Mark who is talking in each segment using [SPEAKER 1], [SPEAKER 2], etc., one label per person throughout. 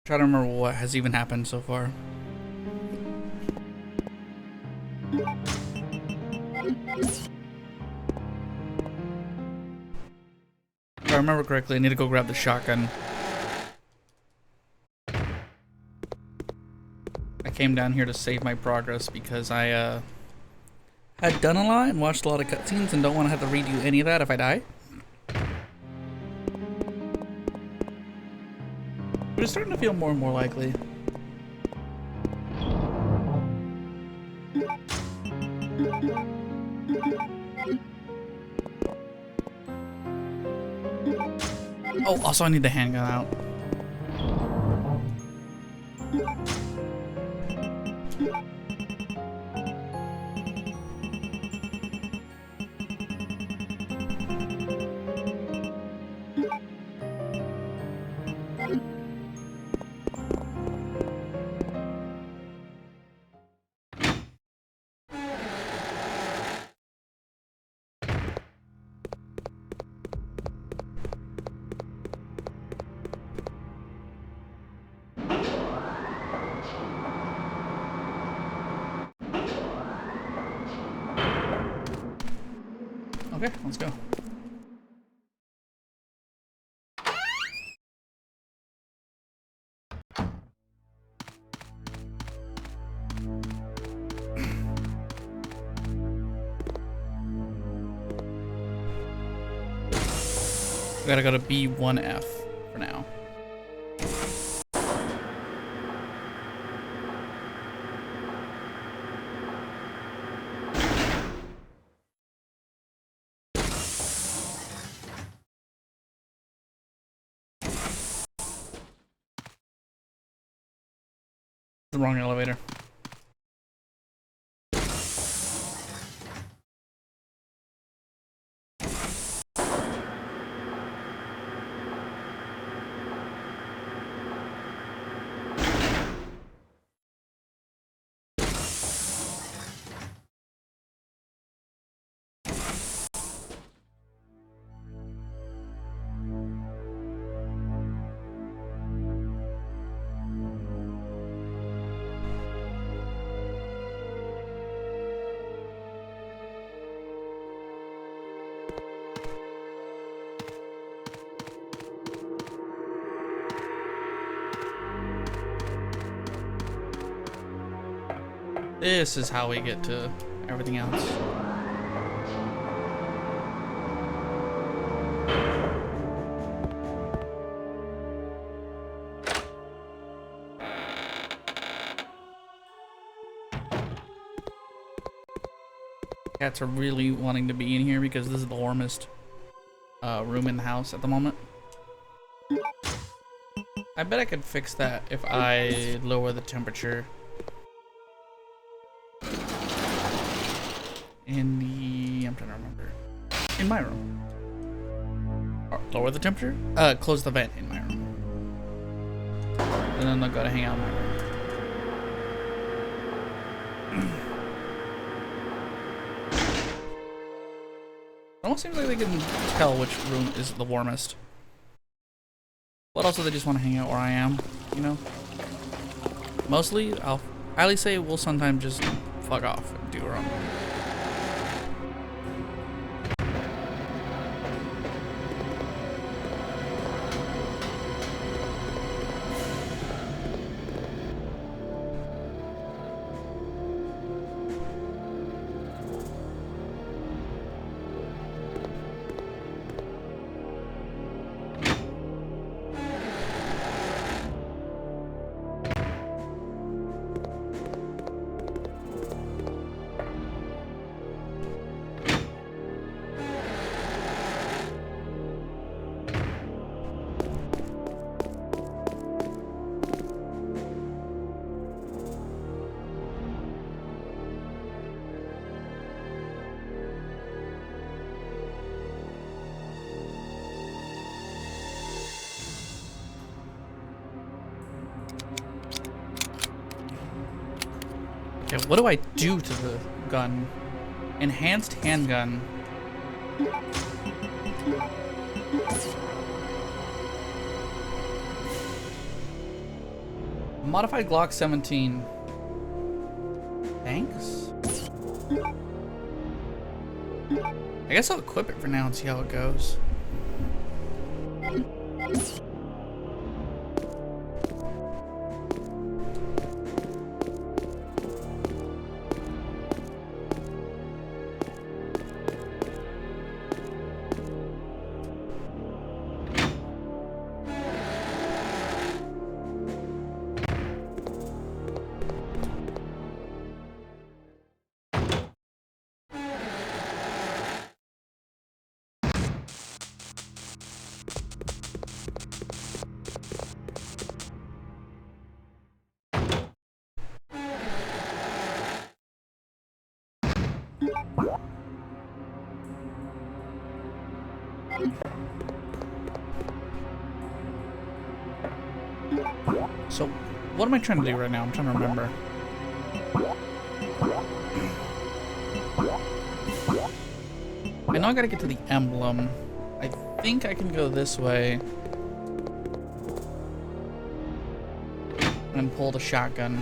[SPEAKER 1] Try to remember what has even happened so far. If I remember correctly, I need to go grab the shotgun. I came down here to save my progress because I had done a lot and watched a lot of cutscenes and don't want to have to redo any of that if I die. But it's starting to feel more and more likely. Oh, also I need the handgun out. Okay, let's go. We gotta go to B1F for now. The wrong elevator. This is how we get to everything else. Cats are really wanting to be in here because this is the warmest room in the house at the moment. I bet I could fix that if I lower the temperature in the... I'm trying to remember. In my room. Or lower the temperature? Close the vent in my room. And then they'll go to hang out in my room. It almost seems like they can tell which room is the warmest. But also they just want to hang out where I am, you know? Mostly, I'll at least say we'll sometimes just fuck off and do our own. Okay, what do I do to the gun? Enhanced handgun. Modified Glock 17. Thanks? I guess I'll equip it for now and see how it goes. So, what am I trying to do right now? I'm trying to remember. I know I gotta get to the emblem. I think I can go this way and pull the shotgun.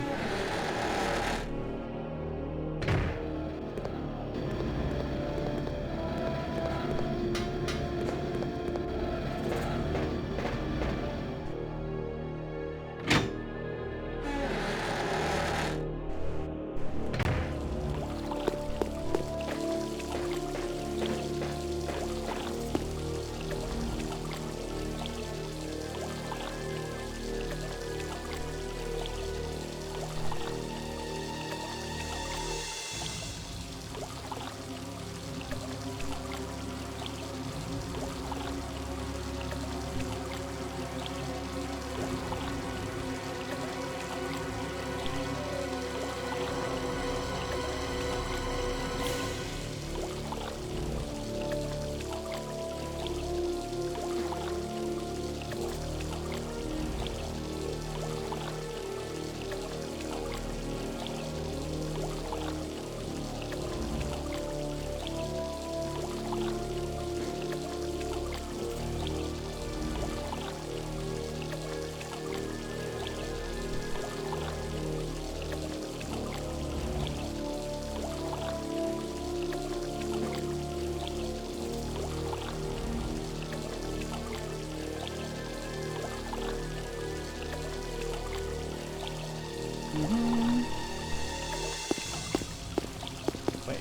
[SPEAKER 1] Wait,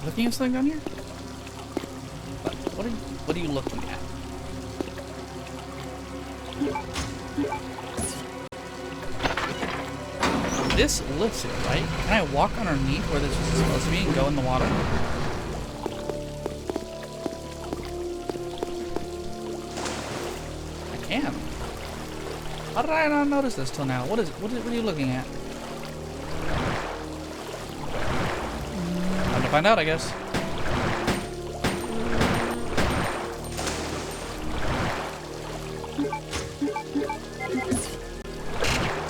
[SPEAKER 1] looking at something down here? What are you looking at? This lifts it, right? Can I walk underneath where this is supposed to be and go in the water? I can. How did I not notice this till now? What are you looking at? Time to find out, I guess.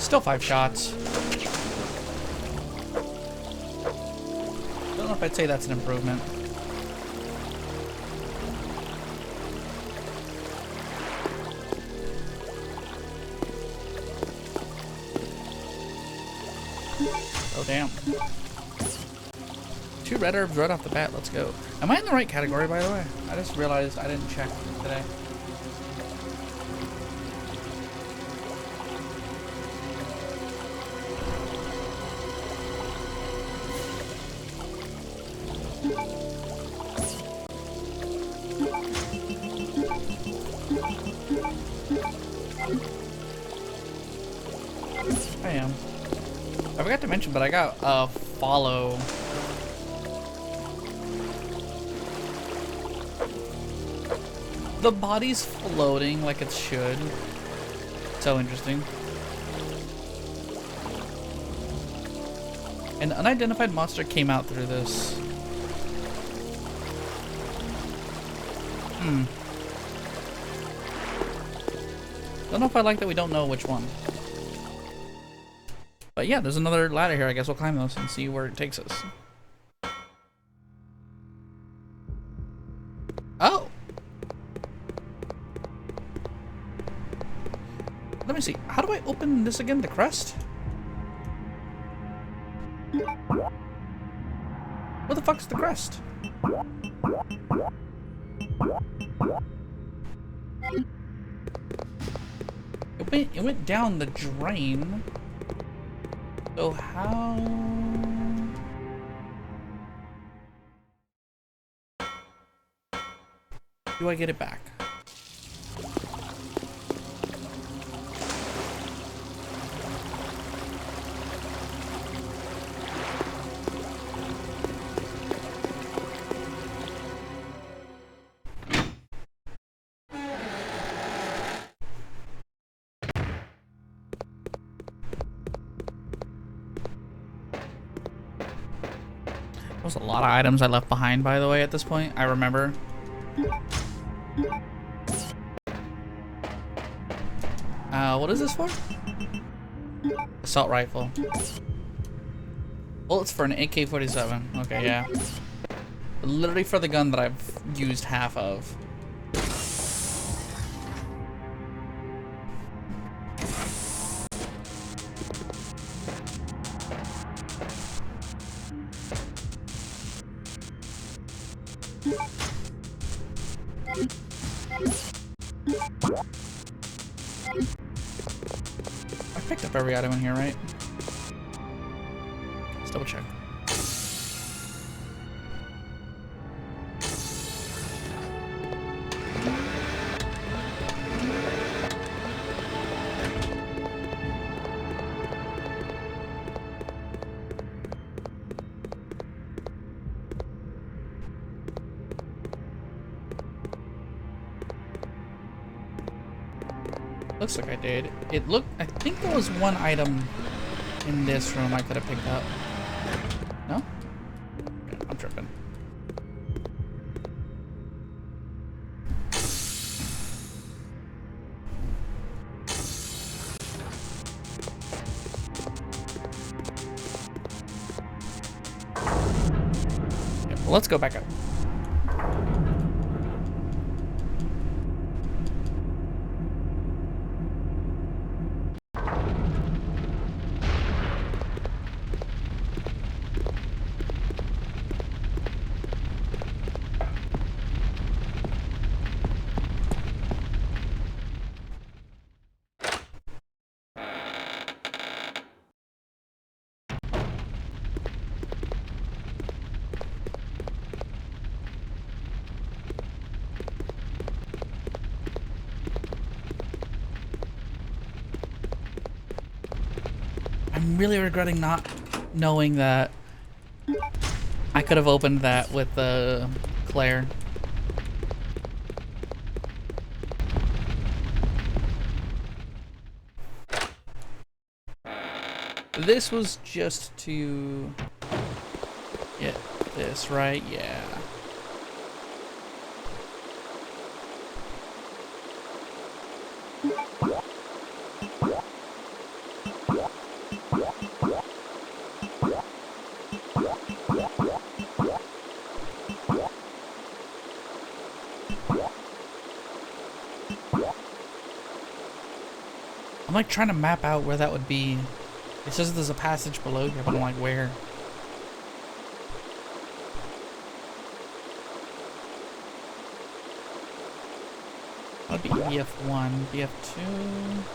[SPEAKER 1] Still 5 shots. Don't know if I'd say that's an improvement. Oh, damn. 2 red herbs right off the bat. Let's go. Am I in the right category, by the way? I just realized I didn't check today. I am. I forgot to mention, but I got follow. The body's floating like it should. So interesting. An unidentified monster came out through this. Don't know if I like that we don't know which one. But yeah, there's another ladder here. I guess we'll climb those and see where it takes us. Oh! Let me see. How do I open this again? The crest? Where the fuck's the crest? It went down the drain. So how do I get it back? There's a lot of items I left behind, by the way, at this point. I remember. What is this for? Assault rifle. Bullets for an AK-47. Okay, yeah. Literally for the gun that I've used half of. I picked up every item in here, right? Let's double check. Looks like I did. I think there was one item in this room I could have picked up. No? Okay, I'm tripping. Okay, well, let's go back up. I'm really regretting not knowing that I could have opened that with Claire. This was just to get this, right? Yeah. I'm like trying to map out where that would be. It says there's a passage below here, but I'm like, where? That would be BF1, BF2.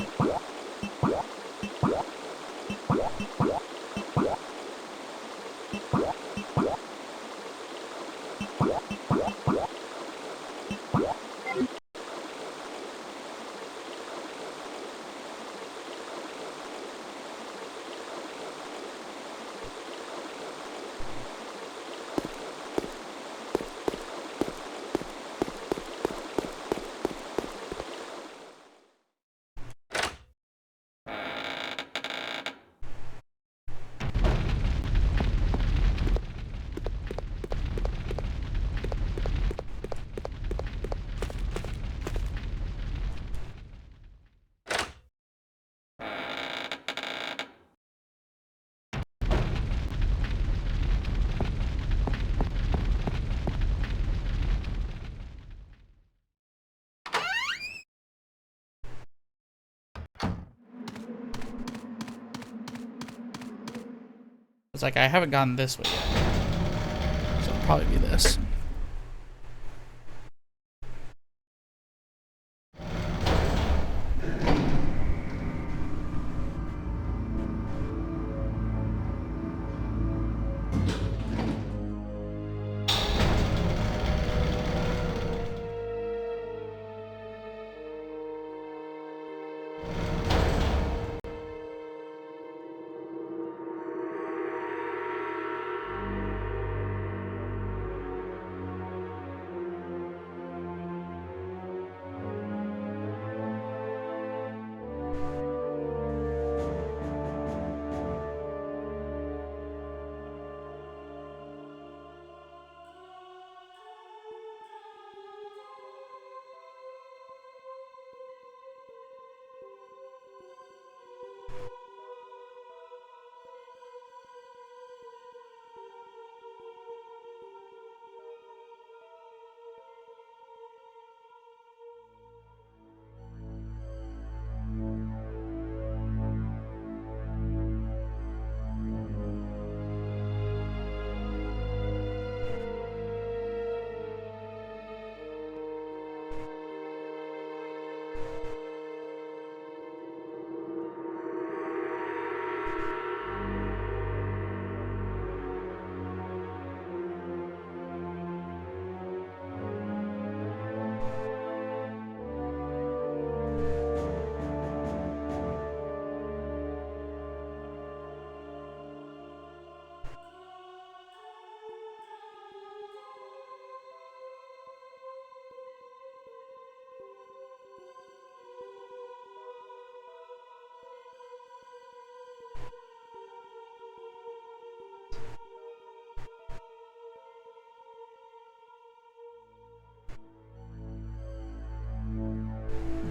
[SPEAKER 1] It's like I haven't gone this way yet. So it'll probably be this.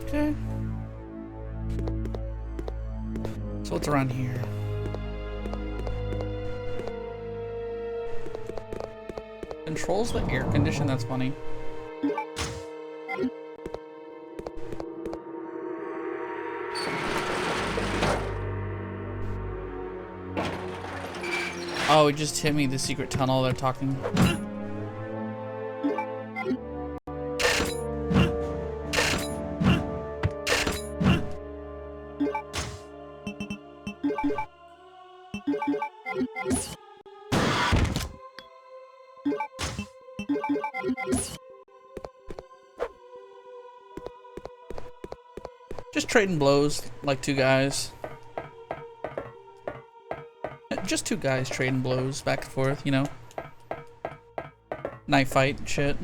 [SPEAKER 1] Okay. So what's around here? Controls the air condition, that's funny. Oh, it just hit me, the secret tunnel they're talking. Just trading blows like two guys. Just two guys trading blows back and forth, you know. Knife fight shit.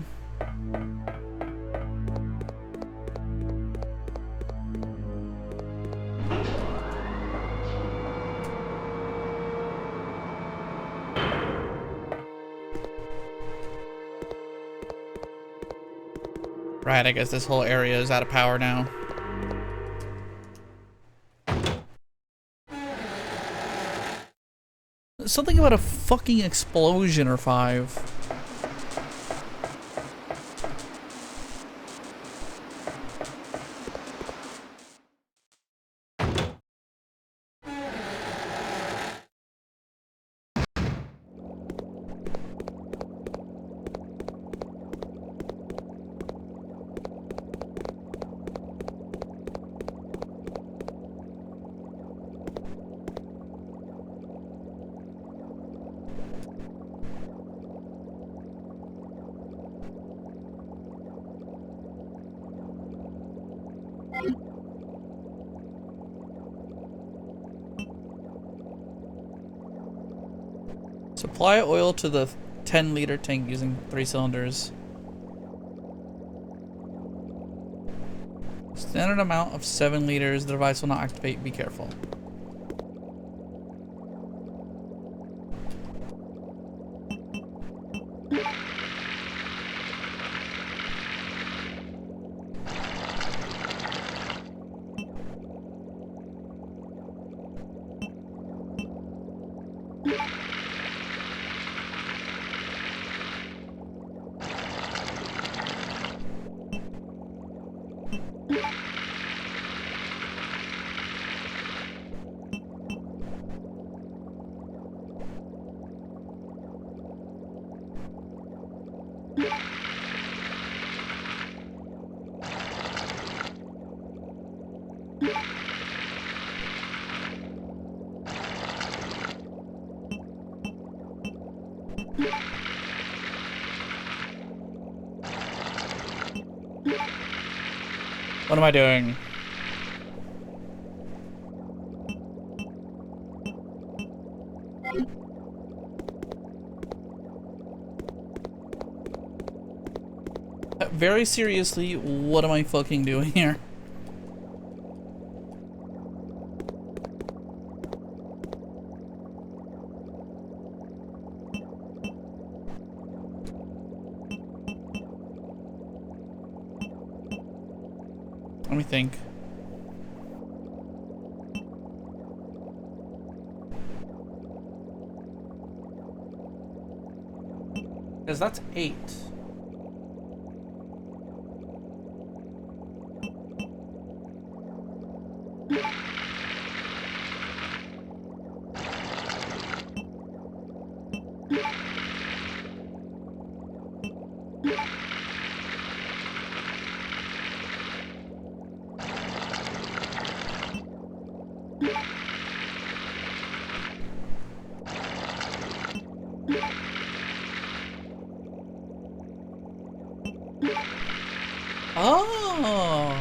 [SPEAKER 1] Right, I guess this whole area is out of power now. Something about a fucking explosion or 5. Supply oil to the 10-liter tank using 3 cylinders. Standard amount of 7 liters. The device will not activate. Be careful. What am I doing? Very seriously, what am I fucking doing here? Let me think. Because that's 8. Oh.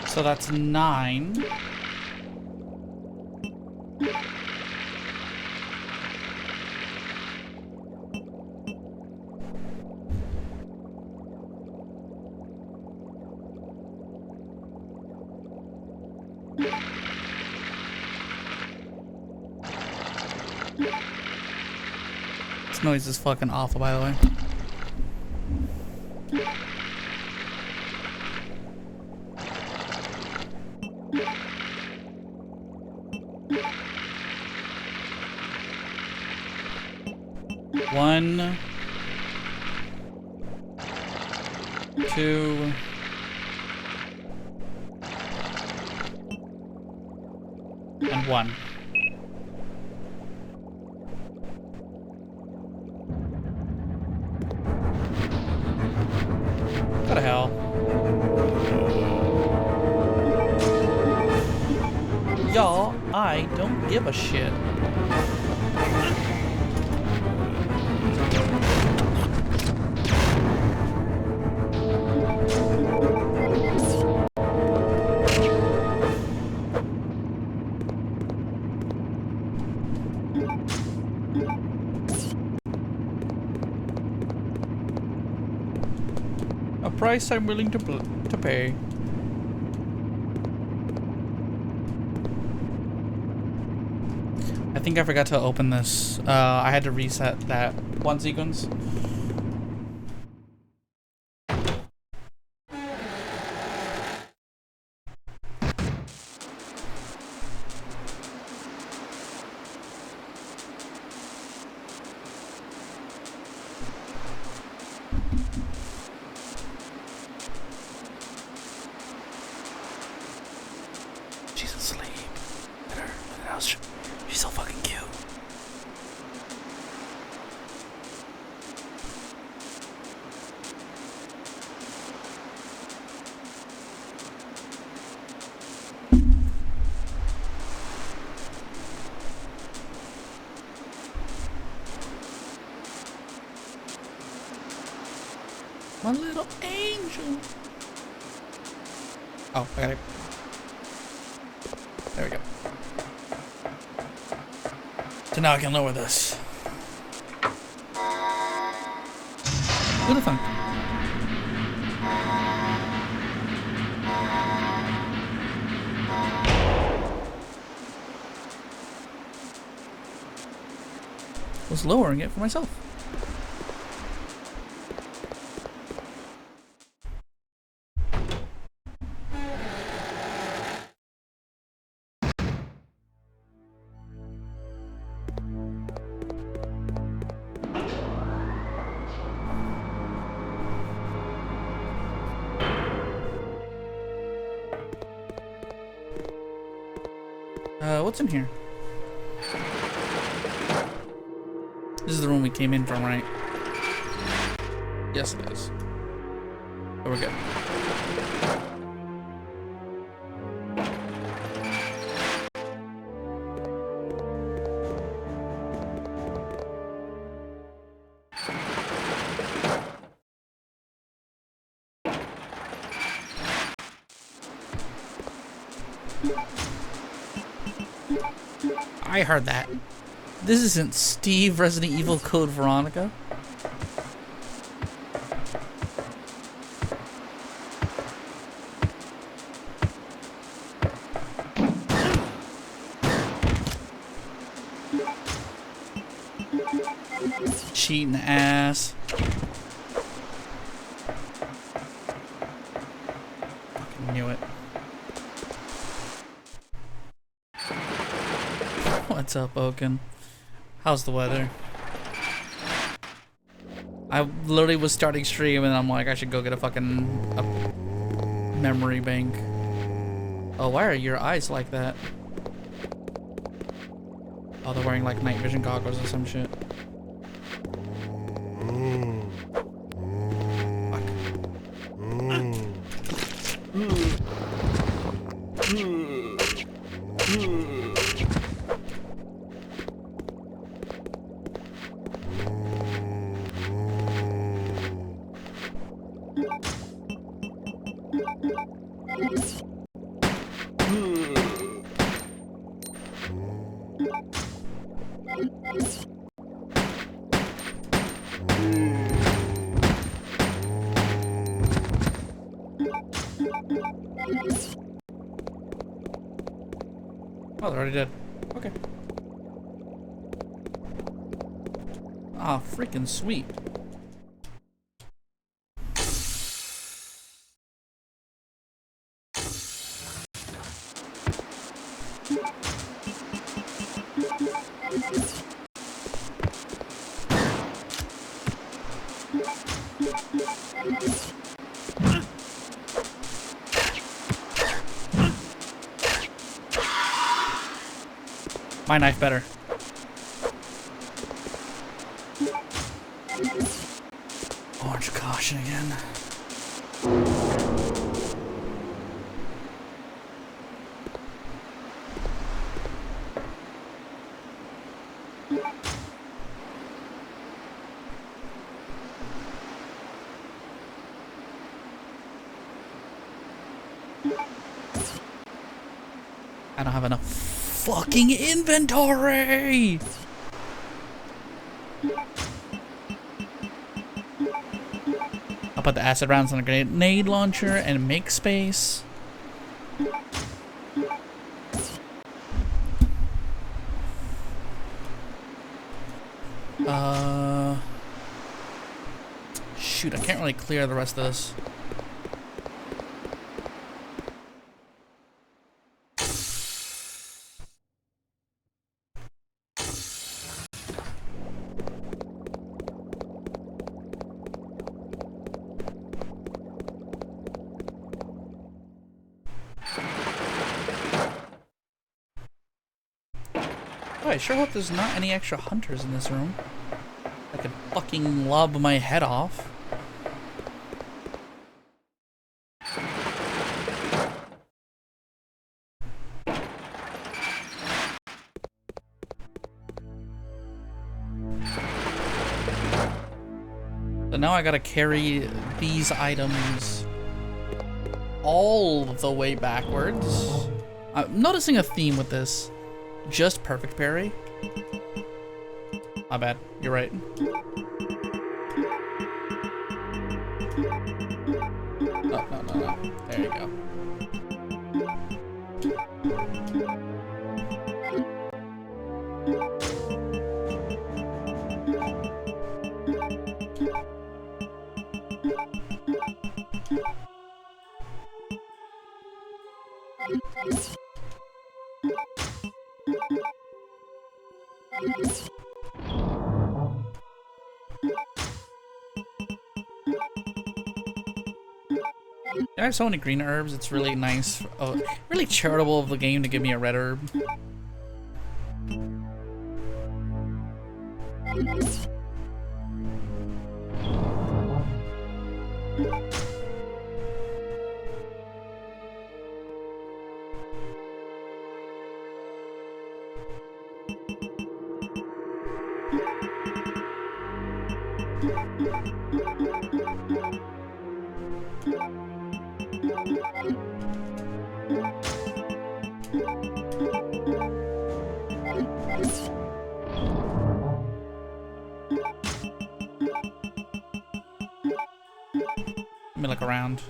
[SPEAKER 1] So that's 9. This noise is fucking awful, by the way. One, 2, and 1. What the hell? Y'all, I don't give a shit. A price I'm willing to pay. I think I forgot to open this. I had to reset that one sequence. She's asleep. Look at her. Look at how she's so fucking cute. My little angel. Oh, I got it. There we go. So now I can lower this. Who the fuck? Was lowering it for myself. What's in here? This is the room we came in from, right? Yes, it is. Oh, we're good. I heard that. This isn't Steve Resident Evil Code Veronica. Cheating ass. Fucking knew it. What's up, Oaken? How's the weather? I literally was starting stream and I'm like, I should go get a fucking memory bank. Oh, why are your eyes like that? Oh, they're wearing like night vision goggles or some shit. Fuck. Oh, they're already dead. Okay. Ah, freaking sweet. My knife better. Orange caution again. I don't have enough fucking inventory! I'll put the acid rounds on a grenade launcher and make space. Shoot, I can't really clear the rest of this. I sure hope there's not any extra hunters in this room. I could fucking lob my head off. So now I gotta carry these items all the way backwards. I'm noticing a theme with this. Just perfect parry. My bad. You're right. Oh, no. There you go. I have so many green herbs, it's really nice. Oh, really charitable of the game to give me a red herb. Let me look around.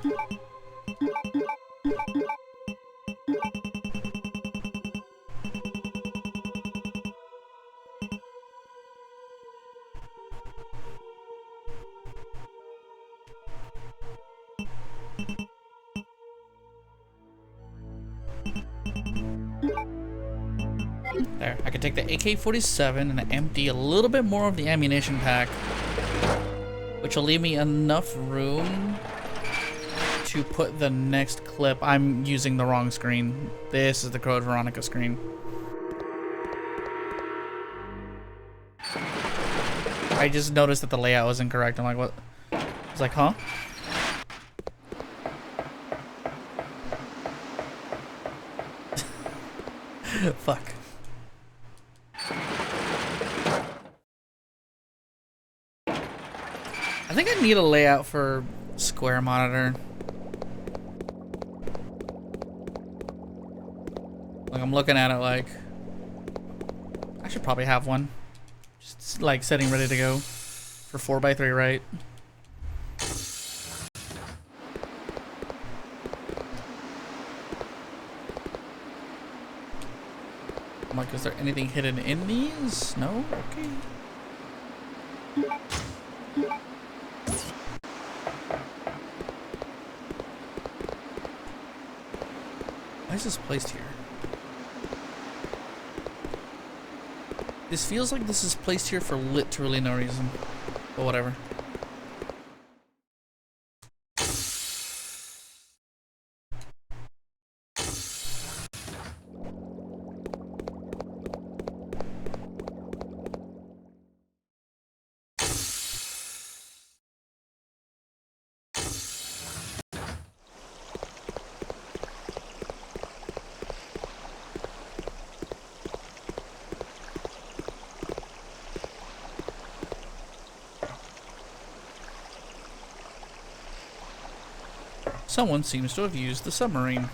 [SPEAKER 1] There, I can take the AK-47 and empty a little bit more of the ammunition pack, which will leave me enough room to put the next clip. I'm using the wrong screen. This is the Code Veronica screen. I just noticed that the layout was incorrect. I'm like, what? I was like, huh? Fuck. I think I need a layout for square monitor. Like, I'm looking at it like I should probably have one. Just like setting ready to go for 4x3, right? I'm like, is there anything hidden in these? No? Okay. Why is this placed here? This feels like this is placed here for literally no reason. But whatever. Someone seems to have used the submarine.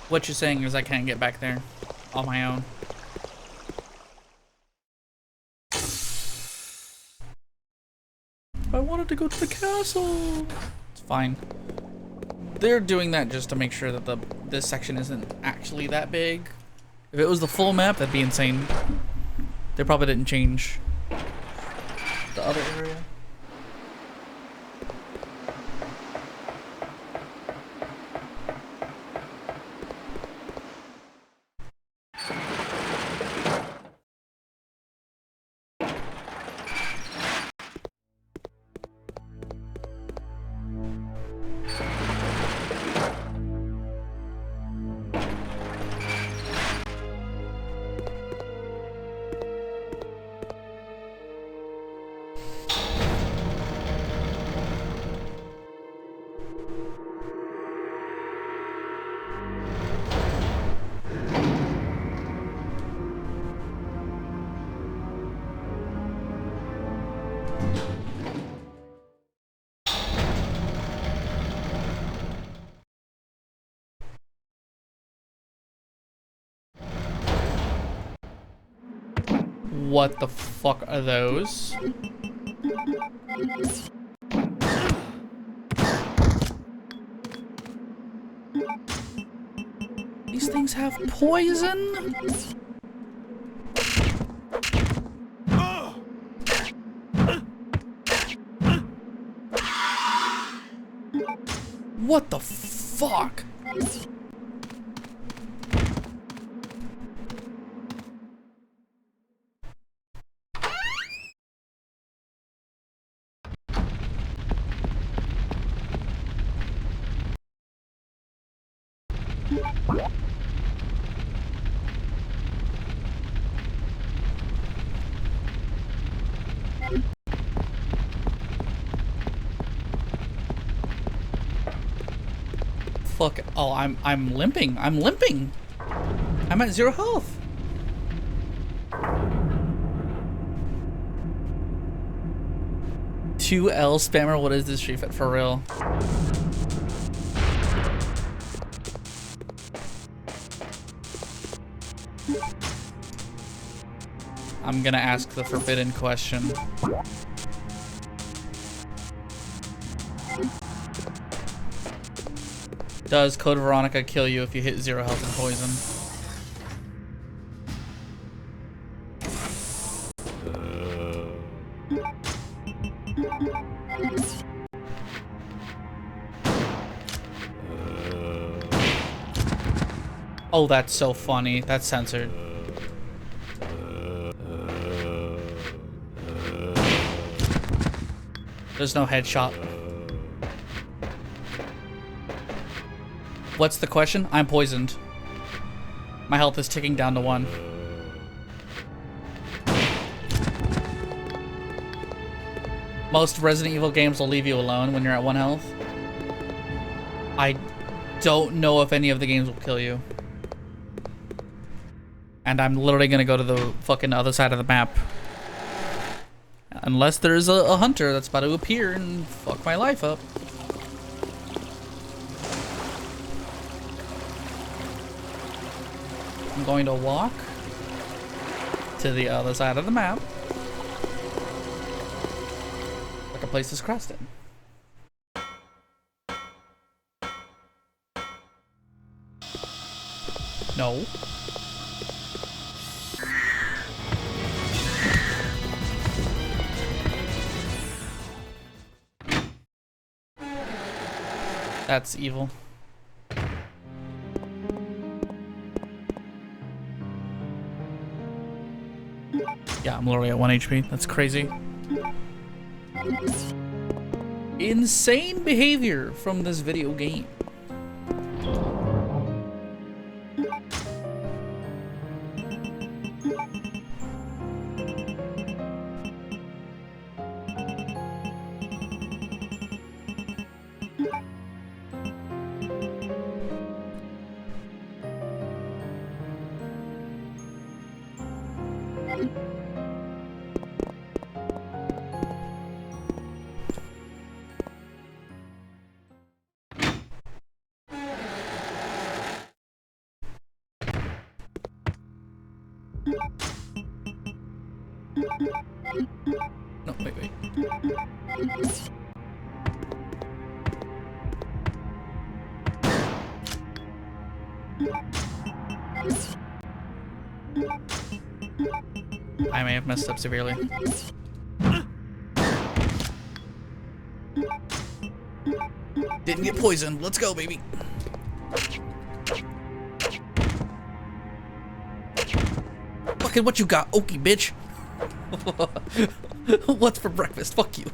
[SPEAKER 1] What you're saying is I can't get back there on my own. I wanted to go to the castle. It's fine. They're doing that just to make sure that this section isn't actually that big. If it was the full map, that'd be insane. They probably didn't change the other area. What the fuck are those? These things have poison? What the fuck? Oh, I'm limping. I'm limping. I'm at 0 health. Two L spammer. What is this street fit for real? I'm gonna ask the forbidden question. Does Code Veronica kill you if you hit 0 health and poison? Oh, that's so funny. That's censored. There's no headshot. What's the question? I'm poisoned. My health is ticking down to 1. Most Resident Evil games will leave you alone when you're at 1 health. I don't know if any of the games will kill you. And I'm literally gonna go to the fucking other side of the map. Unless there's a hunter that's about to appear and fuck my life up. I'm going to walk to the other side of the map. Like a place is crusted. No. That's evil. Yeah, I'm literally at 1 HP. That's crazy. Insane behavior from this video game. No, wait. I may have messed up severely. Didn't get poisoned. Let's go, baby. Fucking what you got, Okie bitch? What's for breakfast? Fuck you.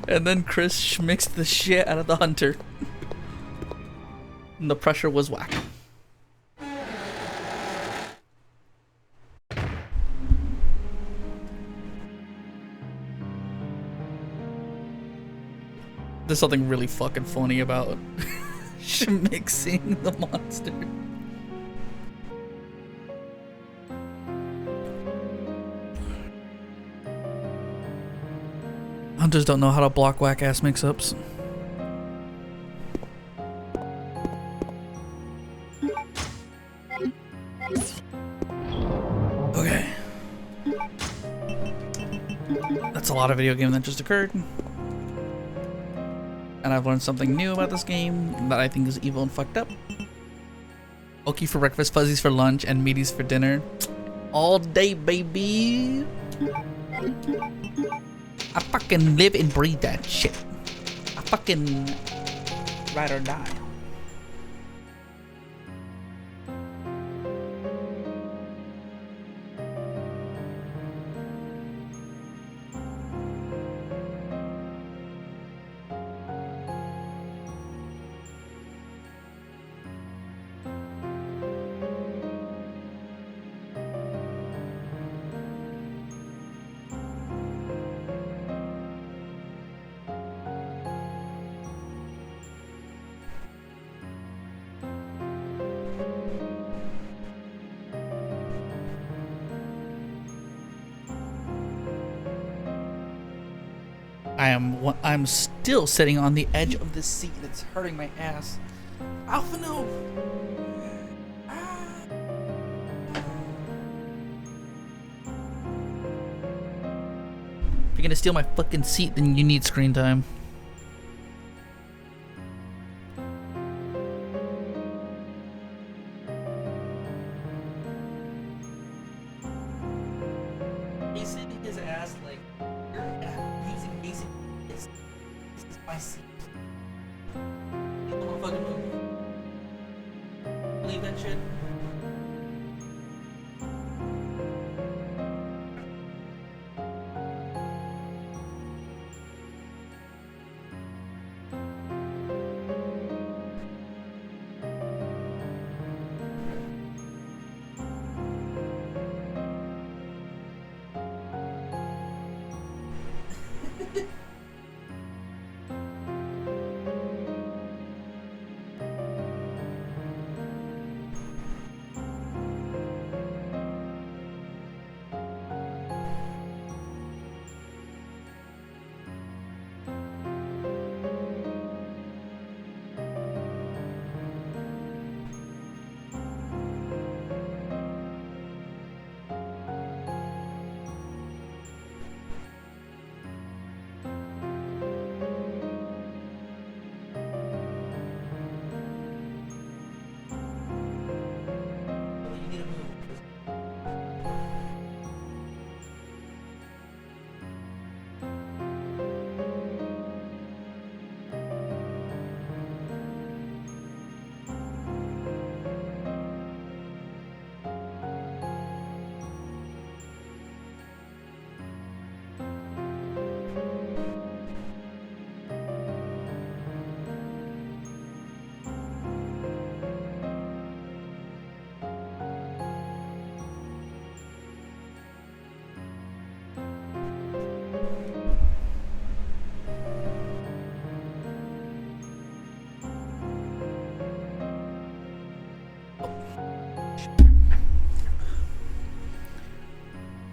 [SPEAKER 1] And then Chris schmixed the shit out of the hunter. And the pressure was whack. There's something really fucking funny about schmixing the monster. Hunters don't know how to block whack-ass mix-ups. Okay. That's a lot of video game that just occurred. And I've learned something new about this game that I think is evil and fucked up. Okie for breakfast, fuzzies for lunch, and meaties for dinner. All day, baby. I fucking live and breathe that shit. I fucking ride or die. I'm still sitting on the edge of this seat. It's hurting my ass. Alpha no. If you're gonna steal my fucking seat, then you need screen time. He's sitting his ass like you're using basic. This is my seat. You don't fucking move. Believe that shit.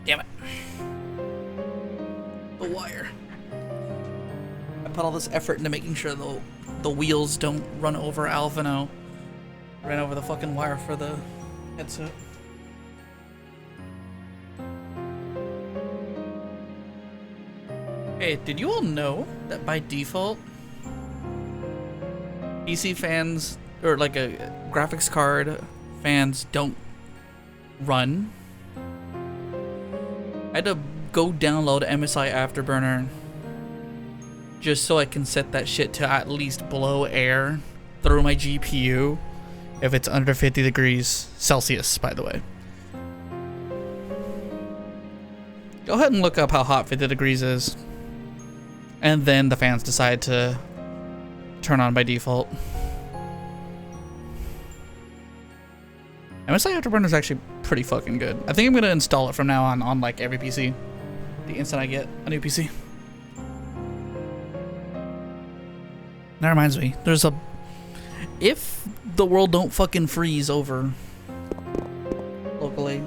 [SPEAKER 1] Damn it. The wire. I put all this effort into making sure the wheels don't run over Alphino. Ran over the fucking wire for the headset. Hey, did you all know that by default, PC fans, or like a graphics card fans, don't run? I had to go download MSI Afterburner just so I can set that shit to at least blow air through my GPU if it's under 50 degrees Celsius, by the way. Go ahead and look up how hot 50 degrees is. And then the fans decide to turn on by default. MSI Afterburner is actually pretty fucking good. I think I'm gonna install it from now on like every PC. The instant I get a new PC. That reminds me, there's a... If the world don't fucking freeze over locally,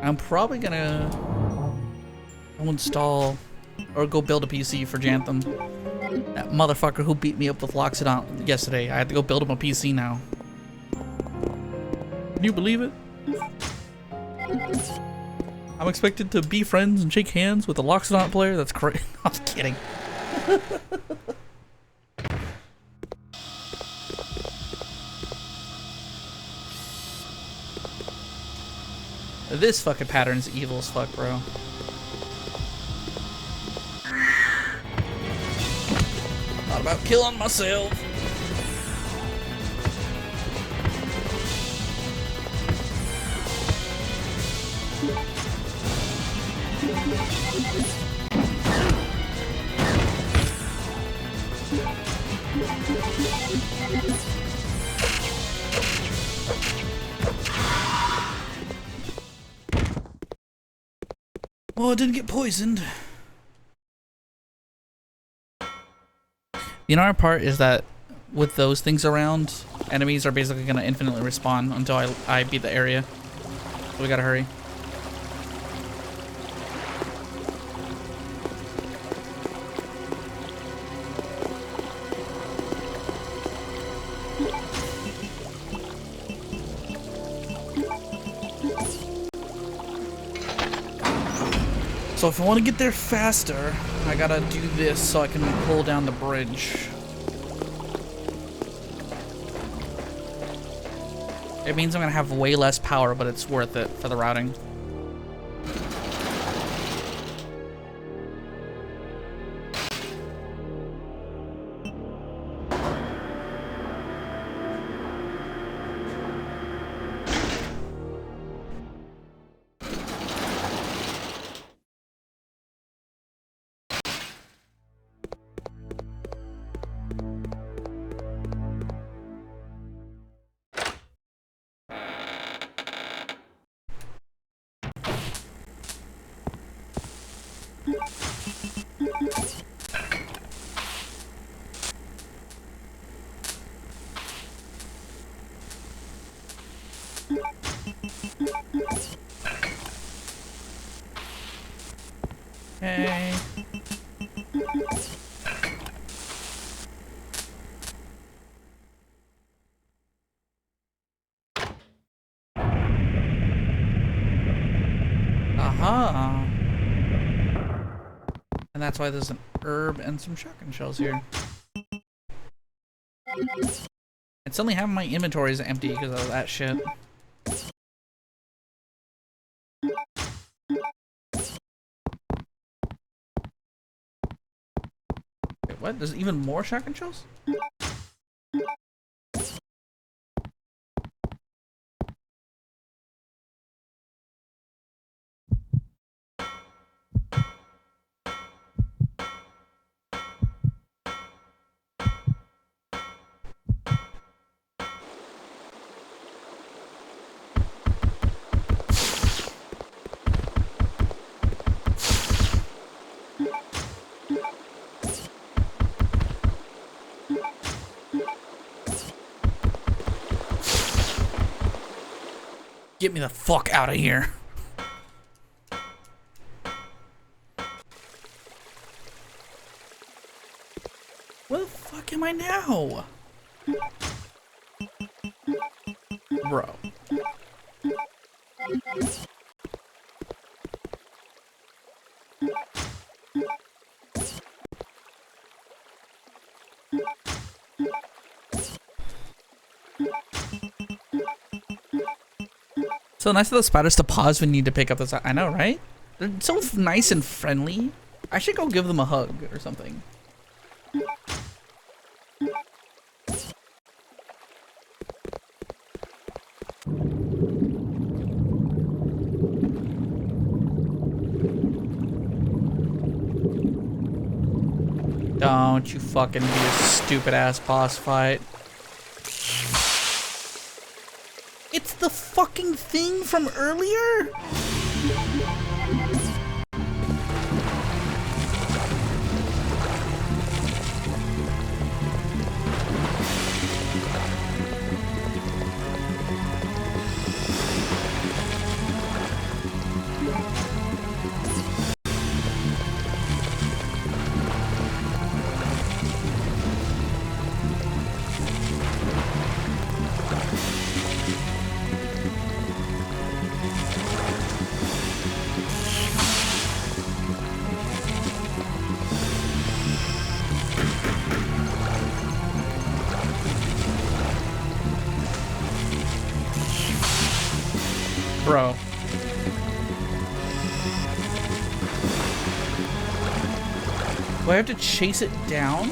[SPEAKER 1] I'm probably gonna go install or go build a PC for Jantham. That motherfucker who beat me up with Loxodon yesterday. I had to go build him a PC now. Can you believe it? I'm expected to be friends and shake hands with a Loxodon player? That's crazy. I was kidding. This fucking pattern is evil as fuck, bro. Thought about killing myself. Oh, I didn't get poisoned. The annoying part is that with those things around, enemies are basically going to infinitely respawn until I beat the area. So we gotta hurry. So if I want to get there faster, I gotta do this so I can pull down the bridge. It means I'm gonna have way less power, but it's worth it for the routing. Okay. Aha. And that's why there's an herb and some shotgun shells here. And suddenly half my inventory is empty because of that shit. Wait, what? There's even more shotgun shells? Get me the fuck out of here. Where the fuck am I now? Bro. So nice of the spiders to pause when you need to pick up this. I know, right? They're so nice and friendly. I should go give them a hug or something. Don't you fucking do a stupid ass boss fight. It's the fucking thing from earlier? Bro. Do I have to chase it down?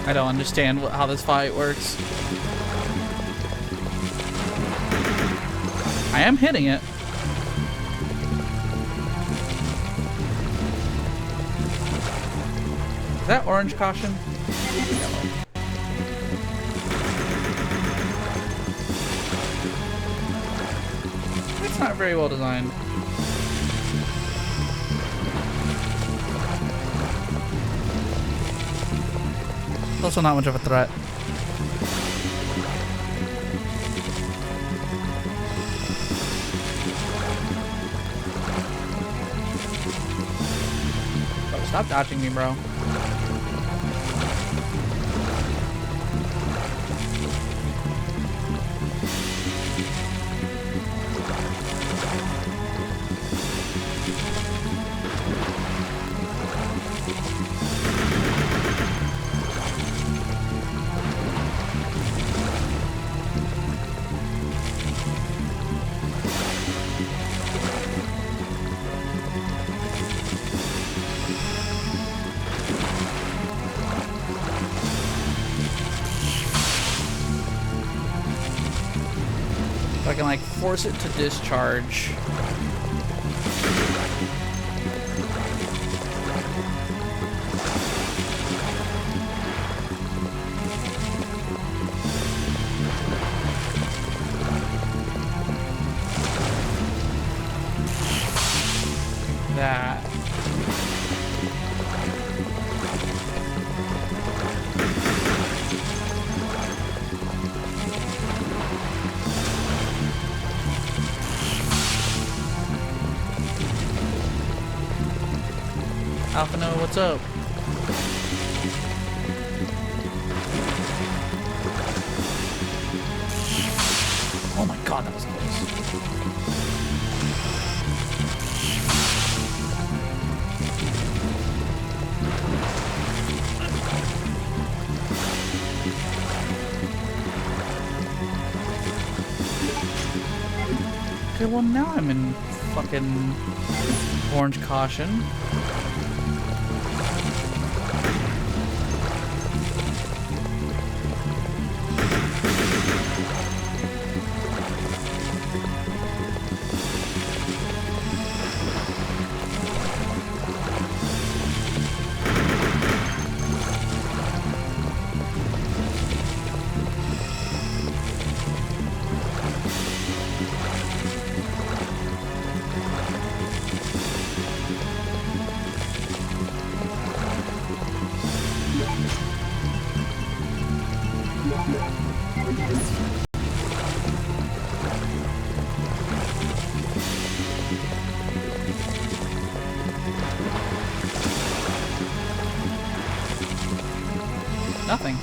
[SPEAKER 1] I don't understand how this fight works. I am hitting it. Is that orange caution? Yellow. It's not very well designed. It's also not much of a threat. Bro, stop dodging me, bro. So I can like force it to discharge. That. Alpha Noah, what's up? Oh my god, that was close. Okay, well now I'm in fucking orange caution. Nothing.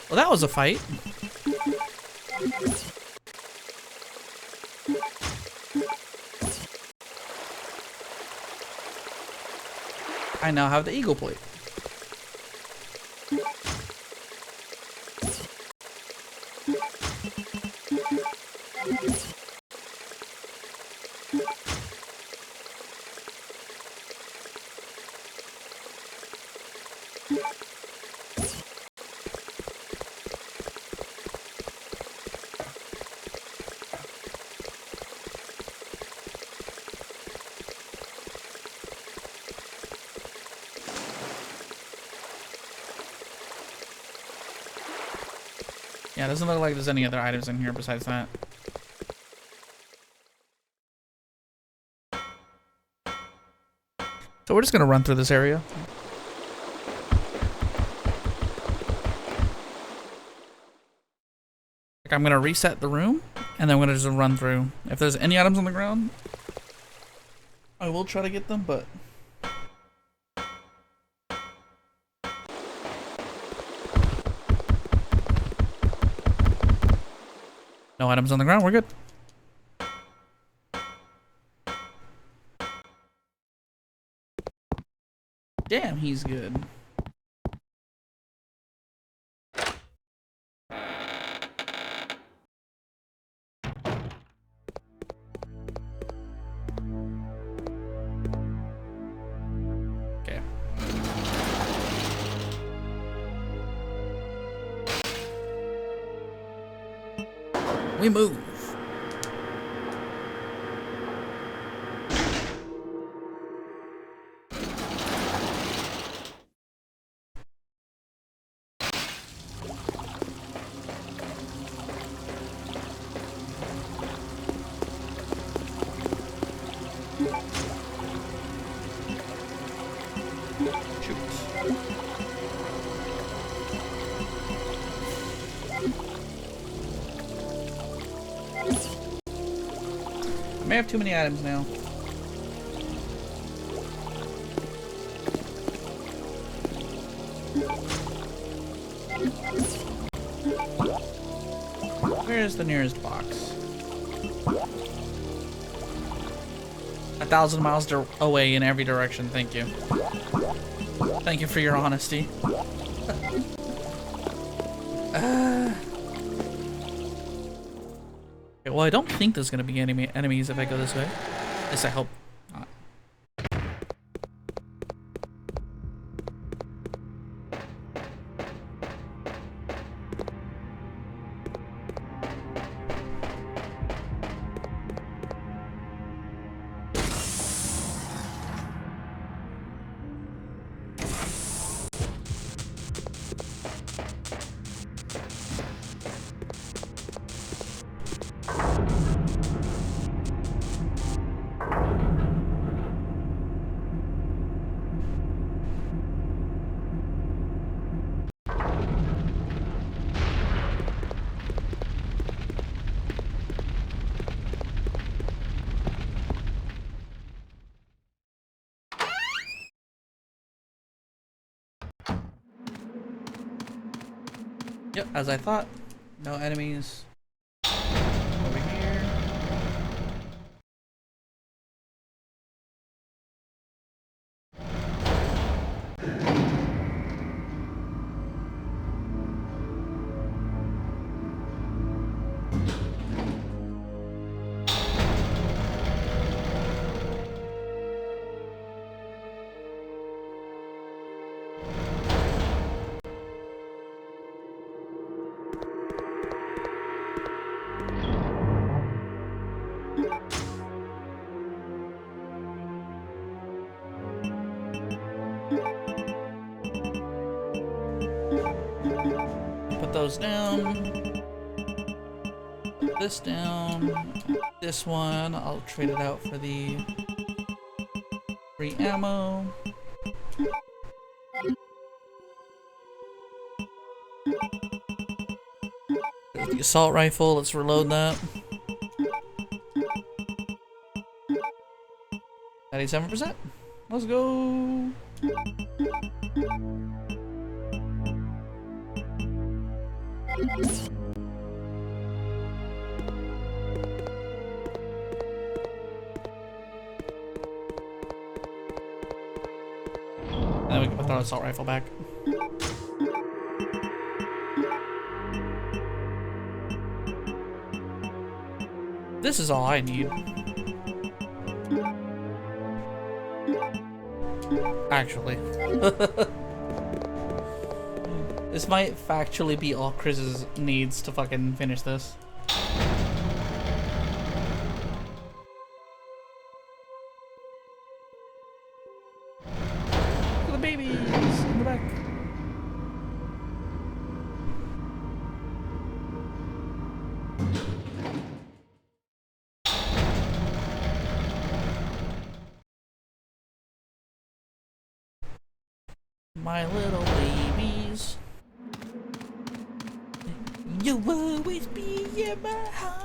[SPEAKER 1] Well, that was a fight. I now have the eagle plate. Yeah, it doesn't look like there's any other items in here besides that. So we're just gonna run through this area. Like I'm gonna reset the room, and then I'm gonna just run through. If there's any items on the ground, I will try to get them, but... No items on the ground, we're good. Damn, he's good. Okay. We move. I may have too many items now. Where's the nearest box? 1,000 miles away in every direction, thank you. Thank you for your honesty. Okay, well, I don't think there's gonna be any enemies if I go this way. At least I hope not. Yep, as I thought. No enemies over here. Put those down. Put this down. This one, I'll trade it out for the free ammo. There's the assault rifle, let's reload that. 97%. Let's go. And then we can put our assault rifle back. This is all I need. Actually. This might factually be all Chris's needs to fucking finish this. Look at the babies in the back. My little babies. You'll always be in my heart.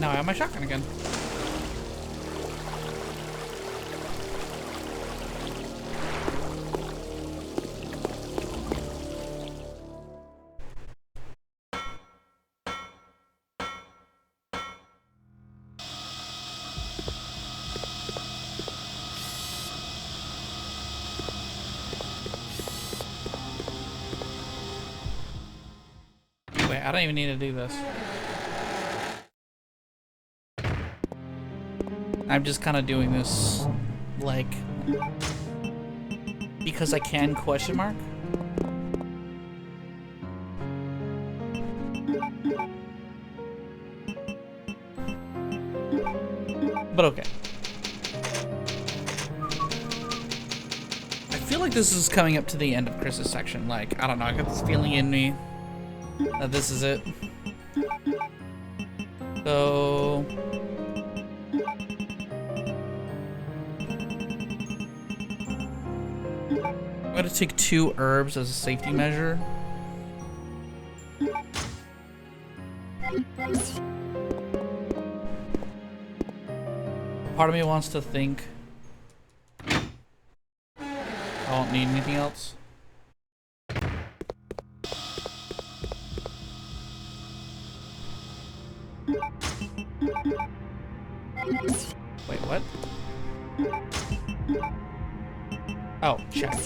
[SPEAKER 1] And now I have my shotgun again. Wait, I don't even need to do this. I'm just kind of doing this, like, because I can, question mark? But okay. I feel like this is coming up to the end of Chris's section. Like, I don't know, I got this feeling in me that this is it. So... I'm gonna take 2 herbs as a safety measure. Part of me wants to think I won't need anything else. Wait, what? Oh, check.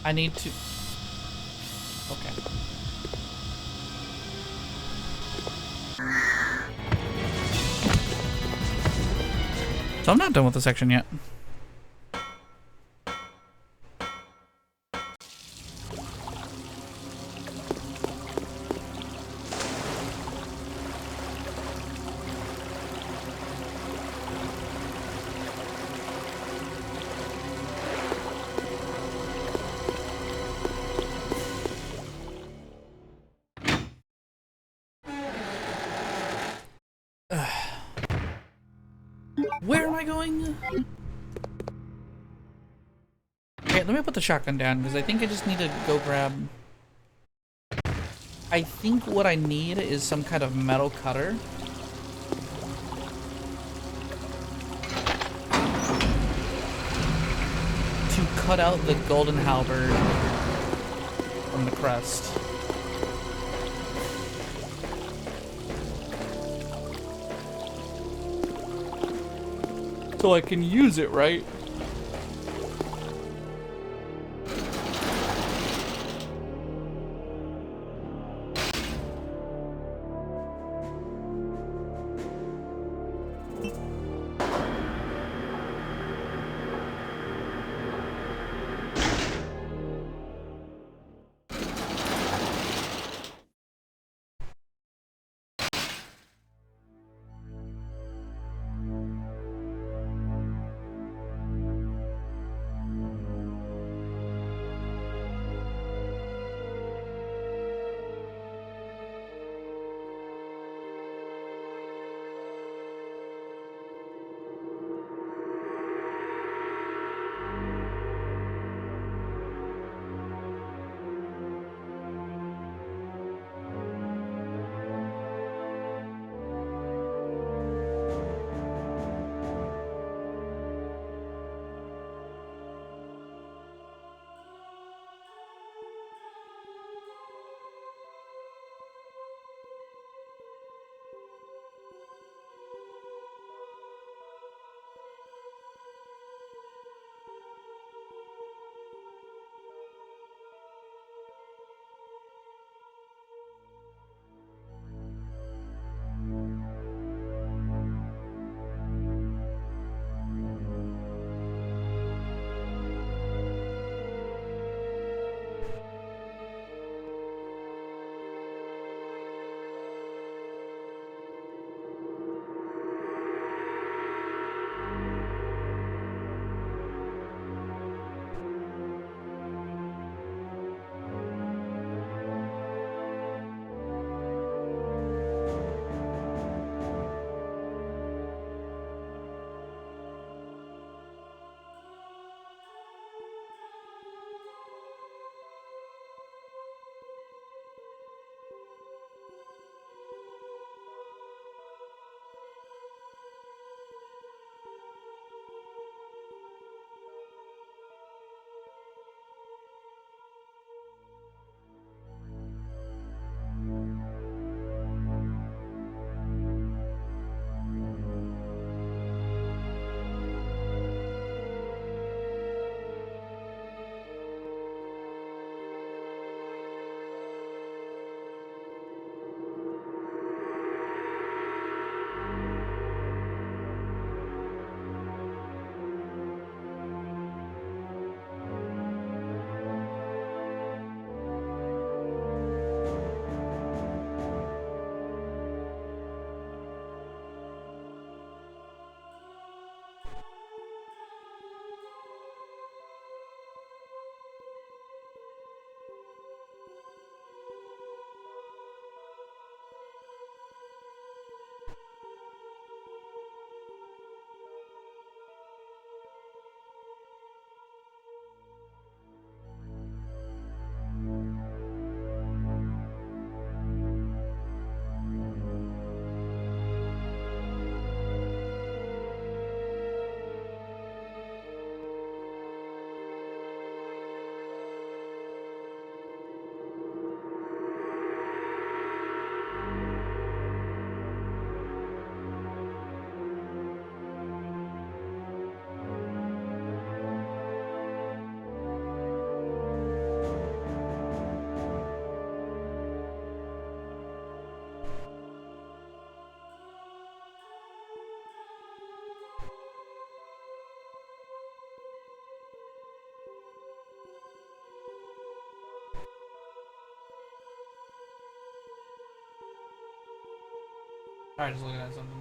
[SPEAKER 1] I need to... Okay. So I'm not done with the section yet. Where am I going? Okay, let me put the shotgun down because I think I just need to go grab... I think what I need is some kind of metal cutter. To cut out the golden halberd from the crest. So I can use it, right? Alright, just looking at something.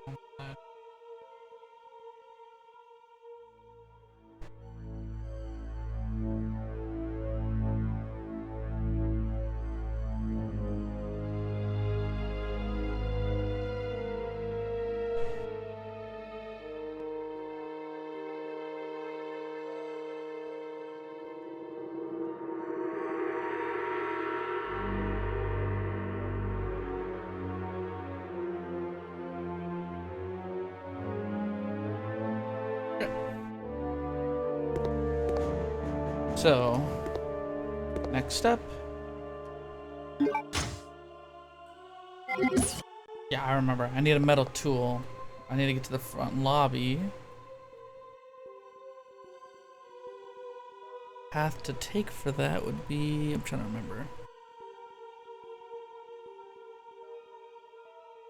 [SPEAKER 1] So, next step. Yeah, I remember. I need a metal tool. I need to get to the front lobby. Path to take for that would be... I'm trying to remember.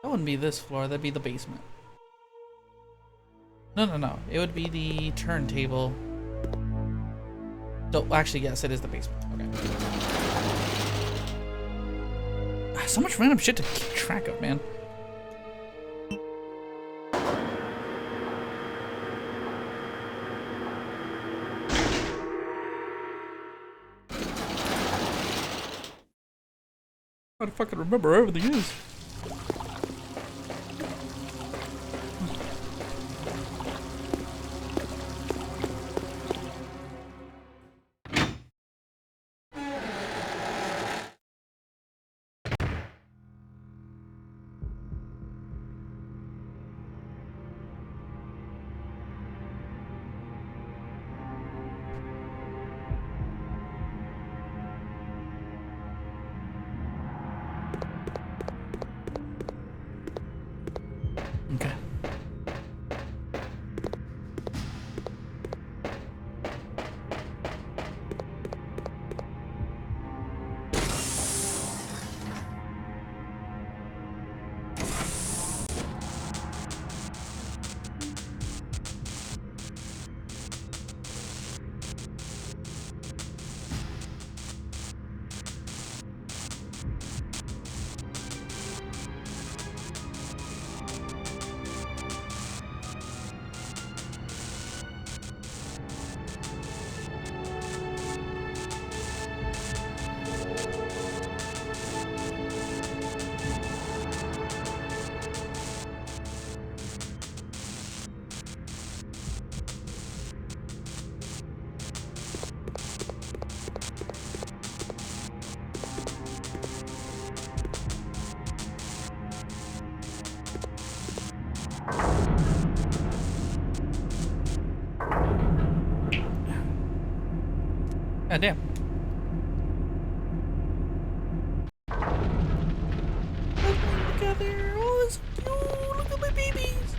[SPEAKER 1] That wouldn't be this floor. That'd be the basement. No. It would be the turntable. No, actually, yes, it is the basement. Okay. So much random shit to keep track of, man. I don't fucking remember where everything is. Okay. God damn. Look out there. Oh, it's so cute. Look at my babies.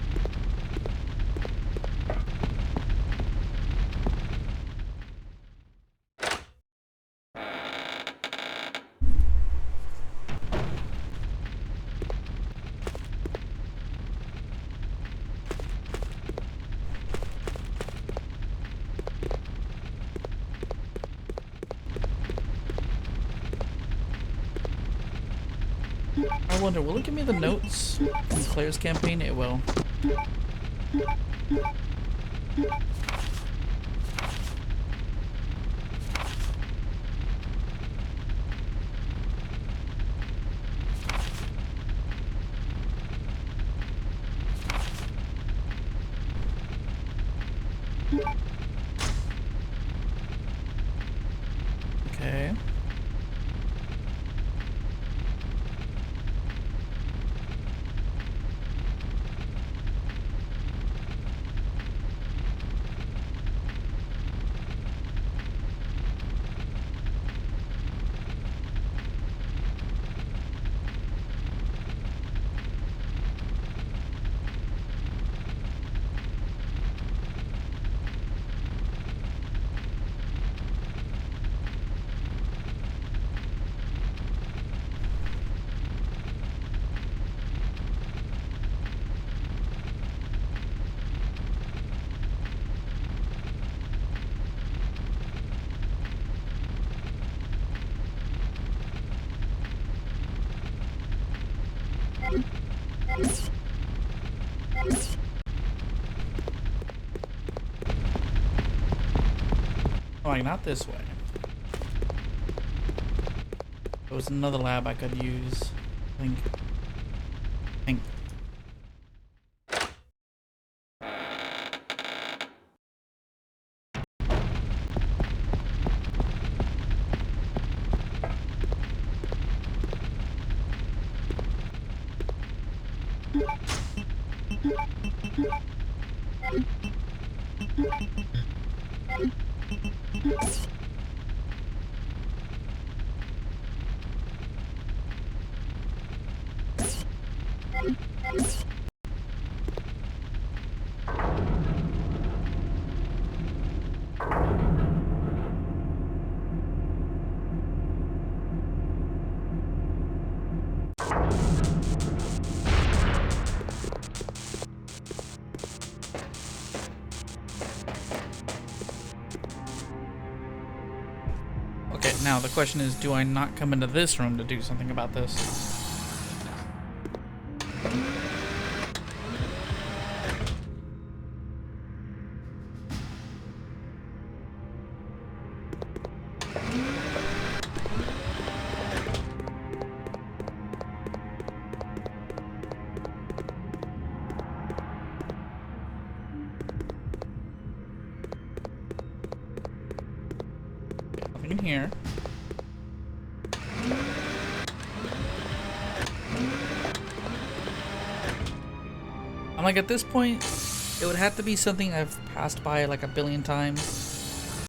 [SPEAKER 1] I wonder, will it give me the notes from Claire's campaign? It will. Okay. like not this way. There was another lab I could use. I think. Okay, now the question is, do I not come into this room to do something about this? Nothing in here. I'm like, at this point, it would have to be something I've passed by like a billion times.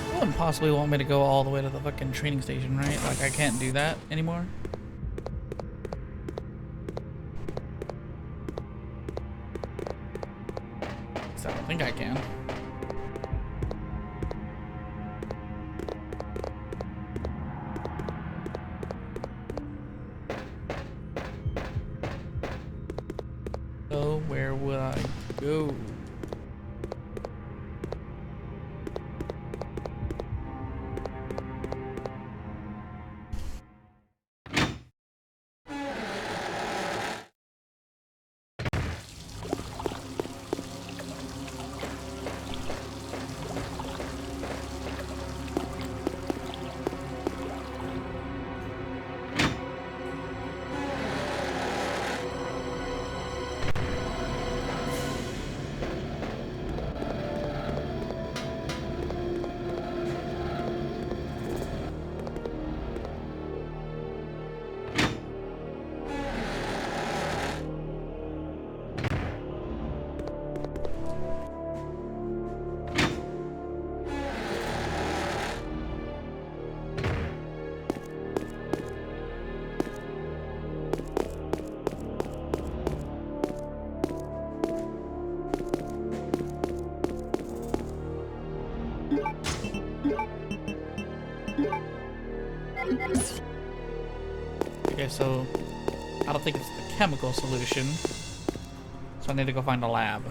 [SPEAKER 1] You wouldn't possibly want me to go all the way to the fucking training station, right? Like, I can't do that anymore. I don't think I can. So where would I go? Okay, so I don't think it's the chemical solution. So I need to go find a lab.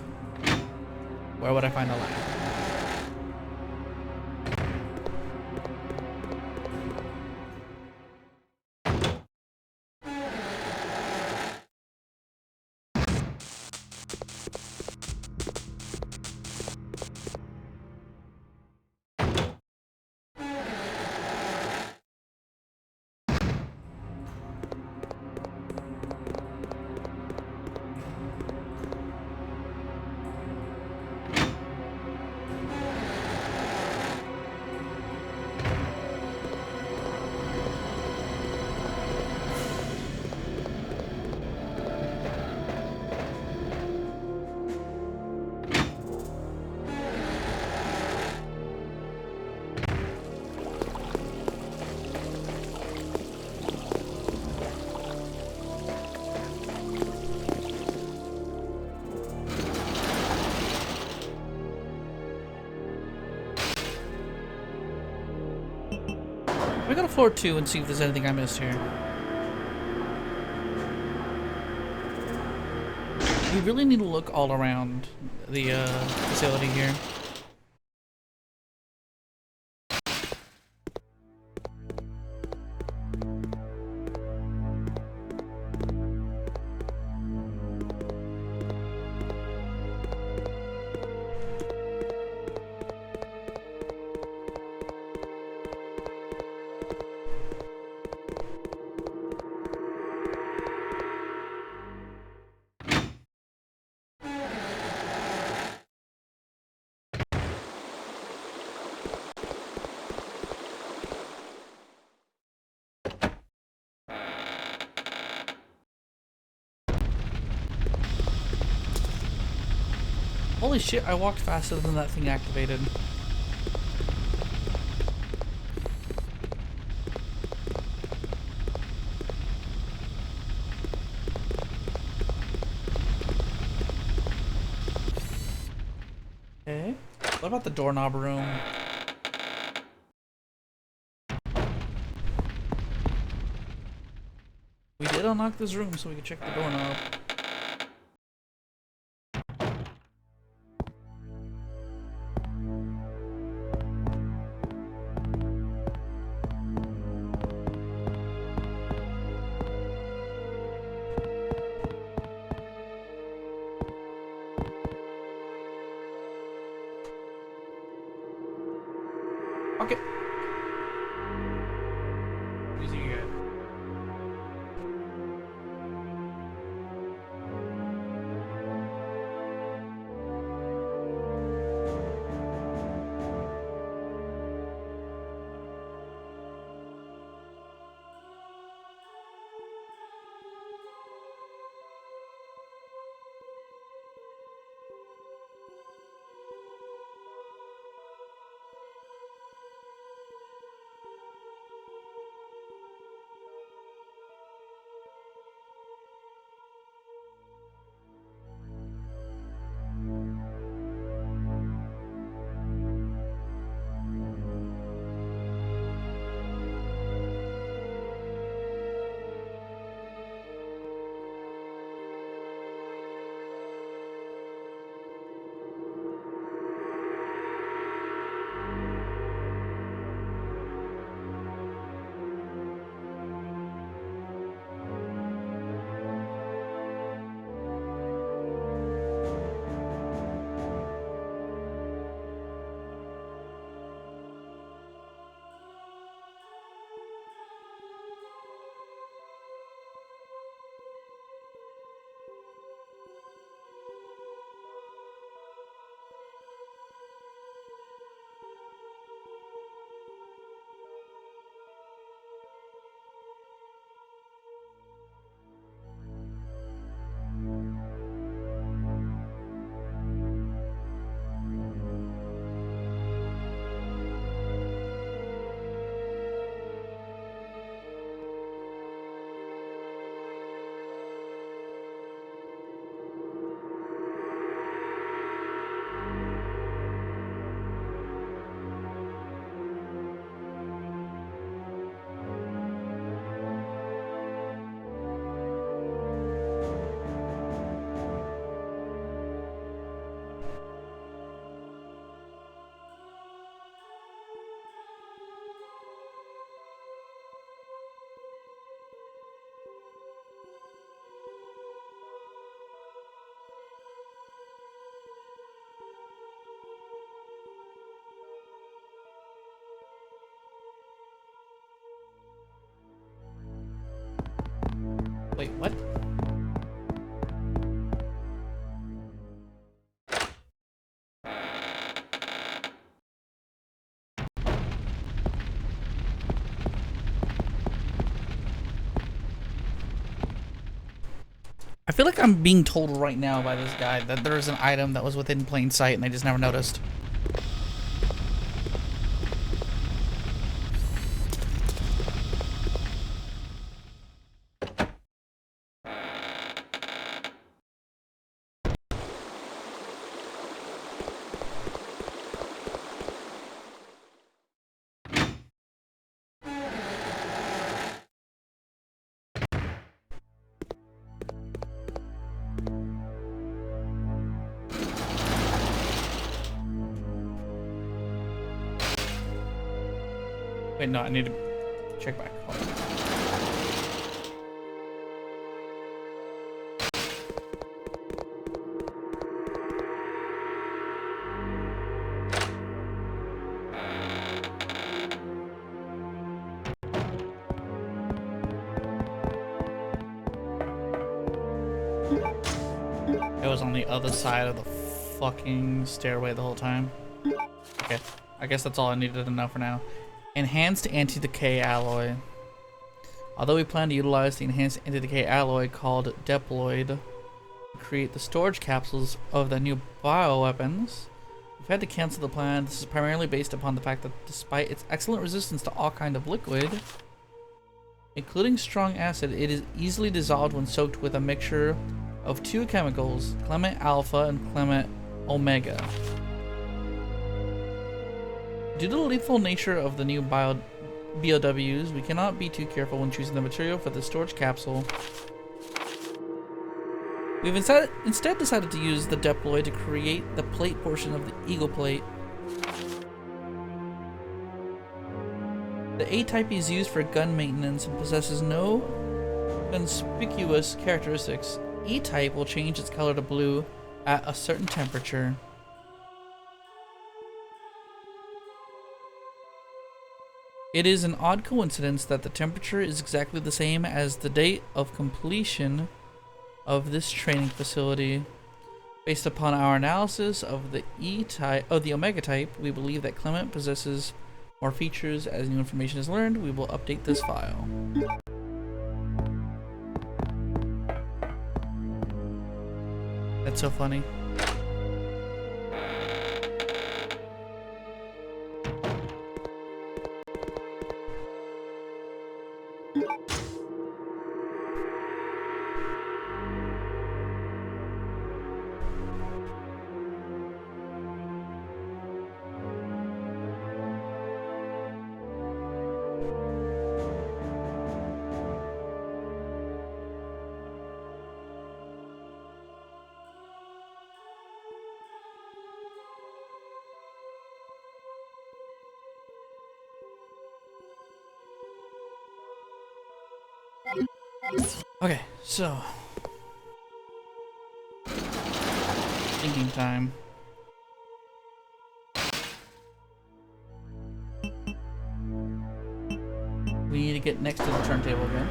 [SPEAKER 1] Where would I find a lab? We go to floor 2 and see if there's anything I missed here. We really need to look all around the facility here. Holy shit, I walked faster than that thing activated. Okay. What about the doorknob room? We did unlock this room so we could check the doorknob. Okay. Easy good. Wait, what? I feel like I'm being told right now by this guy that there is an item that was within plain sight and I just never noticed. Wait, no, I need to check back. Hold on. It was on the other side of the fucking stairway the whole time. Okay, I guess that's all I needed to know for now. Enhanced anti-decay alloy. Although we plan to utilize the enhanced anti-decay alloy called Deployed create the storage capsules of the new bioweapons. We've had to cancel the plan. This is primarily based upon the fact that despite its excellent resistance to all kind of liquid, including strong acid, it is easily dissolved when soaked with a mixture of two chemicals, Clement Alpha and Clement Omega. Due to the lethal nature of the new BOWs, we cannot be too careful when choosing the material for the storage capsule. We've instead decided to use the diploid to create the plate portion of the Eagle plate. The A-type is used for gun maintenance and possesses no conspicuous characteristics. E-type will change its color to blue at a certain temperature. It is an odd coincidence that the temperature is exactly the same as the date of completion of this training facility. Based upon our analysis of the Omega type, we believe that Clement possesses more features. As new information is learned, we will update this file. That's so funny. Okay, so thinking time. We need to get next to the turntable again.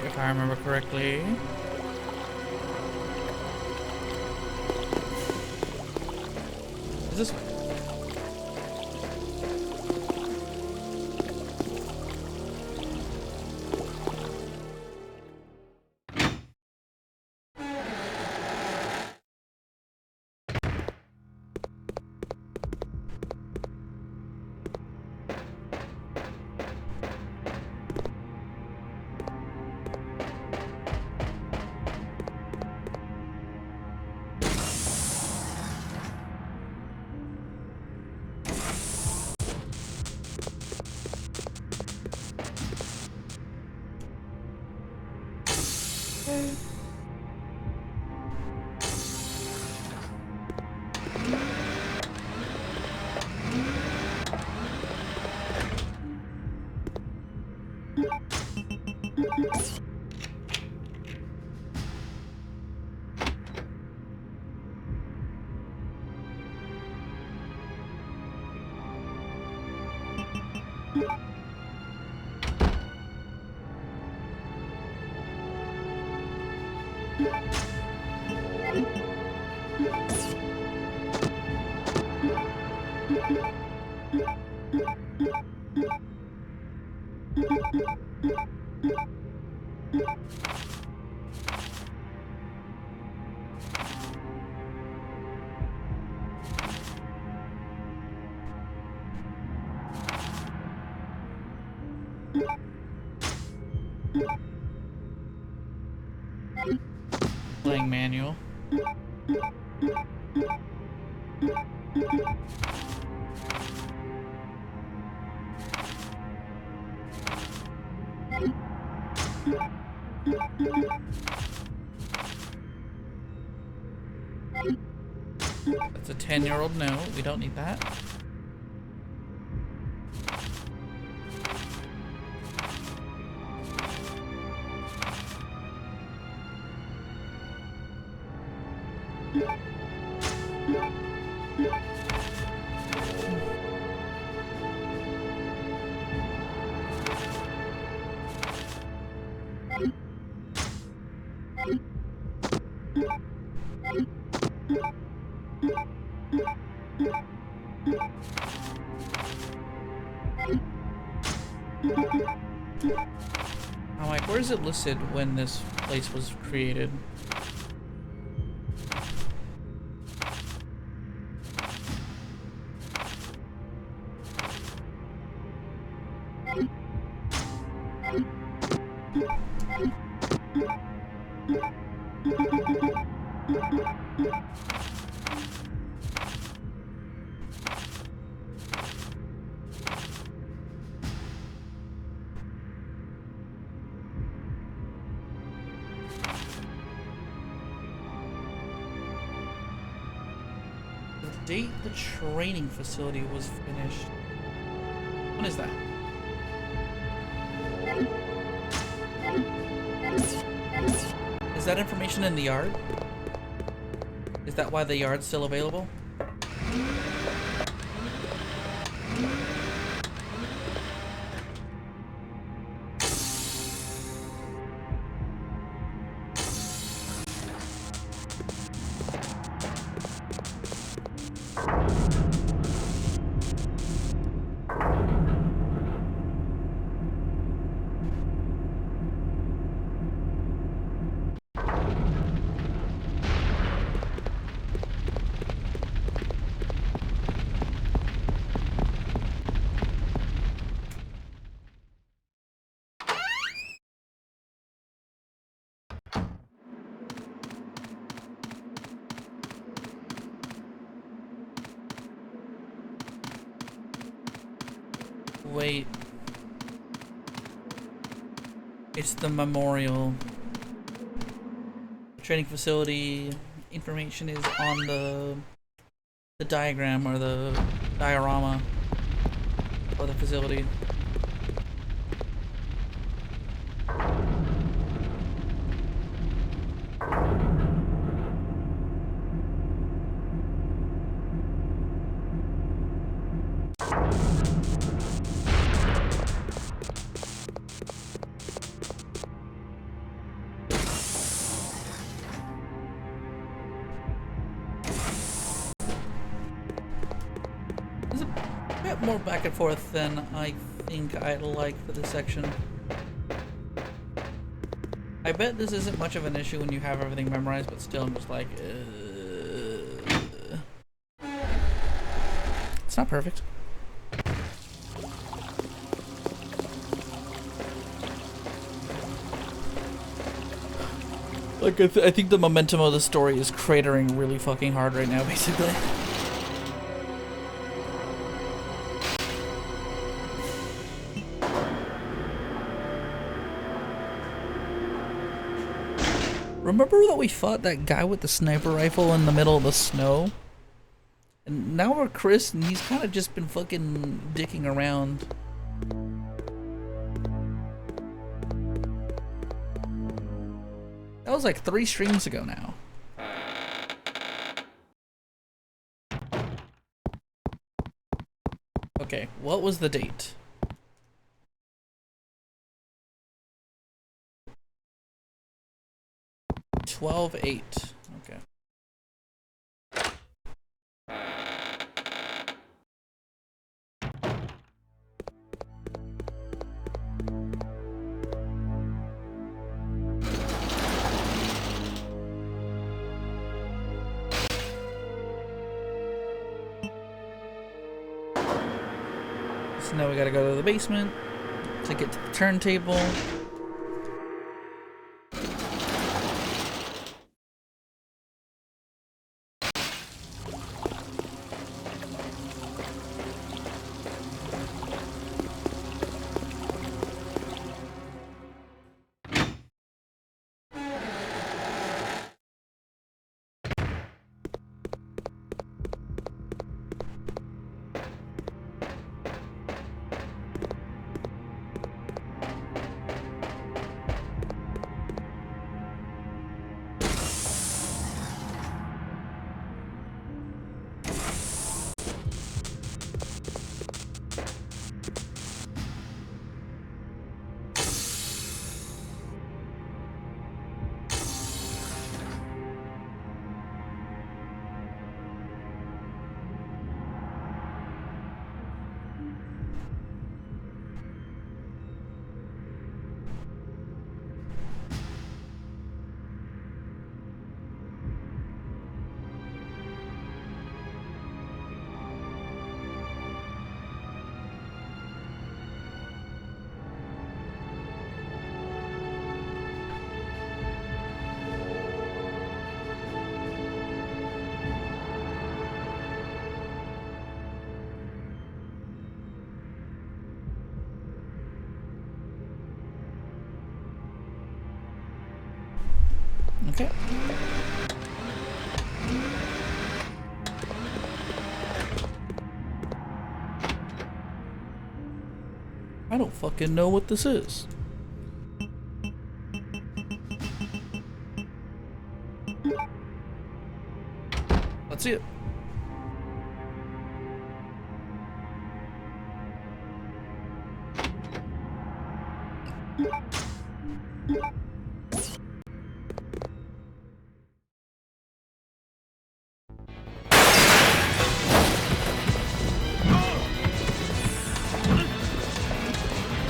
[SPEAKER 1] If I remember correctly. Is this way? Playing manual. That's a 10-year-old note. We don't need that. I'm like, where is it listed when this place was created? Date the training facility was finished. When is that? Is that information in the yard? Is that why the yard's still available? Wait. It's the memorial. The training facility information is on the diagram or the diorama for the facility. More back and forth than I think I'd like for this section. I bet this isn't much of an issue when you have everything memorized, but still I'm just like, It's not perfect. Like, I think the momentum of the story is cratering really fucking hard right now, basically. Remember that we fought that guy with the sniper rifle in the middle of the snow? And now we're Chris, and he's kind of just been fucking dicking around. That was like 3 streams ago now. Okay, what was the date? 12/8. Okay. So now we gotta go to the basement to get to the turntable. Okay. I don't fucking know what this is. Let's see it.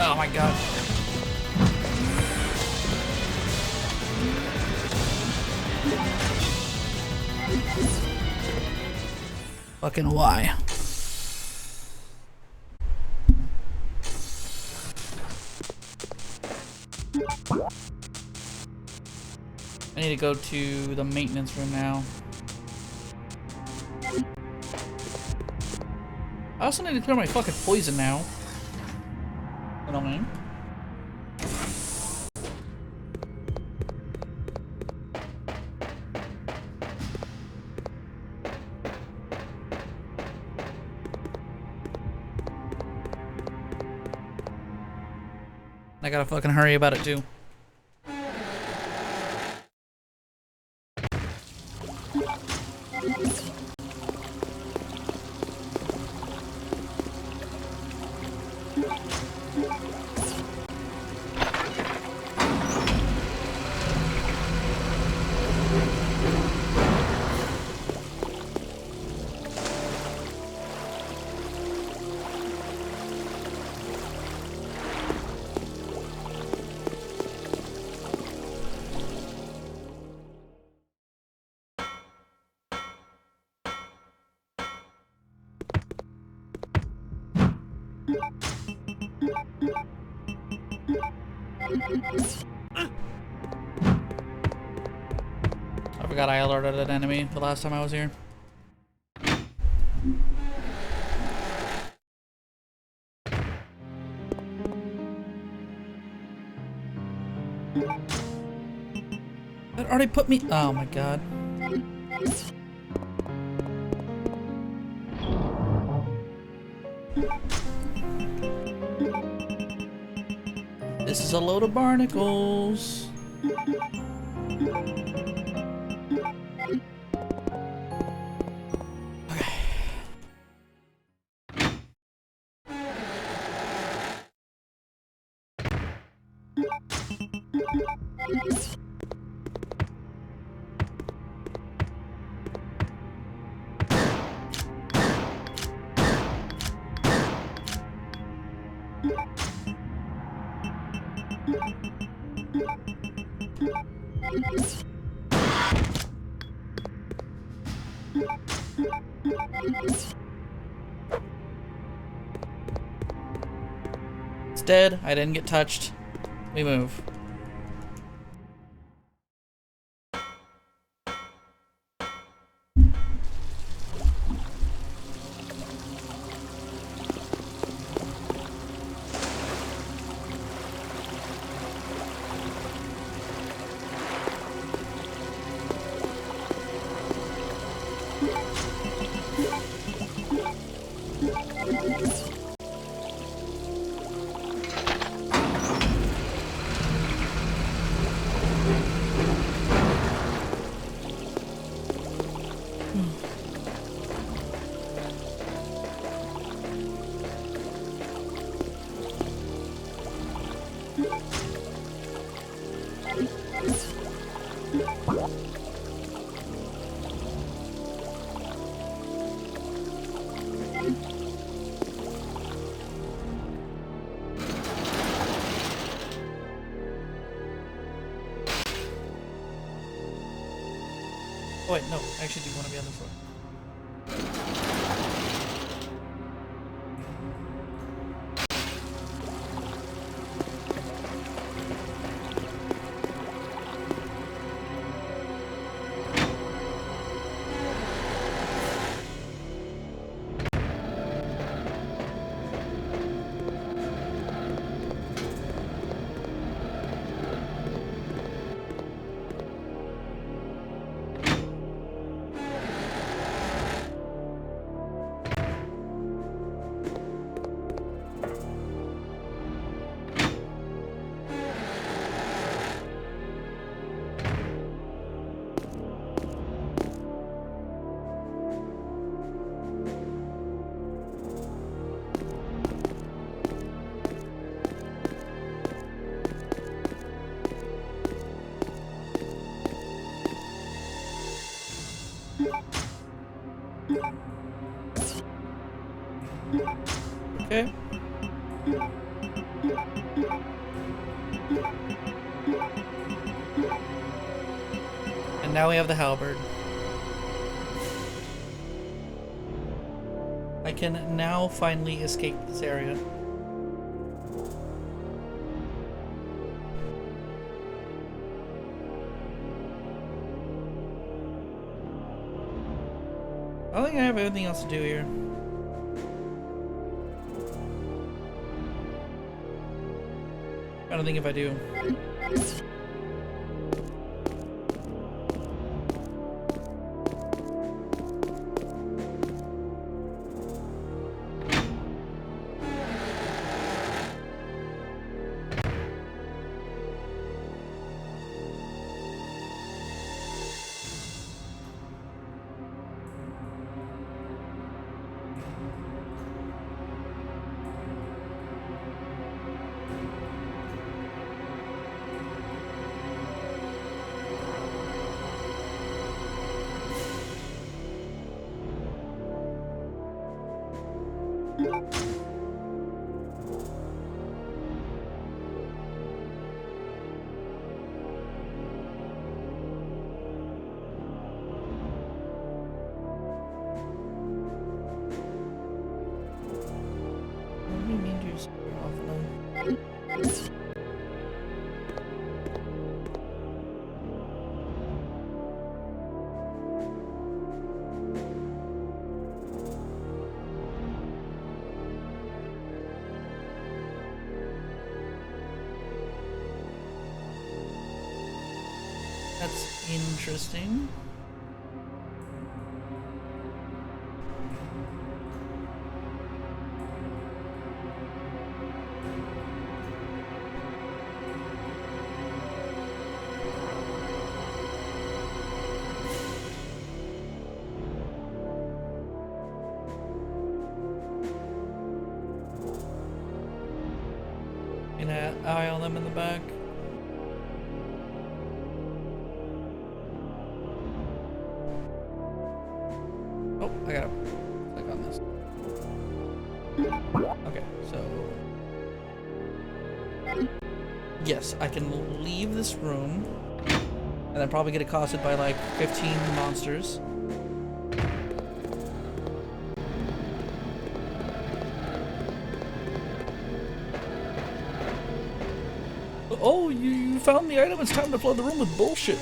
[SPEAKER 1] Oh my god. Fucking why? I need to go to the maintenance room now. I also need to clear my fucking poison now. You know what I mean? I gotta fucking hurry about it too. I forgot I alerted an enemy the last time I was here. That already put me. Oh my god. This is a load of barnacles. Okay. It's dead. I didn't get touched. We move. Oh wait, no. I actually do want to be on this one. Okay. And now we have the halberd. I can now finally escape this area. I don't think I have anything else to do here. I don't think if I do. What do you mean to screw off now? That's interesting. Can I eye on them in the back? Oh, I gotta click on this. Okay, so yes, I can leave this room and then probably get accosted by like 15 monsters. Oh, you found the item. It's time to flood the room with bullshit.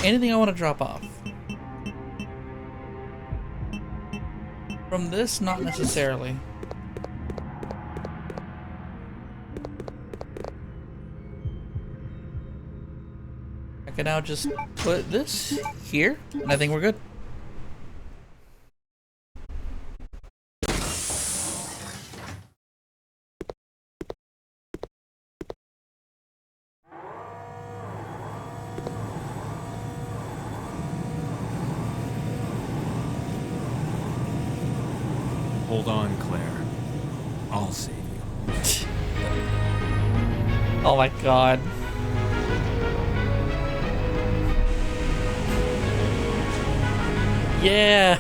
[SPEAKER 1] Anything I want to drop off? From this, not necessarily. I can now just put this here, and I think we're good.
[SPEAKER 2] Hold on, Claire. I'll save you.
[SPEAKER 1] Oh my god. Yeah.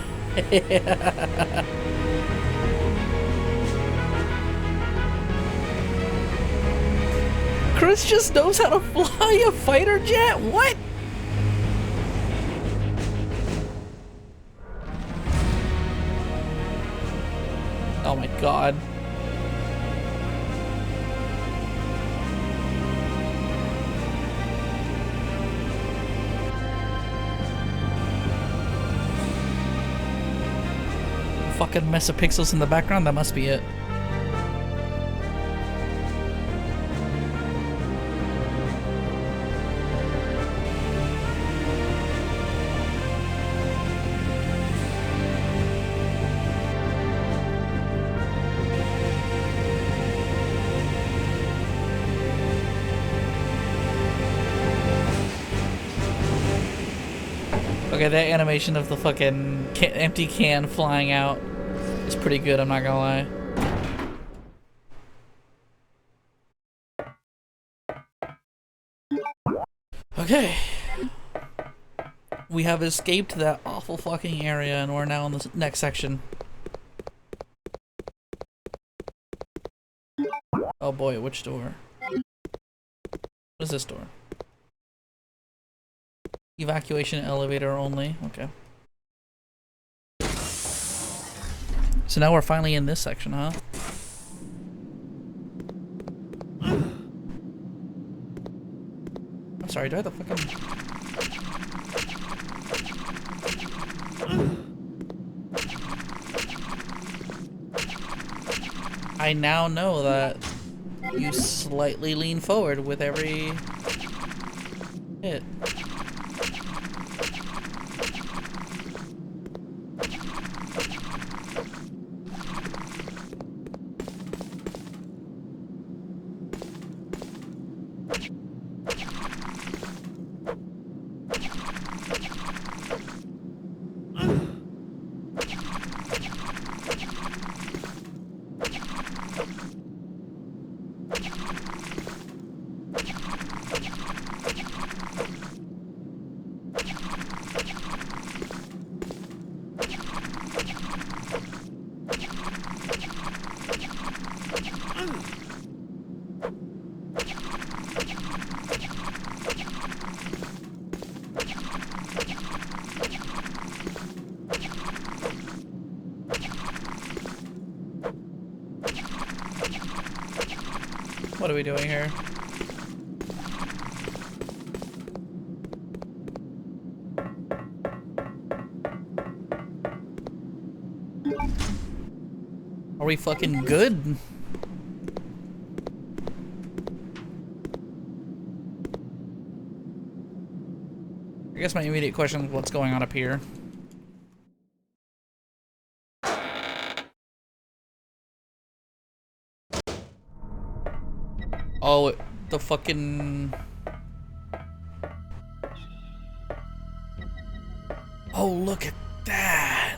[SPEAKER 1] Chris just knows how to fly a fighter jet? What? Oh my god. fucking mess of pixels in the background? That must be it. Okay, that animation of the fucking empty can flying out is pretty good, I'm not gonna lie. Okay. We have escaped that awful fucking area and we're now in the next section. Oh boy, which door? What is this door? Evacuation elevator only. Okay. So now we're finally in this section, huh? I'm sorry, do I have the fucking... I now know that you slightly lean forward with every hit. What are we doing here? Are we fucking good? I guess my immediate question is what's going on up here? Oh, the fucking... Oh, look at that!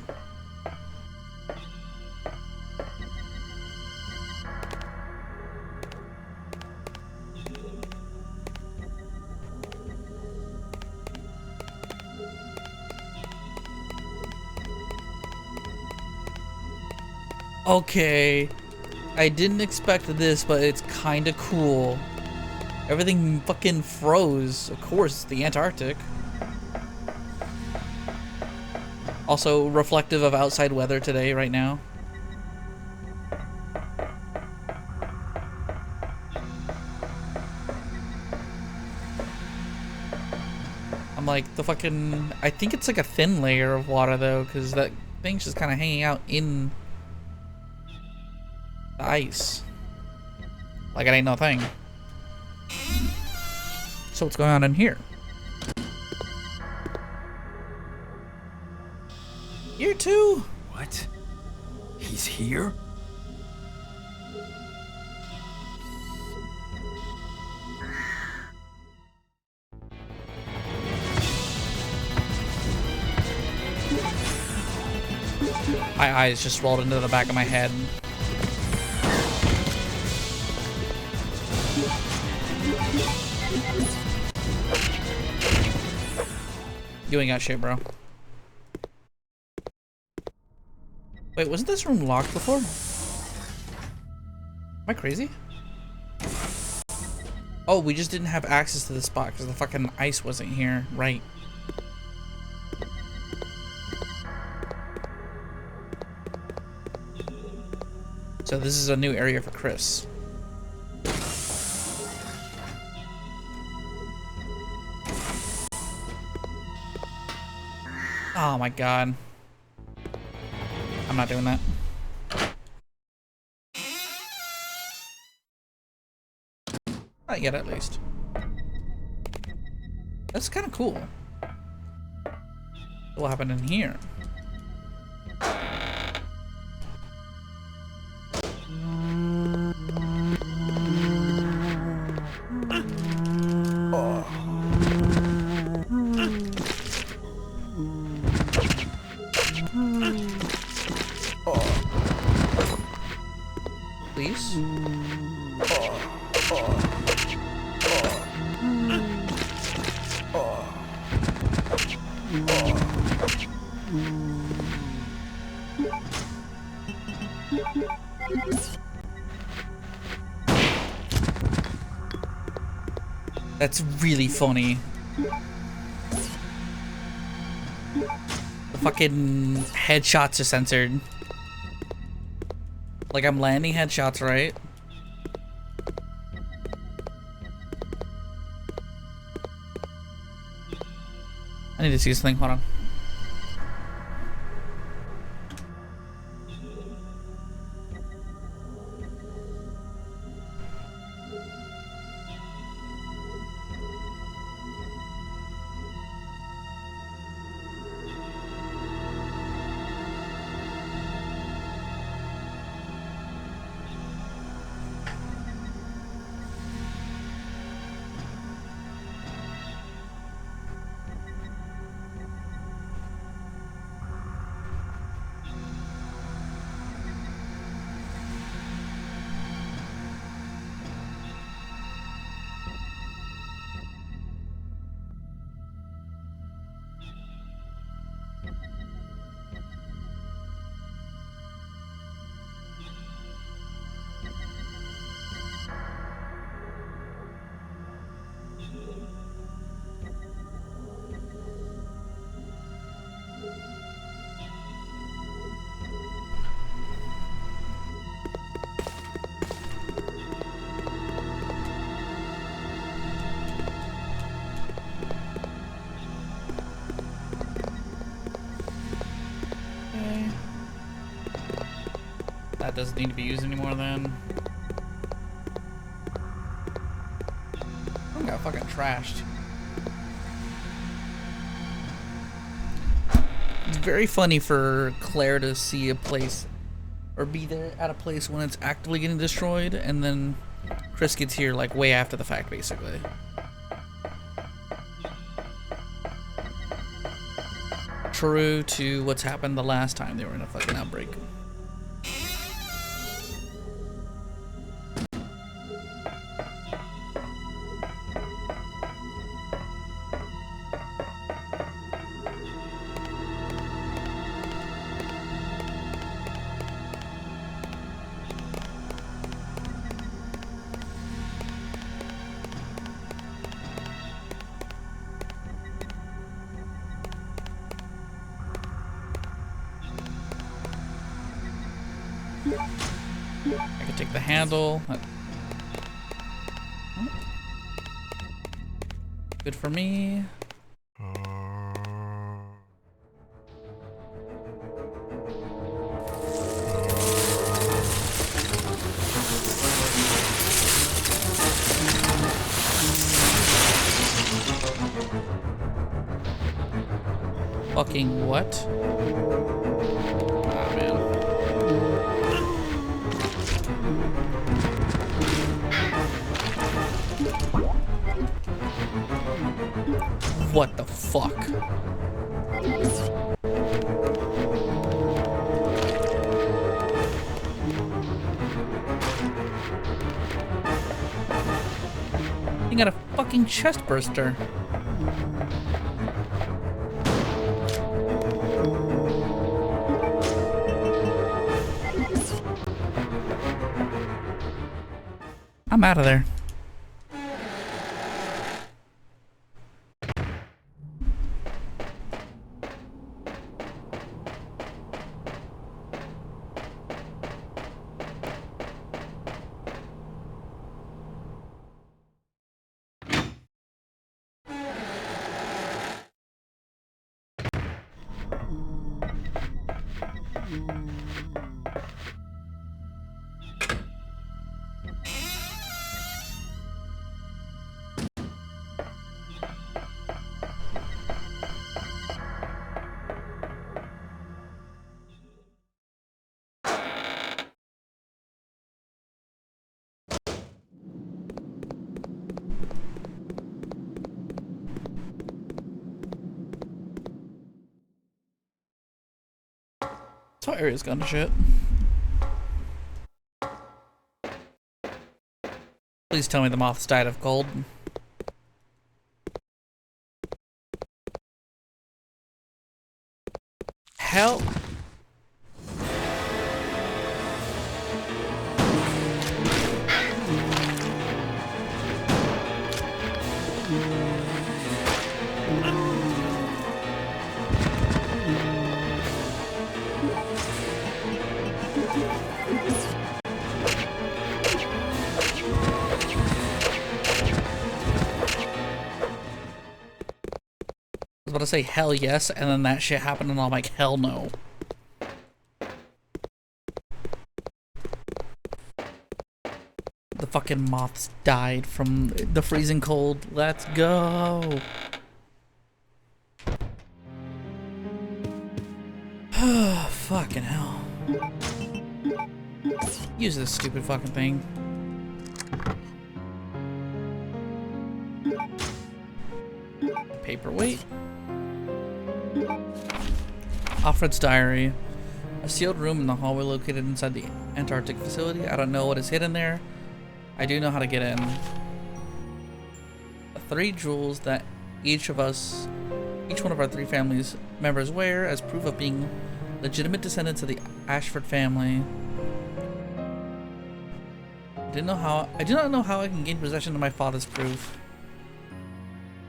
[SPEAKER 1] Okay, I didn't expect this, but it's kinda cool. Everything fucking froze. Of course, the Antarctic. Also reflective of outside weather today, right now. I'm like, the fucking... I think it's like a thin layer of water, though, because that thing's just kind of hanging out in the ice. Like it ain't no thing. So what's going on in here? Here too?
[SPEAKER 2] What? He's here?
[SPEAKER 1] My eyes just rolled into the back of my head. You ain't got shit, bro. Wait, wasn't this room locked before? Am I crazy? Oh, we just didn't have access to the spot because the fucking ice wasn't here. Right. So this is a new area for Chris. Oh my god. I'm not doing that. Not yet, at least. That's kind of cool. What happened in here? Please? That's really funny. The fucking headshots are censored. Like I'm landing headshots, right? I need to see this thing. Hold on. That doesn't need to be used anymore then. I got fucking trashed. It's very funny for Claire to see a place or be there at a place when it's actively getting destroyed, and then Chris gets here like way after the fact, basically. True to what's happened the last time they were in a fucking outbreak. I can take the handle. Good for me. Fucking what? Ah, man. What the fuck? You got a fucking chest burster. I'm out of there. Saw Ares gun shit. Please tell me the moths died of cold. Hell. I was about to say hell yes, and then that shit happened and I'm like, hell no. The fucking moths died from the freezing cold. Let's go. Fucking hell. Use this stupid fucking thing. Paperweight. Alfred's diary. A sealed room in the hallway located inside the Antarctic facility. I don't know what is hidden there. I do know how to get in. The 3 jewels that each one of our 3 families members wear as proof of being legitimate descendants of the Ashford family. I do not know how I can gain possession of my father's proof.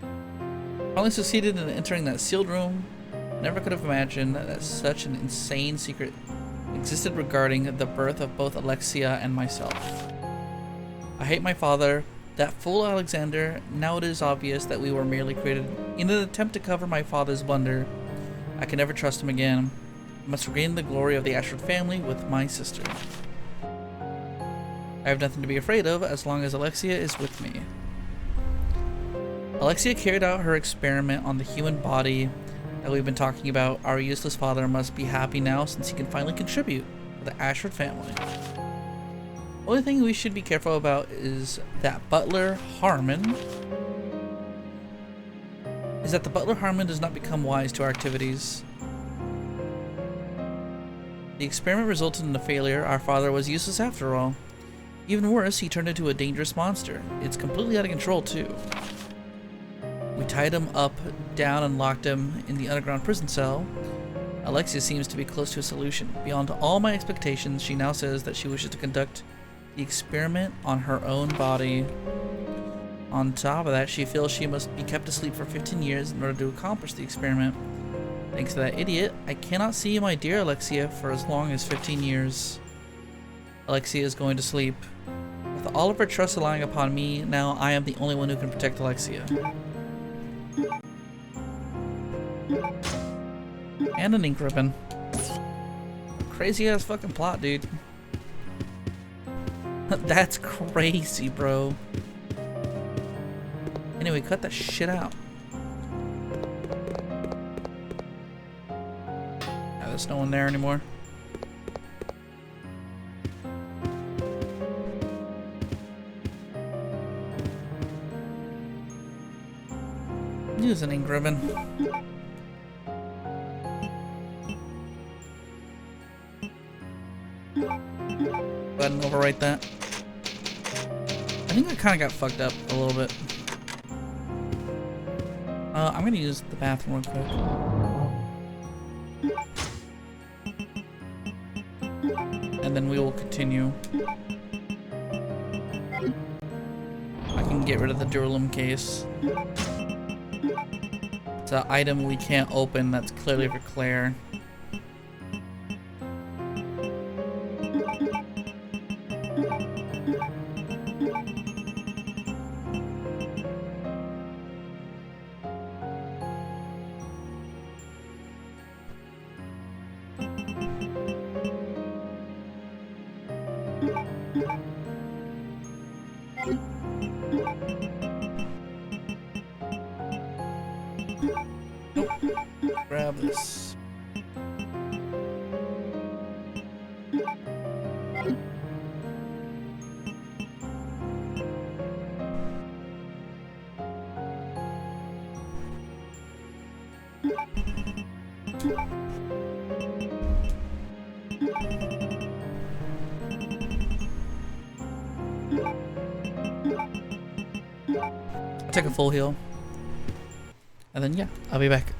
[SPEAKER 1] Finally succeeded in entering that sealed room. Never could have imagined that such an insane secret existed regarding the birth of both Alexia and myself. I hate my father, that fool Alexander. Now it is obvious that we were merely created in an attempt to cover my father's blunder. I can never trust him again. I must regain the glory of the Ashford family with my sister. I have nothing to be afraid of as long as Alexia is with me. Alexia carried out her experiment on the human body that we've been talking about. Our useless father must be happy now since he can finally contribute to the Ashford family. Only thing we should be careful about is that Butler Harmon does not become wise to our activities. The experiment resulted in a failure. Our father was useless after all. Even worse, he turned into a dangerous monster. It's completely out of control too. We tied him up, down, and locked him in the underground prison cell. Alexia seems to be close to a solution. Beyond all my expectations, she now says that she wishes to conduct the experiment on her own body. On top of that, she feels she must be kept asleep for 15 years in order to accomplish the experiment. Thanks to that idiot, I cannot see my dear Alexia for as long as 15 years. Alexia is going to sleep. With all of her trust relying upon me, now I am the only one who can protect Alexia. And an ink ribbon. Crazy ass fucking plot, dude. That's crazy, bro. Anyway, cut that shit out. Yeah, there's no one there anymore. Use an ink ribbon. Go ahead and overwrite that. I think I kind of got fucked up a little bit. I'm gonna use the bathroom real quick. And then we will continue. I can get rid of the Duralum case. It's an item we can't open that's clearly for Claire. Grab this. I'll take a full heal. And then, yeah, I'll be back.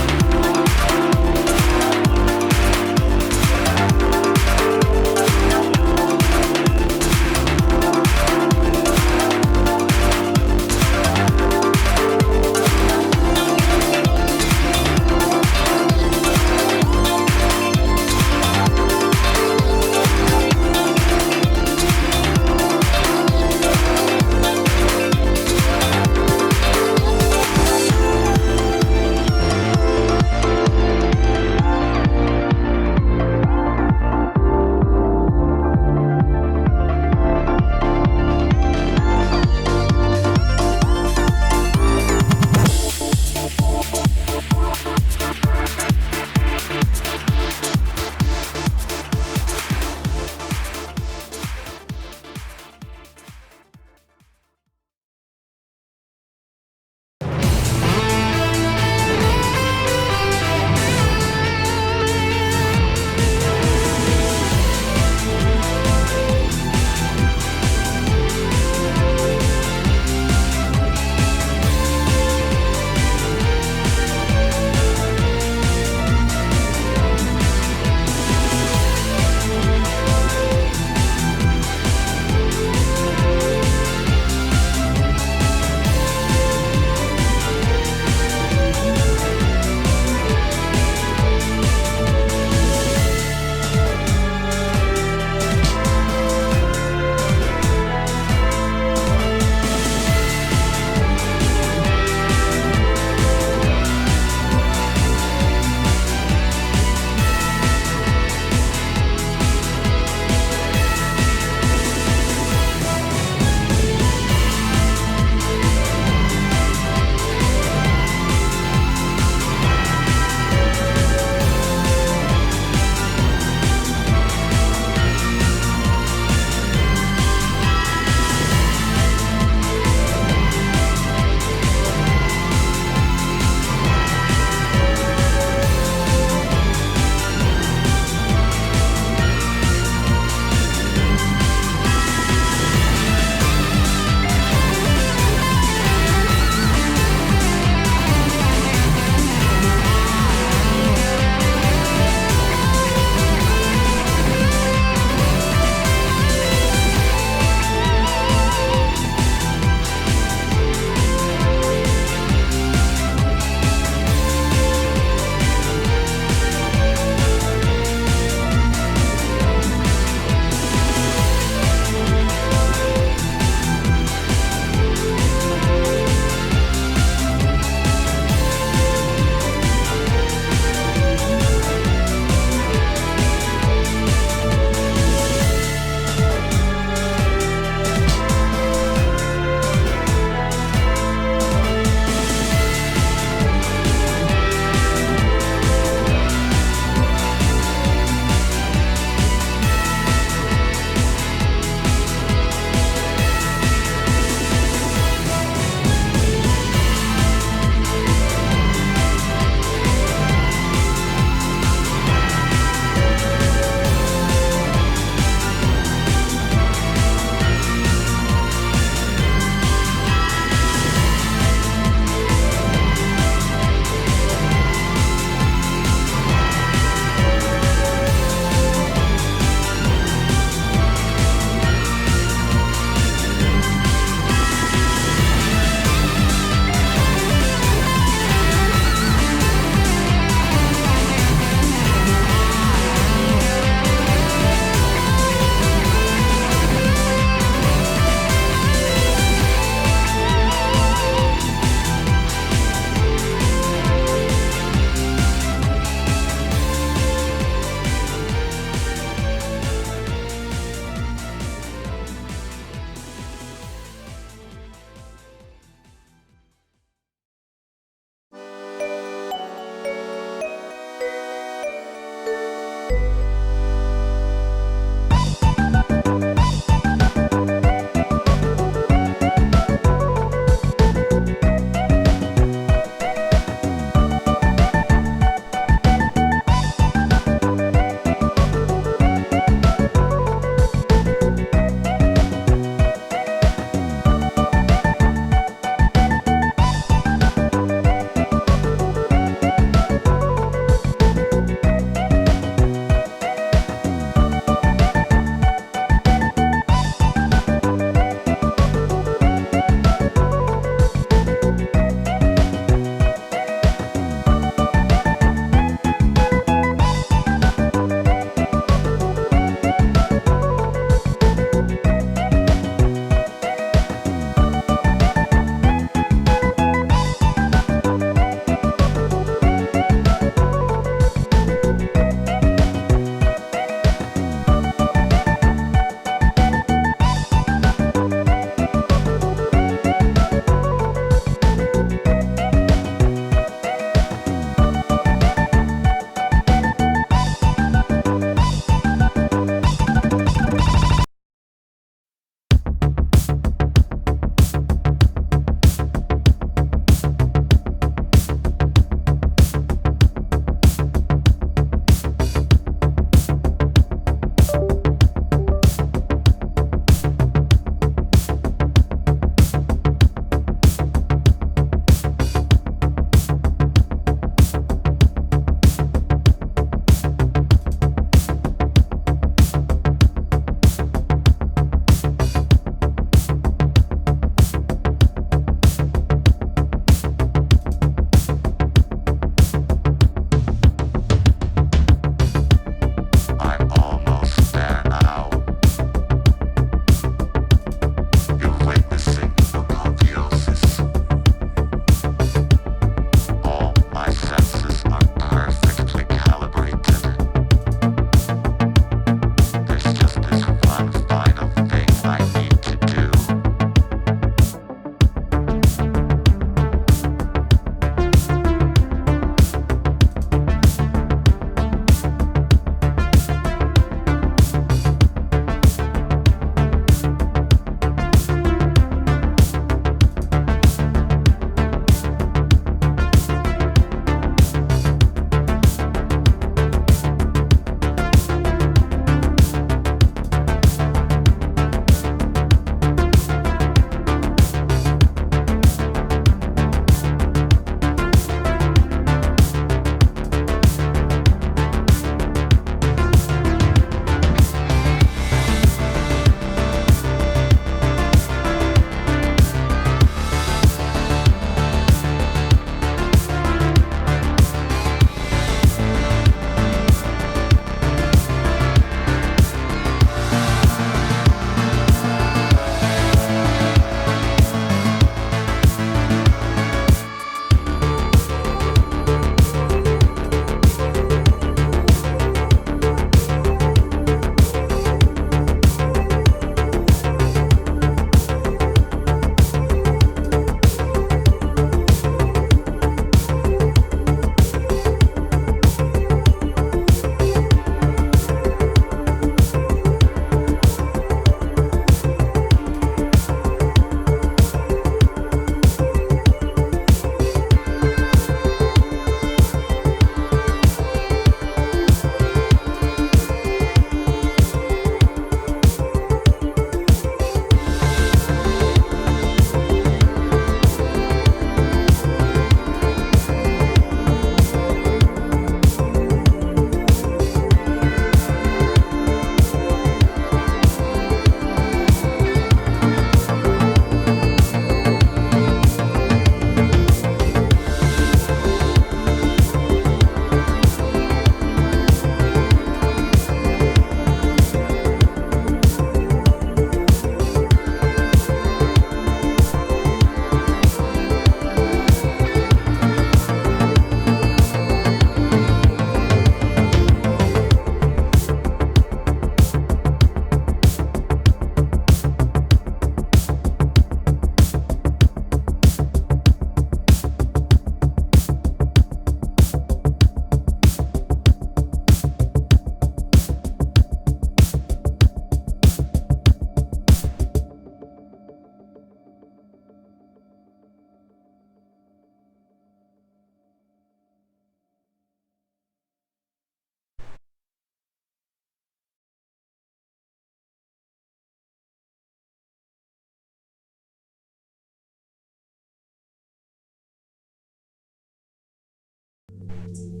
[SPEAKER 3] Stars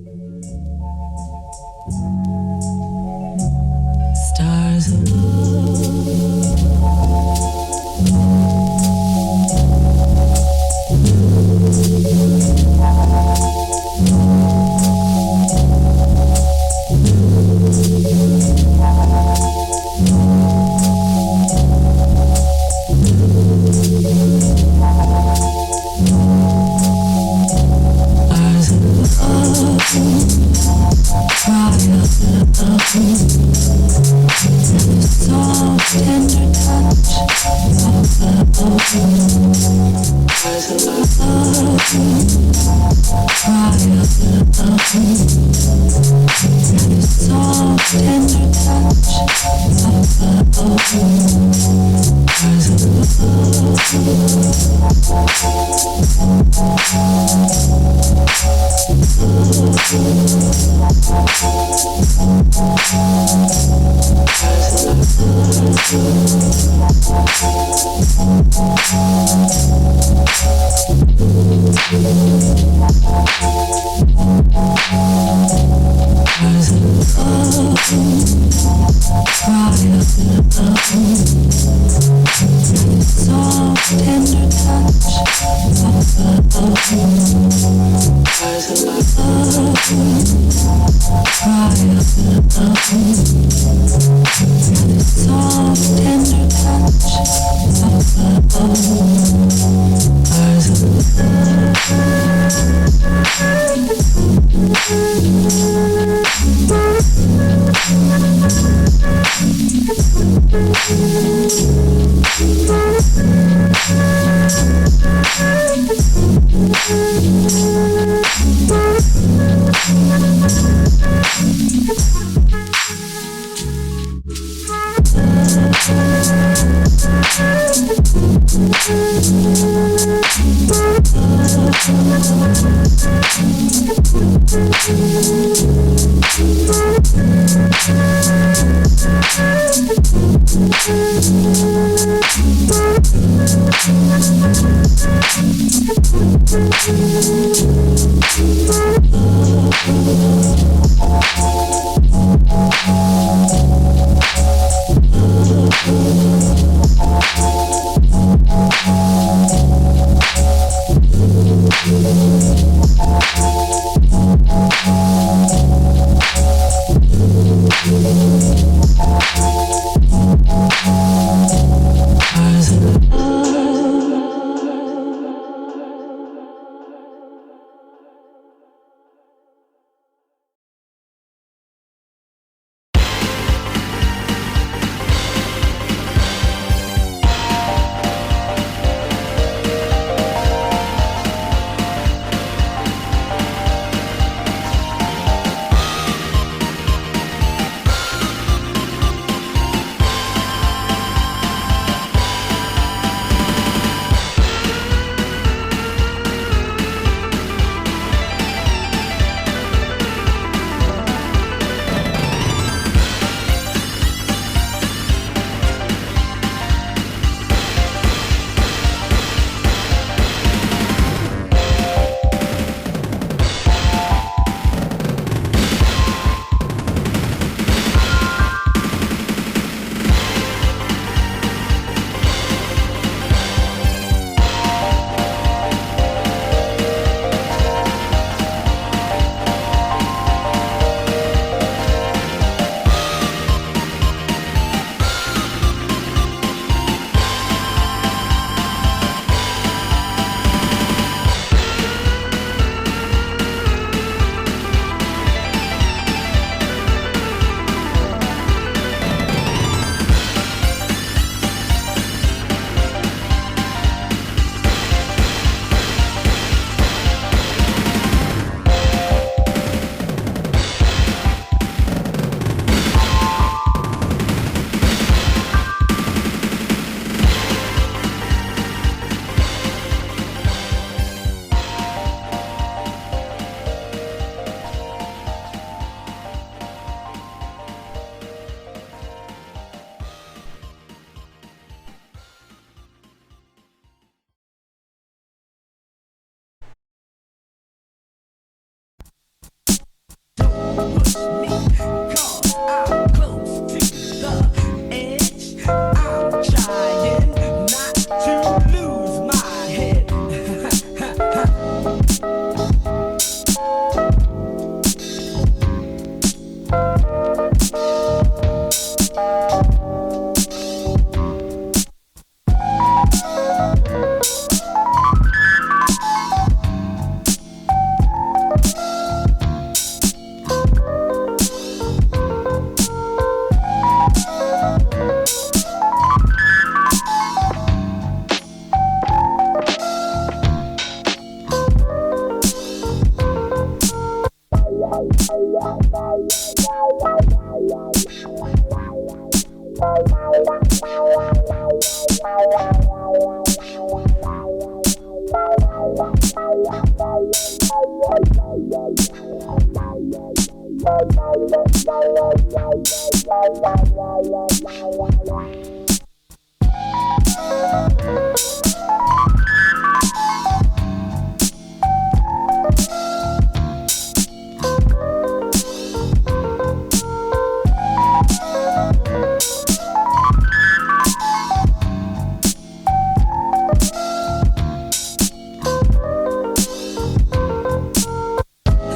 [SPEAKER 3] soft tender touch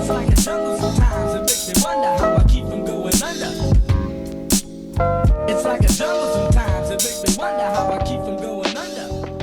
[SPEAKER 4] It's like a jungle sometimes. It makes me wonder how I keep from going under. It's like a jungle sometimes. It makes me wonder how I keep from going under.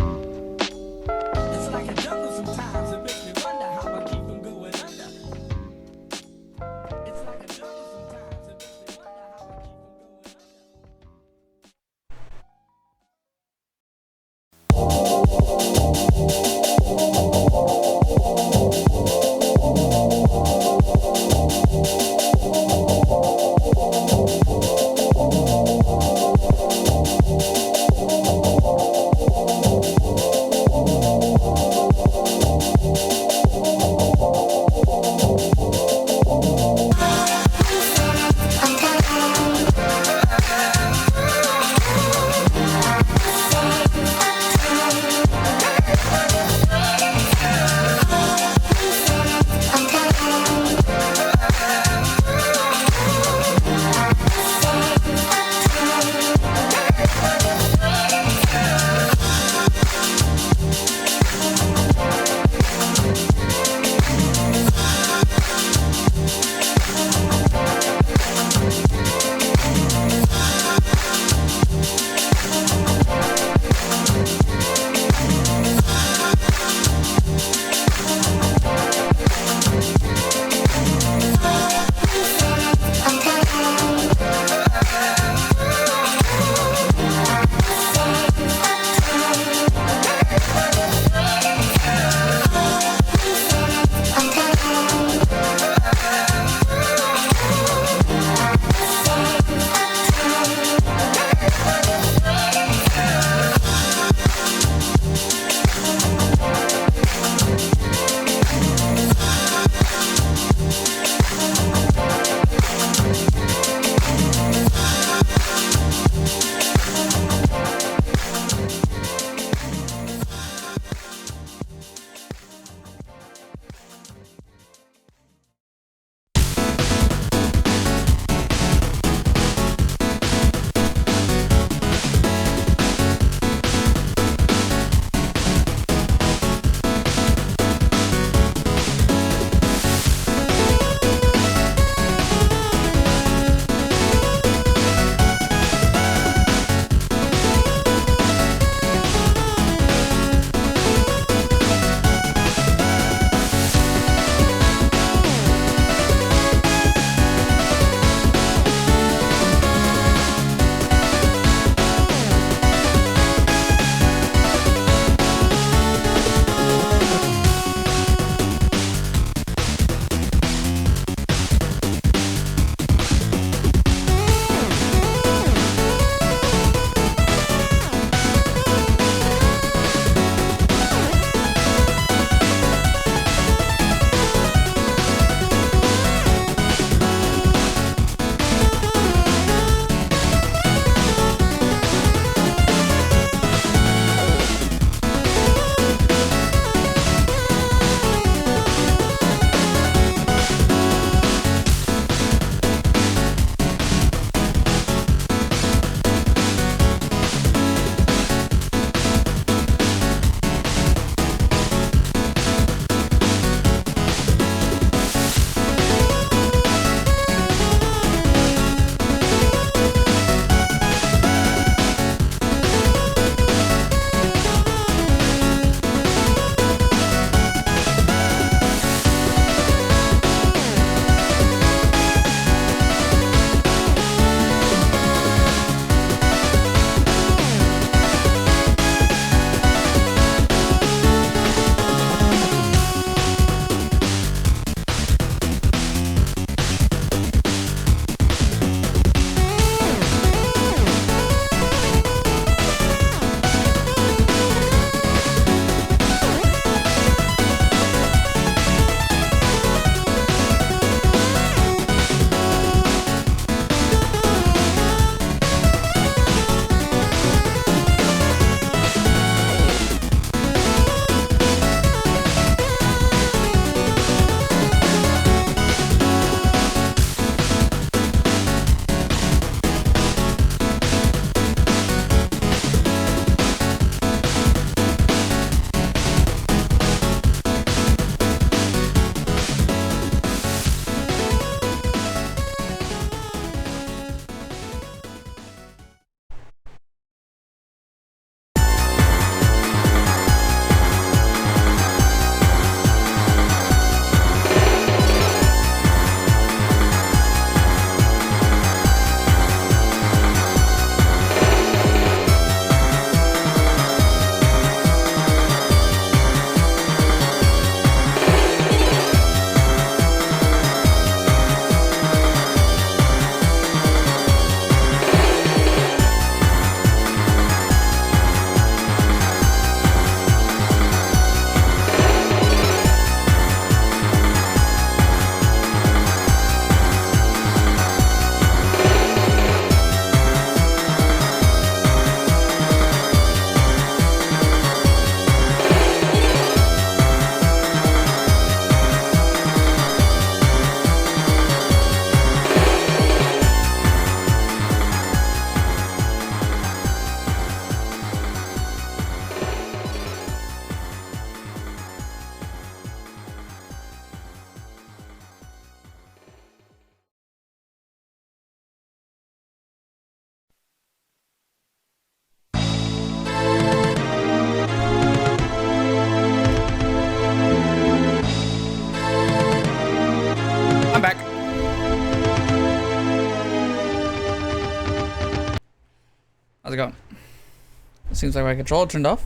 [SPEAKER 1] Seems like my controller turned off.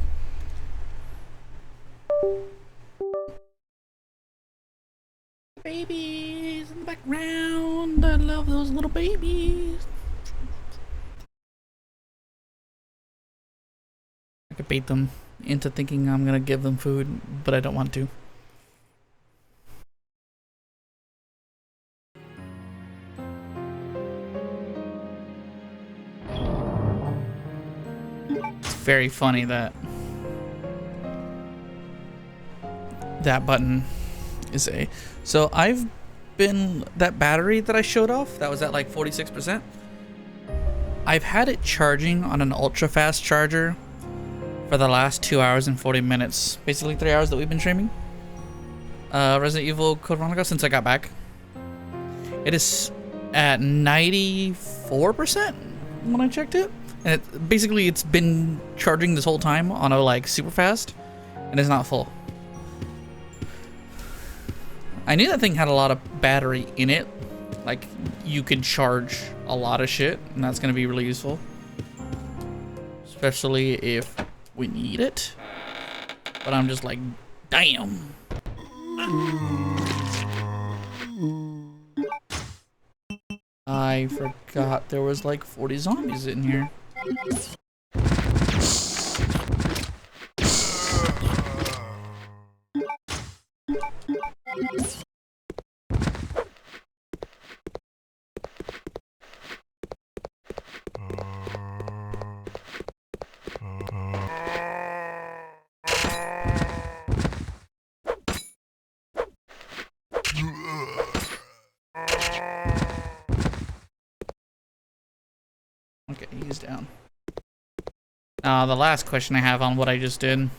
[SPEAKER 1] Babies in the background. I love those little babies. I could bait them into thinking I'm gonna give them food, but I don't want to. It's very funny that that button is a... So I've been... That battery that I showed off, that was at like 46%. I've had it charging on an ultra fast charger for the last 2 hours and 40 minutes. Basically 3 hours that we've been streaming. Resident Evil Code Veronica since I got back. It is at 94% when I checked it. And basically it's been charging this whole time on a like super fast. And it's not full. I knew that thing had a lot of battery in it. Like you could charge a lot of shit. And that's going to be really useful. Especially if we need it. But I'm just like, damn. I forgot there was like 40 zombies in here. Okay, he's down. The last question I have on what I just did.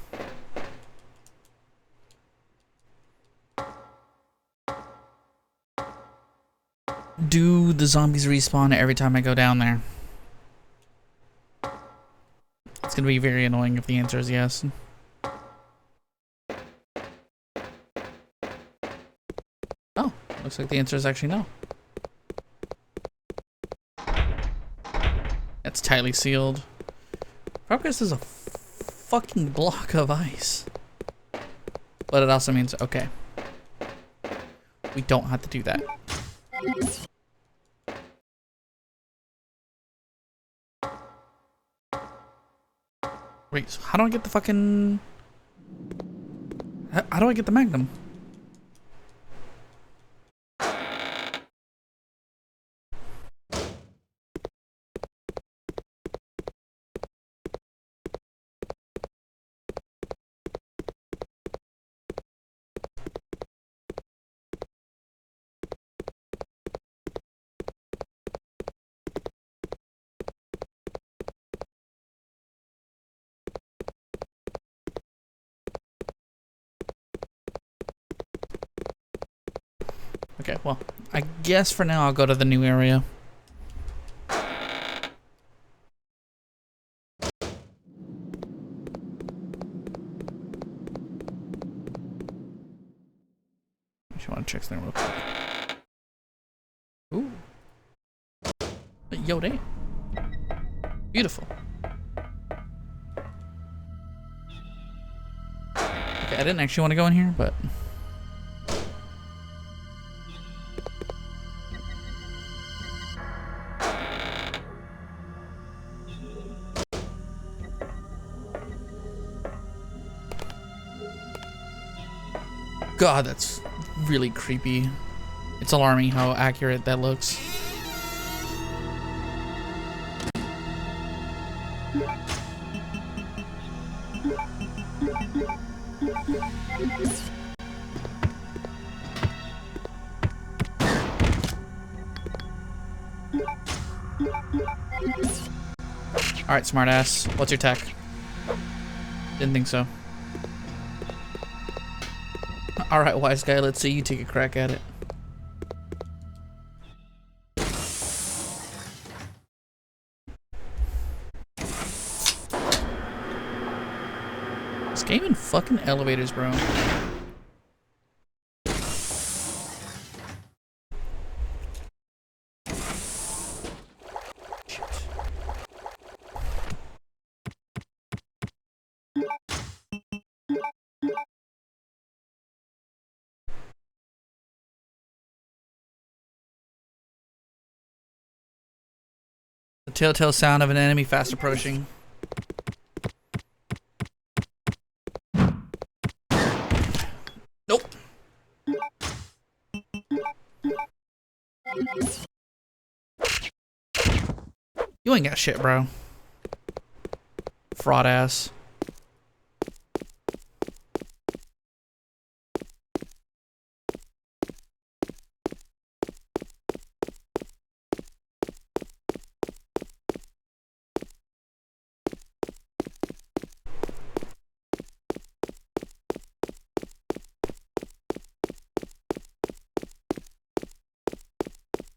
[SPEAKER 1] Do the zombies respawn every time I go down there? It's gonna be very annoying if the answer is yes. Oh, looks like the answer is actually no. It's tightly sealed. Progress is a fucking block of ice. But it also means, okay, we don't have to do that. Wait, so how do I get the fucking... How do I get the Magnum? Okay, well, I guess for now I'll go to the new area. I just want to check something real quick. Ooh. Yo, damn. Beautiful. Okay, I didn't actually want to go in here, but... God, that's really creepy. It's alarming how accurate that looks. Alright, smartass. What's your tech? Didn't think so. Alright, wise guy, let's see you take a crack at it. This game in fucking elevators, bro. telltale sound of an enemy fast approaching. Nope. You ain't got shit, bro. Fraud ass.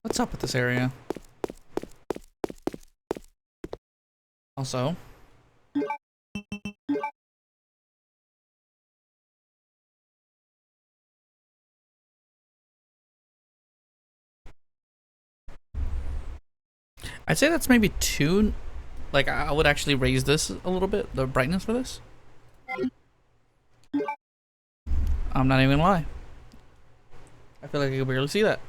[SPEAKER 1] What's up with this area? Also, I'd say that's maybe too, like, I would actually raise this a little bit, the brightness for this. I'm not even gonna lie. I feel like I can barely see that.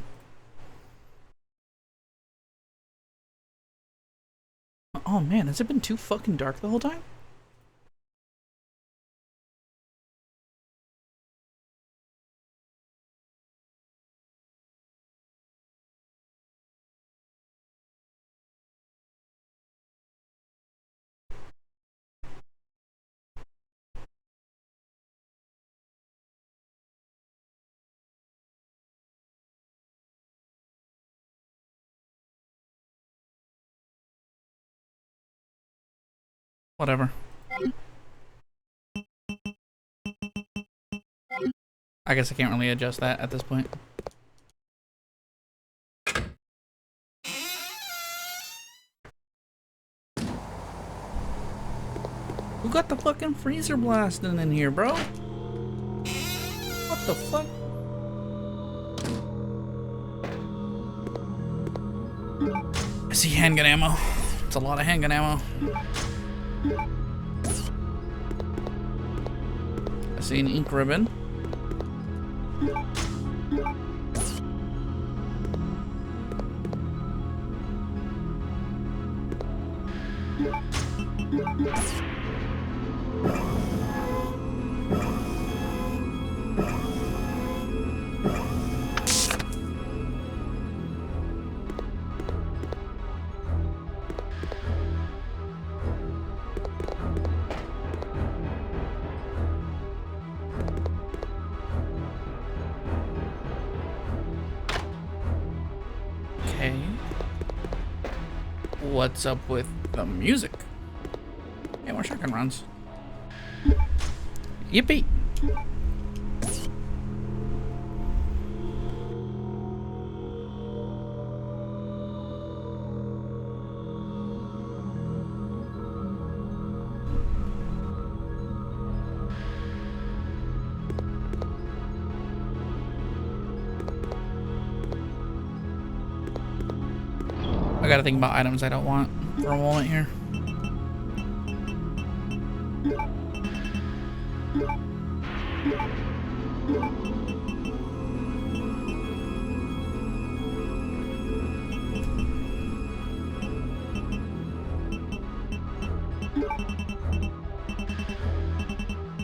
[SPEAKER 1] Oh man, has it been too fucking dark the whole time? Whatever. I guess I can't really adjust that at this point. Who got the fucking freezer blasting in here, bro? What the fuck? I see handgun ammo. It's a lot of handgun ammo. I see an ink ribbon. Okay. What's up with the music? Hey, more shotgun rounds. Yippee! I gotta think about items I don't want for a moment here.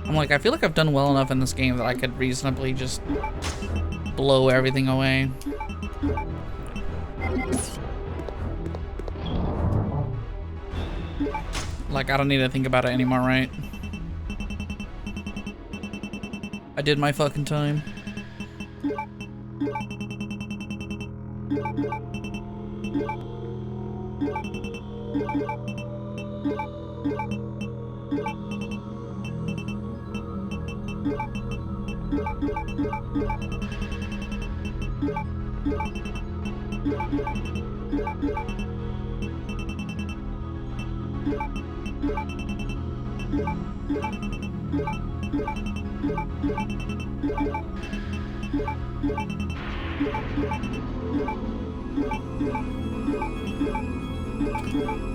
[SPEAKER 1] I'm like, I feel like I've done well enough in this game that I could reasonably just blow everything away. Like, I don't need to think about it anymore, right? I did my fucking time.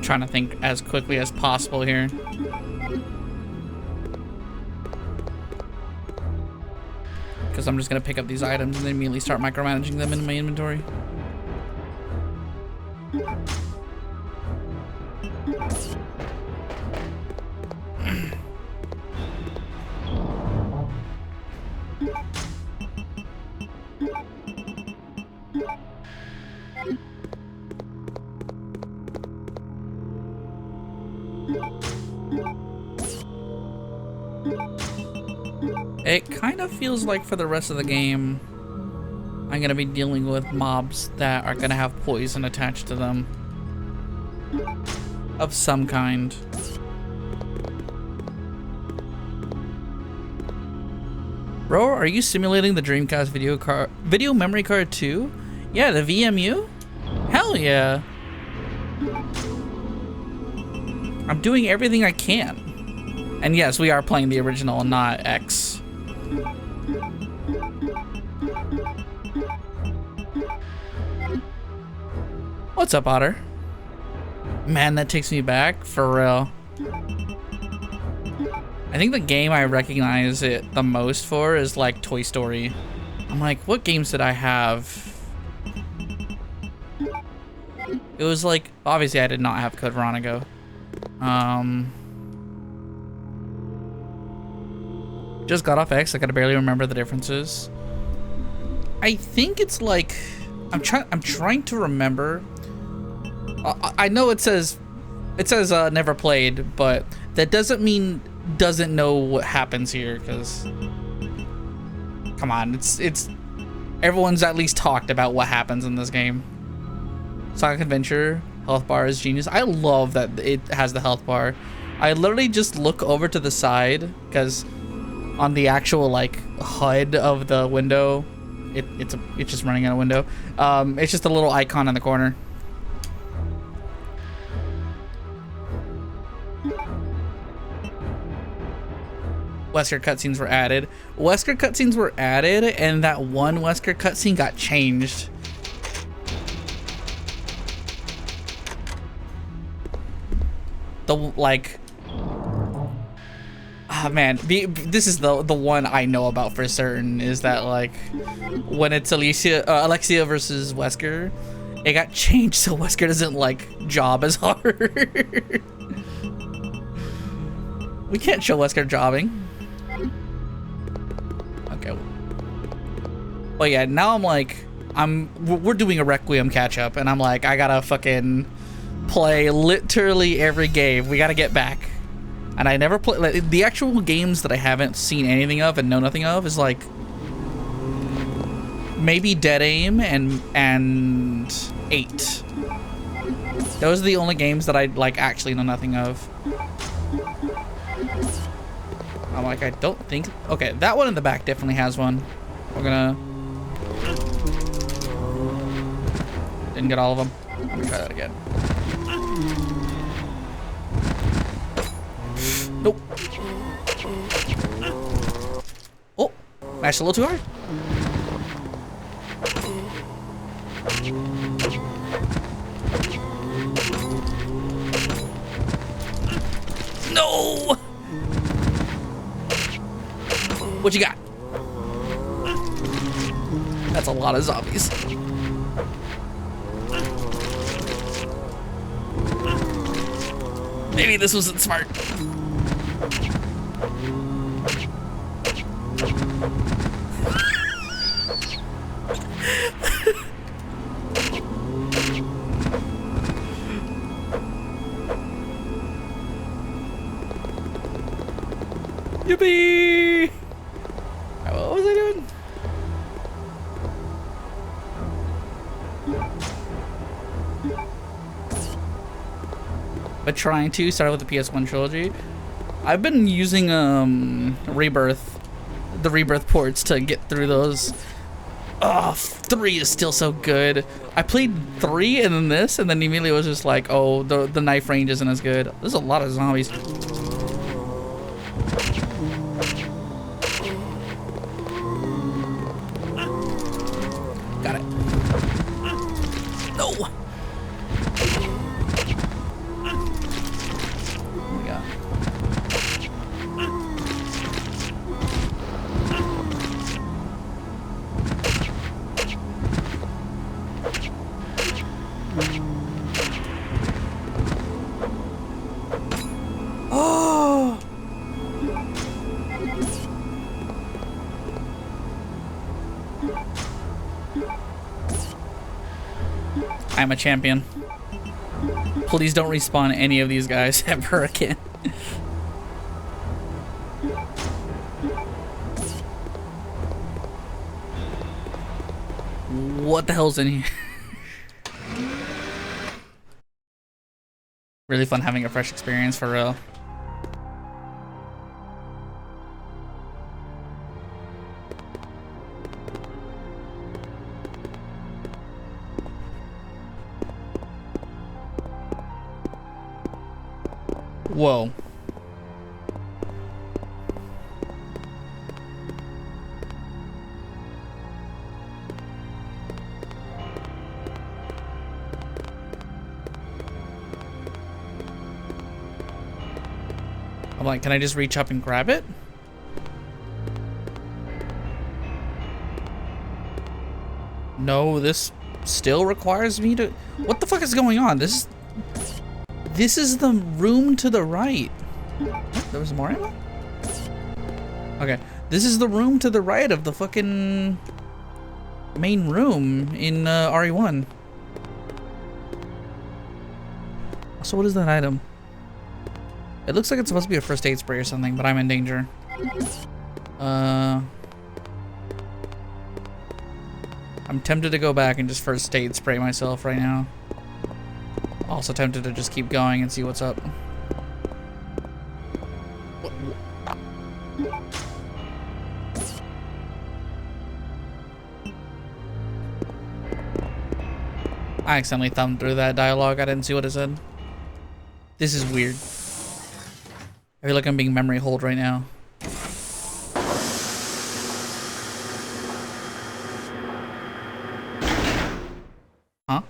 [SPEAKER 1] Trying to think as quickly as possible here. Because I'm just going to pick up these items and then immediately start micromanaging them in my inventory. It kind of feels like for the rest of the game, I'm gonna be dealing with mobs that are gonna have poison attached to them. Of some kind. Bro, are you simulating the Dreamcast video memory card too? Yeah, the VMU? Hell yeah. I'm doing everything I can. And yes, we are playing the original, not X. What's up, Otter? Man, that takes me back, for real. I think the game I recognize it the most for is like Toy Story. I'm like, what games did I have? It was like, obviously I did not have Code Veronica. Just got off X, I gotta barely remember the differences. I think it's like, I'm trying to remember. I know it says never played, but that doesn't mean doesn't know what happens here, because come on, it's everyone's at least talked about what happens in this game. Sonic Adventure health bar is genius. I love that it has the health bar. I literally just look over to the side, because on the actual like HUD of the window, it's just running out a window. It's just a little icon in the corner. Wesker cutscenes were added. Wesker cutscenes were added, and that one Wesker cutscene got changed. The like, ah man, this is the one I know about for certain, is that like when it's Alexia versus Wesker, it got changed so Wesker doesn't like job as hard. We can't show Wesker jobbing. Okay. But yeah, now I'm like, we're doing a Requiem catch up, and I'm like, I gotta fucking play literally every game. We gotta get back. And I never play like, the actual games that I haven't seen anything of and know nothing of is like maybe Dead Aim and 8. Those are the only games that I like actually know nothing of. I'm like, I don't think... Okay, that one in the back definitely has one. We're gonna... Didn't get all of them. Let me try that again. Nope. Oh, mashed a little too hard. No! What you got? That's a lot of zombies. Maybe this wasn't smart. Yippee! What was I doing? But trying to start with the PS1 trilogy. I've been using the Rebirth ports to get through those. Oh, 3 is still so good. I played 3 and then this, and then immediately was just like, oh, the knife range isn't as good. There's a lot of zombies. Got it. No. Oh my God. Oh. I'm a champion. Please don't respawn any of these guys ever again. What the hell's in here? Really fun having a fresh experience for real. Whoa. I'm like, can I just reach up and grab it? No, this still requires me to... What the fuck is going on? This is the room to the right. What? There was more ammo? Okay. This is the room to the right of the fucking main room in RE1. So what is that item? It looks like it's supposed to be a first aid spray or something, but I'm in danger. I'm tempted to go back and just first aid spray myself right now. Also tempted to just keep going and see what's up. I accidentally thumbed through that dialogue. I didn't see what it said. This is weird. I feel like I'm being memory holed right now. Huh?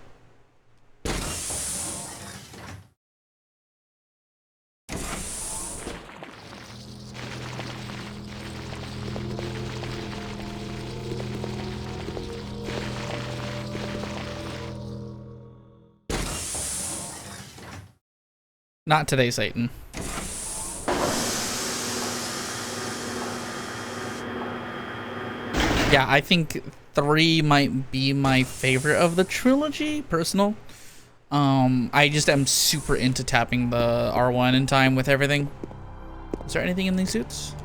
[SPEAKER 1] Not today, Satan. Yeah, I think 3 might be my favorite of the trilogy, personal. I just am super into tapping the R1 in time with everything. Is there anything in these suits?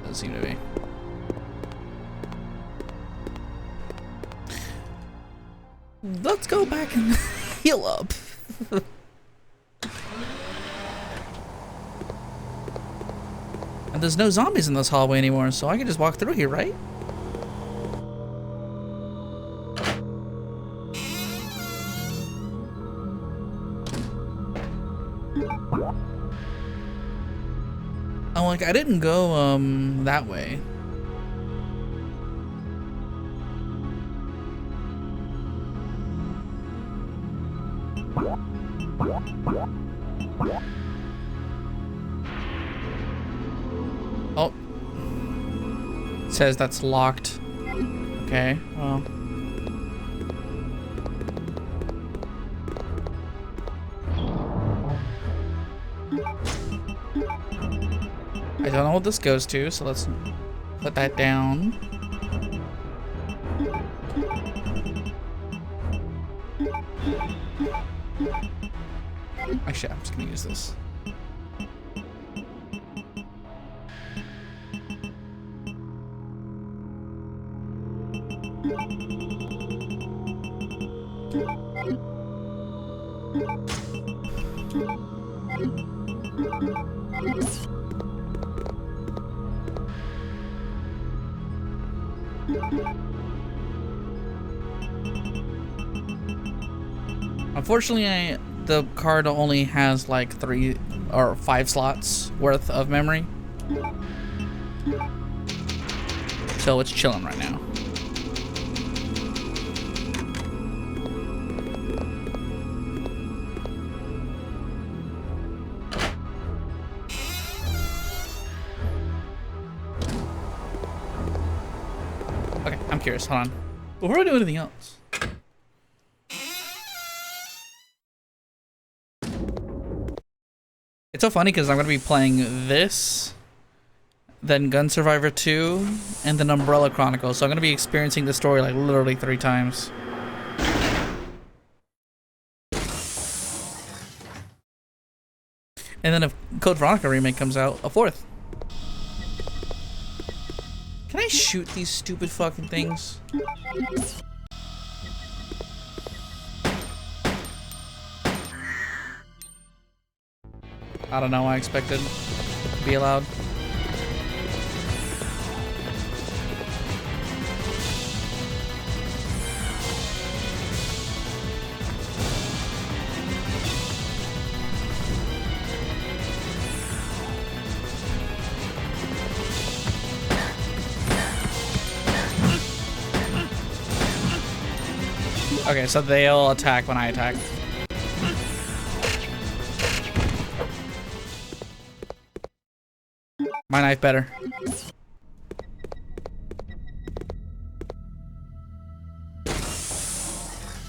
[SPEAKER 1] Doesn't seem to be. Let's go back and heal up. And there's no zombies in this hallway anymore, so I can just walk through here, right? Oh, like, I didn't go, that way. Oh. It says that's locked. Okay, well. I don't know what this goes to, so let's put that down. Actually, I'm just gonna use this. Unfortunately, the card only has like 3 or 5 slots worth of memory. So it's chilling right now. Okay, I'm curious. Hold on. Before I do anything else. It's so funny because I'm going to be playing this then Gun Survivor 2, and then Umbrella Chronicles. So I'm gonna be experiencing the story like literally 3 times. And then if Code Veronica remake comes out, a 4th. Can I shoot these stupid fucking things? I don't know, I expected to be allowed. Okay, so they'll attack when I attack. My knife better.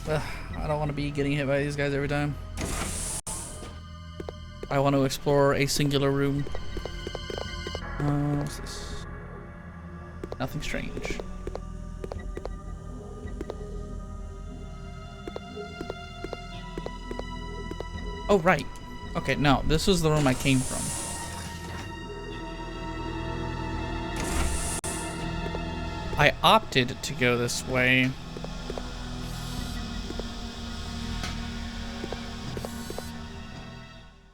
[SPEAKER 1] Ugh, I don't want to be getting hit by these guys every time. I want to explore a singular room. What's this? Nothing strange. Oh, right. Okay, no, this was the room I came from. I opted to go this way.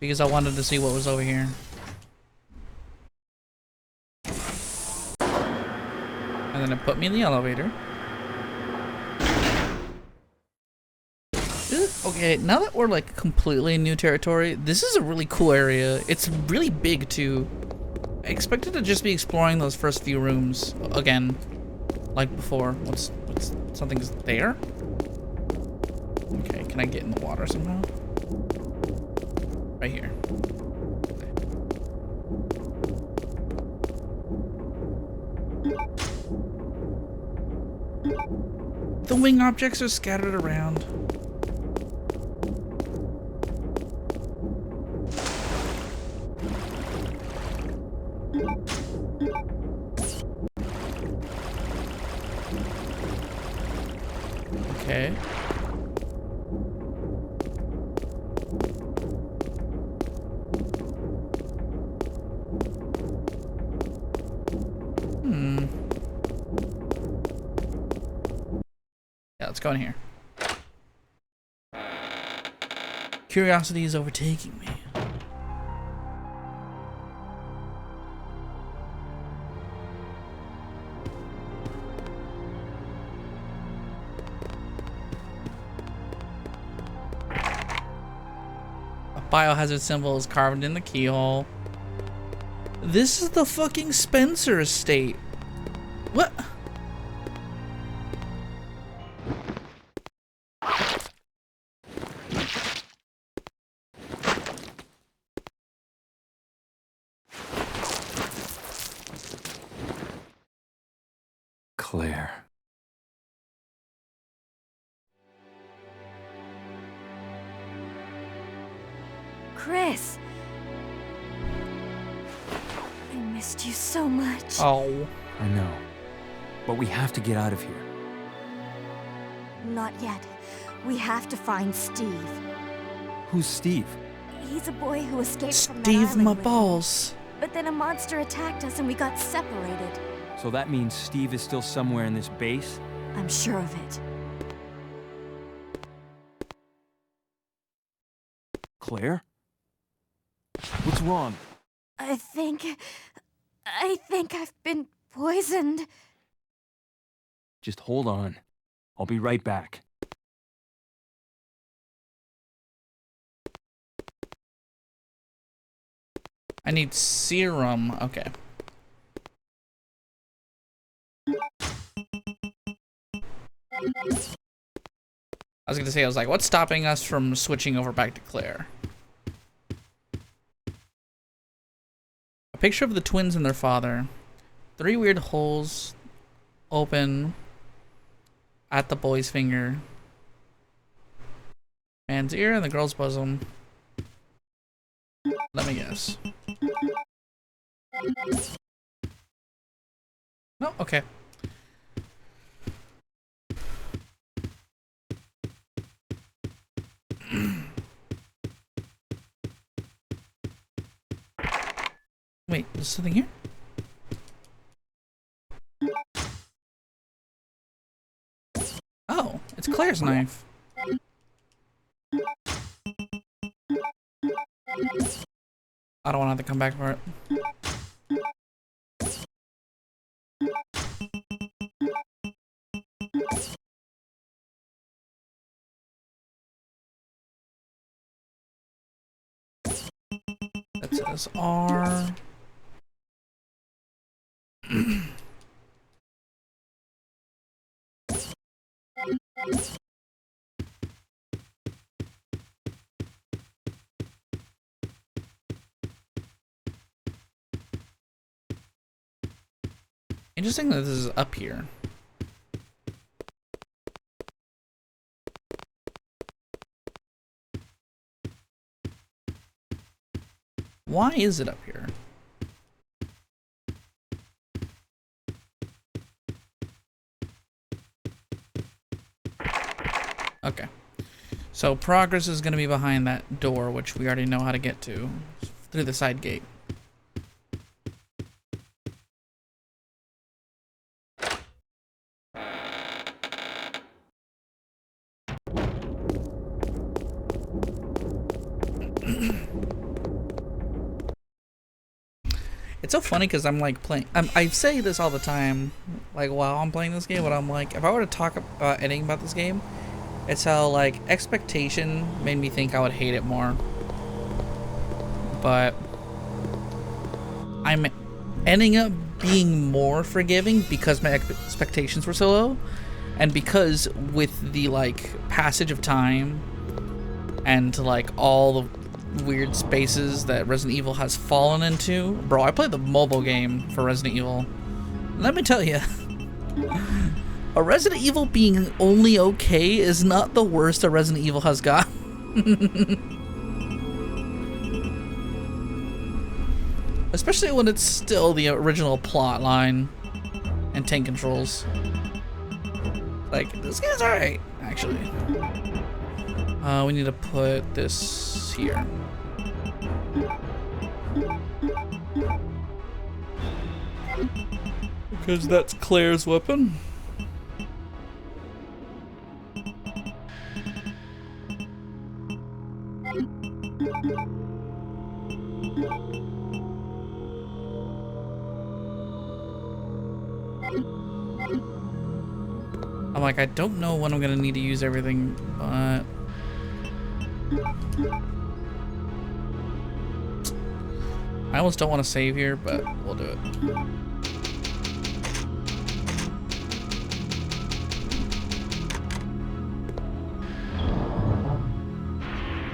[SPEAKER 1] Because I wanted to see what was over here. And then it put me in the elevator. Okay, now that we're like completely in new territory, this is a really cool area. It's really big too. I expected to just be exploring those first few rooms again, like before. What's something's there? Okay, can I get in the water somehow? Right here. The wing objects are scattered around. Okay. Yeah, let's go in here. Curiosity is overtaking me. Biohazard symbol is carved in the keyhole. This is the fucking Spencer estate. What?
[SPEAKER 2] Claire.
[SPEAKER 5] Chris! I missed you so much.
[SPEAKER 1] Oh.
[SPEAKER 2] I know. But we have to get out of here.
[SPEAKER 5] Not yet. We have to find Steve.
[SPEAKER 2] Who's Steve?
[SPEAKER 5] He's a boy who escaped from that
[SPEAKER 1] Steve,
[SPEAKER 5] island
[SPEAKER 1] my
[SPEAKER 5] with me.
[SPEAKER 1] balls.
[SPEAKER 5] But then a monster attacked us and we got separated.
[SPEAKER 2] So that means Steve is still somewhere in this base?
[SPEAKER 5] I'm sure of it.
[SPEAKER 2] Claire? What's wrong?
[SPEAKER 5] I think I've been poisoned.
[SPEAKER 2] Just hold on. I'll be right back.
[SPEAKER 1] I need serum. Okay. I was gonna say, I was like, what's stopping us from switching over back to Claire? A picture of the twins and their father. 3 weird holes open at the boy's finger. Man's ear and the girl's bosom. Let me guess. Oh, okay. Wait, there's something here? Oh, it's Claire's knife. I don't want to have to come back for it. That says R. Interesting that this is up here. Why is it up here? Okay. So progress is going to be behind that door, which we already know how to get to through the side gate. It's so funny because I'm like playing. I say this all the time, like while I'm playing this game, but I'm like, if I were to talk about anything about this game, it's how like expectation made me think I would hate it more. But I'm ending up being more forgiving because my expectations were so low, and because with the like passage of time and like all the weird spaces that Resident Evil has fallen into. Bro, I played the mobile game for Resident Evil. Let me tell you, a Resident Evil being only okay is not the worst a Resident Evil has got. Especially when it's still the original plot line and tank controls. Like, this game's alright, actually. We need to put this here. Because that's Claire's weapon. I'm like, I don't know when I'm gonna need to use everything, but I almost don't want to save here, but we'll do it.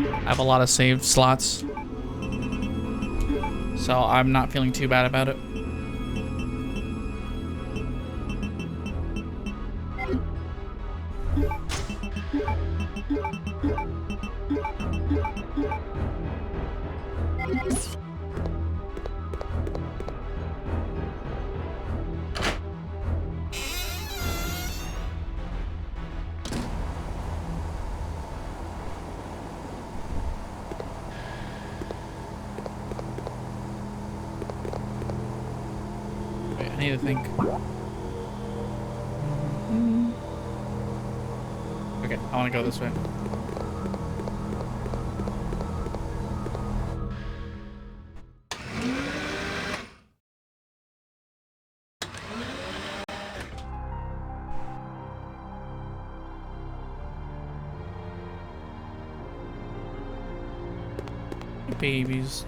[SPEAKER 1] I have a lot of saved slots, so I'm not feeling too bad about it. Wait, I need to think. Okay, I want to go this way. Babies.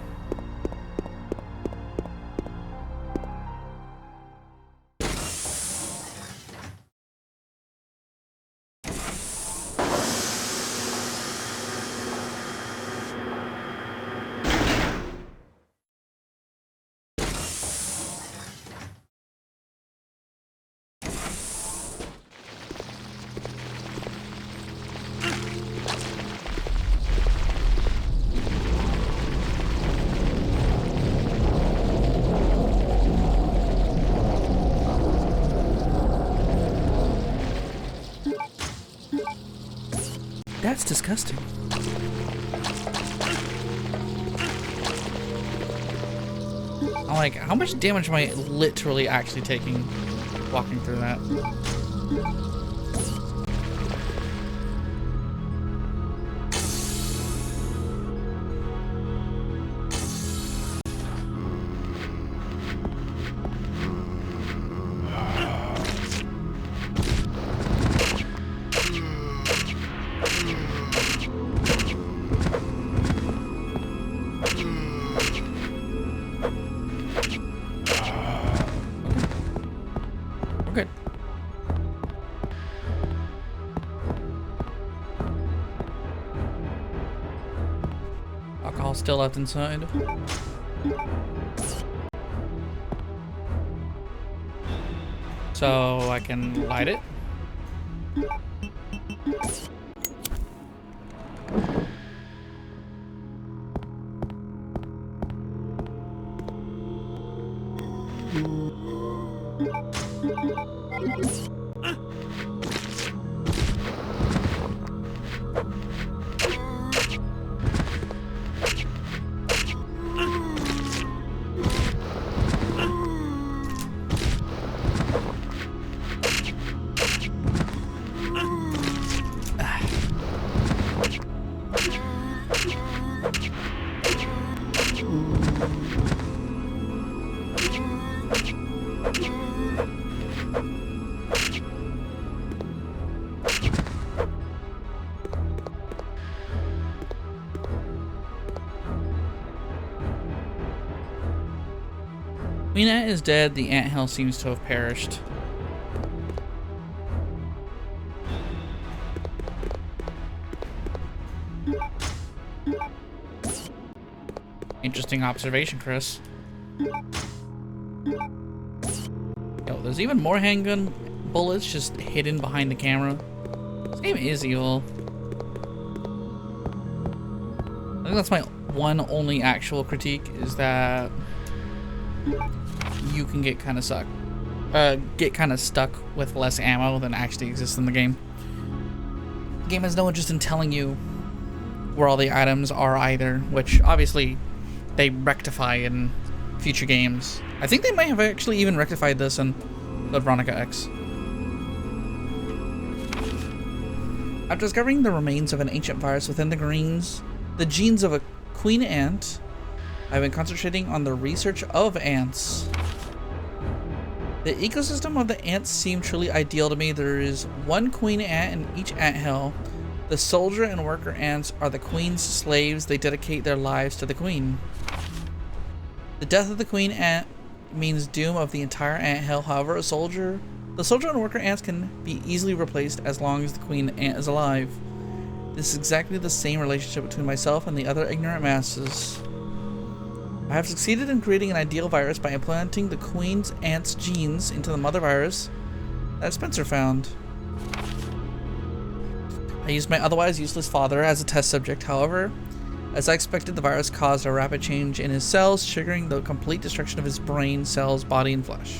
[SPEAKER 1] That's disgusting. I'm like, how much damage am I literally actually taking walking through that? We're good. Alcohol still left inside. So I can light it. Queen Ant is dead. The anthill seems to have perished. Interesting observation, Chris. Yo, there's even more handgun bullets just hidden behind the camera. This game is evil. I think that's my one only actual critique, is that you can get kind of stuck with less ammo than actually exists in the game. The game has no interest in telling you where all the items are either, which obviously they rectify in future games. I think they might have actually even rectified this in Code Veronica X. After discovering the remains of an ancient virus within the genes of a queen ant, I've been concentrating on the research of ants. The ecosystem of the ants seemed truly ideal to me. There is one queen ant in each anthill. The soldier and worker ants are the queen's slaves. They dedicate their lives to the queen. The death of the queen ant means doom of the entire anthill. However, the soldier and worker ants can be easily replaced as long as the queen ant is alive. This is exactly the same relationship between myself and the other ignorant masses. I have succeeded in creating an ideal virus by implanting the queen's ant's genes into the mother virus that Spencer found. I used my otherwise useless father as a test subject. However, as I expected, the virus caused a rapid change in his cells, triggering the complete destruction of his brain, cells, body, and flesh.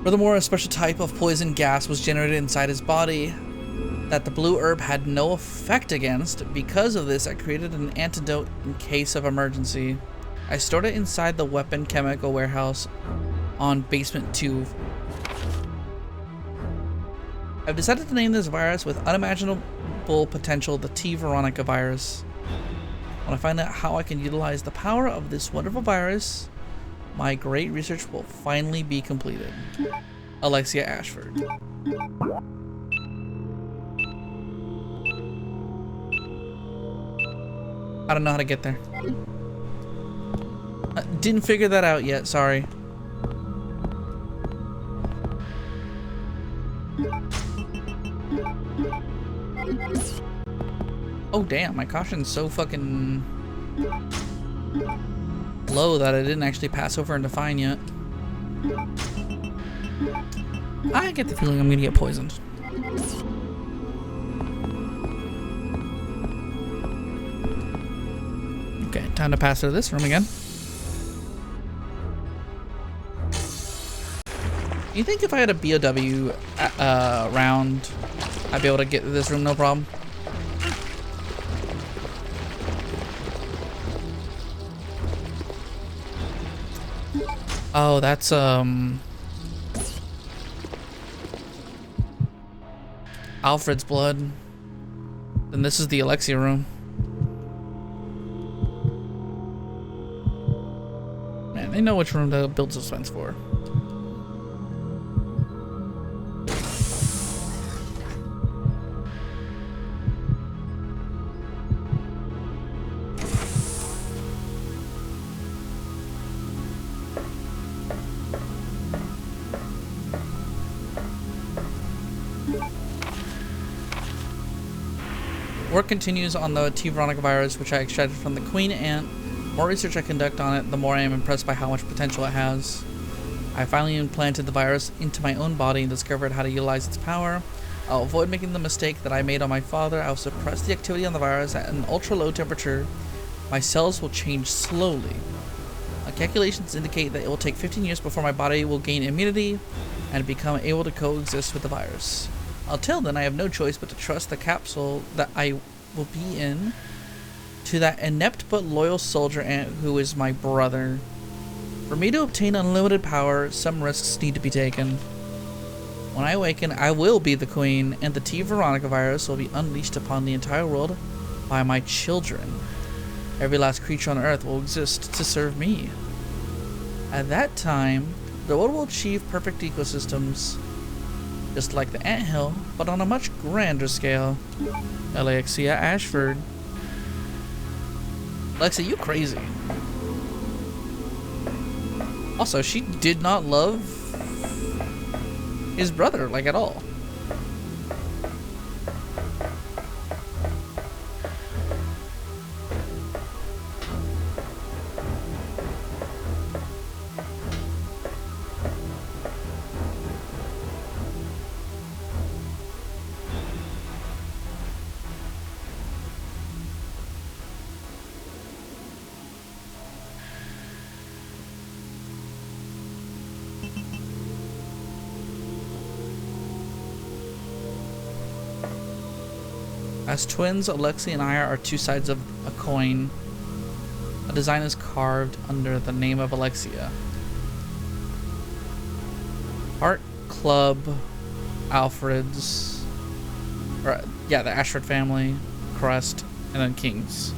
[SPEAKER 1] Furthermore, a special type of poison gas was generated inside his body that the blue herb had no effect against. Because of this, I created an antidote in case of emergency. I stored it inside the weapon chemical warehouse on basement 2. I've decided to name this virus with unimaginable potential the T. Veronica virus. When I find out how I can utilize the power of this wonderful virus, my great research will finally be completed. Alexia Ashford. I don't know how to get there. Didn't figure that out yet, sorry. Oh damn, my caution's so fucking low that I didn't actually pass over and define yet. I get the feeling I'm gonna get poisoned. Okay, time to pass through this room again. You think if I had a BOW round, I'd be able to get to this room no problem? Oh, that's Alfred's blood. Then this is the Alexia room. Man, they know which room to build suspense for. Work continues on the T. Veronica virus, which I extracted from the Queen Ant. The more research I conduct on it, the more I am impressed by how much potential it has. I finally implanted the virus into my own body and discovered how to utilize its power. I'll avoid making the mistake that I made on my father. I'll suppress the activity on the virus at an ultra low temperature. My cells will change slowly. My calculations indicate that it will take 15 years before my body will gain immunity and become able to coexist with the virus. Until then, I have no choice but to trust the capsule that I will be in to that inept but loyal soldier ant who is my brother. For me to obtain unlimited power, some risks need to be taken. When I awaken, I will be the queen, and the T. Veronica virus will be unleashed upon the entire world by my children. Every last creature on Earth will exist to serve me. At that time, the world will achieve perfect ecosystems, just like the anthill, but on a much grander scale. Alexia Ashford. Alexia, you crazy. Also, she did not love his brother, like, at all. As twins, Alexia and I are two sides of a coin. A design is carved under the name of Alexia. Art Club, Alfred's, or yeah, the Ashford family, Crest, and then Kings.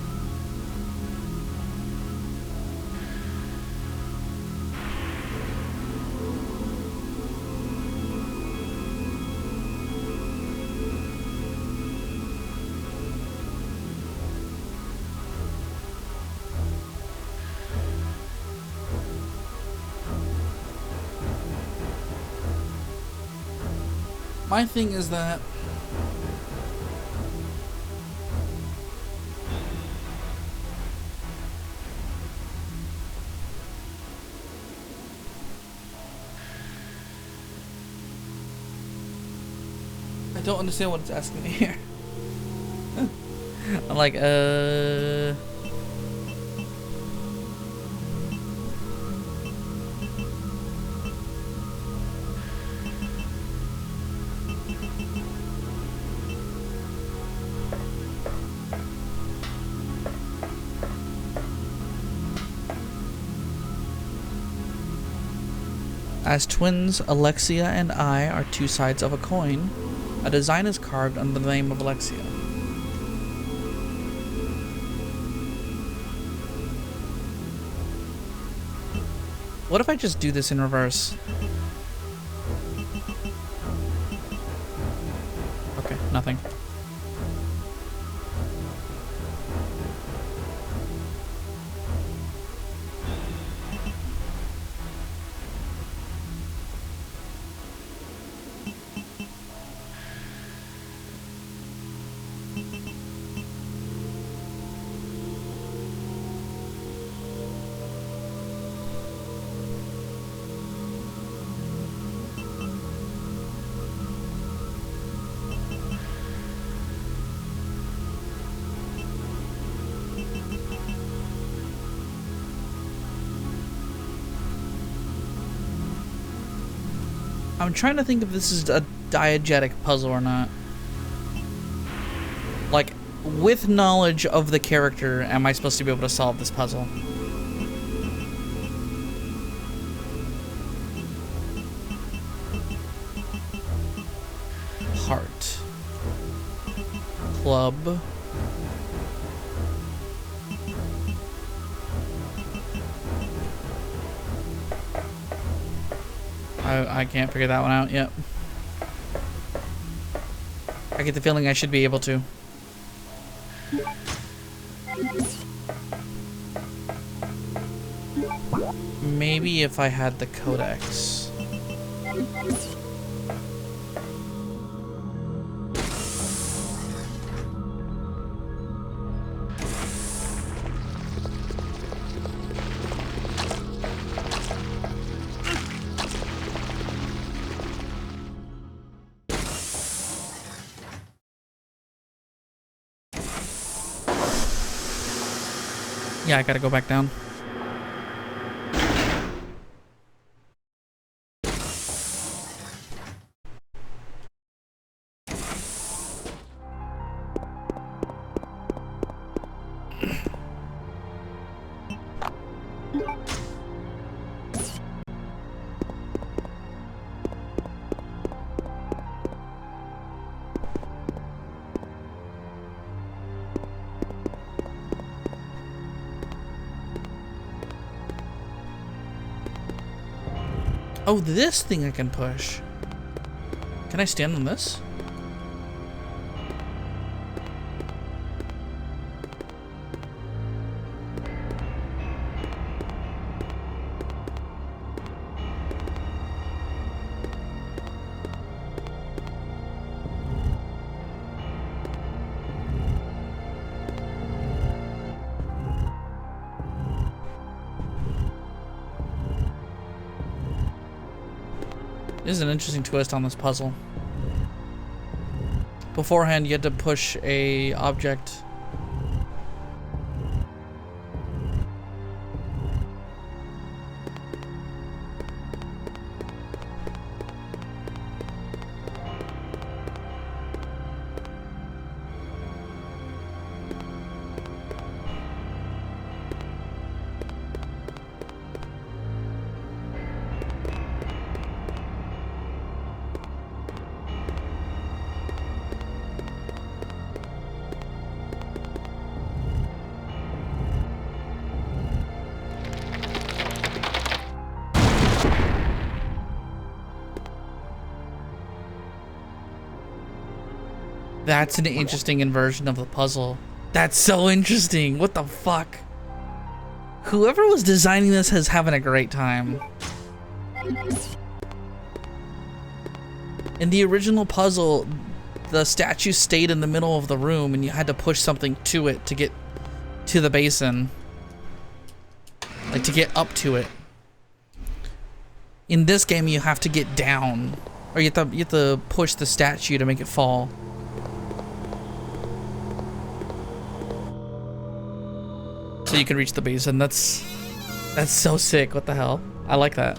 [SPEAKER 1] My thing is that I don't understand what it's asking me here. I'm like, As twins, Alexia and I are two sides of a coin. A design is carved under the name of Alexia. What if I just do this in reverse? Okay, nothing. I'm trying to think if this is a diegetic puzzle or not. Like, with knowledge of the character, am I supposed to be able to solve this puzzle? Heart. Club. I can't figure that one out yet. I get the feeling I should be able to. Maybe if I had the codex. Yeah, I gotta go back down. Oh, this thing I can push. Can I stand on this? This is an interesting twist on this puzzle. Beforehand, you had to push a object. That's an interesting inversion of the puzzle. That's so interesting. What the fuck? Whoever was designing this is having a great time. In the original puzzle, the statue stayed in the middle of the room and you had to push something to it to get to the basin. Like to get up to it. In this game, you have to get down. Or you have to push the statue to make it fall. So you can reach the basin. That's so sick. What the hell? I like that.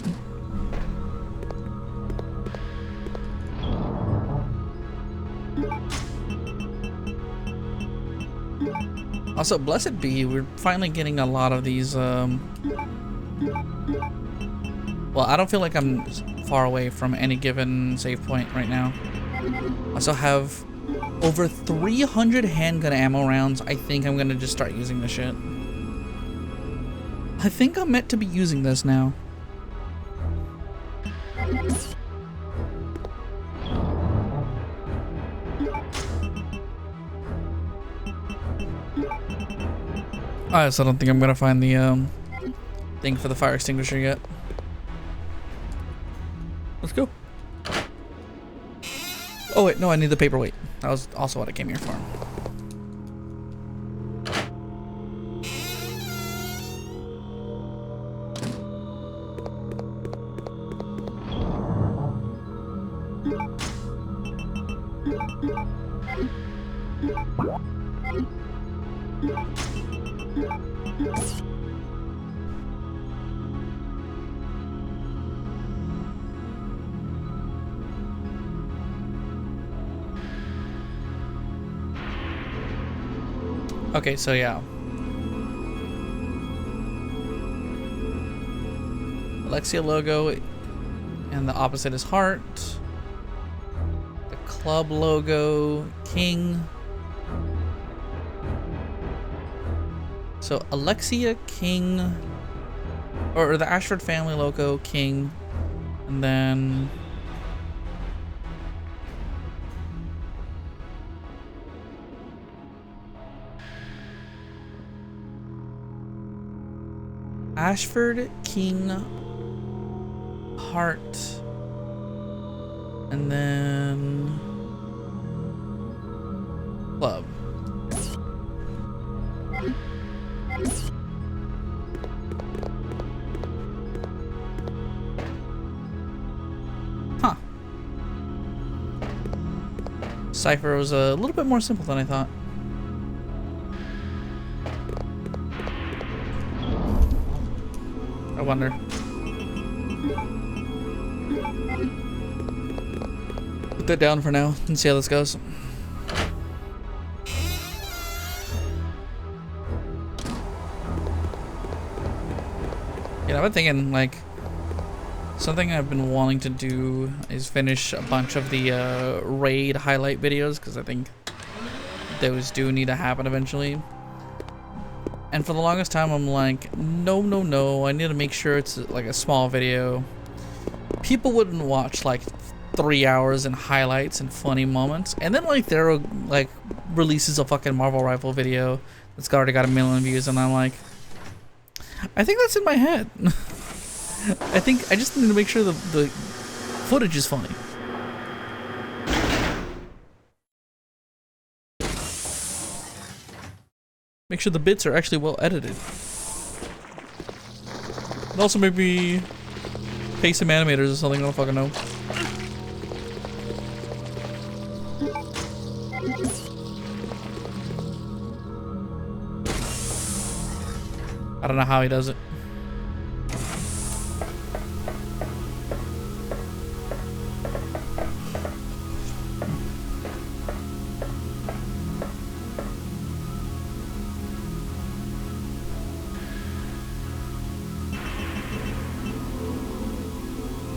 [SPEAKER 1] Also, blessed be, we're finally getting a lot of these, well, I don't feel like I'm far away from any given save point right now. I also have over 300 handgun ammo rounds. I think I'm gonna just start using this shit. I think I'm meant to be using this now. I also don't think I'm gonna find the thing for the fire extinguisher yet. Let's go. Oh wait, no, I need the paperweight. That was also what I came here for. Okay, so yeah. Alexia logo, and the opposite is heart. The club logo, king. So Alexia, king, or the Ashford family logo, king, and then Ashford, king, heart, and then club. Huh. Cipher was a little bit more simple than I thought. I wonder. Put that down for now and see how this goes. Yeah, I've been thinking, like, something I've been wanting to do is finish a bunch of the raid highlight videos, because I think those do need to happen eventually. And for the longest time, I'm like, no, I need to make sure it's like a small video. People wouldn't watch like 3 hours and highlights and funny moments, and then like there like releases a fucking Marvel Rifle video that's already got 1 million views, and I'm like, I think that's in my head. I think I just need to make sure the footage is funny. Make sure the bits are actually well edited. And also maybe pay some animators or something, I don't fucking know. I don't know how he does it.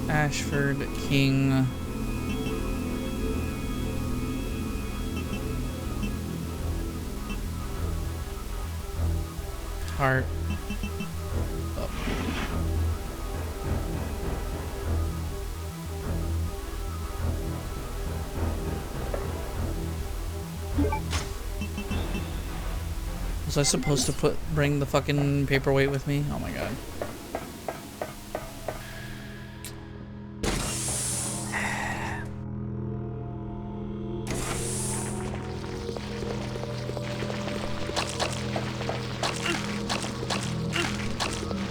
[SPEAKER 1] Ashford, king. Heart. Oh. Was I supposed to bring the fucking paperweight with me? Oh my god.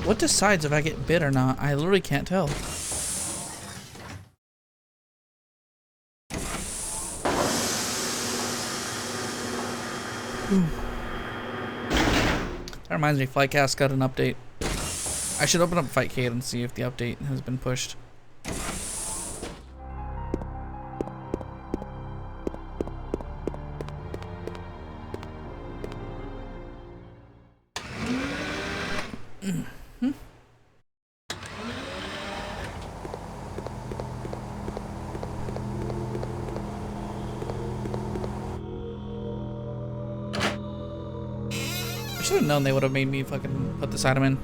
[SPEAKER 1] What decides if I get bit or not? I literally can't tell. That reminds me, Flightcast got an update. I should open up Fightcade and see if the update has been pushed. I should have known they would have made me fucking put this item in.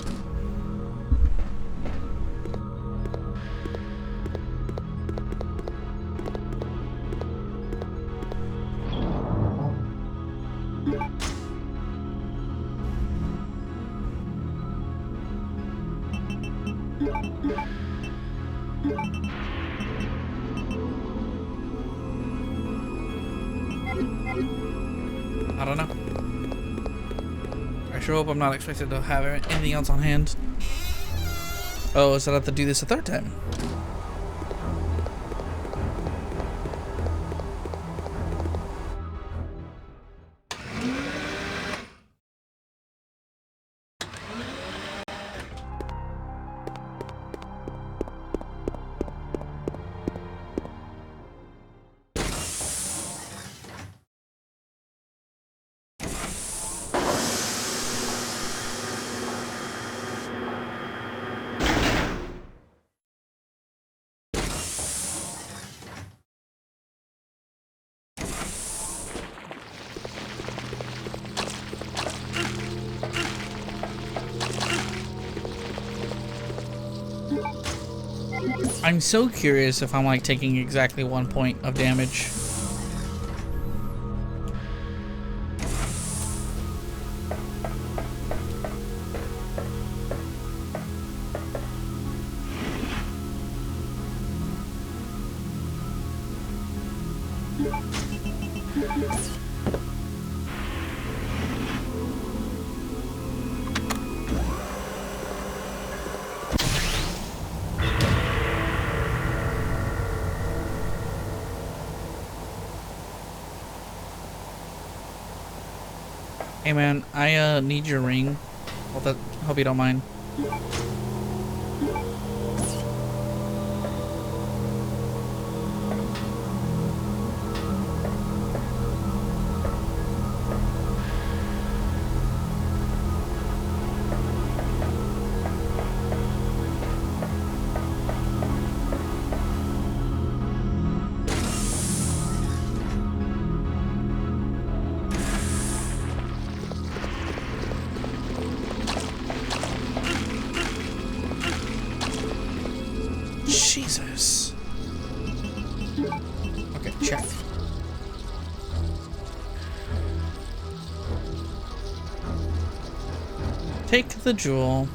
[SPEAKER 1] I don't know. I sure hope I'm not expected to have anything else on hand. Oh, so I have to do this a third time. I'm so curious if I'm like taking exactly 1 point of damage. Hey man, I need your ring. Hope you don't mind. Jesus. Okay, check. Take the jewel.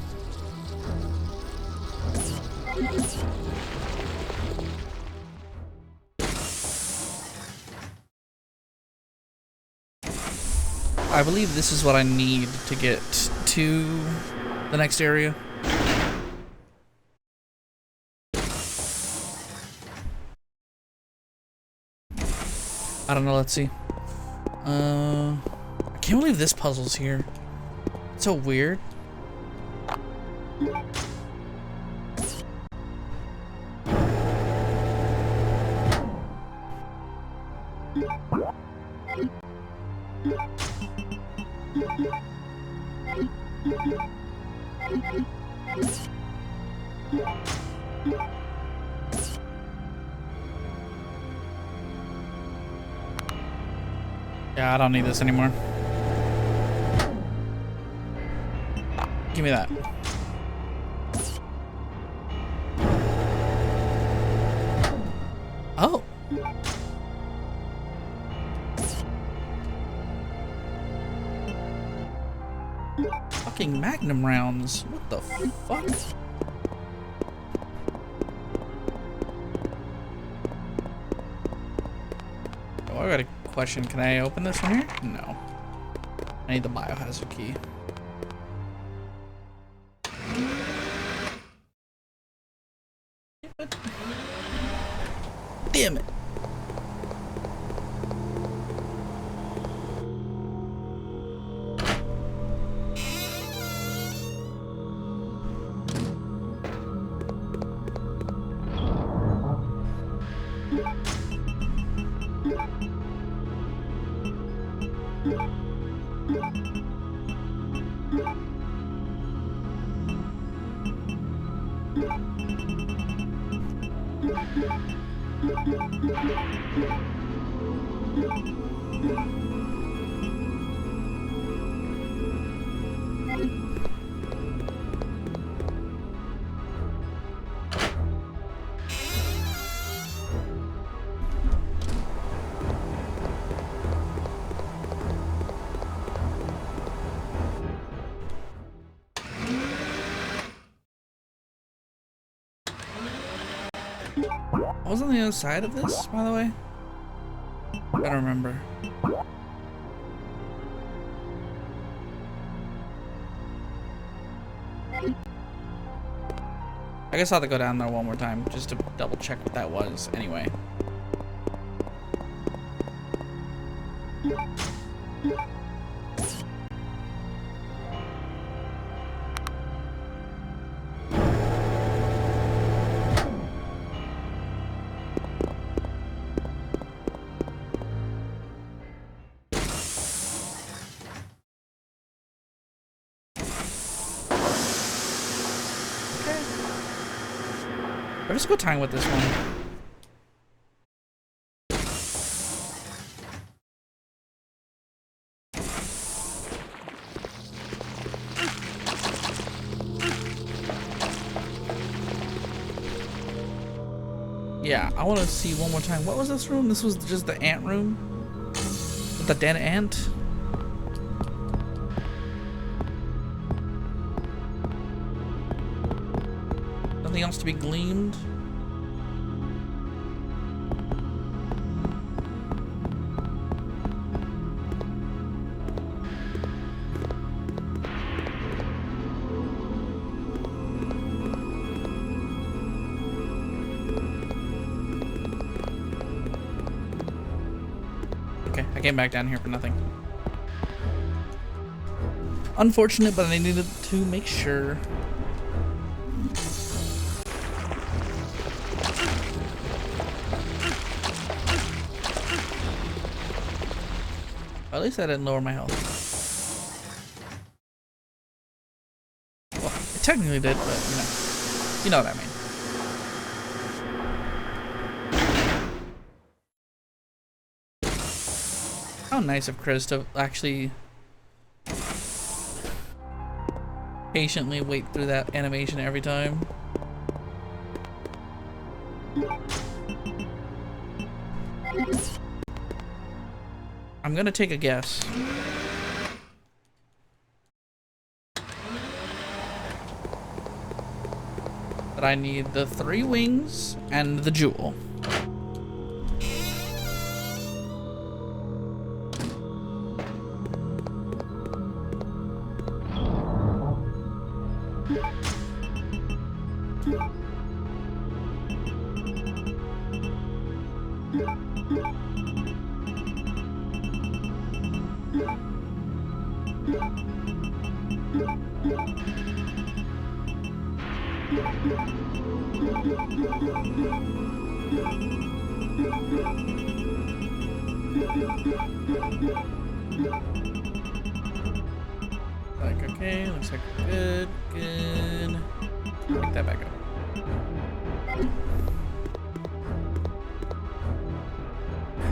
[SPEAKER 1] I believe this is what I need to get to the next area. I don't know, let's see. I can't believe this puzzle's here. It's so weird. Yeah, I don't need this anymore. Give me that. Oh. Fucking magnum rounds. What the fuck? Oh, I got a question. Can I open this one here? No. I need the biohazard key. Damn it. What was on the other side of this, by the way? I don't remember. I guess I'll have to go down there one more time just to double check what that was anyway. I'll just go time with this one. Yeah, I want to see one more time. What was this room? This was just the ant room? With the dead ant? Nothing else to be gleamed? Okay, I came back down here for nothing. Unfortunate, but I needed to make sure. At least I didn't lower my health. Well, it technically did, but you know what I mean. How nice of Chris to actually patiently wait through that animation every time. I'm gonna take a guess. That I need the 3 wings and the jewel. Like, okay, looks like we're good. Pick that back up.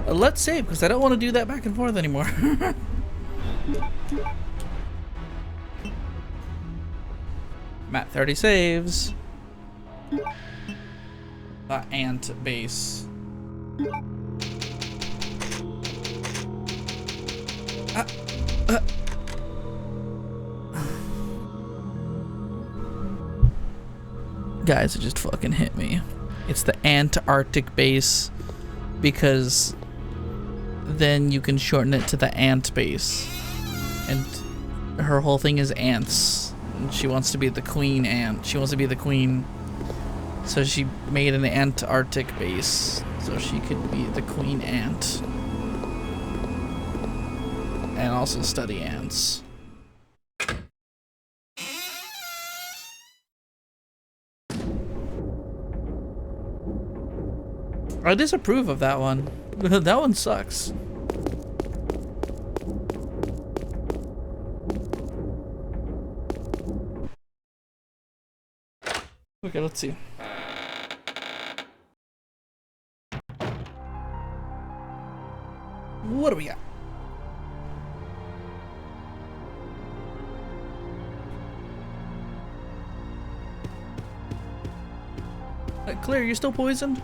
[SPEAKER 1] Let's save, because I don't want to do that back and forth anymore. I'm at 30 saves. The ant base. Guys, it just fucking hit me. It's the Antarctic base, because then you can shorten it to the ant base. And her whole thing is ants. And she wants to be the queen ant. She wants to be the queen. So she made an Antarctic base so she could be the queen ant. And also study ants. I disapprove of that one. That one sucks. Okay, let's see. What do we got? Claire, you're still poisoned?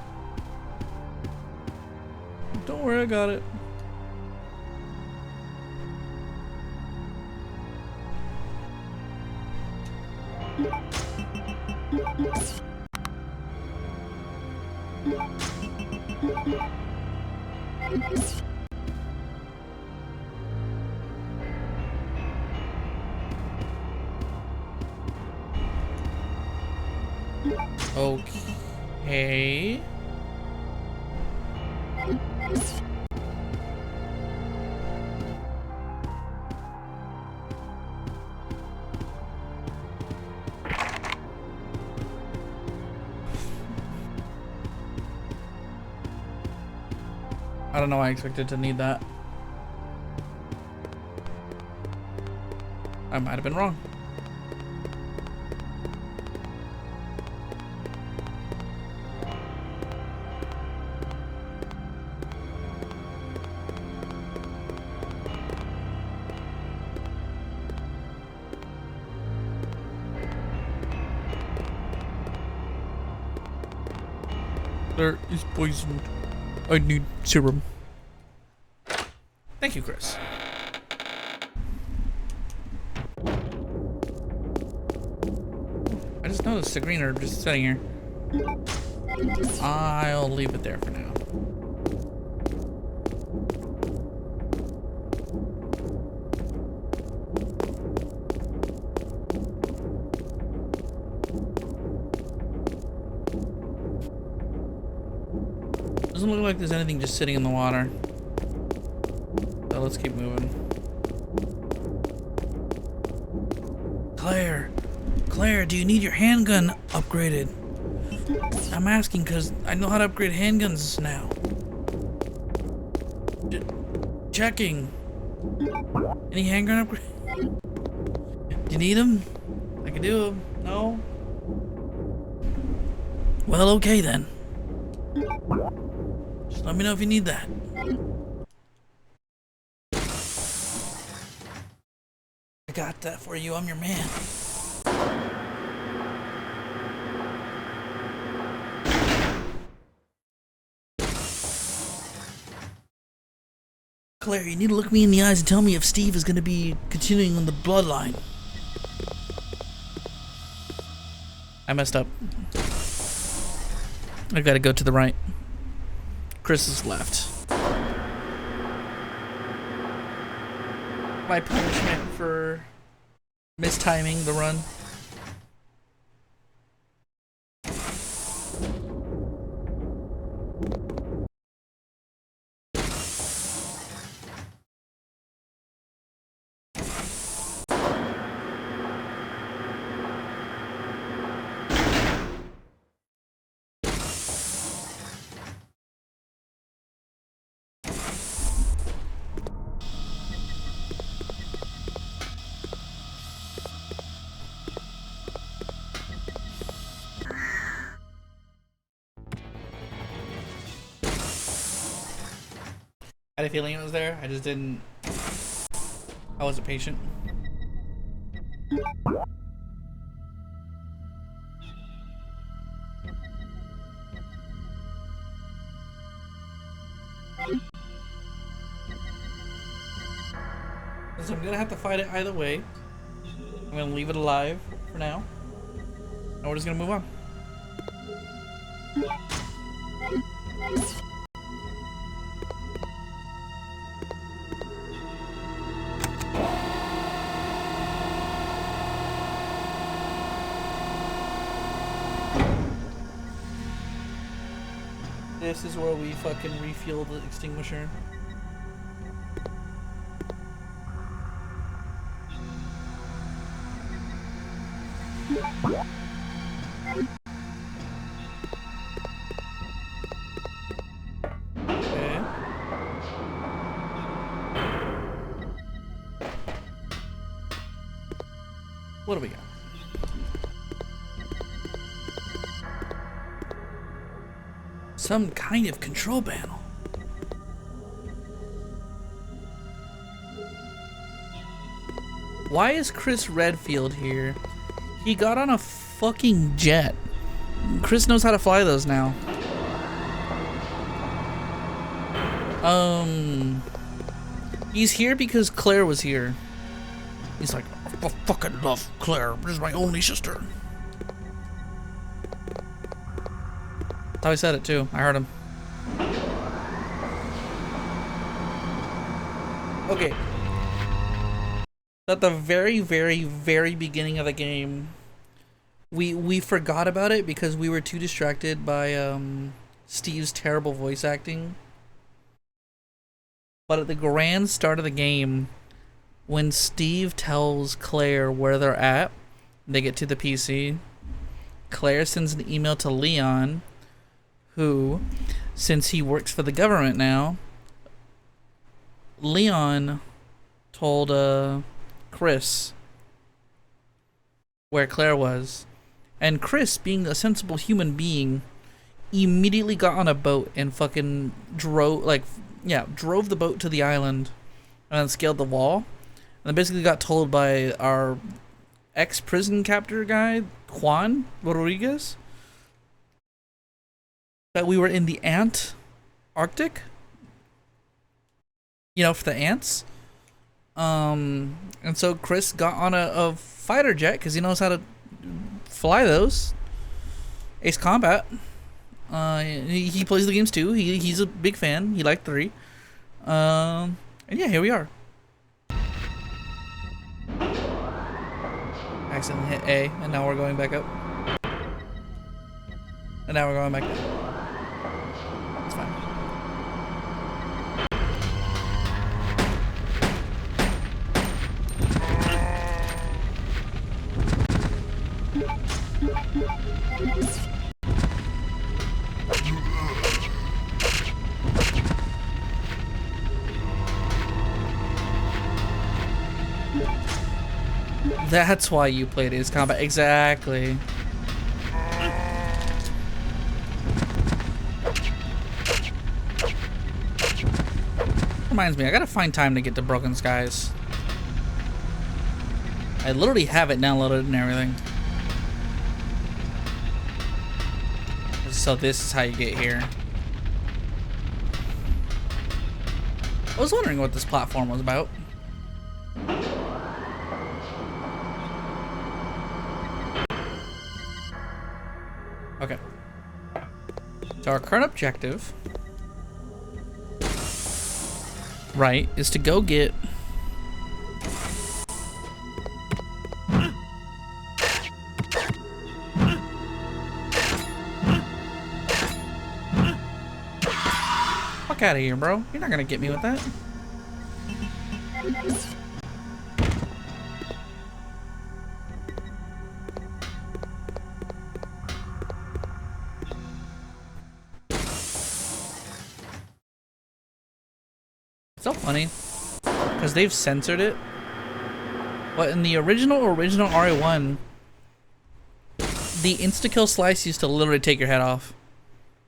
[SPEAKER 1] Don't worry, I got it. Okay. I don't know why I expected to need that. I might have been wrong. Claire is poisoned. I need serum. Thank you, Chris. I just noticed the green herb just sitting here. I'll leave it there for now. Doesn't look like there's anything just sitting in the water. So let's keep moving. Claire, do you need your handgun upgraded? I'm asking because I know how to upgrade handguns now. Checking. Any handgun upgrade? Do you need them? I can do them. No? Well, okay then. Just let me know if you need that. I got that for you. I'm your man. Claire, you need to look me in the eyes and tell me if Steve is going to be continuing on the bloodline. I messed up. I gotta go to the right. Chris is left. My punishment for mistiming the run. I had a feeling it was there. I just didn't. I wasn't patient. So I'm gonna have to fight it either way. I'm gonna leave it alive for now. And we're just gonna move on. This is where we fucking refuel the extinguisher. Okay. What do we got? Some kind of control panel. Why is Chris Redfield here? He got on a fucking jet. Chris knows how to fly those now. He's here because Claire was here. He's like, I fucking love Claire. This is my only sister. That's how he said it too. I heard him. Okay. At the very, very, very beginning of the game, we forgot about it because we were too distracted by Steve's terrible voice acting. But at the grand start of the game, when Steve tells Claire where they're at, they get to the PC. Claire sends an email to Leon, who, since he works for the government now, Leon told Chris where Claire was. And Chris, being a sensible human being, immediately got on a boat and fucking drove the boat to the island and then scaled the wall. And then basically got told by our ex-prison captor guy, Juan Rodriguez, that we were in the Arctic. You know, for the ants. And so Chris got on a fighter jet because he knows how to fly those. Ace Combat. He plays the games too. He's a big fan. He liked 3. And yeah, here we are. Accidentally hit A, and now we're going back up. And now we're going back down. It's fine. That's why you played Ace Combat. Exactly. Reminds me, I gotta find time to get to Broken Skies. I literally have it downloaded and everything. So this is how you get here. I was wondering what this platform was about. Okay. So our current objective, right, is to go get fuck out of here, bro. You're not gonna get me with that. So funny, because they've censored it, but in the original RE1, the insta-kill slice used to literally take your head off.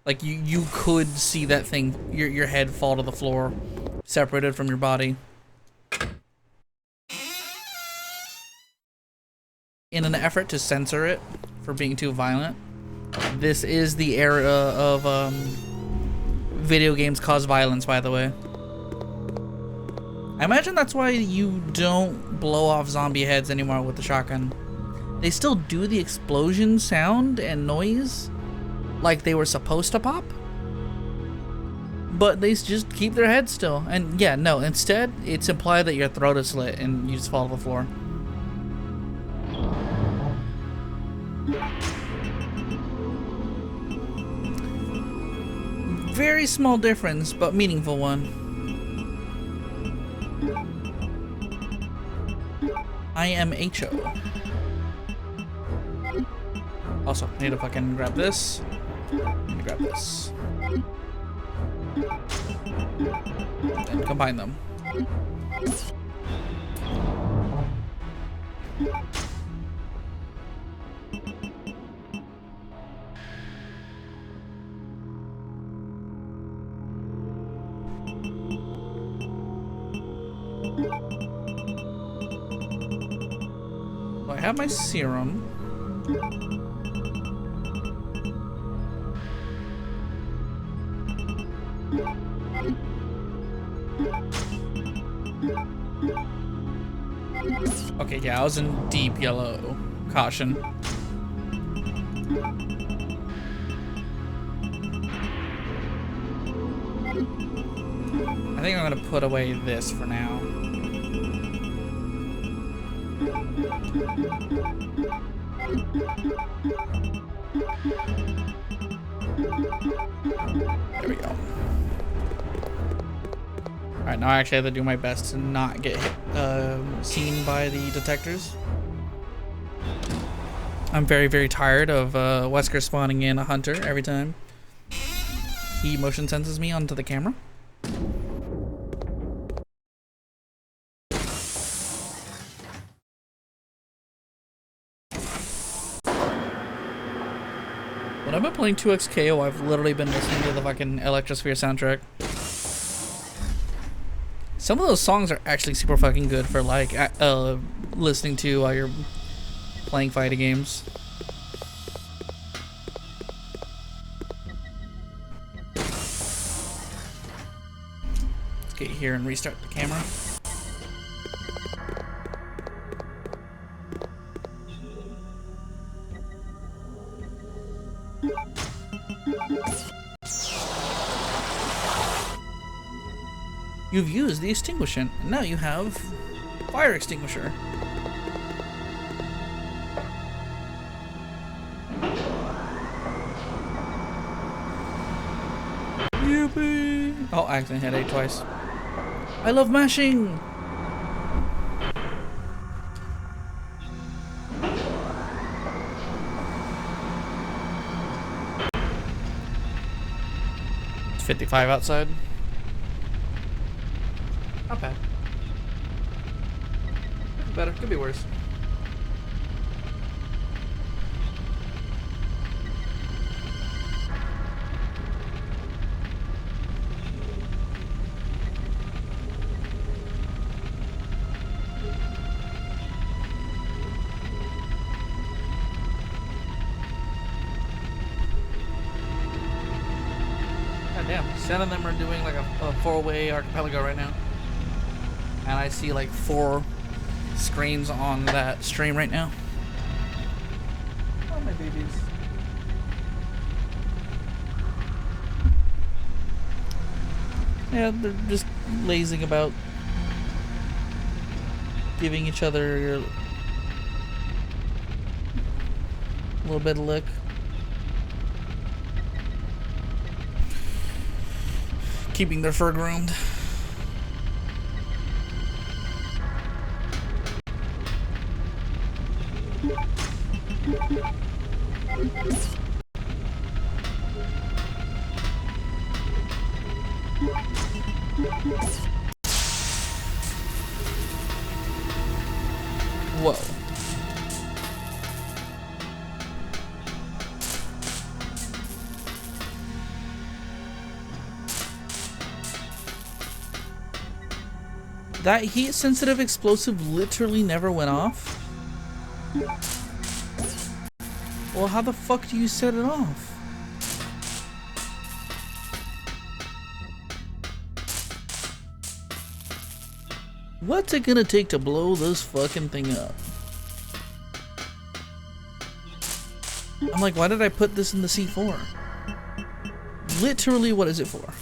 [SPEAKER 1] Like, you could see that thing, your head fall to the floor, separated from your body. In an effort to censor it for being too violent, this is the era of video games cause violence, by the way. I imagine that's why you don't blow off zombie heads anymore with the shotgun. They still do the explosion sound and noise like they were supposed to pop, but they just keep their heads still. And yeah, no, instead it's implied that your throat is slit and you just fall to the floor. Very small difference, but meaningful one. I am HO. Also, I need to fucking grab this. And grab this. And combine them. So I have my serum. Okay, yeah, I was in deep yellow. Caution. I think I'm gonna put away this for now. There we go. Alright, now I actually have to do my best to not get seen by the detectors. I'm very, very tired of Wesker spawning in a hunter every time he motion senses me onto the camera. When I've been playing 2XKO, I've literally been listening to the fucking Electrosphere soundtrack. Some of those songs are actually super fucking good for like listening to while you're playing fighting games. get here and restart the camera. You've used the extinguishant, and now you have fire extinguisher. Yippee! Oh, I accidentally hit A twice. I love mashing! It's 55 outside. Not bad. Could be better, could be worse. God damn, 7 of them are doing like a 4-way archipelago right now. And I see like 4 screens on that stream right now. Oh, my babies. Yeah, they're just lazing about, giving each other a little bit of lick. Keeping their fur groomed. Whoa. That heat sensitive explosive literally never went off? Well, how the fuck do you set it off? What's it gonna take to blow this fucking thing up? I'm like, why did I put this in the C4? Literally, what is it for?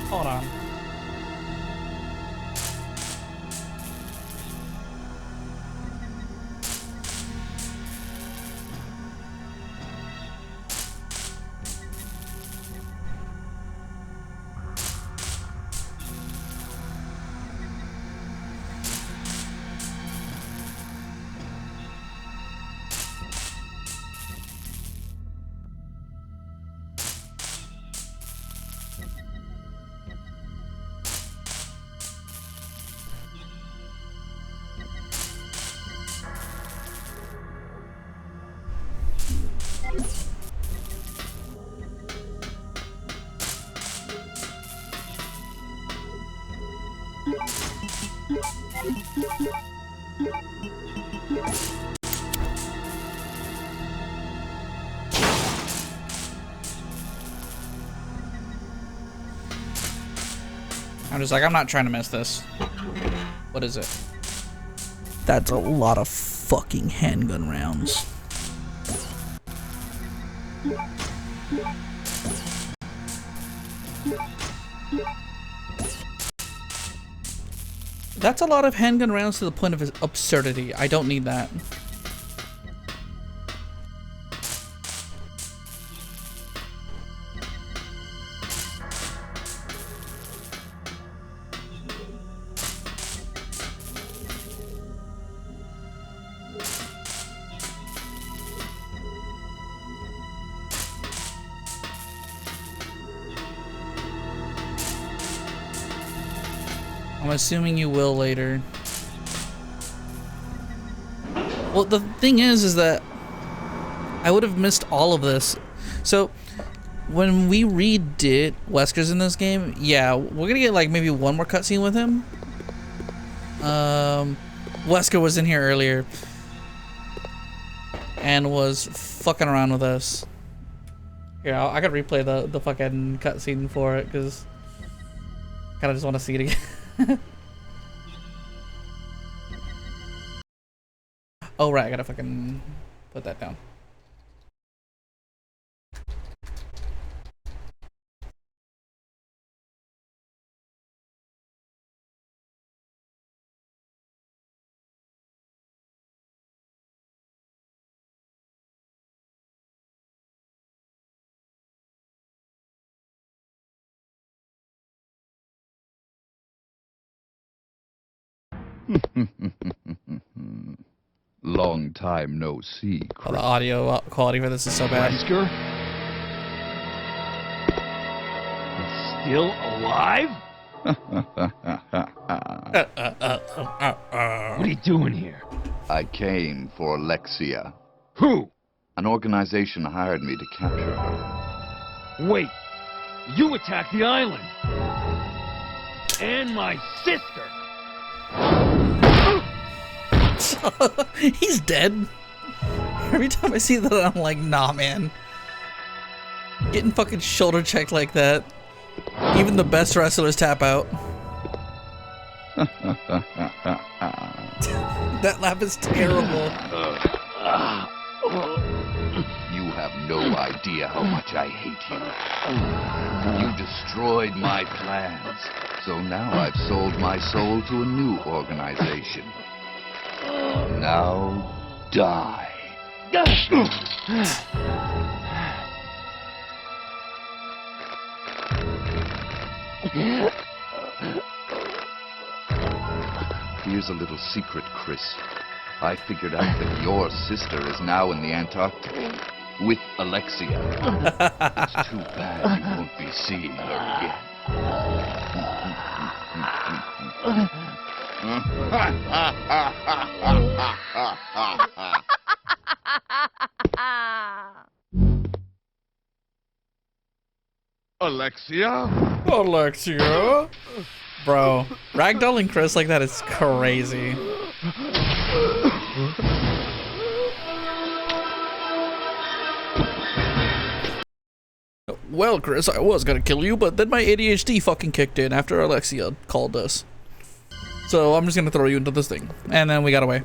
[SPEAKER 1] Hold on. I'm just like, I'm not trying to miss this. What is it? That's a lot of fucking handgun rounds. That's a lot of handgun rounds to the point of absurdity. I don't need that. I'm assuming you will later. Well, the thing is that I would have missed all of this. So, when we redid Wesker's in this game, yeah, we're gonna get like maybe one more cutscene with him. Wesker was in here earlier and was fucking around with us. Here, I gotta replay the fucking cutscene for it because I kinda just want to see it again. Oh right, I gotta fucking put that down.
[SPEAKER 6] Long time no see,
[SPEAKER 1] Oh,
[SPEAKER 6] Chris.
[SPEAKER 1] the audio quality for this is so bad.
[SPEAKER 2] Wesker? Still alive? What are you doing here?
[SPEAKER 6] I came for Alexia.
[SPEAKER 2] Who?
[SPEAKER 6] An organization hired me to capture her.
[SPEAKER 2] Wait, you attacked the island. And my sister.
[SPEAKER 1] He's dead. Every time I see that, I'm like, nah, man. Getting fucking shoulder checked like that. Even the best wrestlers tap out. That laugh is terrible.
[SPEAKER 6] You have no idea how much I hate you. You destroyed my plans. So now I've sold my soul to a new organization. Now, die. Here's a little secret, Chris. I figured out that your sister is now in the Antarctic with Alexia. It's too bad you won't be seeing her again. Alexia?
[SPEAKER 1] Alexia? Bro, ragdolling Chris like that is crazy. Well, Chris, I was gonna kill you, but then my ADHD fucking kicked in after Alexia called us. So I'm just gonna throw you into this thing. And then we got away.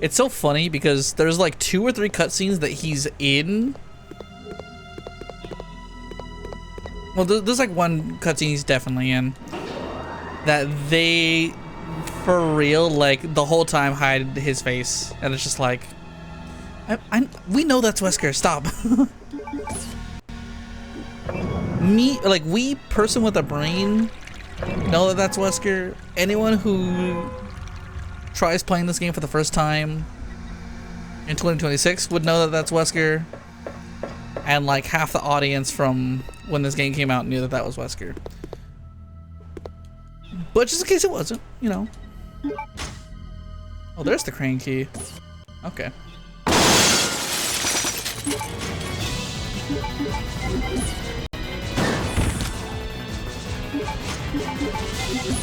[SPEAKER 1] It's so funny because there's like 2 or 3 cutscenes that he's in. Well, there's like one cutscene he's definitely in. That they, for real, like the whole time hide his face. And it's just like, we know that's Wesker, stop. We, person with a brain, know that that's Wesker. Anyone who tries playing this game for the first time in 2026 would know that that's Wesker. And like half the audience from when this game came out knew that that was Wesker. But just in case it wasn't, you know. Oh, there's the crane key. Okay.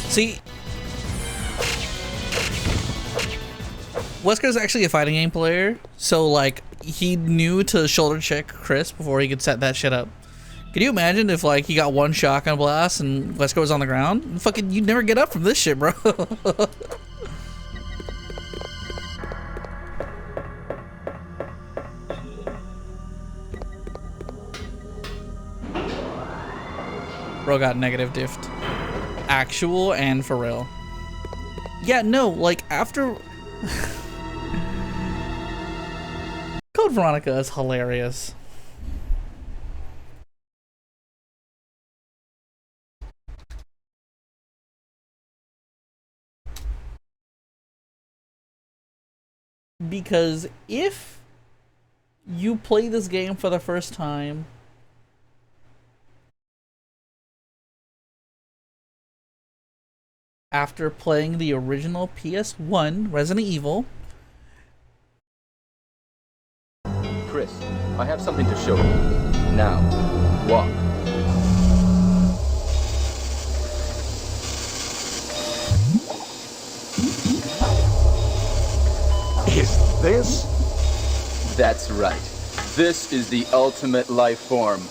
[SPEAKER 1] See, Wesker's actually a fighting game player, so like he knew to shoulder check Chris before he could set that shit up. Can you imagine if like he got one shotgun blast and Wesker was on the ground? Fucking, you'd never get up from this shit, bro. Bro got negative diffed. Actual and for real. Yeah, no, like after Code Veronica is hilarious. Because if you play this game for the first time after playing the original PS1 Resident Evil,
[SPEAKER 2] Chris, I have something to show you. Now, walk.
[SPEAKER 7] Is this?
[SPEAKER 2] That's right. This is the ultimate life form.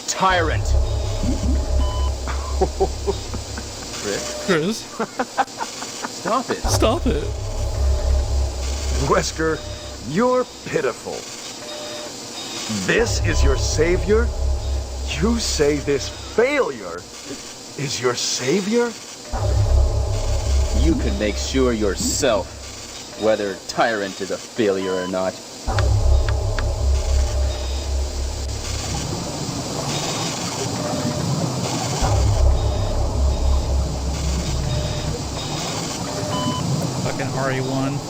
[SPEAKER 2] Tyrant.
[SPEAKER 1] Chris,
[SPEAKER 2] Stop it.
[SPEAKER 1] stop it.
[SPEAKER 7] Wesker, you're pitiful. This is your savior? You say this failure is your savior?
[SPEAKER 2] You can make sure yourself whether Tyrant is a failure or not.
[SPEAKER 1] Fucking RE1.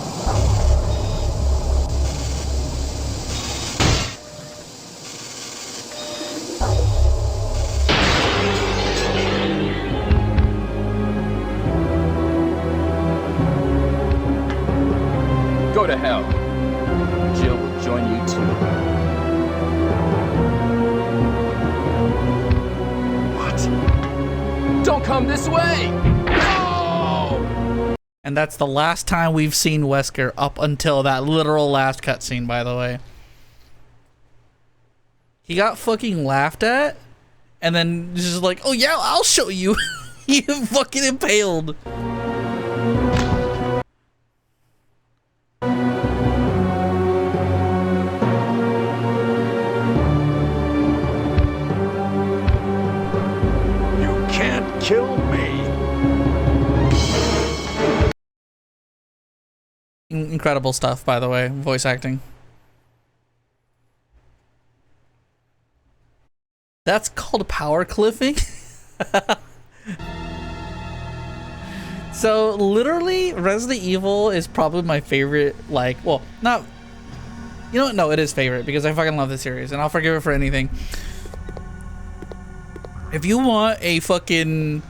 [SPEAKER 2] Go to hell. Jill will join you too.
[SPEAKER 7] What?
[SPEAKER 2] Don't come this way! No!
[SPEAKER 1] And that's the last time we've seen Wesker up until that literal last cutscene, by the way. He got fucking laughed at, and then just like, oh yeah, I'll show you. He fucking impaled.
[SPEAKER 7] You can't kill me.
[SPEAKER 1] Incredible stuff, by the way, voice acting. That's called power cliffing. So literally Resident Evil is probably my favorite, like, well, not, you know what, no, it is favorite because I fucking love the series and I'll forgive it for anything. If you want a fucking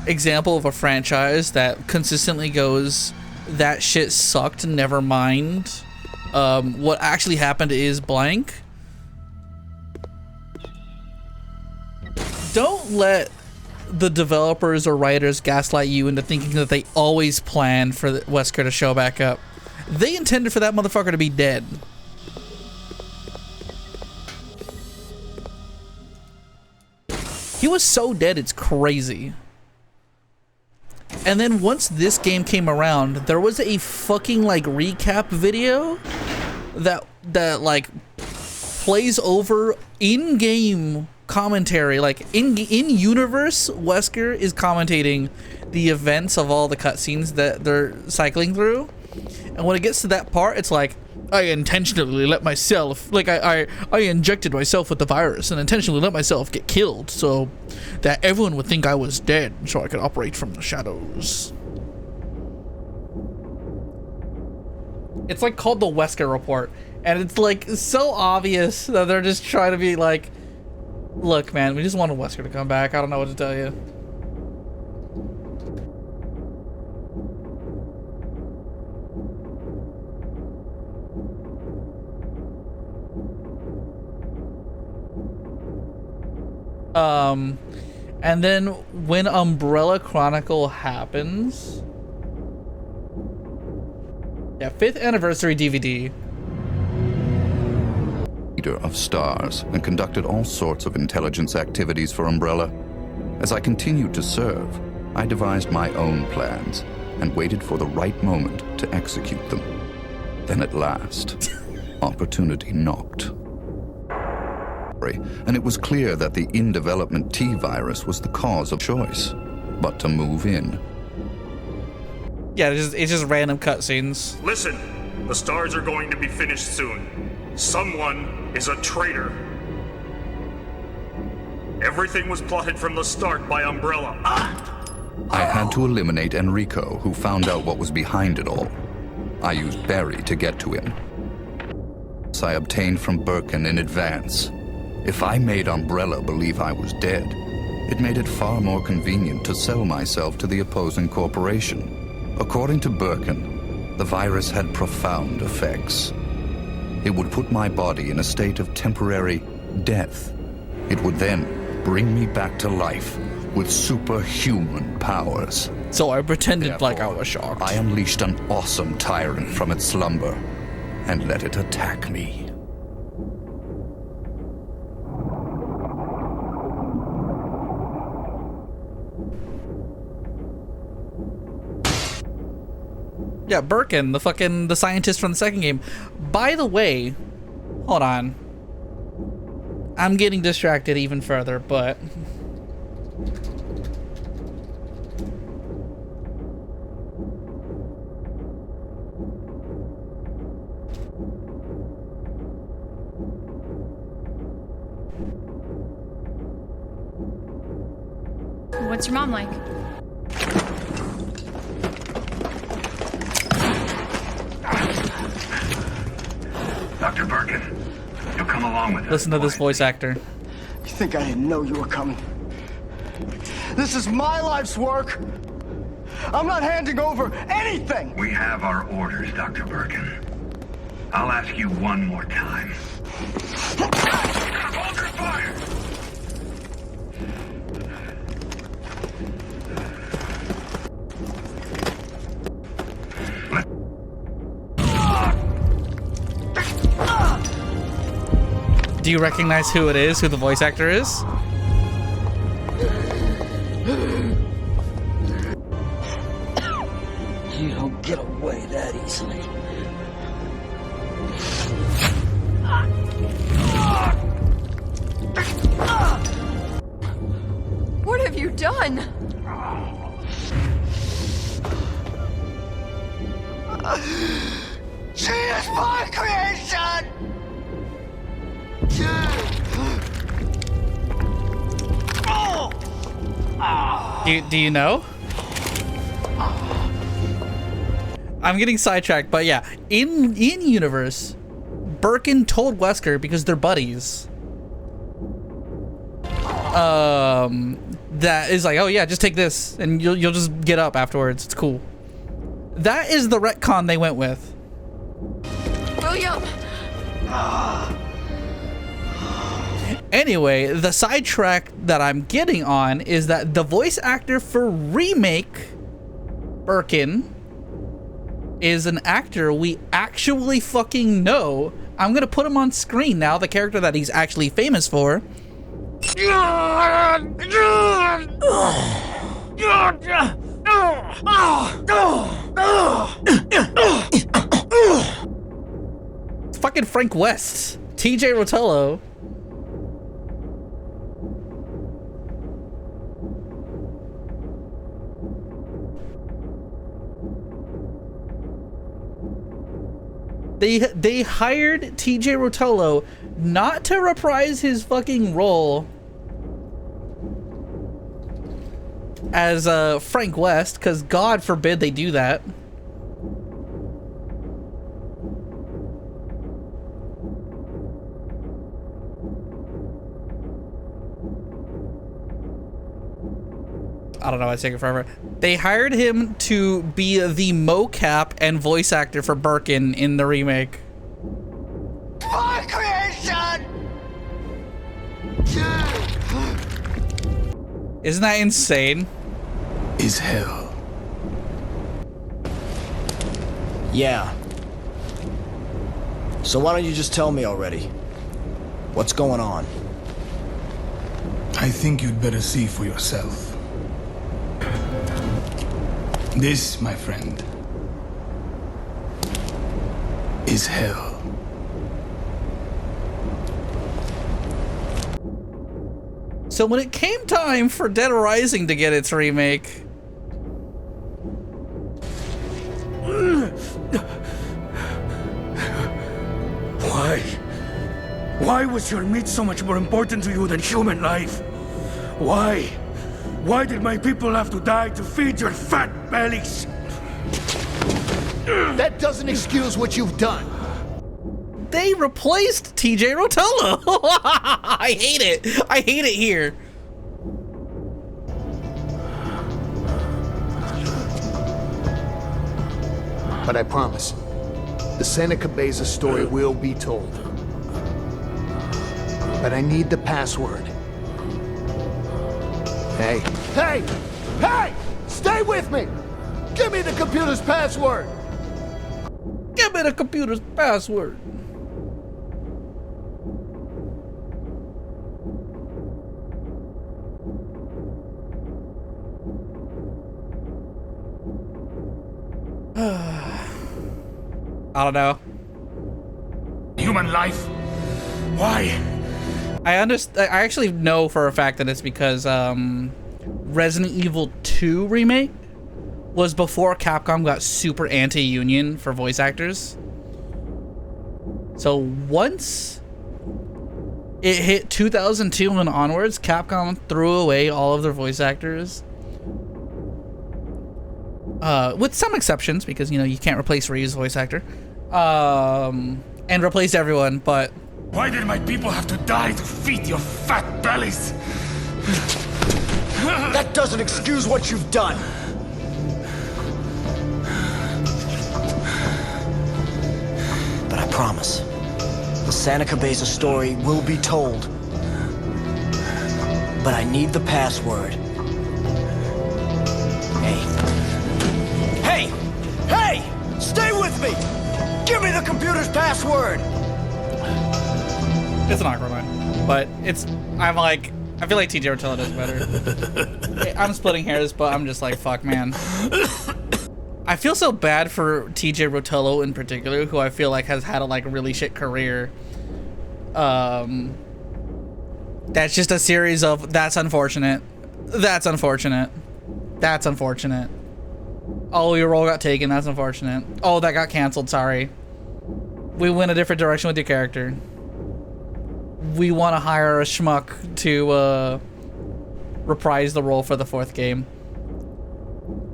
[SPEAKER 1] example of a franchise that consistently goes, that shit sucked, never mind, what actually happened is blank, don't let the developers or writers gaslight you into thinking that they always planned for Wesker to show back up. They intended for that motherfucker to be dead. He was so dead, it's crazy. And then once this game came around, there was a fucking like recap video that like plays over in-game commentary, like in universe. Wesker is commentating the events of all the cutscenes that they're cycling through, and when it gets to that part, it's like, I intentionally let myself, like I injected myself with the virus and intentionally let myself get killed so that everyone would think I was dead so I could operate from the shadows. It's like called the Wesker Report, and it's like so obvious that they're just trying to be like, look man, we just wanted Wesker to come back, I don't know what to tell you. And then when Umbrella Chronicle happens, yeah, 5th anniversary DVD.
[SPEAKER 6] Leader of stars and conducted all sorts of intelligence activities for Umbrella. As I continued to serve, I devised my own plans and waited for the right moment to execute them. Then at last, opportunity knocked. and it was clear that the in-development T virus was the cause of choice. But to move in,
[SPEAKER 1] Yeah, it's just random cutscenes.
[SPEAKER 8] Listen, the stars are going to be finished soon. Someone is a traitor. Everything was plotted from the start by Umbrella.
[SPEAKER 6] I had to eliminate Enrico, who found out what was behind it all. I used Barry to get to him. I obtained from Birkin in advance. If I made Umbrella believe I was dead, it made it far more convenient to sell myself to the opposing corporation. According to Birkin, the virus had profound effects. It would put my body in a state of temporary death. It would then bring me back to life with superhuman powers.
[SPEAKER 1] So I pretended
[SPEAKER 6] Therefore,
[SPEAKER 1] like I was shocked.
[SPEAKER 6] I unleashed an awesome tyrant from its slumber and let it attack me.
[SPEAKER 1] Yeah, Birkin, the scientist from the second game. By the way, hold on. I'm getting distracted even further, but
[SPEAKER 9] What's your mom like?
[SPEAKER 10] Dr. Birkin, you'll come along with us.
[SPEAKER 1] listen to this voice actor.
[SPEAKER 11] You think I didn't know you were coming? This is my life's work. I'm not handing over anything.
[SPEAKER 10] We have our orders, Dr. Birkin. I'll ask you one more time. Hold your fire!
[SPEAKER 1] Do you recognize who it is, who the voice actor is?
[SPEAKER 11] You don't get away that easily.
[SPEAKER 9] What have you done?
[SPEAKER 11] She is my creation!
[SPEAKER 1] Do you know? I'm getting sidetracked, but yeah, in universe, Birkin told Wesker, because they're buddies, that is like, oh yeah, just take this and you'll just get up afterwards. It's cool. That is the retcon they went with.
[SPEAKER 9] William!
[SPEAKER 1] Anyway, the sidetrack that I'm getting on is that the voice actor for Remake Birkin is an actor we actually fucking know. I'm gonna put him on screen now, the character that he's actually famous for. It's fucking Frank West, TJ Rotello. They hired TJ Rotello not to reprise his fucking role as Frank West, because God forbid they do that. I don't know, it's taking forever. They hired him to be the mocap and voice actor for Birkin in the remake.
[SPEAKER 11] My creation!
[SPEAKER 1] Isn't that insane?
[SPEAKER 11] Is hell.
[SPEAKER 12] Yeah. So why don't you just tell me already? What's going on?
[SPEAKER 13] I think you'd better see for yourself. This, my friend, is hell.
[SPEAKER 1] So when it came time for Dead Rising to get its remake,
[SPEAKER 13] Why? Why was your meat so much more important to you than human life? Why? Why did my people have to die to feed your fat bellies?
[SPEAKER 14] That doesn't excuse what you've done.
[SPEAKER 1] they replaced TJ Rotella. I hate it. I hate it here.
[SPEAKER 14] But I promise, the Santa Cabeza story will be told. But I need the password. Hey, hey, hey! Stay with me! Give me the computer's password!
[SPEAKER 1] Give me the computer's password. I don't know.
[SPEAKER 13] Human life? Why?
[SPEAKER 1] I actually know for a fact that it's because Resident Evil 2 remake was before Capcom got super anti-union for voice actors. So once it hit 2002 and onwards, Capcom threw away all of their voice actors. With some exceptions, because, you know, you can't replace Ryu's voice actor. And replace everyone, but...
[SPEAKER 13] Why did my people have to die to feed your fat bellies?
[SPEAKER 11] That doesn't excuse what you've done. But I promise, the Santa Cabeza story will be told. But I need the password. Hey! Hey! Stay with me! Give me the computer's password!
[SPEAKER 1] It's an awkward one, but it's... I feel like TJ Rotella does better. I'm splitting hairs, but I'm just like, fuck, man. I feel so bad for TJ Rotella in particular, who I feel like has had a really shit career. That's just a series of, that's unfortunate. That's unfortunate. That's unfortunate. Oh, your role got taken, that's unfortunate. Oh, that got canceled, sorry. We went a different direction with your character. We want to hire a schmuck to reprise the role for the 4th game.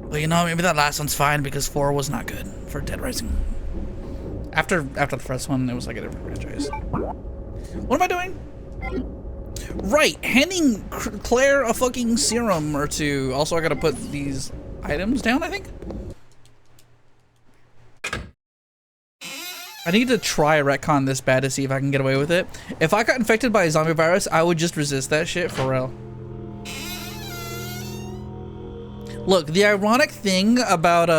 [SPEAKER 1] Well, you know, maybe that last one's fine because 4 was not good for Dead Rising. After the first one, it was like a different franchise. What am I doing? Right, handing Claire a fucking serum or two. Also, I gotta put these items down, I think. I need to try a retcon this bad to see if I can get away with it. If I got infected by a zombie virus, I would just resist that shit for real. Look, the ironic thing about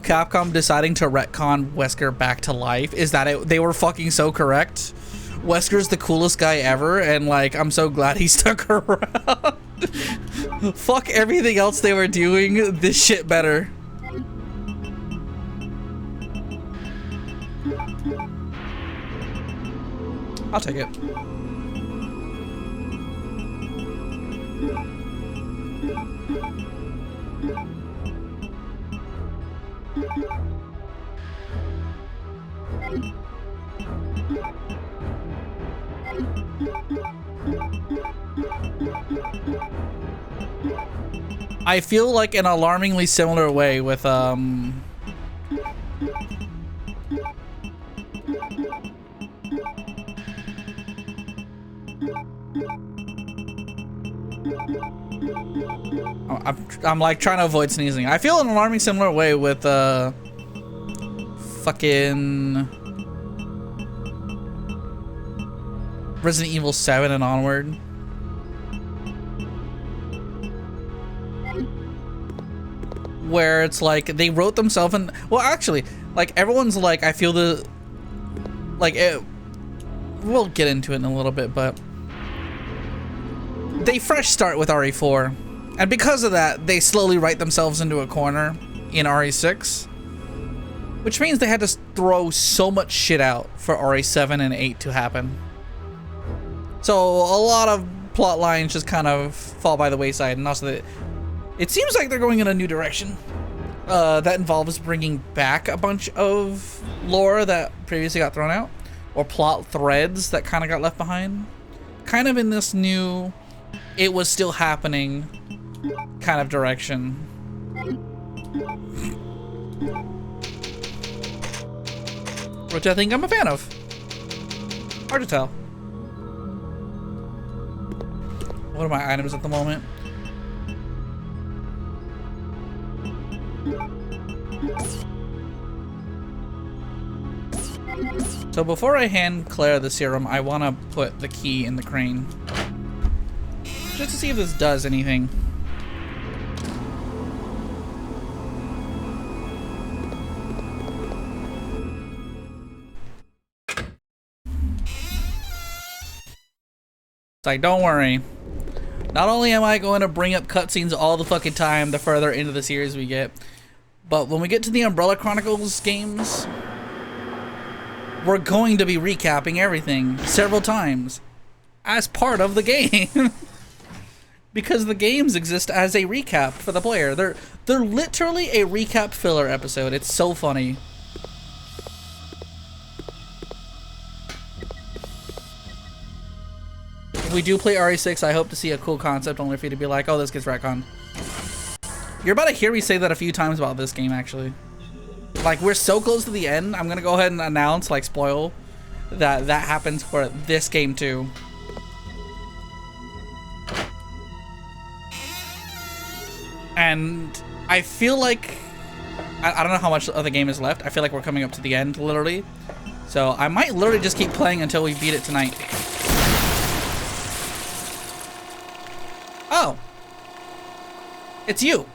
[SPEAKER 1] Capcom deciding to retcon Wesker back to life is that they were fucking so correct. Wesker's the coolest guy ever, and like, I'm so glad he stuck around. Fuck everything else they were doing, this shit better. I'll take it. I feel like an alarmingly similar way with I'm like trying to avoid sneezing. I feel an alarming similar way with fucking Resident Evil 7 and onward. Where it's like they wrote themselves in, well, actually, like everyone's like, I feel the like it, we'll get into it in a little bit, but they fresh start with RE4, and because of that, they slowly write themselves into a corner in RE6, which means they had to throw so much shit out for RE7 and 8 to happen. So a lot of plot lines just kind of fall by the wayside, and also that it seems like they're going in a new direction. That involves bringing back a bunch of lore that previously got thrown out, or plot threads that kind of got left behind. Kind of in this new, it was still happening kind of direction. Which I think I'm a fan of. Hard to tell. What are my items at the moment? So before I hand Claire the serum, I want to put the key in the crane. Just to see if this does anything. It's like, don't worry. Not only am I going to bring up cutscenes all the fucking time the further into the series we get, but when we get to the Umbrella Chronicles games, we're going to be recapping everything several times as part of the game. Because the games exist as a recap for the player. They're literally a recap filler episode. It's so funny. If we do play RE6, I hope to see a cool concept only for you to be like, oh, this gets retconned. You're about to hear me say that a few times about this game, actually. Like, we're so close to the end, I'm gonna go ahead and announce, like, spoil, that that happens for this game, too. And I feel like, I don't know how much of the game is left. I feel like we're coming up to the end, literally. So I might literally just keep playing until we beat it tonight. Oh. It's you.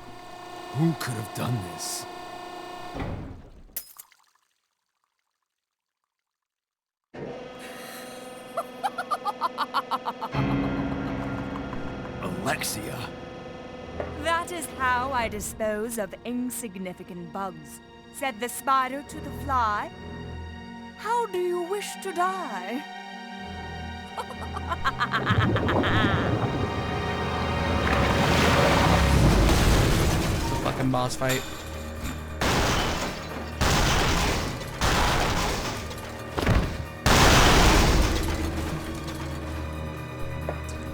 [SPEAKER 15] Who could have done this?
[SPEAKER 13] Alexia.
[SPEAKER 16] That is how I dispose of insignificant bugs, said the spider to the fly. How do you wish to die?
[SPEAKER 1] It's a fucking boss fight.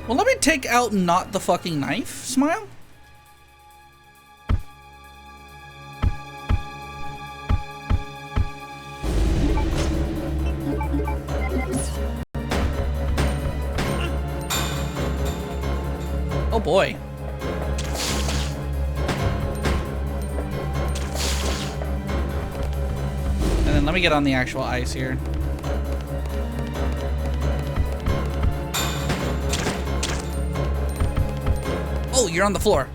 [SPEAKER 1] Well, let me take out not the fucking knife, Smile. Oh boy. And then let me get on the actual ice here. Oh, you're on the floor.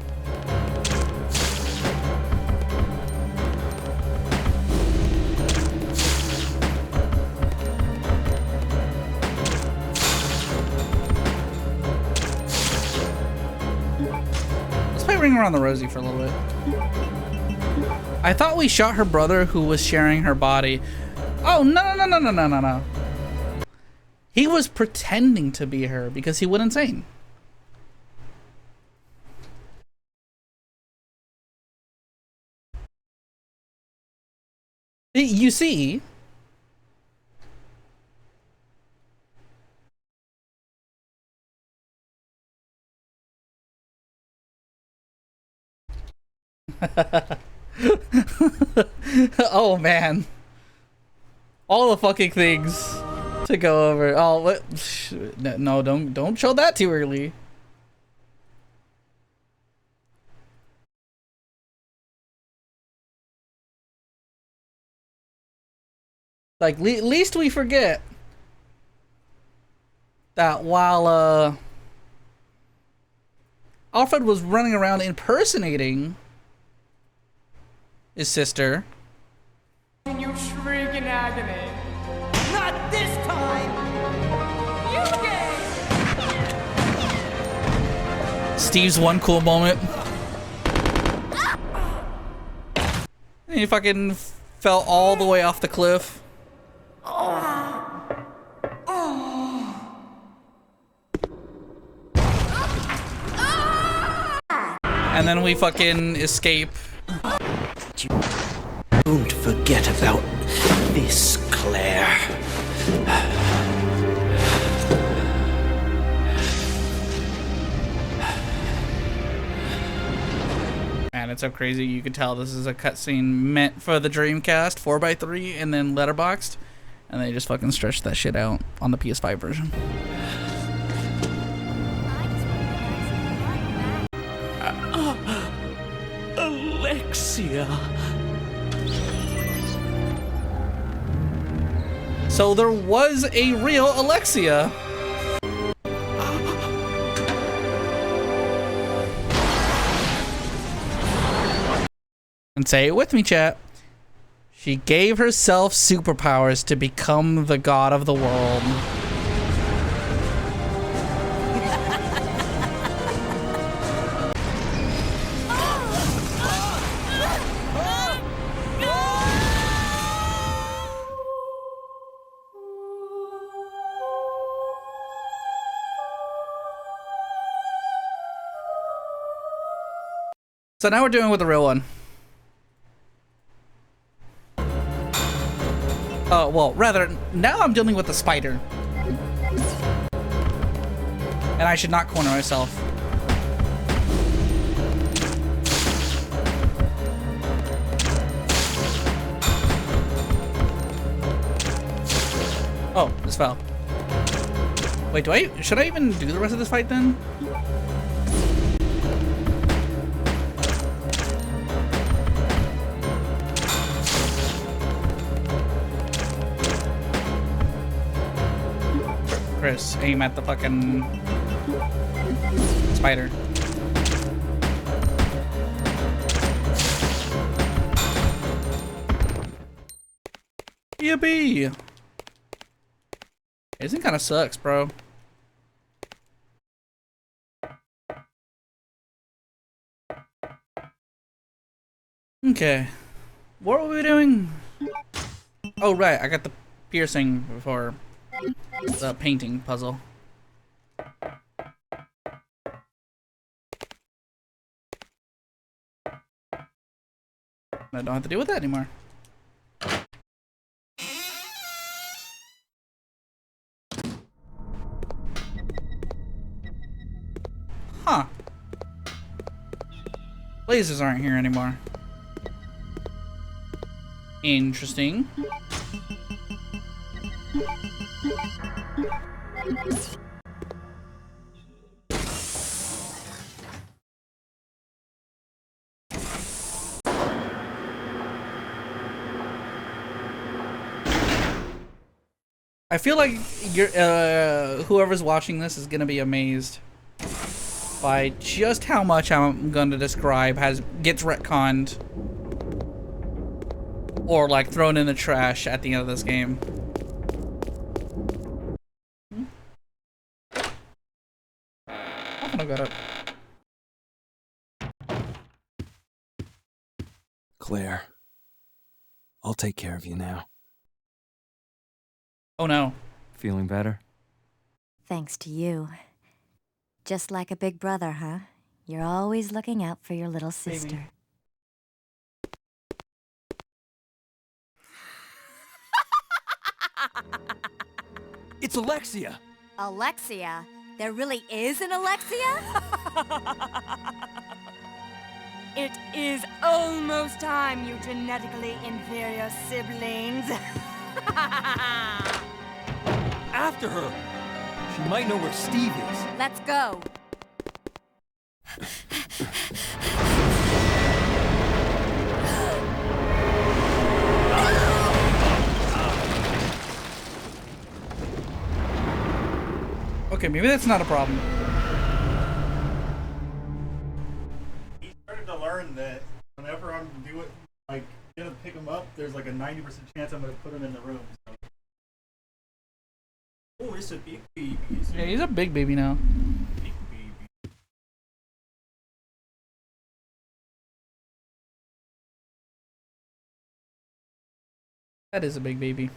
[SPEAKER 1] Let's play Ring Around the Rosie for a little bit. I thought we shot her brother who was sharing her body. Oh, no. He was pretending to be her because he went insane. You see? Oh man. All the fucking things to go over. Oh, what? No, don't show that too early. Like, least we forget that while Alfred was running around impersonating his sister.
[SPEAKER 4] And you shriek in agony. Not this time! You gay!
[SPEAKER 1] Steve's one cool moment. And he fucking fell all the way off the cliff. And then we fucking escape.
[SPEAKER 17] Don't forget about this, Claire.
[SPEAKER 1] Man, it's so crazy. You could tell this is a cutscene meant for the Dreamcast 4x3 and then letterboxed. And they just fucking stretched that shit out on the PS5 version.
[SPEAKER 17] Alexia.
[SPEAKER 1] So there was a real Alexia. And say it with me, chat. She gave herself superpowers to become the god of the world. So now we're doing with the real one. Well, rather, now I'm dealing with the spider. And I should not corner myself. Oh, this fell. Wait, should I even do the rest of this fight then? Chris, aim at the fucking spider. Yippee! This thing kind of sucks, bro. Okay. What were we doing? Oh, right. I got the piercing before the painting puzzle. I don't have to deal with that anymore. Huh. Lasers aren't here anymore. Interesting. I feel like whoever's watching this is gonna be amazed by just how much I'm gonna describe gets retconned or like thrown in the trash at the end of this game. I got it.
[SPEAKER 15] Claire, I'll take care of you now.
[SPEAKER 1] Oh no.
[SPEAKER 15] Feeling better?
[SPEAKER 5] Thanks to you. Just like a big brother, huh? You're always looking out for your little sister.
[SPEAKER 15] It's Alexia!
[SPEAKER 5] Alexia? There really is an Alexia?
[SPEAKER 16] It is almost time, you genetically inferior siblings.
[SPEAKER 15] After her! She might know where Steve is.
[SPEAKER 5] Let's go.
[SPEAKER 1] Okay, maybe that's not a problem.
[SPEAKER 18] He started to learn that whenever I'm doing, like, gonna pick him up, there's like a 90% chance I'm gonna put him in the room. So. Oh, it's a big baby.
[SPEAKER 1] Yeah, he's a big baby now.
[SPEAKER 18] Big baby.
[SPEAKER 1] That is a big baby.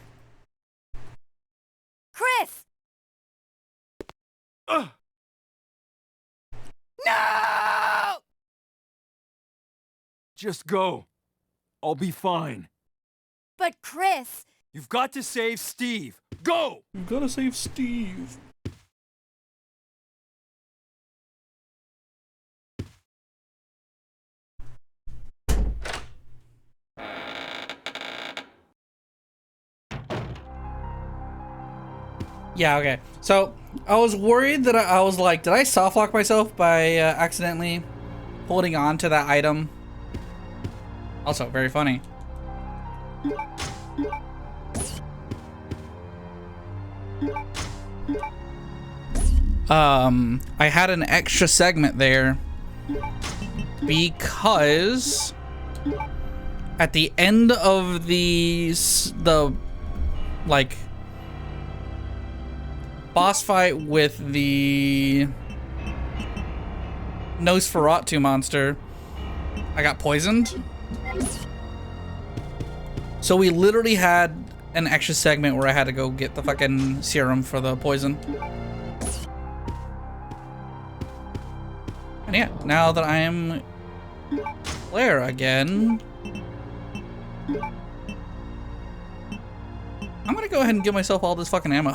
[SPEAKER 5] Chris!
[SPEAKER 16] No!
[SPEAKER 15] Just go. I'll be fine.
[SPEAKER 16] But Chris...
[SPEAKER 15] You've got to save Steve. Go!
[SPEAKER 1] You've got to save Steve. Yeah, okay. So, I was worried that I was like, did I soft lock myself by accidentally holding on to that item? Also, very funny. I had an extra segment there because at the end of the like boss fight with the Nosferatu monster, I got poisoned. So we literally had an extra segment where I had to go get the fucking serum for the poison. And yeah, now that I am Claire again, I'm gonna go ahead and give myself all this fucking ammo.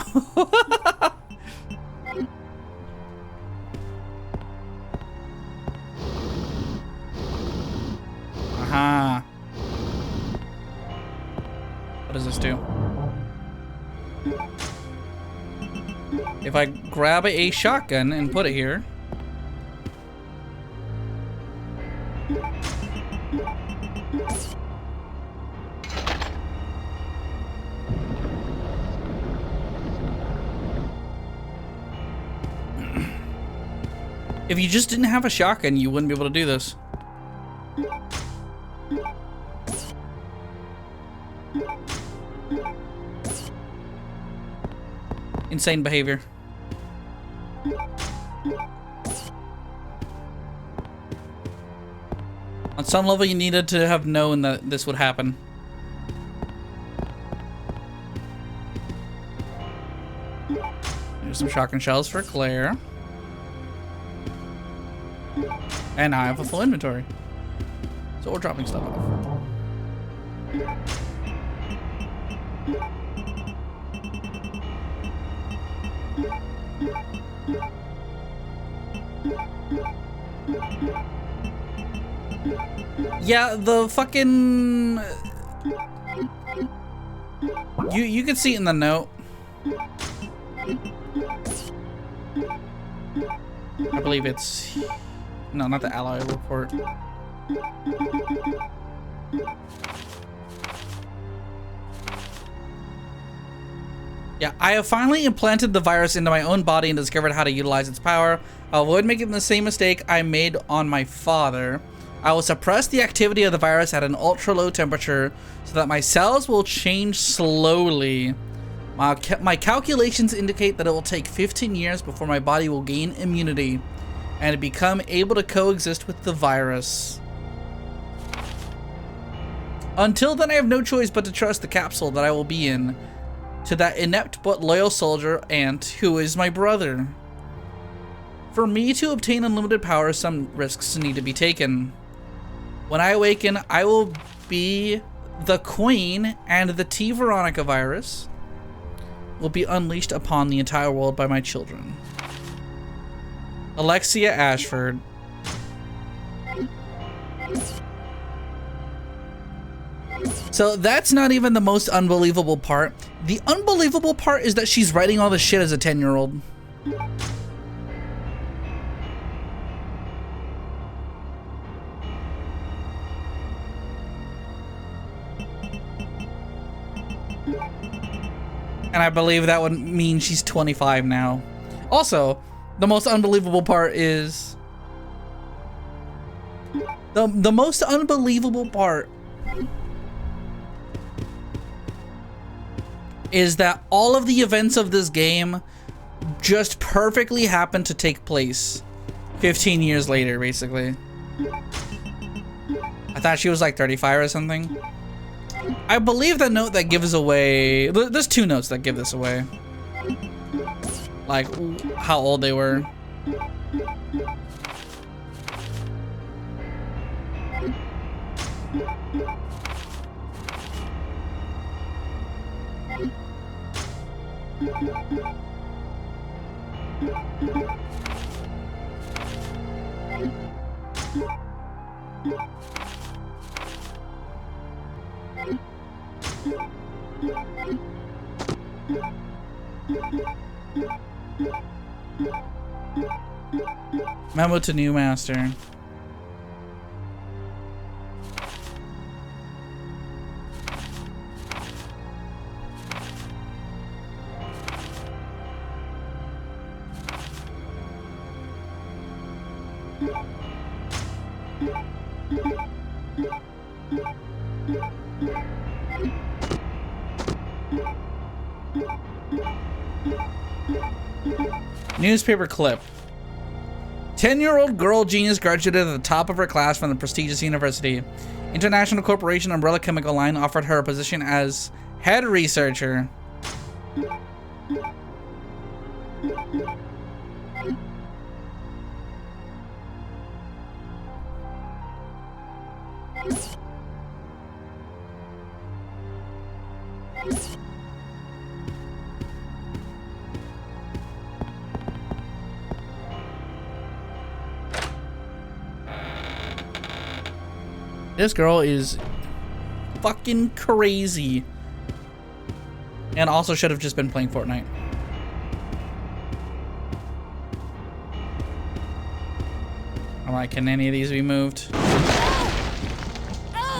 [SPEAKER 1] Aha. What does this do? If I grab a shotgun and put it here, if you just didn't have a shotgun, you wouldn't be able to do this. Insane behavior. On some level, you needed to have known that this would happen. Here's some shotgun shells for Claire. And now I have a full inventory. So we're dropping stuff off. Yeah, the fucking... You can see it in the note. I believe it's... No, not the alloy report. Yeah, I have finally implanted the virus into my own body and discovered how to utilize its power. I'll avoid making the same mistake I made on my father. I will suppress the activity of the virus at an ultra low temperature so that my cells will change slowly. My calculations indicate that it will take 15 years before my body will gain immunity and become able to coexist with the virus. Until then, I have no choice but to trust the capsule that I will be in to that inept but loyal soldier ant who is my brother. For me to obtain unlimited power, some risks need to be taken. When I awaken, I will be the Queen, and the T. Veronica virus will be unleashed upon the entire world by my children. Alexia Ashford. So that's not even the most unbelievable part. The unbelievable part is that she's writing all this shit as a 10-year-old. And I believe that would mean she's 25 now. Also, the most unbelievable part is... The most unbelievable part is that all of the events of this game just perfectly happened to take place 15 years later, basically. I thought she was like 35 or something. I believe the note that gives away... There's two notes that give this away. Like, how old they were. Memo to new master. Newspaper clip. 10-year-old girl genius graduated at the top of her class from the prestigious university. International Corporation Umbrella Chemical Line offered her a position as head researcher. This girl is fucking crazy. And also should have just been playing Fortnite. I'm like, can any of these be moved?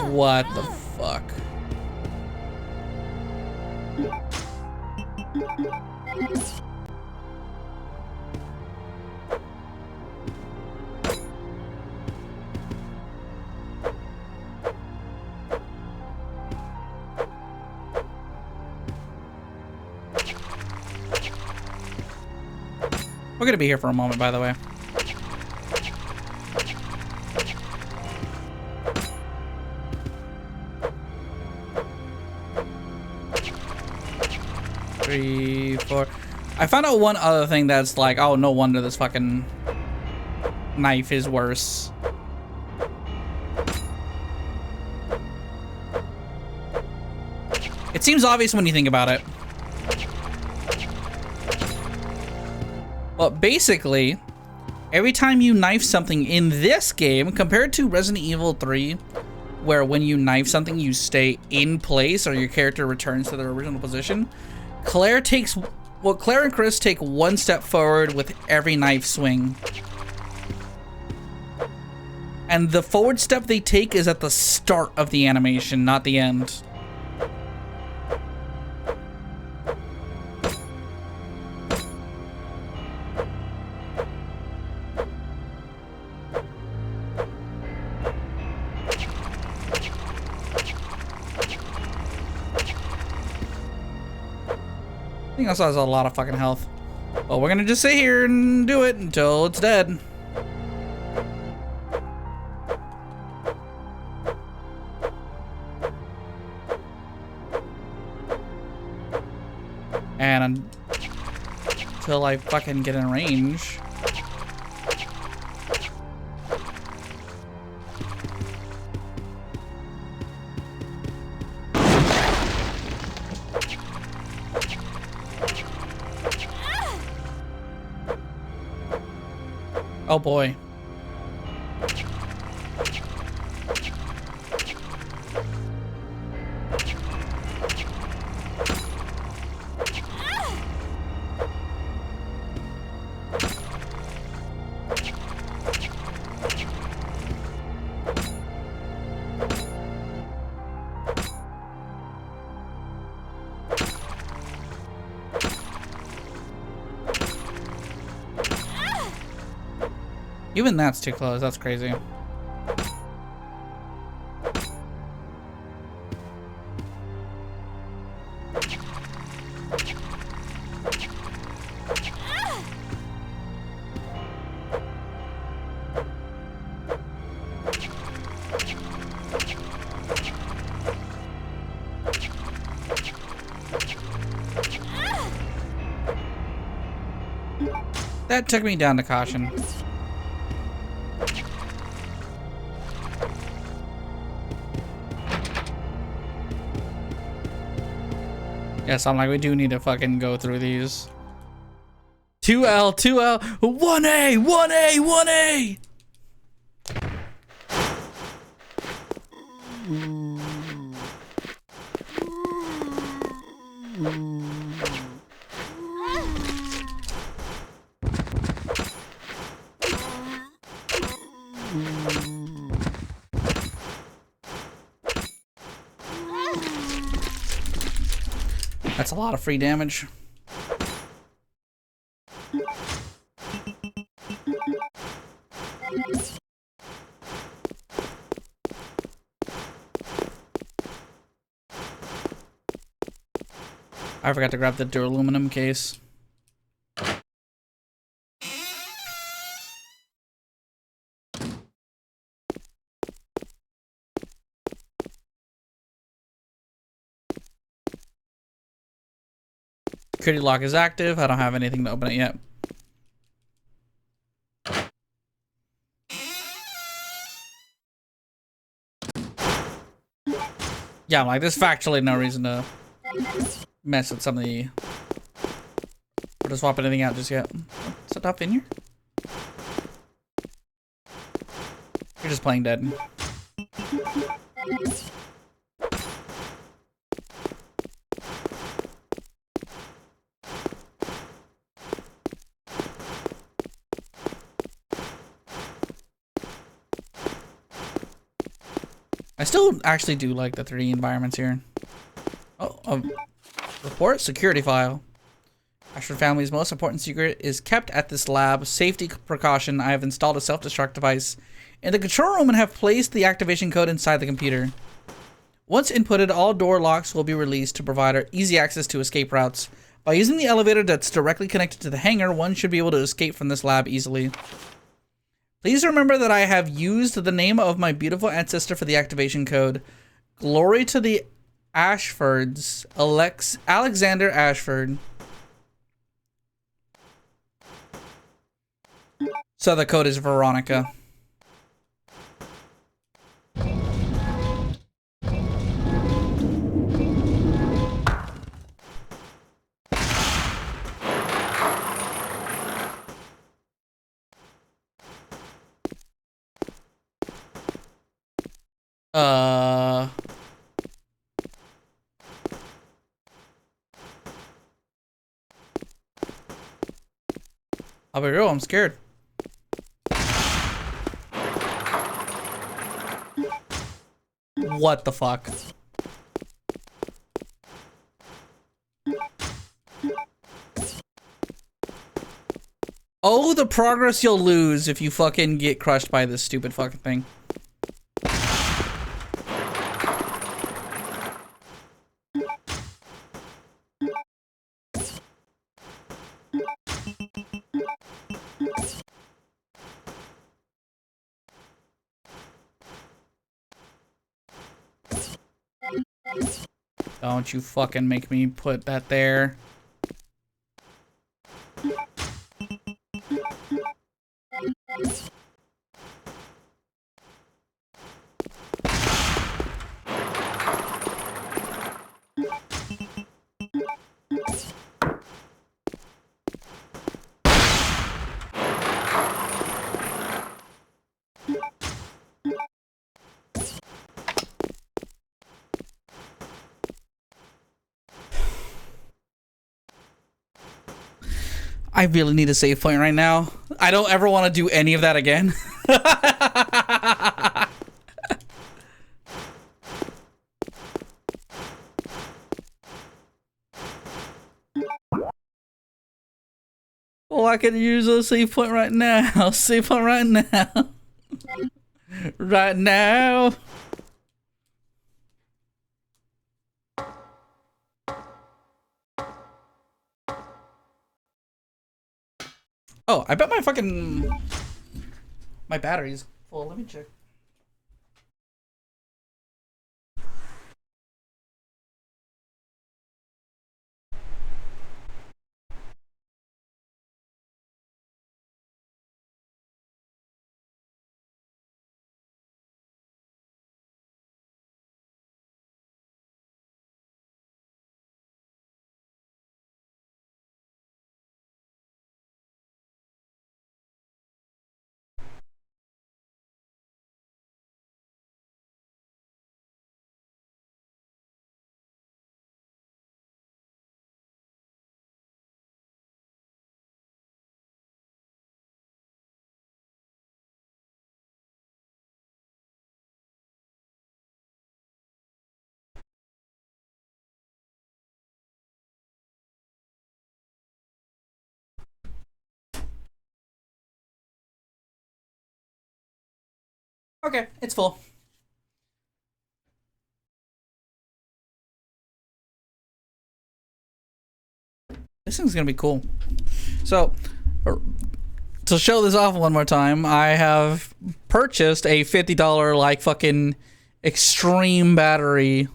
[SPEAKER 1] What the fuck? We're gonna be here for a moment, by the way. Three, four. I found out one other thing that's like, oh, no wonder this fucking knife is worse. It seems obvious when you think about it. But basically, every time you knife something in this game, compared to Resident Evil 3, where when you knife something, you stay in place or your character returns to their original position, Claire and Chris take one step forward with every knife swing. And the forward step they take is at the start of the animation, not the end. I think also has a lot of fucking health. Well, we're gonna just sit here and do it until it's dead. And until I fucking get in range. Oh boy. Even that's too close. That's crazy. That took me down to caution. Yes, I'm like, we do need to fucking go through these. 2L, 2L, 1A, 1A, 1A! That's a lot of free damage. I forgot to grab the duraluminum case. Security lock is active. I don't have anything to open it yet. Yeah, I'm like, there's factually no reason to mess with some of the... or to swap anything out just yet. Is that up in here? You're just playing dead. I still actually do like the 3D environments here. Oh, report security file. Ashford family's most important secret is kept at this lab. Safety precaution. I have installed a self-destruct device in the control room and have placed the activation code inside the computer. Once inputted, all door locks will be released to provide easy access to escape routes. By using the elevator that's directly connected to the hangar, one should be able to escape from this lab easily. Please remember that I have used the name of my beautiful ancestor for the activation code. Glory to the Ashfords. Alexander Ashford. So the code is Veronica. I'll be real, I'm scared. What the fuck? Oh, the progress you'll lose if you fucking get crushed by this stupid fucking thing. Don't you fucking make me put that there. I really need a save point right now. I don't ever want to do any of that again. Oh, I can use a save point right now. Save point right now. Right now. Oh, I bet my battery's full. Let me check. Okay, it's full. This thing's gonna be cool. So, to show this off one more time, I have purchased a $50 like fucking extreme battery.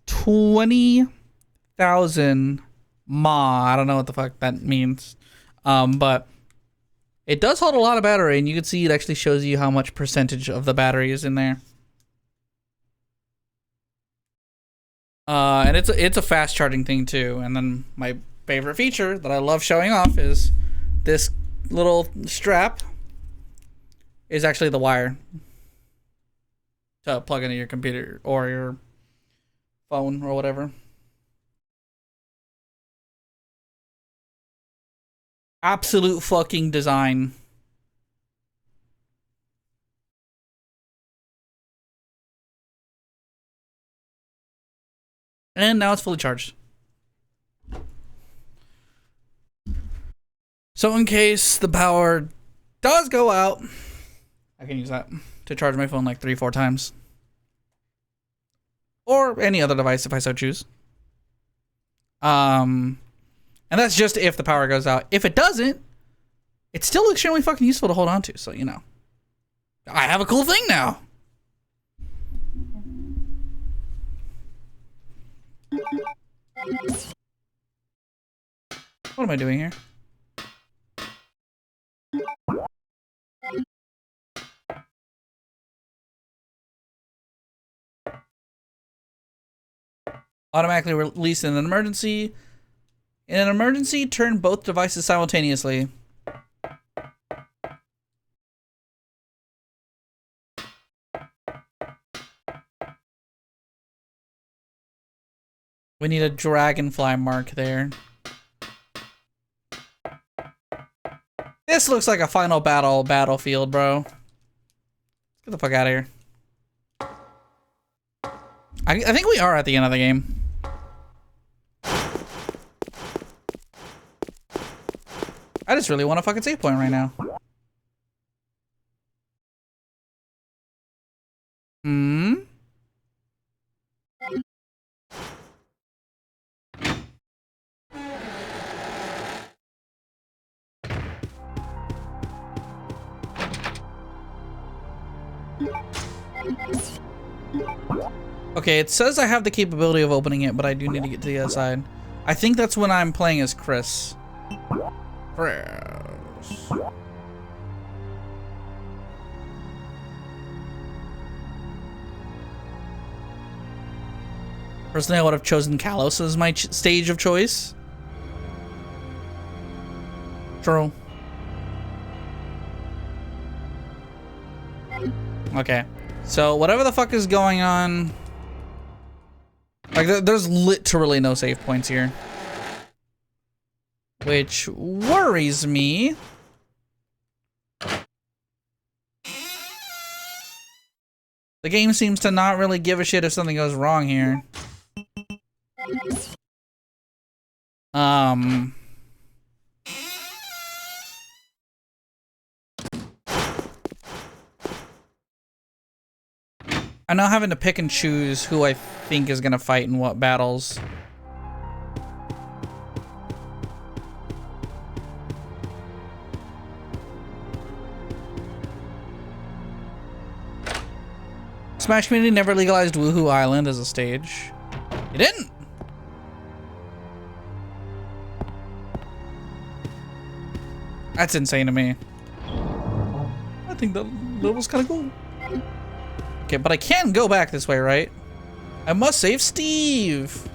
[SPEAKER 1] 20,000 mAh. I don't know what the fuck that means. But it does hold a lot of battery, and you can see it actually shows you how much percentage of the battery is in there. And it's a fast charging thing too. And then my favorite feature that I love showing off is this little strap is actually the wire to plug into your computer or your phone or whatever. Absolute fucking design. And now it's fully charged. So in case the power does go out, I can use that to charge my phone like 3-4 times. Or any other device if I so choose. And that's just if the power goes out. If it doesn't, it's still extremely fucking useful to hold on to, so you know. I have a cool thing now. What am I doing here? Automatically release in an emergency. In an emergency, turn both devices simultaneously. We need a dragonfly mark there. This looks like a final battlefield, bro. Get the fuck out of here. I think we are at the end of the game. I just really want a fucking save point right now. Okay, it says I have the capability of opening it, but I do need to get to the other side. I think that's when I'm playing as Chris. Personally, I would have chosen Kalos as my stage of choice. True. Okay. So, whatever the fuck is going on... Like, there's literally no save points here. Which worries me. The game seems to not really give a shit if something goes wrong here. I'm now having to pick and choose who I think is gonna fight in what battles. Smash Community never legalized Woohoo Island as a stage. It didn't! That's insane to me. I think that level's kind of cool. Okay, but I can go back this way, right? I must save Steve!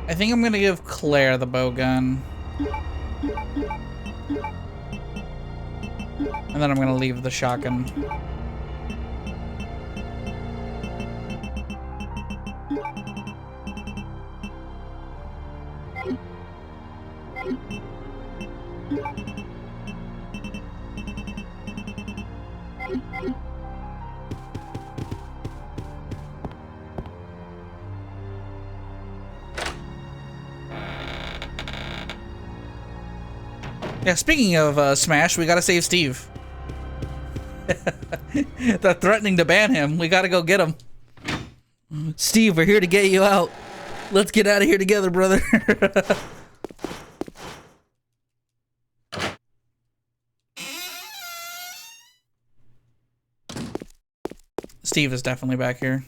[SPEAKER 1] I think I'm gonna give Claire the bow gun. And then I'm gonna leave the shotgun. Yeah, speaking of Smash, we gotta save Steve. They're threatening to ban him. We gotta go get him. Steve, we're here to get you out. Let's get out of here together, brother. Steve is definitely back here.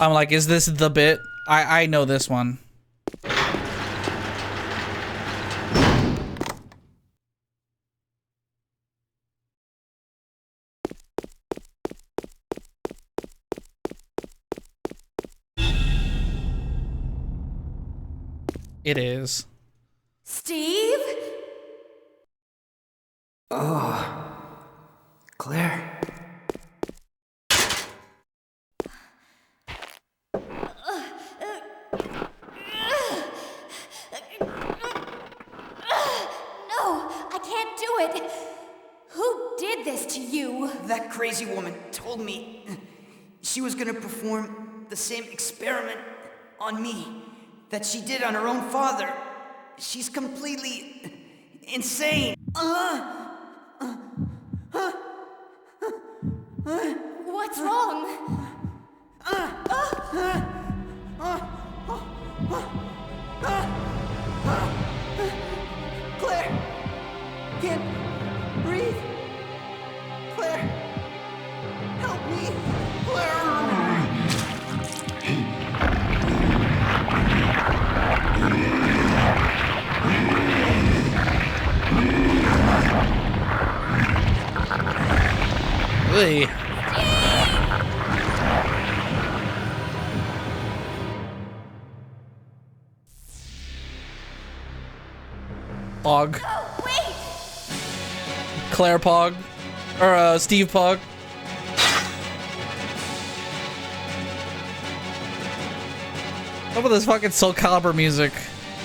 [SPEAKER 1] I'm like, is this the bit? I know this one. It is.
[SPEAKER 16] Steve?
[SPEAKER 17] Oh, Claire.
[SPEAKER 16] No, I can't do it. Who did this to you?
[SPEAKER 19] That crazy woman told me she was gonna perform the same experiment on me that she did on her own father. She's completely insane.
[SPEAKER 16] What's wrong?
[SPEAKER 19] Claire! Can't breathe! Claire! Help me!
[SPEAKER 1] Hey. Pog.
[SPEAKER 16] Oh, wait!
[SPEAKER 1] Claire Pog. Or, Steve Pog. How about this fucking Soul Calibur music?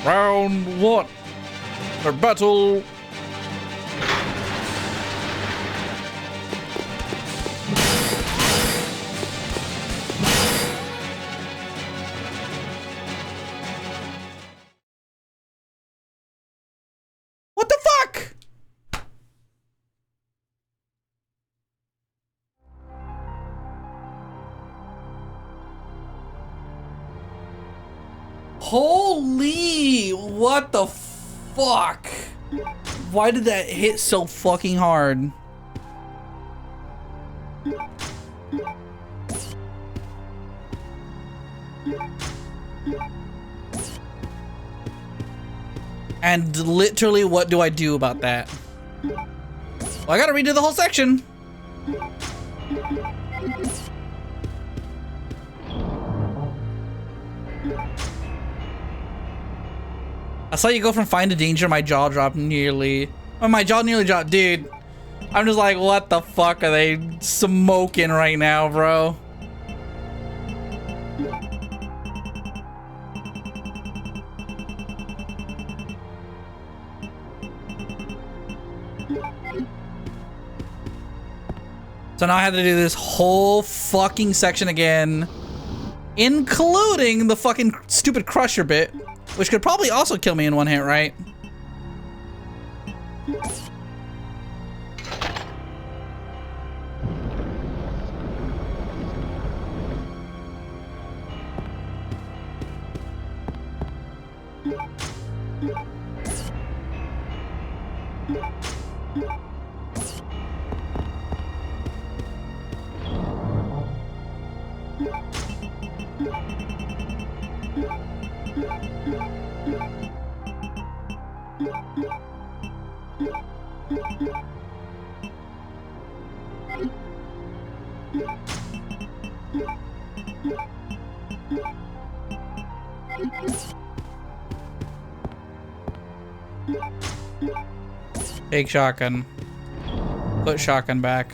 [SPEAKER 1] Round one. For battle. What the fuck? Holy, what the fuck? Why did that hit so fucking hard? And literally, what do I do about that? Well, I gotta redo the whole section. I saw you go from fine to danger. My jaw dropped nearly. Oh, my jaw nearly dropped, dude. I'm just like, what the fuck are they smoking right now, bro? So now I have to do this whole fucking section again, including the fucking stupid crusher bit, which could probably also kill me in one hit, right? Take shotgun. Put shotgun back.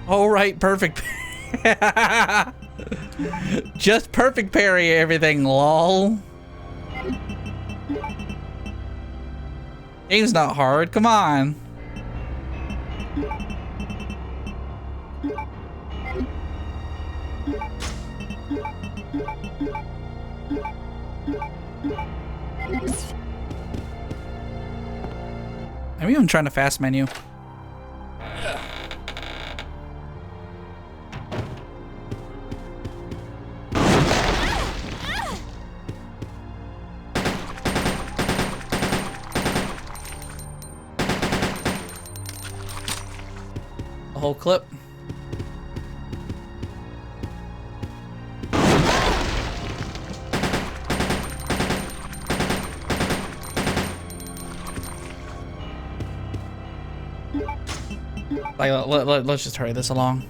[SPEAKER 1] All right, perfect. Just perfect parry everything, lol. Game's not hard, come on. I'm even trying to fast menu. A whole clip. Like, let's just hurry this along.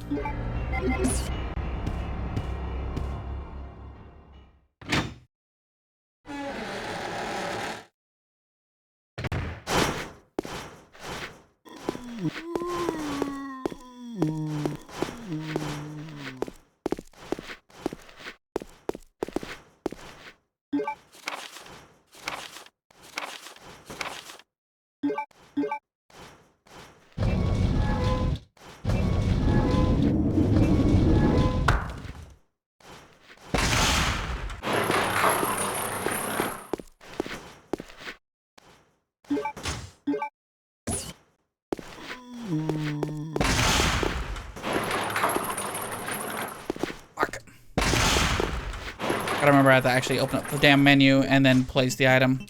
[SPEAKER 1] Gotta remember I have to actually open up the damn menu and then place the item.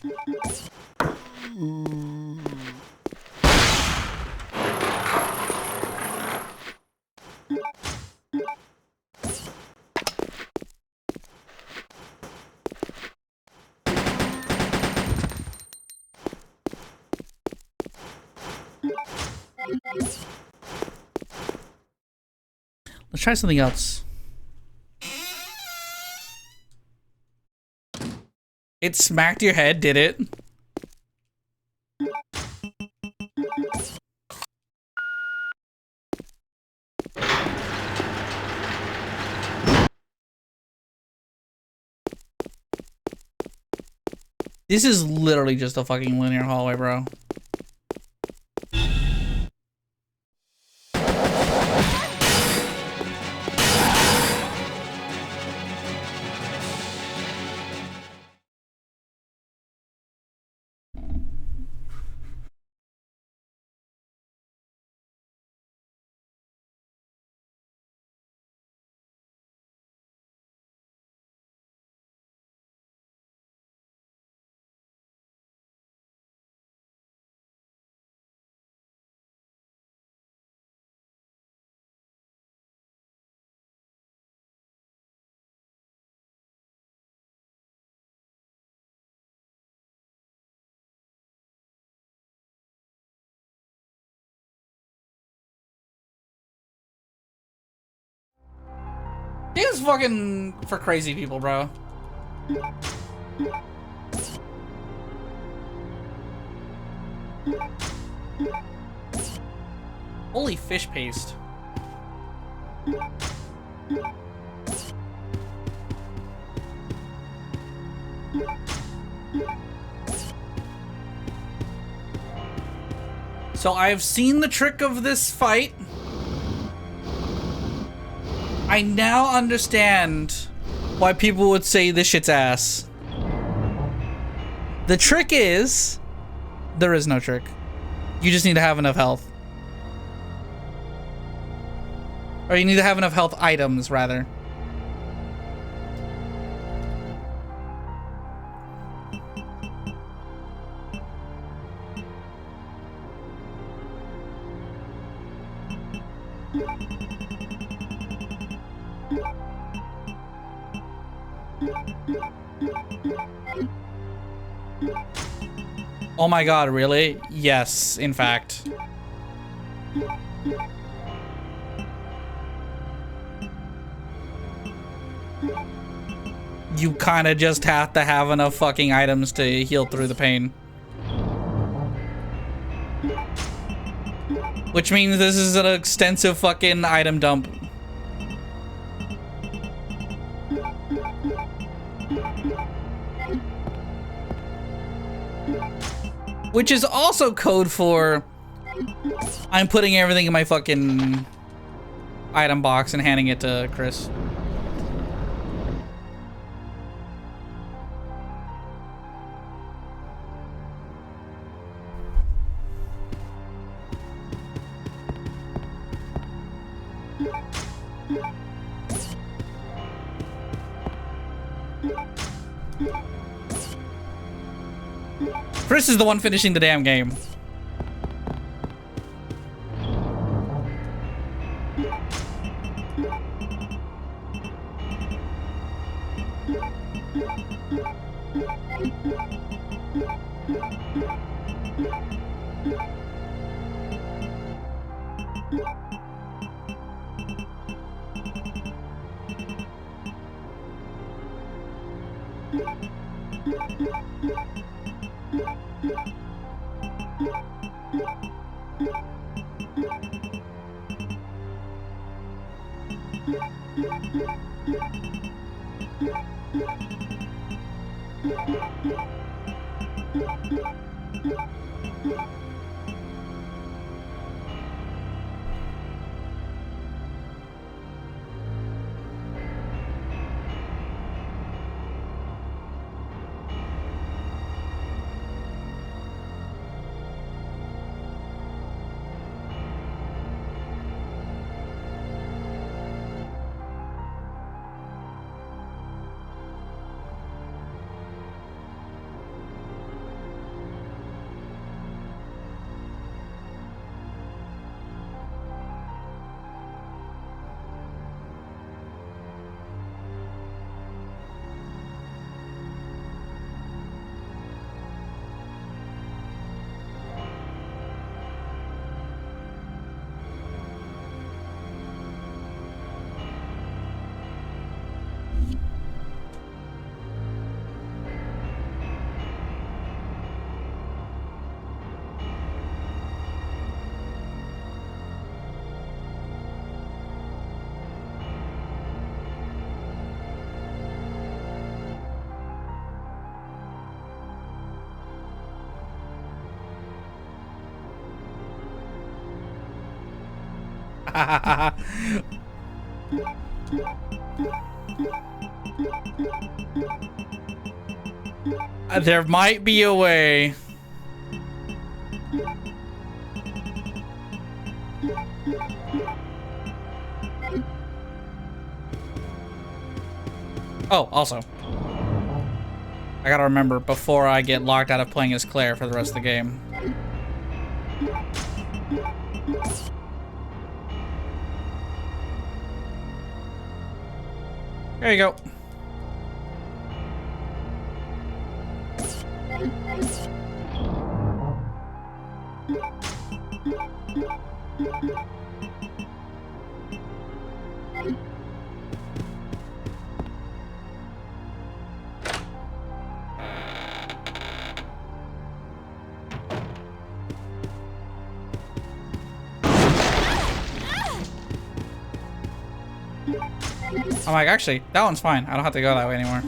[SPEAKER 1] Let's try something else. It smacked your head, did it? This is literally just a fucking linear hallway, bro. This is fucking for crazy people, bro. Holy fish paste. So I've seen the trick of this fight. I now understand why people would say this shit's ass. The trick is, there is no trick. You just need to have enough health. Or you need to have enough health items, rather. Oh my god, really? Yes, in fact. You kind of just have to have enough fucking items to heal through the pain. Which means this is an extensive fucking item dump. Which is also code for I'm putting everything in my fucking item box and handing it to Chris. Chris is the one finishing the damn game. There might be a way. Oh, also, I gotta remember before I get locked out of playing as Claire for the rest of the game. There you go. I'm like, actually, that one's fine. I don't have to go that way anymore.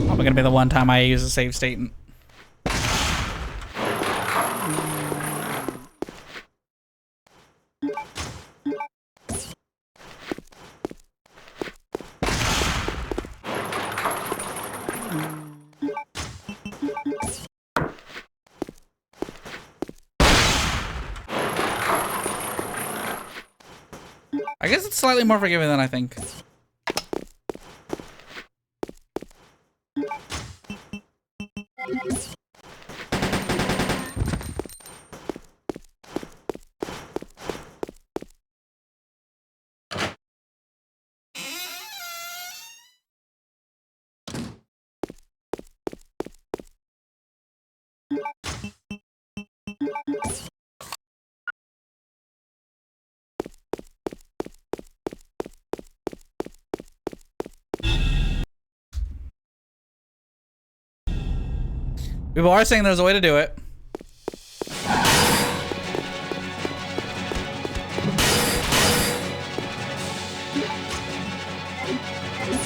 [SPEAKER 1] Probably gonna be the one time I use a save state. I guess it's slightly more forgiving than I think. People are saying there's a way to do it.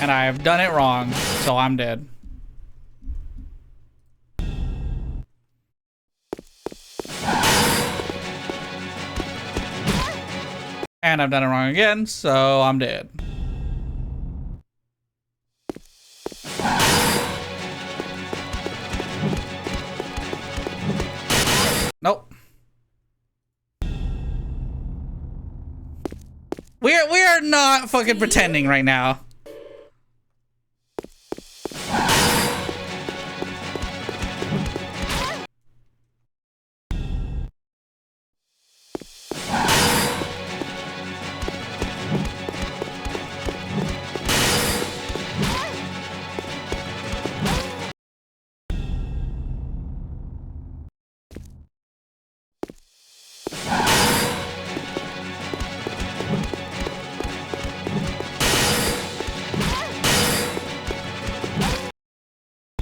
[SPEAKER 1] And I've done it wrong, so I'm dead. And I've done it wrong again, so I'm dead. Nope. We are not fucking pretending right now.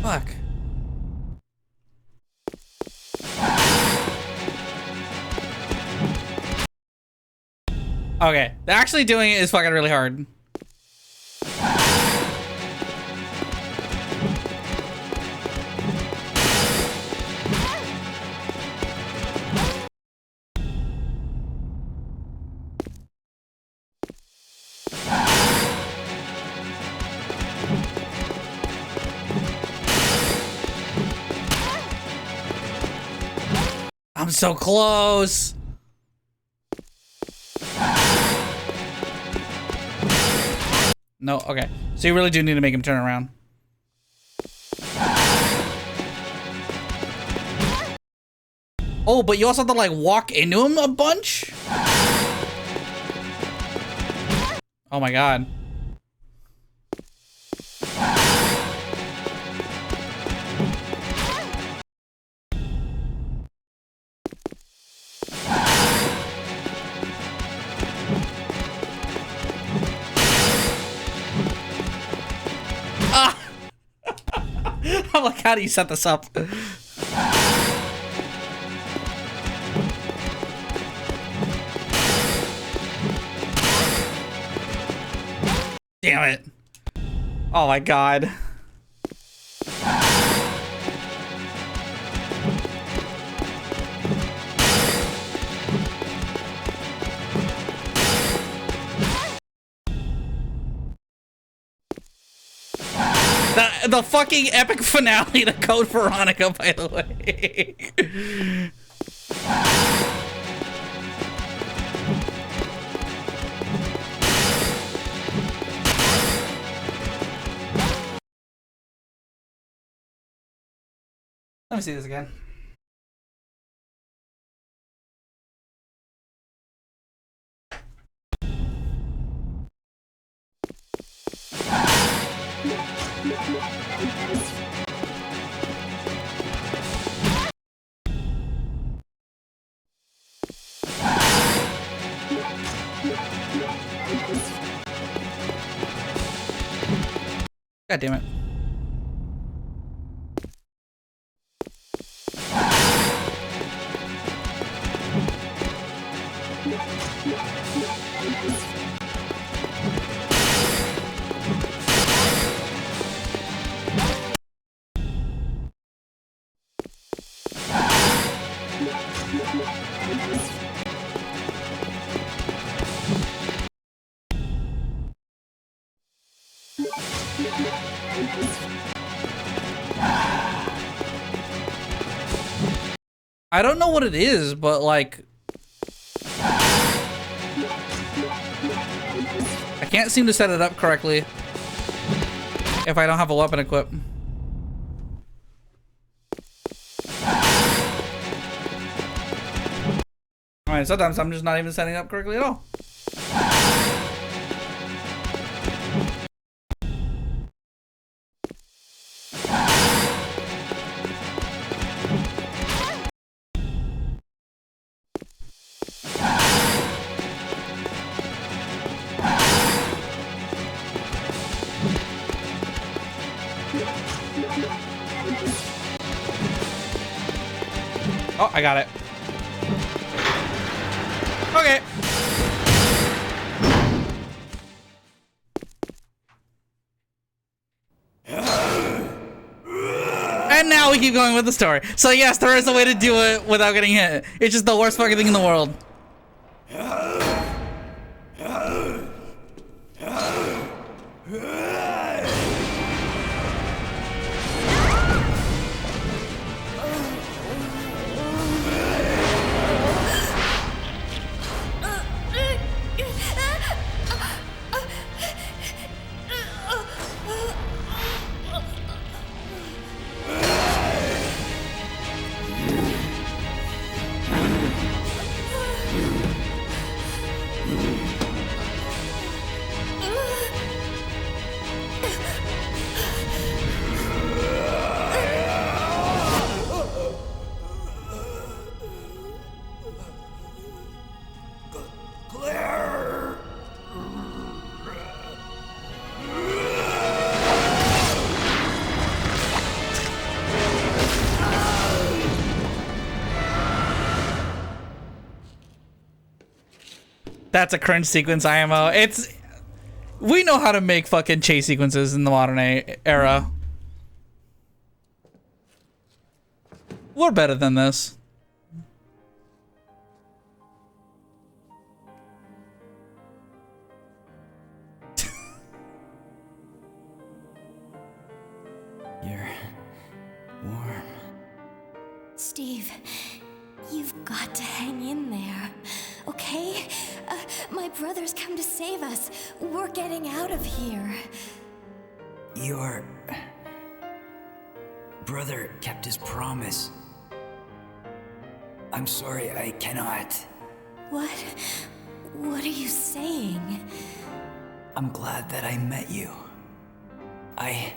[SPEAKER 1] Fuck. Okay, actually doing it is fucking really hard. I'm so close. No, okay. So you really do need to make him turn around. Oh, but you also have to like walk into him a bunch? Oh my god. Ah! I'm like, how do you set this up? Damn it. Oh my god. The fucking epic finale to Code Veronica, by the way. Let me see this again. God damn it. I don't know what it is, but like I can't seem to set it up correctly if I don't have a weapon equipped. Alright, sometimes I'm just not even setting it up correctly at all. Oh, I got it. Okay. And now we keep going with the story. So yes, there is a way to do it without getting hit. It's just the worst fucking thing in the world. That's a cringe sequence, IMO. We know how to make fucking chase sequences in the modern era. We're better than this.
[SPEAKER 17] You're warm.
[SPEAKER 5] Steve, you've got to hang in there, okay? My brother's come to save us. We're getting out of here.
[SPEAKER 17] Your brother kept his promise. I'm sorry, I cannot.
[SPEAKER 5] What? What are you saying?
[SPEAKER 17] I'm glad that I met you. I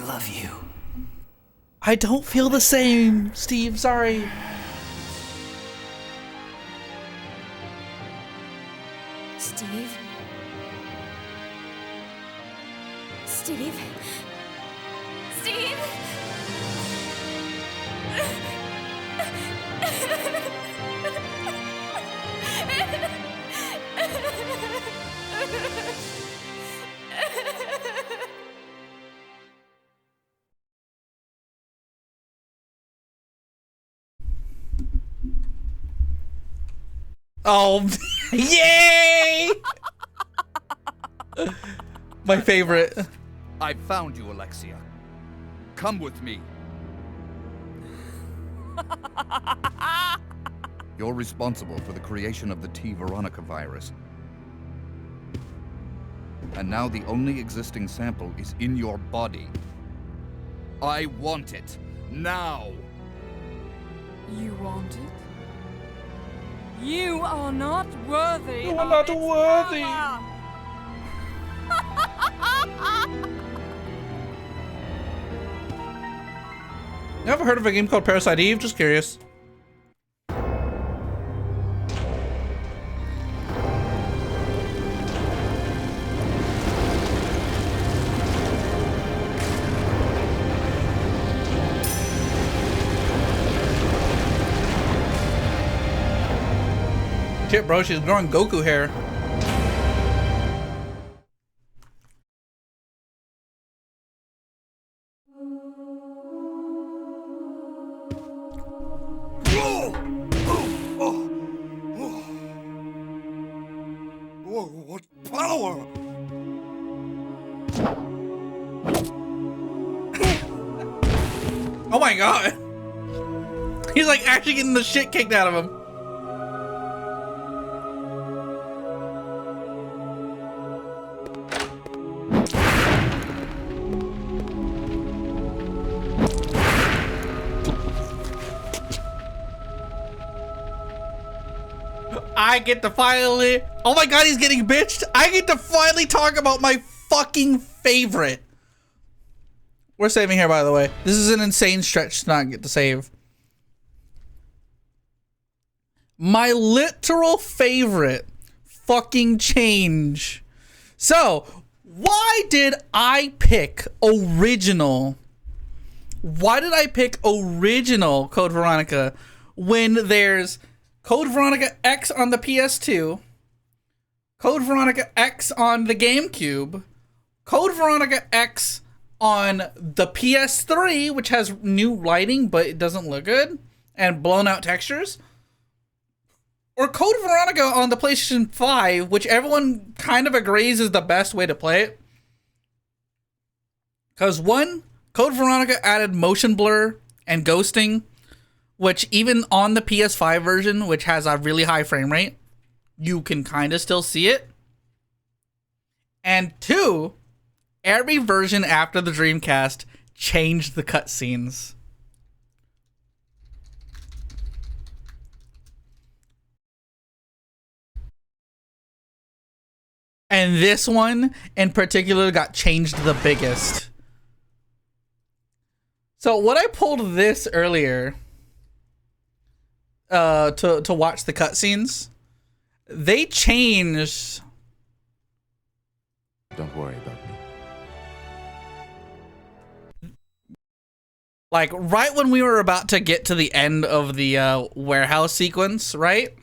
[SPEAKER 17] love you.
[SPEAKER 1] I don't feel the same, Steve. Sorry.
[SPEAKER 5] Steve? Steve? Steve?
[SPEAKER 1] Oh, yay! My favorite.
[SPEAKER 6] I found you, Alexia. Come with me. You're responsible for the creation of the T. Veronica virus. And now the only existing sample is in your body. I want it. Now!
[SPEAKER 16] You want it? You are not worthy.
[SPEAKER 1] You are not worthy. You ever heard of a game called Parasite Eve? Just curious. Shit, bro, she's growing Goku hair.
[SPEAKER 14] Whoa, what power!
[SPEAKER 1] Oh my god. He's like actually getting the shit kicked out of him. I get to finally, oh my god, he's getting bitched. I get to finally talk about my fucking favorite. We're saving here, by the way. This is an insane stretch to not get to save. My literal favorite fucking change. So, why did I pick original? Why did I pick original Code Veronica when there's Code Veronica X on the PS2, Code Veronica X on the GameCube, Code Veronica X on the PS3, which has new lighting, but it doesn't look good, and blown out textures, or Code Veronica on the PlayStation 5, which everyone kind of agrees is the best way to play it. Because one, Code Veronica added motion blur and ghosting, which even on the PS5 version, which has a really high frame rate, you can kind of still see it. And two, every version after the Dreamcast changed the cutscenes. And this one in particular got changed the biggest. So when I pulled this earlier to watch the cutscenes, they changed.
[SPEAKER 20] Don't worry about me.
[SPEAKER 1] Like right when we were about to get to the end of the warehouse sequence, right?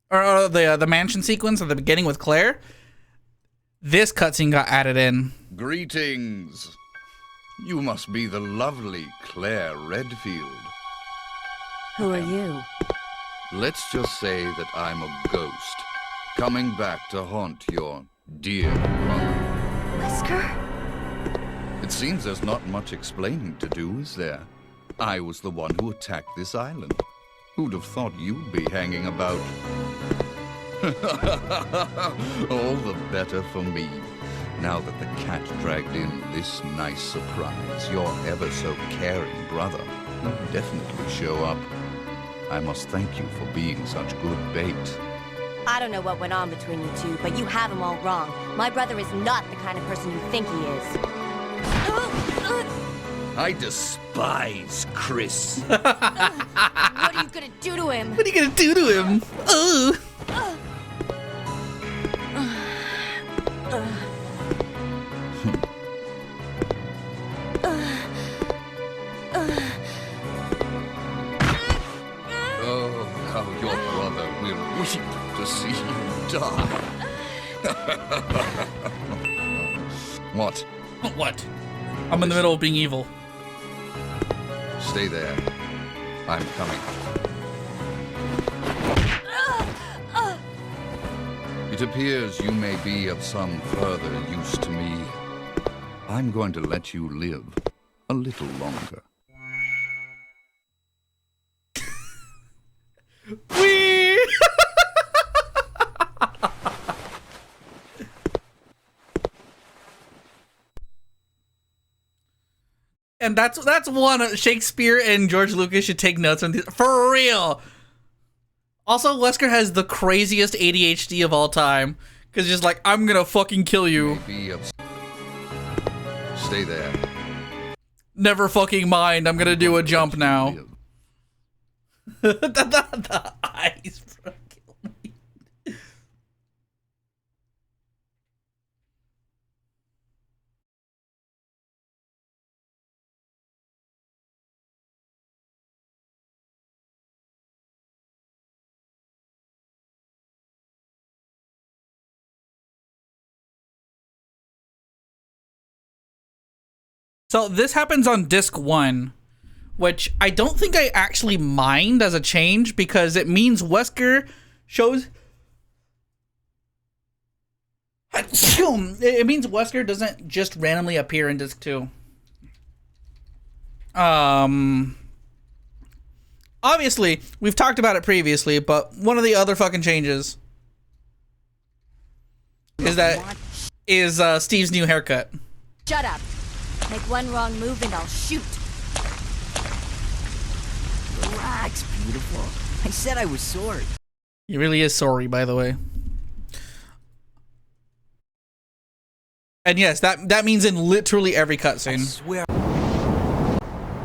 [SPEAKER 1] Or the mansion sequence at the beginning with Claire, this cutscene got added in.
[SPEAKER 6] Greetings. You must be the lovely Claire Redfield.
[SPEAKER 21] Who are you?
[SPEAKER 6] Let's just say that I'm a ghost, coming back to haunt your dear brother.
[SPEAKER 21] Wesker?
[SPEAKER 6] It seems there's not much explaining to do, is there? I was the one who attacked this island. Who'd have thought you'd be hanging about? All the better for me. Now that the cat dragged in this nice surprise, your ever so caring brother will definitely show up. I must thank you for being such good bait.
[SPEAKER 21] I don't know what went on between you two, but you have him all wrong. My brother is not the kind of person you think he is.
[SPEAKER 6] I despise Chris.
[SPEAKER 21] What are you gonna do to him?
[SPEAKER 1] What are you gonna do to him? Oh.
[SPEAKER 6] Oh, how your brother will weep to see you die. What?
[SPEAKER 1] What? I'm in the middle of being evil.
[SPEAKER 6] Stay there. I'm coming. It appears you may be of some further use to me. I'm going to let you live a little longer.
[SPEAKER 1] Wee! And that's one Shakespeare and George Lucas should take notes on this, for real. Also, Wesker has the craziest ADHD of all time, because just like, I'm gonna fucking kill you.
[SPEAKER 6] Stay there.
[SPEAKER 1] Never fucking mind. I'm gonna do a jump now. the eyes, bro, kill me. So this happens on disc 1, which I don't think I actually mind as a change because it means Wesker shows. It means Wesker doesn't just randomly appear in disc 2. Obviously, we've talked about it previously, but one of the other fucking changes is Steve's new haircut.
[SPEAKER 21] Shut up. Make one wrong move and I'll shoot.
[SPEAKER 17] Relax, beautiful. I said I was sorry.
[SPEAKER 1] He really is sorry, by the way. And yes, that means in literally every cutscene. I
[SPEAKER 17] swear.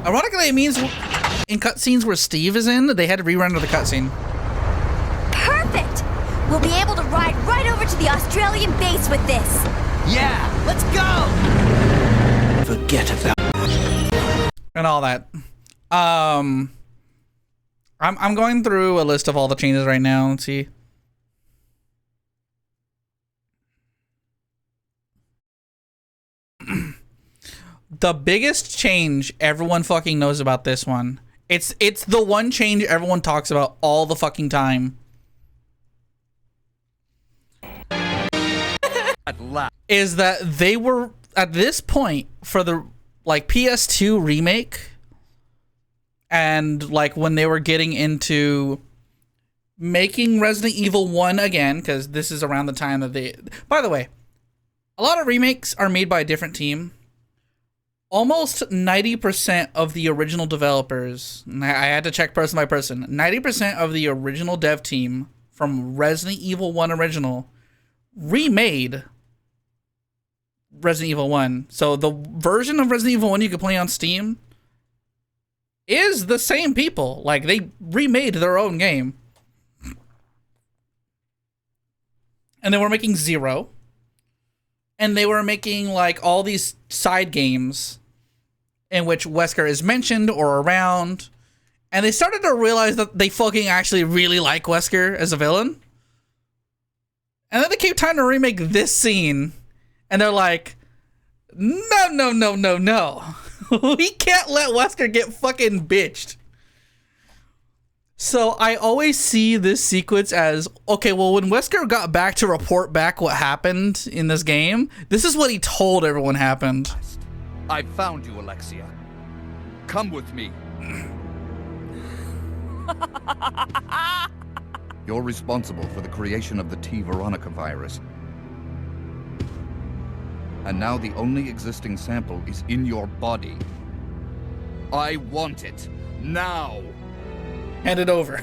[SPEAKER 1] Ironically, it means in cutscenes where Steve is in, they had to rerun the cutscene.
[SPEAKER 21] Perfect! We'll be able to ride right over to the Australian base with this.
[SPEAKER 17] Yeah, let's go! Forget about
[SPEAKER 1] and all that. I'm going through a list of all the changes right now. Let's see. the biggest change everyone fucking knows about this one. It's the one change everyone talks about all the fucking time. Is that they were at this point for the like PS2 remake, and like when they were getting into making Resident Evil 1 again, because this is around the time that they, by the way, a lot of remakes are made by a different team. Almost 90% of the original developers, and I had to check person by person, 90% of the original dev team from Resident Evil 1 original remade Resident Evil 1. So the version of Resident Evil 1 you can play on Steam is the same people. Like, they remade their own game. And they were making Zero. And they were making, like, all these side games in which Wesker is mentioned or around. And they started to realize that they fucking actually really like Wesker as a villain. And then it came time to remake this scene. And they're like, no, no, no, no, no. We can't let Wesker get fucking bitched. So I always see this sequence as, okay, well, when Wesker got back to report back what happened in this game, this is what he told everyone happened.
[SPEAKER 6] I found you, Alexia. Come with me. You're responsible for the creation of the T. Veronica virus. And now the only existing sample is in your body. I want it. Now!
[SPEAKER 1] Hand it over.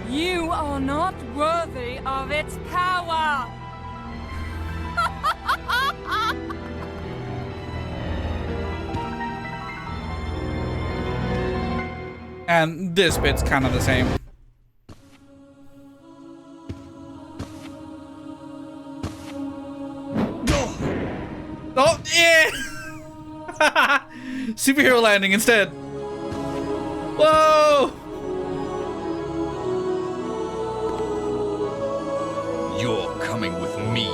[SPEAKER 16] You are not worthy of its power!
[SPEAKER 1] And this bit's kind of the same. Oh, yeah! Superhero landing instead. Whoa!
[SPEAKER 6] You're coming with me.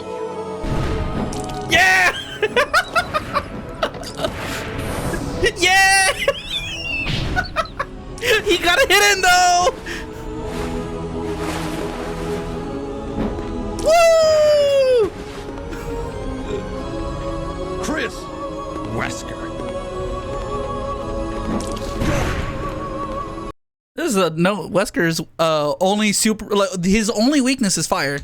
[SPEAKER 1] Yeah! Yeah! He got a hit in though! Woo!
[SPEAKER 6] Chris! Wesker.
[SPEAKER 1] This is a no. Wesker's only his only weakness is fire.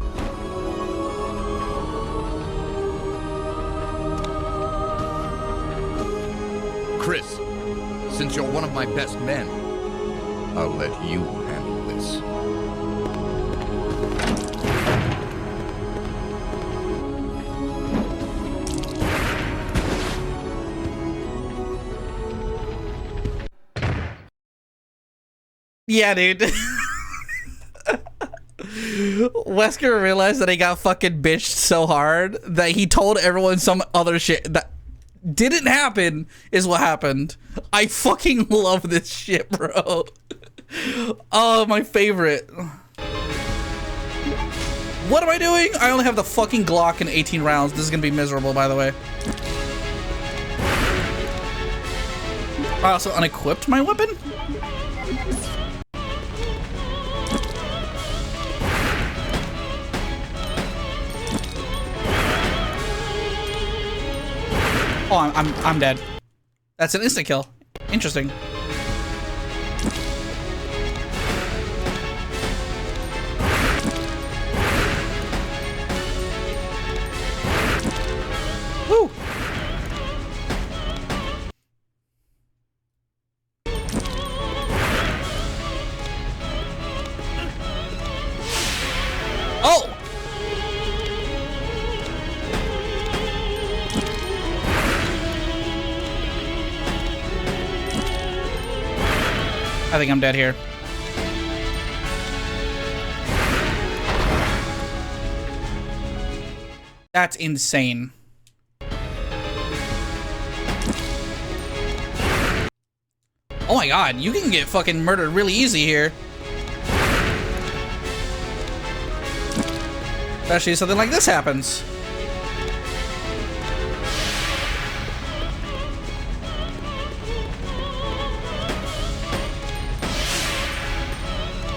[SPEAKER 6] Chris, since you're one of my best men, I'll let you handle this.
[SPEAKER 1] Yeah, dude. Wesker realized that he got fucking bitched so hard that he told everyone some other shit that didn't happen is what happened. I fucking love this shit, bro. Oh, my favorite. What am I doing? I only have the fucking Glock in 18 rounds. This is gonna be miserable, by the way. I also unequipped my weapon? Oh, I'm dead. That's an instant kill. Interesting. Woo! Oh! I think I'm dead here. That's insane. Oh my god, you can get fucking murdered really easy here. Especially if something like this happens.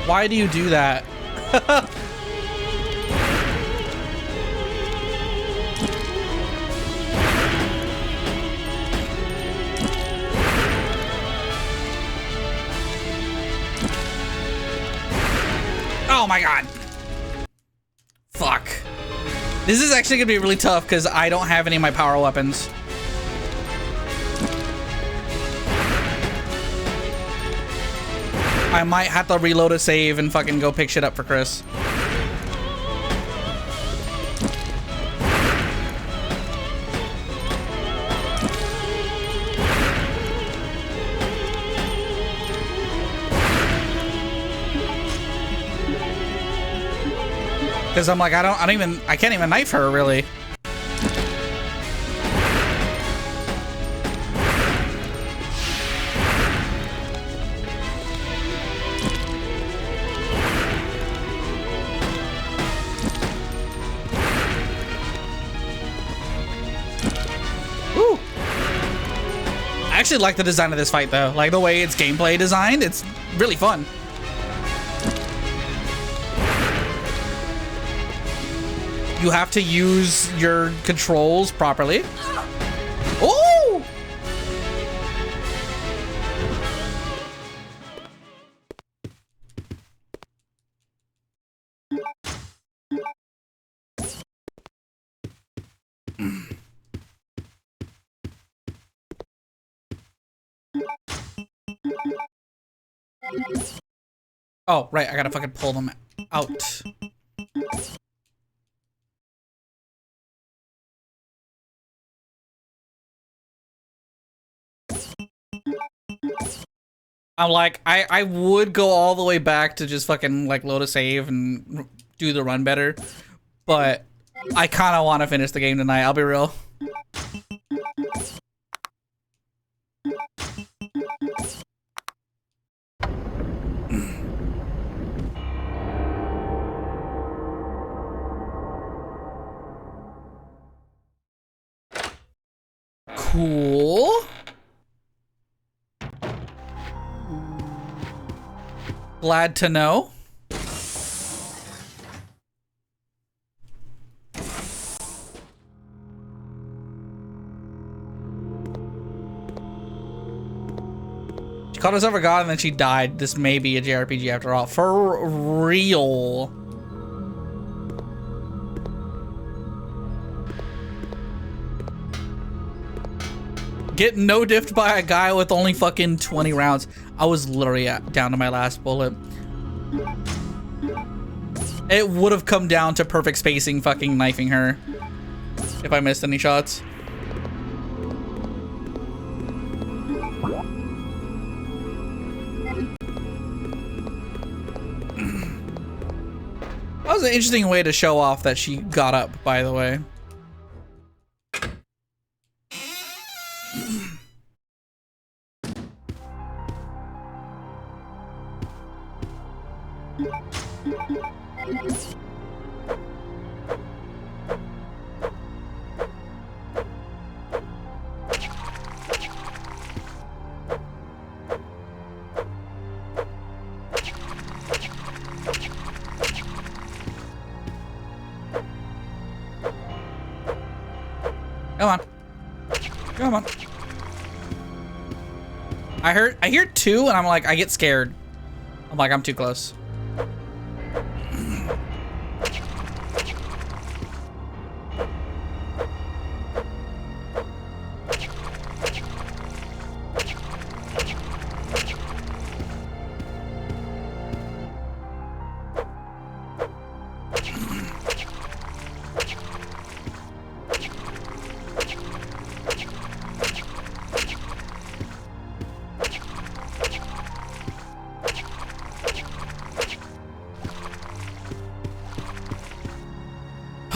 [SPEAKER 1] Why do you do that? Oh my god. Fuck. This is actually gonna be really tough because I don't have any of my power weapons. I might have to reload a save and fucking go pick shit up for Chris. Because I'm like, I can't even knife her really. Woo! I actually like the design of this fight though. Like the way it's gameplay designed, it's really fun. You have to use your controls properly. Oh! Oh, right, I gotta fucking pull them out. I'm like, I would go all the way back to just fucking like load a save and do the run better, but I kind of want to finish the game tonight, I'll be real. Cool. Glad to know. She called herself a god and then she died. This may be a JRPG after all. For real. Get no diffed by a guy with only fucking 20 rounds. I was literally down to my last bullet. It would have come down to perfect spacing fucking knifing her if I missed any shots. That was an interesting way to show off that she got up, by the way. Come on. Come on. I hear two and I'm like, I get scared. I'm like, I'm too close.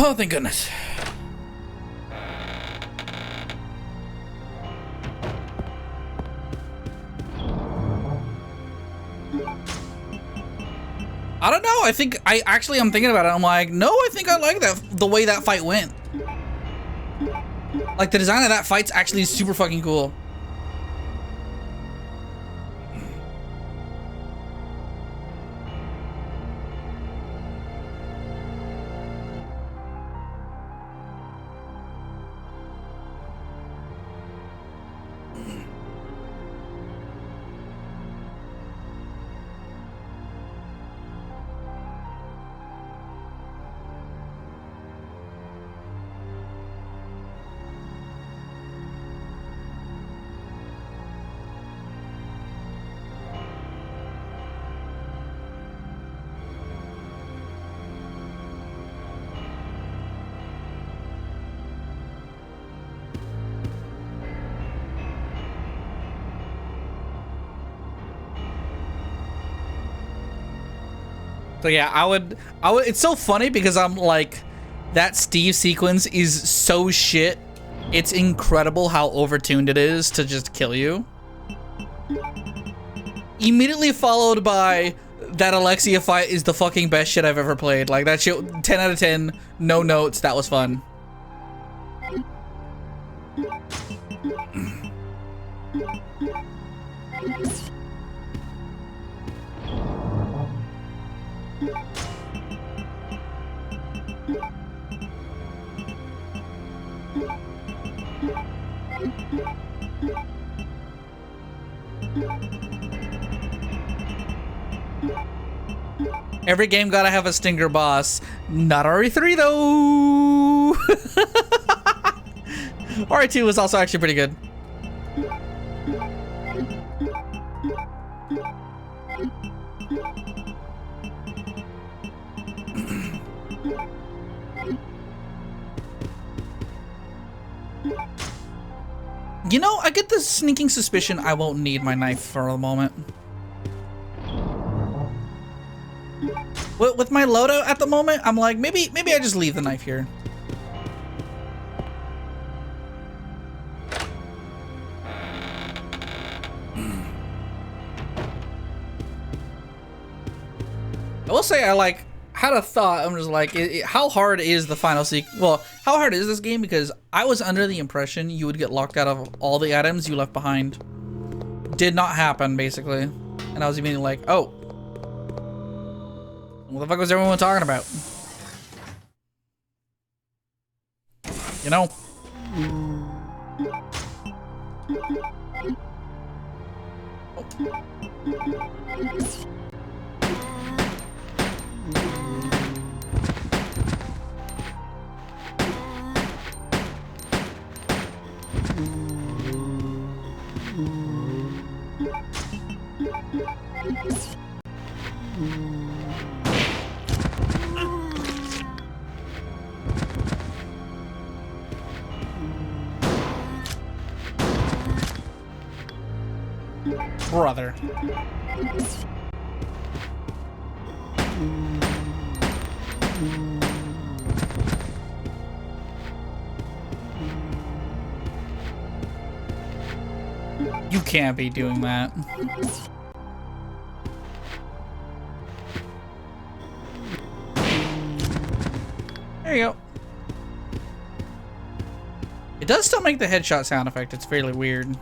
[SPEAKER 1] Oh, thank goodness. I don't know. I think I'm thinking about it. I'm like, no, I think I like that, the way that fight went. Like the design of that fight's actually super fucking cool. So yeah, I would. It's so funny because I'm like, that Steve sequence is so shit. It's incredible how overtuned it is to just kill you. Immediately followed by that Alexia fight is the fucking best shit I've ever played. Like that shit, 10 out of 10, no notes. That was fun. Every game gotta have a stinger boss. Not RE3 though. RE2 was also actually pretty good. You know, I get the sneaking suspicion I won't need my knife for a moment. With my loadout at the moment, I'm like, maybe I just leave the knife here. I will say I like had a thought. I'm just like, how hard is the final well, how hard is this game? Because I was under the impression you would get locked out of all the items you left behind. Did not happen, basically. And I was immediately like, oh. What the fuck was everyone talking about? You know? Brother. You can't be doing that. There you go. It does still make the headshot sound effect. It's fairly weird.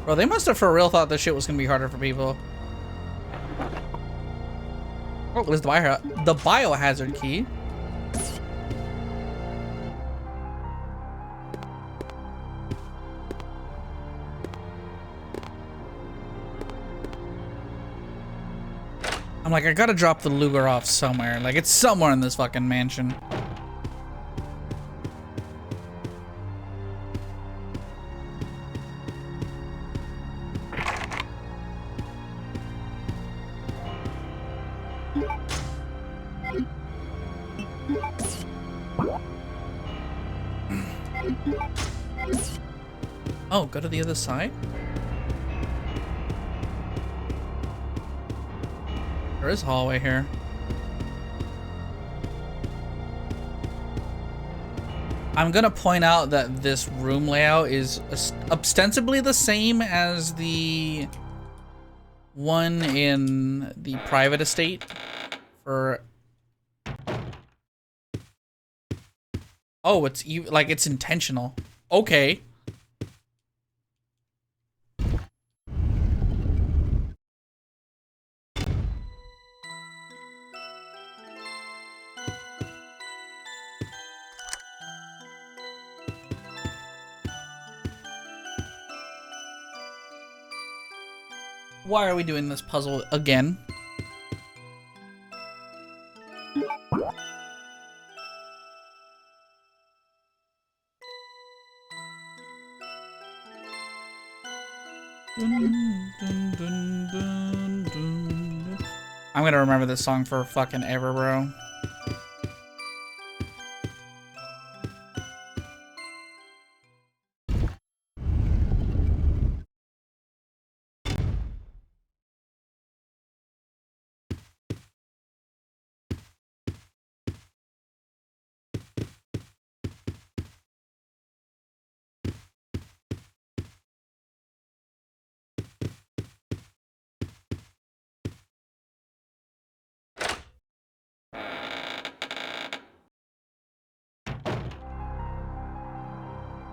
[SPEAKER 1] Bro, they must have for real thought this shit was gonna be harder for people. Oh, there's the biohazard key. I'm like, I gotta drop the Luger off somewhere. Like, it's somewhere in this fucking mansion. Oh, go to the other side? There is a hallway here. I'm gonna point out that this room layout is ostensibly the same as the one in the private estate for... Oh, it's like it's intentional. Okay. Why are we doing this puzzle again? I'm gonna remember this song for fucking ever, bro.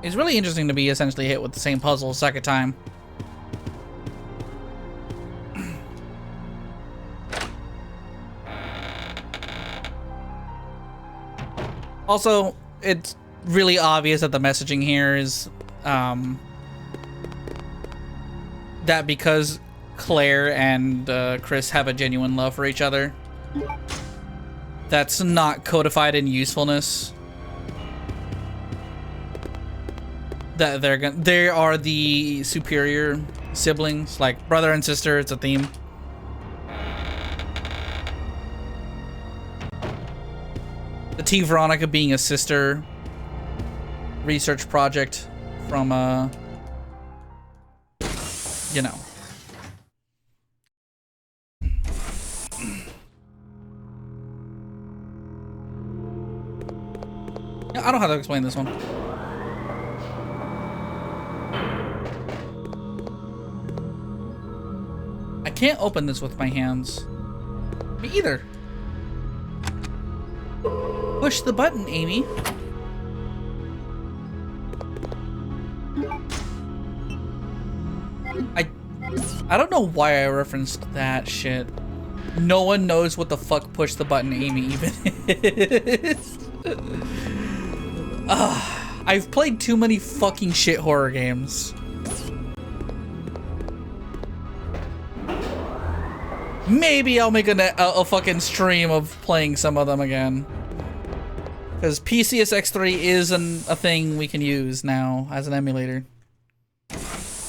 [SPEAKER 1] It's really interesting to be essentially hit with the same puzzle a second time. Also, it's really obvious that the messaging here is that because Claire and Chris have a genuine love for each other, that's not codified in usefulness. That they are the superior siblings, like brother and sister. It's a theme. The T Veronica being a sister research project from you know. I don't have to explain this one. I can't open this with my hands. Me either. Push the button, Amy. I don't know why I referenced that shit. No one knows what the fuck push the button Amy even is. I've played too many fucking shit horror games. Maybe I'll make a fucking stream of playing some of them again. Because PCSX3 is a thing we can use now as an emulator.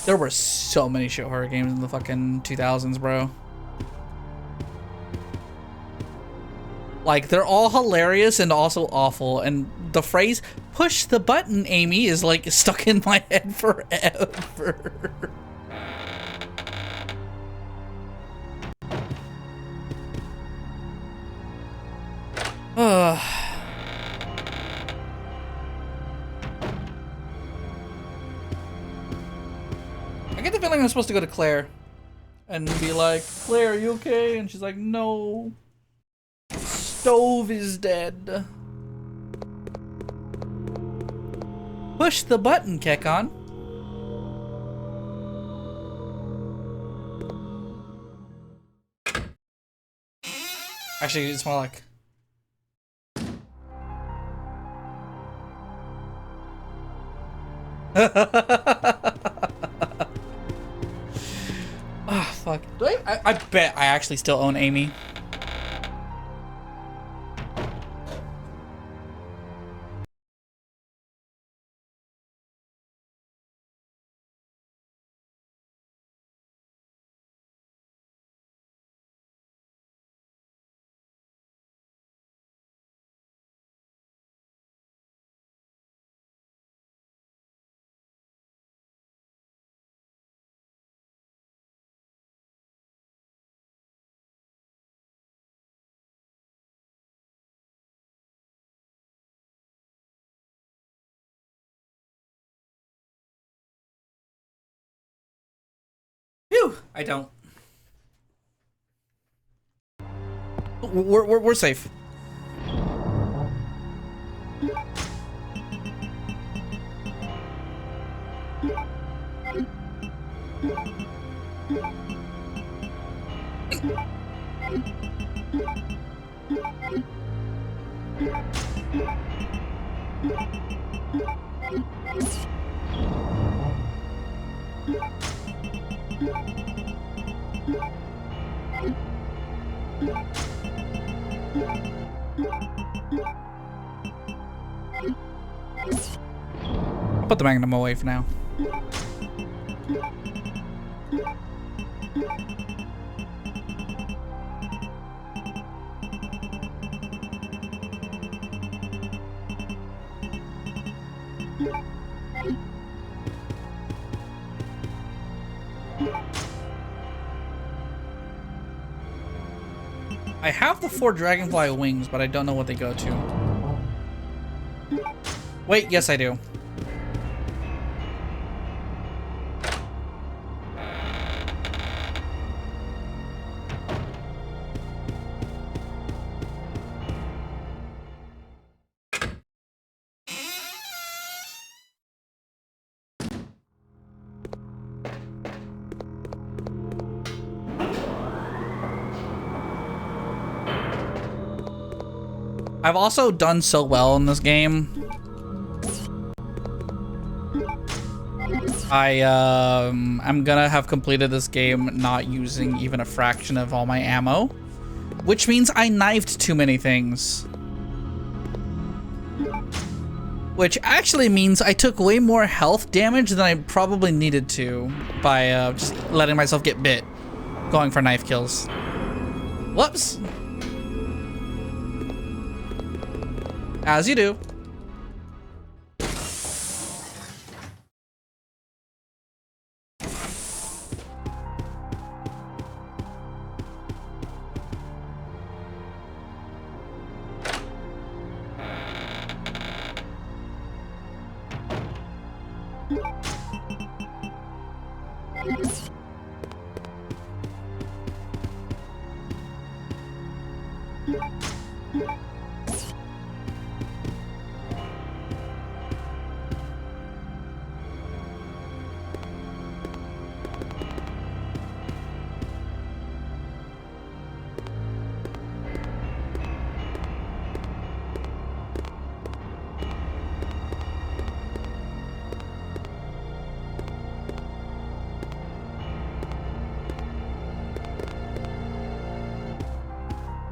[SPEAKER 1] There were so many shit horror games in the fucking 2000s, bro. Like, they're all hilarious and also awful. And the phrase, push the button, Amy, is like stuck in my head forever. I get the feeling I'm supposed to go to Claire and be like, Claire, are you okay? And she's like, no. Stove is dead. Push the button, Kekon. Actually, it's more like... Ah, fuck. Do I bet I actually still own Amy. Phew, I don't. We're safe. I'll put the Magnum away for now. I have the 4 dragonfly wings, but I don't know what they go to. Wait, yes I do. I've also done so well in this game. I'm gonna have completed this game not using even a fraction of all my ammo, which means I knifed too many things. Which actually means I took way more health damage than I probably needed to by just letting myself get bit, going for knife kills. Whoops. As you do.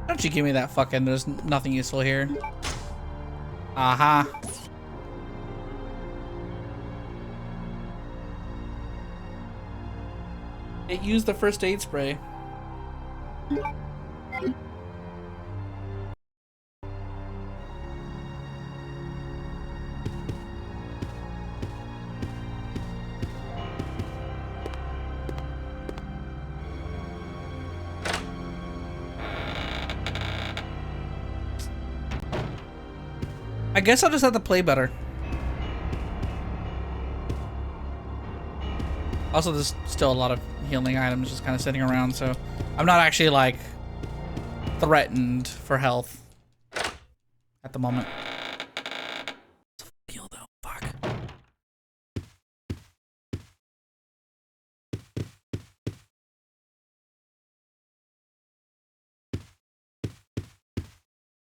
[SPEAKER 1] Don't you give me that fucking, there's nothing useful here. Aha. It used the first aid spray. I guess I'll just have to play better. Also, there's still a lot of healing items just kind of sitting around, so I'm not actually, like, threatened for health at the moment. Heal, though. Fuck.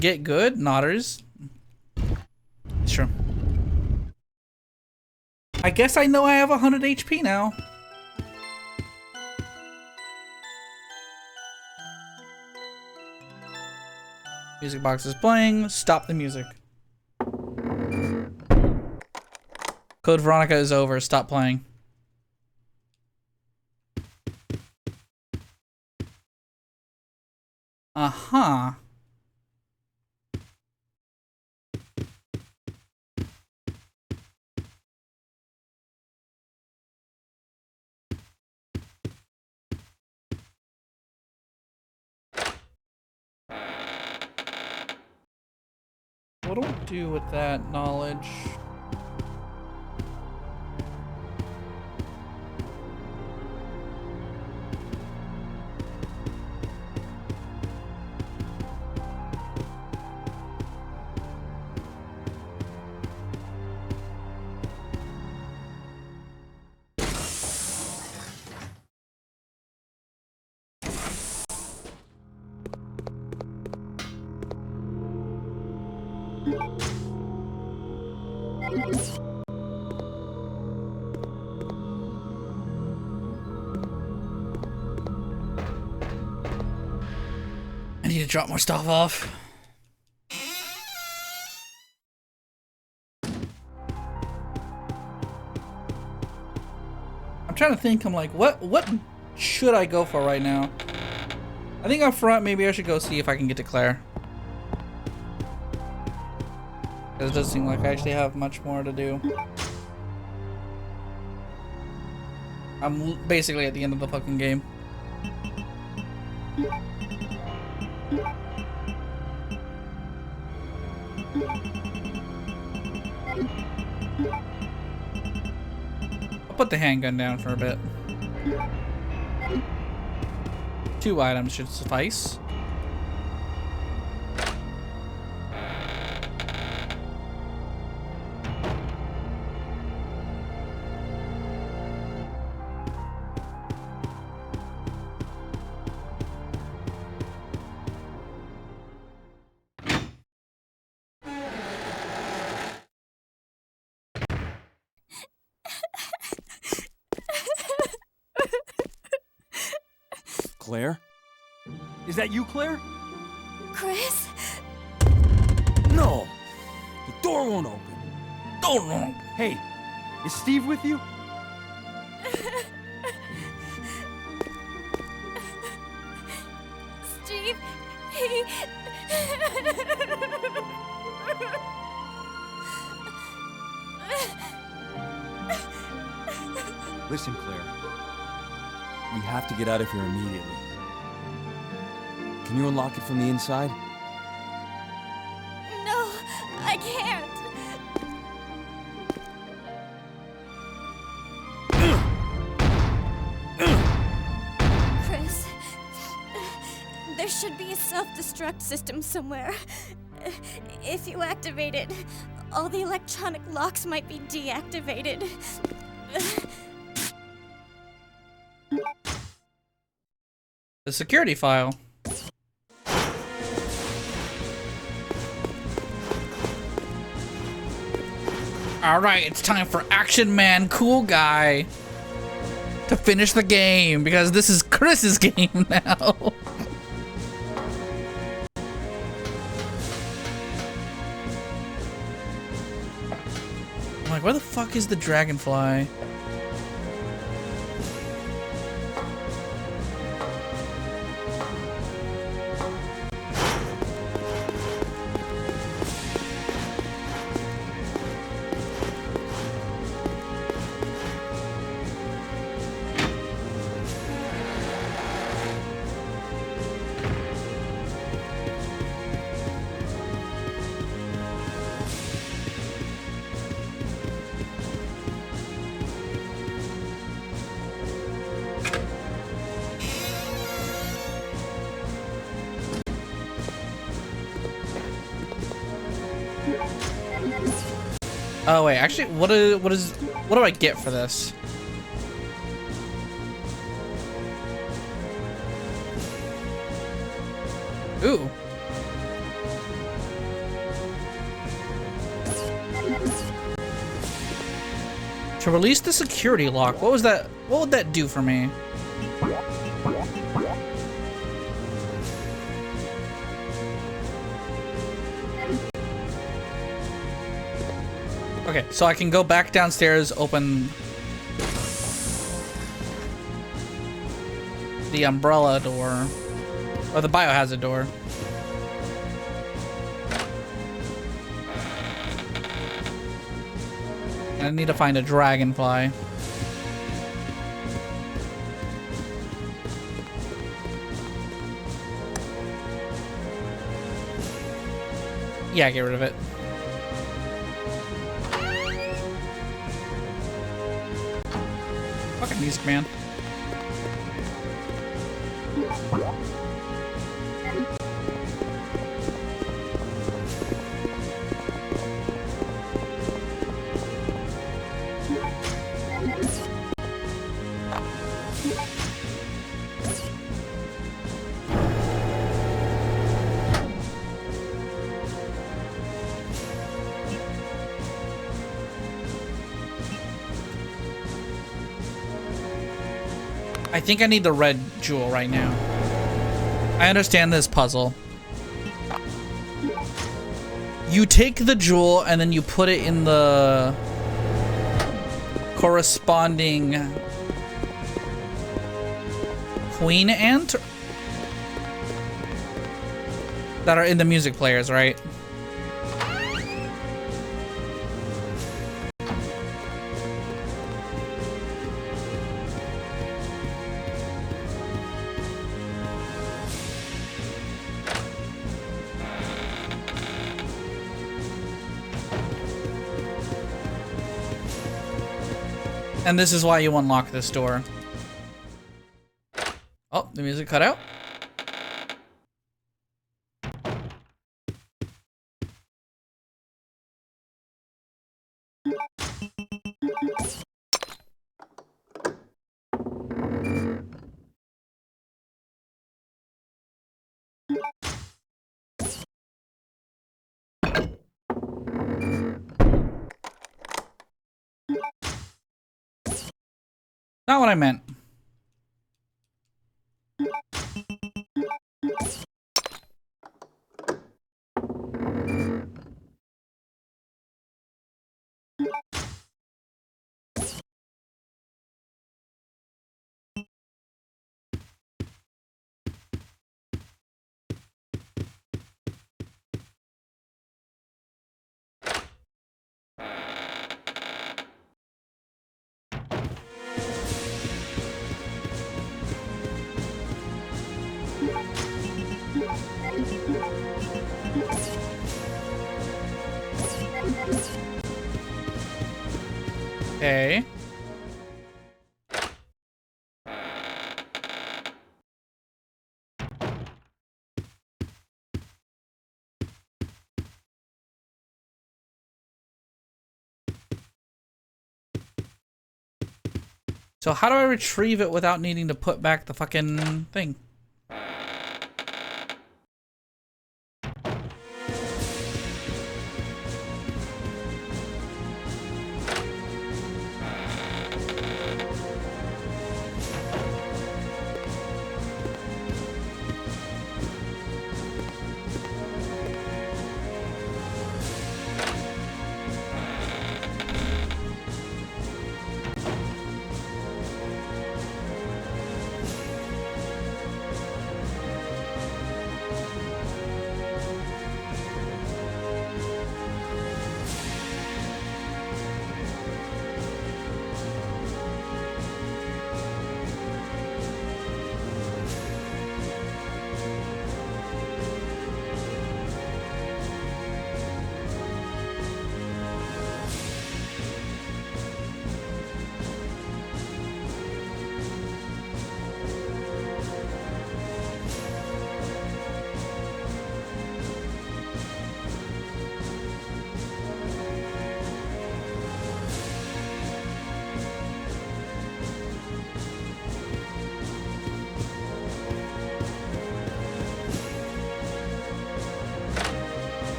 [SPEAKER 1] Get good, Nodders. Sure. I guess I know I have 100 HP now. Music box is playing. Stop the music. Code Veronica is over. Stop playing. Uh-huh. What do I do with that knowledge? I need to drop more stuff off. I'm trying to think. I'm like, what should I go for right now? I think up front, maybe I should go see if I can get to Claire. Because it doesn't seem like I actually have much more to do. I'm basically at the end of the fucking game. I'll put the handgun down for a bit. 2 items should suffice.
[SPEAKER 15] Claire? Is that you, Claire?
[SPEAKER 5] Chris?
[SPEAKER 15] No! The door won't open.
[SPEAKER 1] Door won't open.
[SPEAKER 15] Hey, is Steve with you?
[SPEAKER 5] Steve, he...
[SPEAKER 15] Listen, Claire. We have to get out of here immediately. Can you unlock it from the inside?
[SPEAKER 5] No, I can't. Chris, there should be a self-destruct system somewhere. If you activate it, all the electronic locks might be deactivated.
[SPEAKER 1] The security file. Alright, it's time for Action Man Cool Guy to finish the game, because this is Chris's game now. I'm like, where the fuck is the dragonfly? Oh wait, actually, what do I get for this? Ooh. To release the security lock, what was that? What would that do for me? Okay, so I can go back downstairs, open the umbrella door, or the biohazard door. And I need to find a dragonfly. Yeah, get rid of it. Fucking music, man. I think I need the red jewel right now. I understand this puzzle. You take the jewel and then you put it in the corresponding queen ant that are in the music players, right? And this is why you unlock this door. Oh, the music cut out. Not what I meant. Okay. So how do I retrieve it without needing to put back the fucking thing?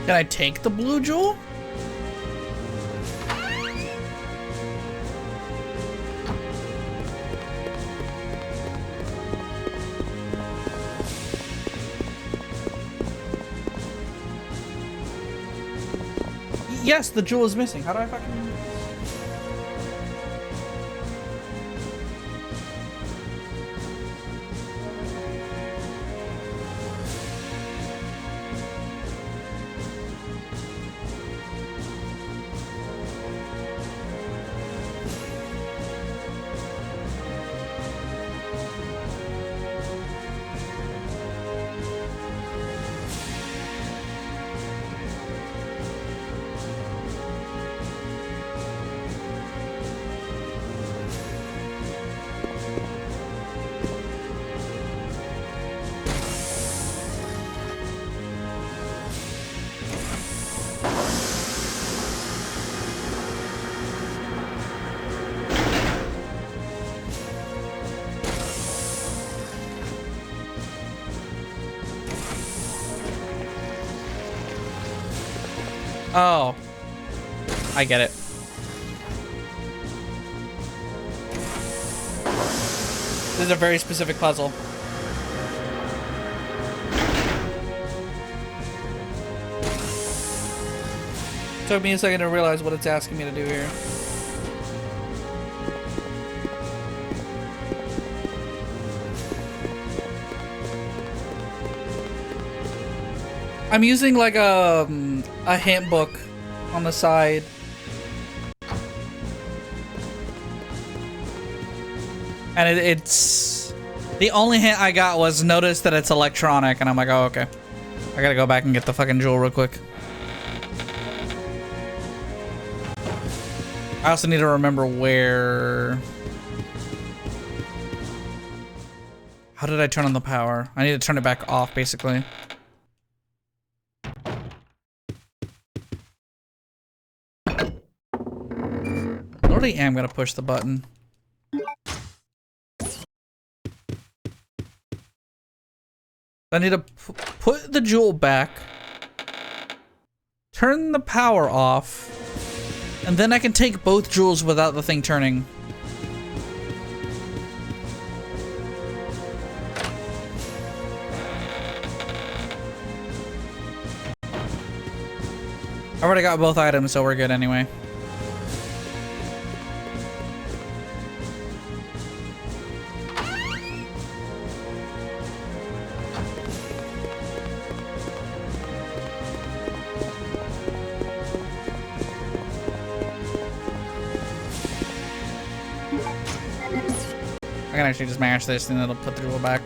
[SPEAKER 1] Can I take the blue jewel? Yes, the jewel is missing. How do I fucking... Oh. I get it. This is a very specific puzzle. Took me a second to realize what it's asking me to do here. I'm using like a hint book on the side. And it's the only hint I got was notice that it's electronic, and I'm like, oh, okay. I gotta go back and get the fucking jewel real quick. I also need to remember where. How did I turn on the power? I need to turn it back off, basically. I already am gonna push the button. I need to put the jewel back, turn the power off, and then I can take both jewels without the thing turning. I already got both items, so we're good anyway. I can actually just mash this and it'll put the jewel back.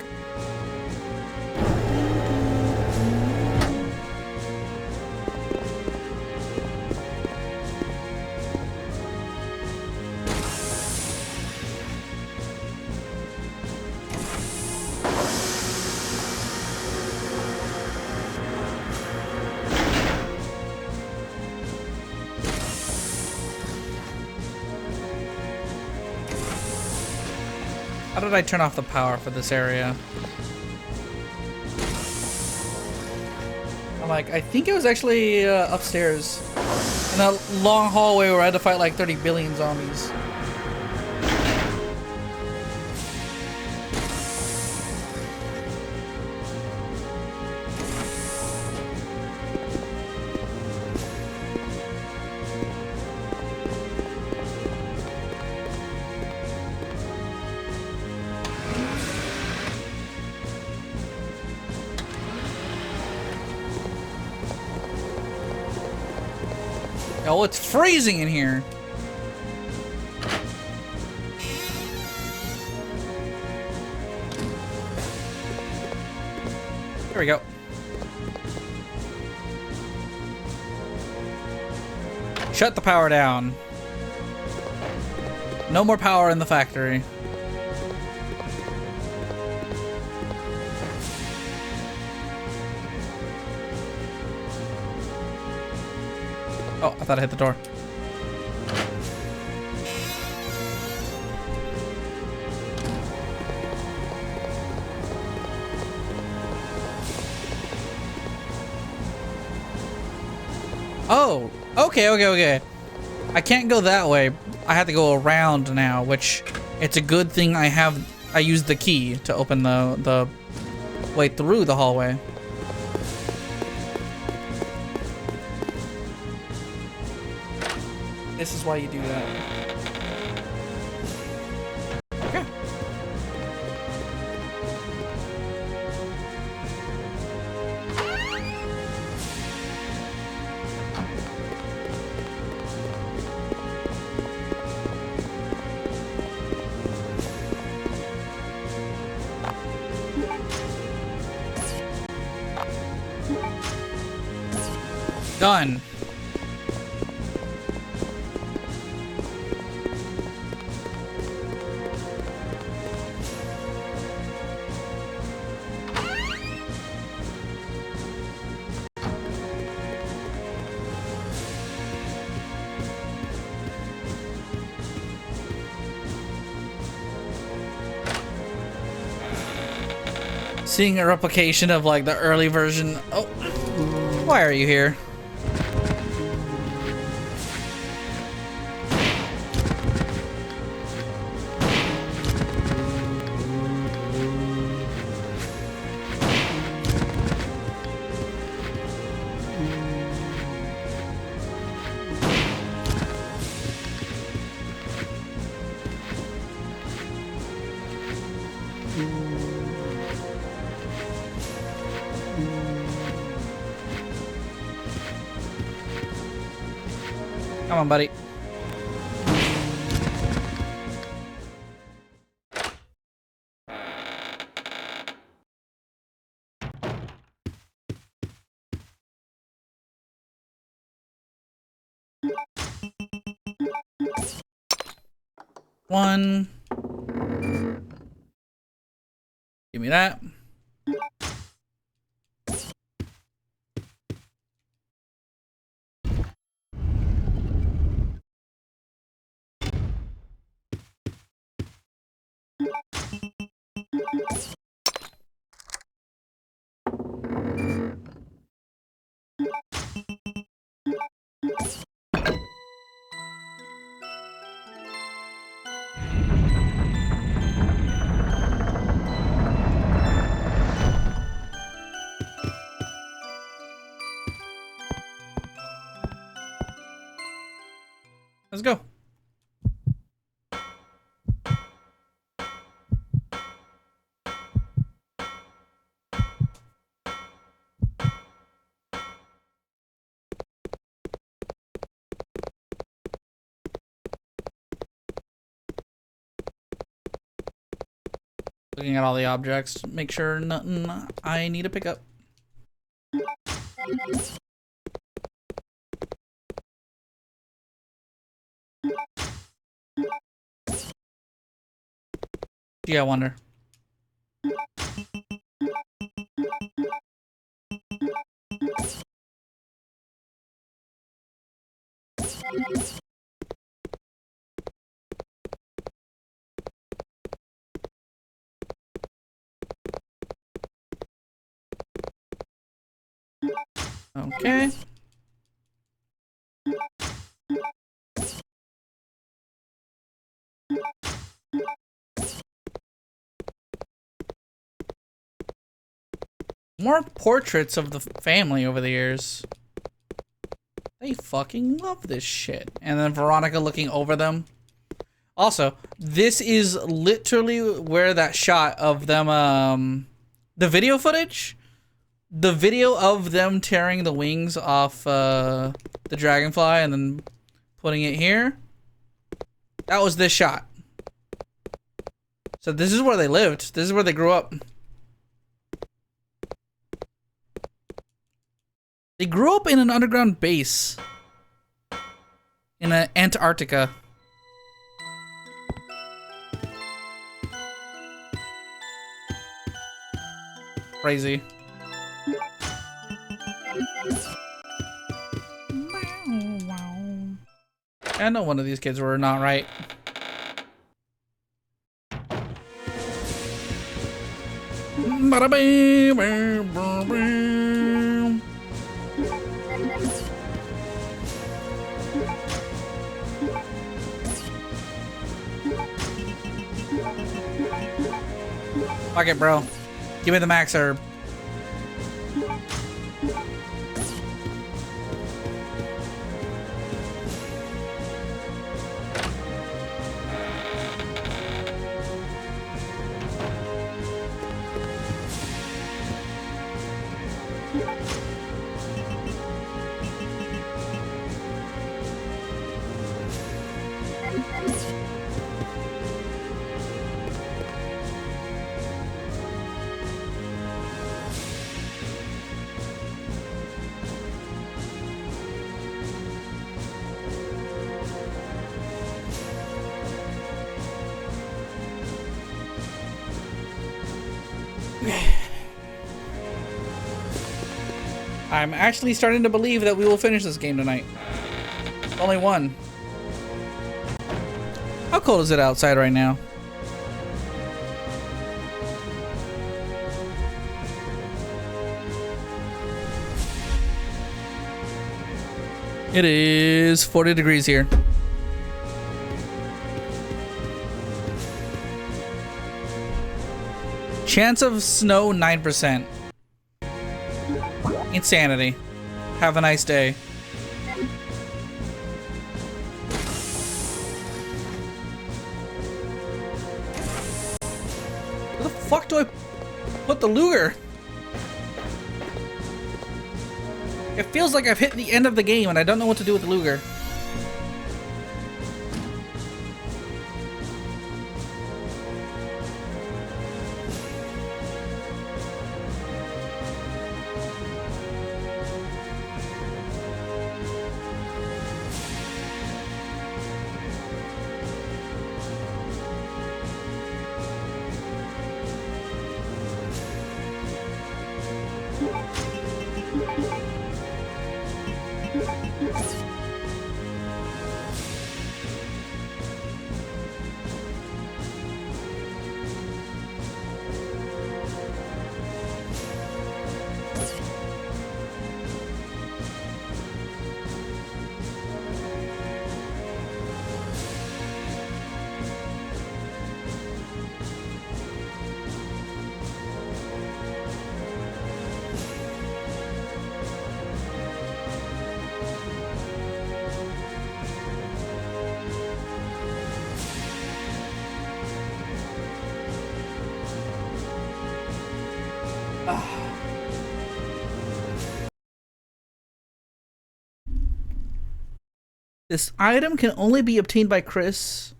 [SPEAKER 1] How did I turn off the power for this area? I'm like, I think it was actually upstairs in a long hallway where I had to fight like 30 billion zombies. Oh, it's freezing in here. There we go. Shut the power down. No more power in the factory. Oh, I thought I hit the door. Oh, okay. I can't go that way. I have to go around now, which it's a good thing I used the key to open the way through the hallway. This is why you do that. Okay. Done. Seeing a replication of like the early version. Oh, why are you here? Come on, buddy. One. Give me that. Let's go. Looking at all the objects, make sure nothing I need to pick up. Yeah, I wonder. Okay. More portraits of the family over the years. They fucking love this shit. And then Veronica looking over them. Also, this is literally where that shot of them, the video footage, the video of them tearing the wings off the dragonfly and then putting it here, that was this shot. So this is where they lived. This is where they grew up. They grew up in an underground base in Antarctica. Crazy. I know one of these kids were not right. Fuck it, bro. Give me the max herb. I'm actually starting to believe that we will finish this game tonight. Only one. How cold is it outside right now? It is 40 degrees here. Chance of snow 9%. Insanity. Have a nice day. Where the fuck do I put the Luger? It feels like I've hit the end of the game and I don't know what to do with the Luger. This item can only be obtained by Chris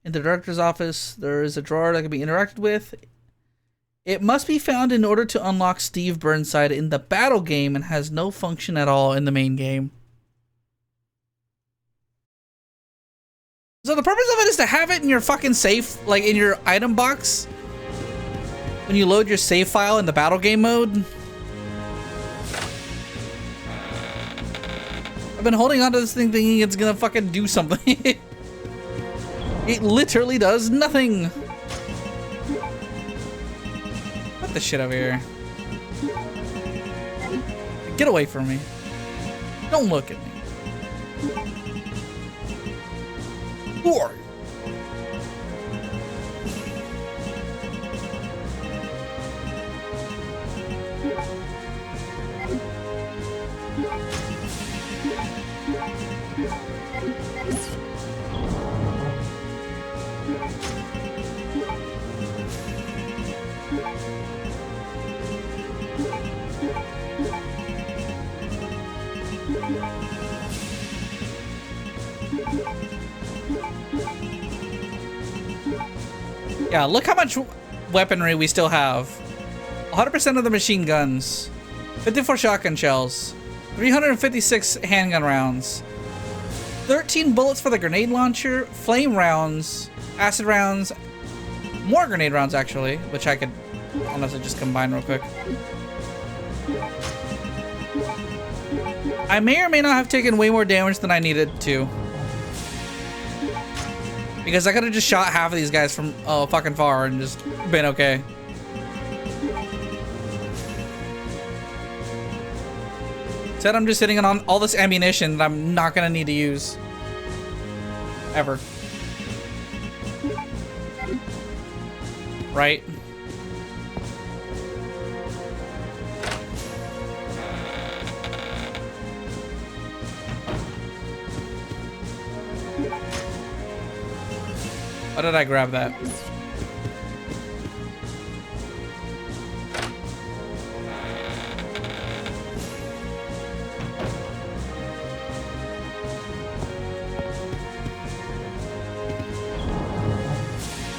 [SPEAKER 1] in the director's office. There is a drawer that can be interacted with. It must be found in order to unlock Steve Burnside in the battle game and has no function at all in the main game. So the purpose of it is to have it in your fucking safe, like in your item box, when you load your save file in the battle game mode. I've been holding onto this thing thinking it's gonna fucking do something. It literally does nothing. Put the shit over here. Get away from me. Don't look at me. Who are you? Yeah, look how much weaponry we still have. 100% of the machine guns, 54 shotgun shells, 356 handgun rounds, 13 bullets for the grenade launcher, flame rounds, acid rounds, more grenade rounds actually, which I could honestly just combine real quick. I may or may not have taken way more damage than I needed to. Because I could have just shot half of these guys from fucking far and just been okay. Instead, I'm just sitting on all this ammunition that I'm not gonna need to use. Ever. Right? Why did I grab that?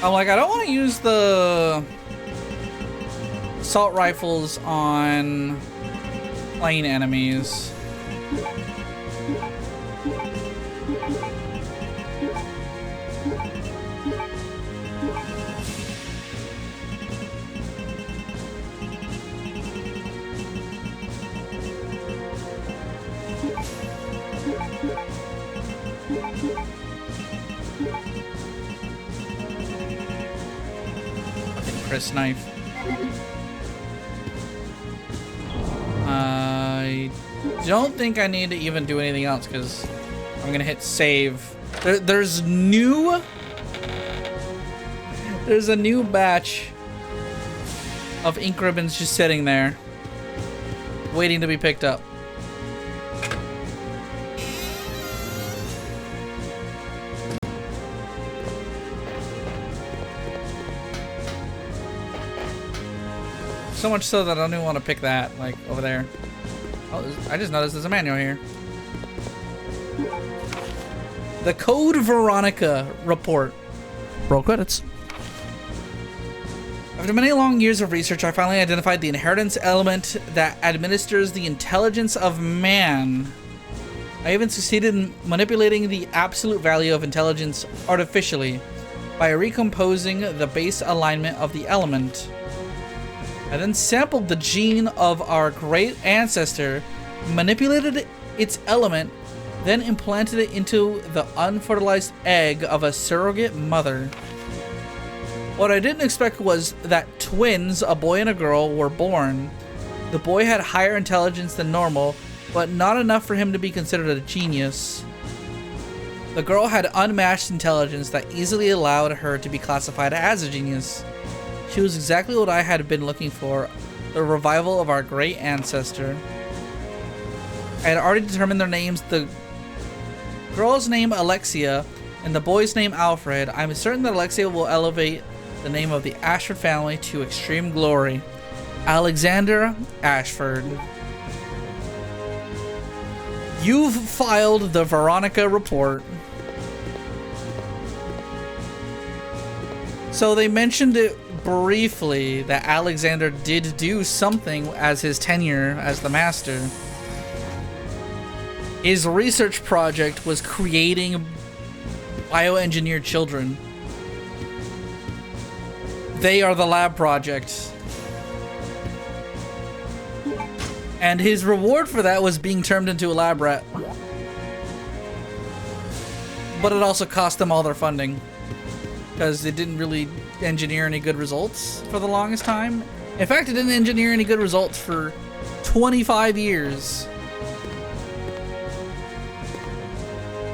[SPEAKER 1] I'm like, I don't want to use the assault rifles on plane enemies. Chris knife. I don't think I need to even do anything else because I'm gonna hit save. There's a new batch of ink ribbons just sitting there waiting to be picked up. So much so that I don't even want to pick that, like, over there. Oh, I just noticed there's a manual here. The Code Veronica report. Roll credits. After many long years of research, I finally identified the inheritance element that administers the intelligence of man. I even succeeded in manipulating the absolute value of intelligence artificially by recomposing the base alignment of the element. I then sampled the gene of our great ancestor, manipulated its element, then implanted it into the unfertilized egg of a surrogate mother. What I didn't expect was that twins, a boy and a girl, were born. The boy had higher intelligence than normal, but not enough for him to be considered a genius. The girl had unmatched intelligence that easily allowed her to be classified as a genius. She was exactly what I had been looking for, the revival of our great ancestor. I had already determined their names, the girl's name Alexia and the boy's name Alfred. I'm certain that Alexia will elevate the name of the Ashford family to extreme glory. Alexander Ashford. You've filed the Veronica report. So they mentioned it briefly that Alexander did do something as his tenure as the master. His research project was creating bioengineered children. They are the lab project. And his reward for that was being turned into a lab rat. But it also cost them all their funding, because they didn't really engineer any good results for the longest time. In fact, it didn't engineer any good results for 25 years.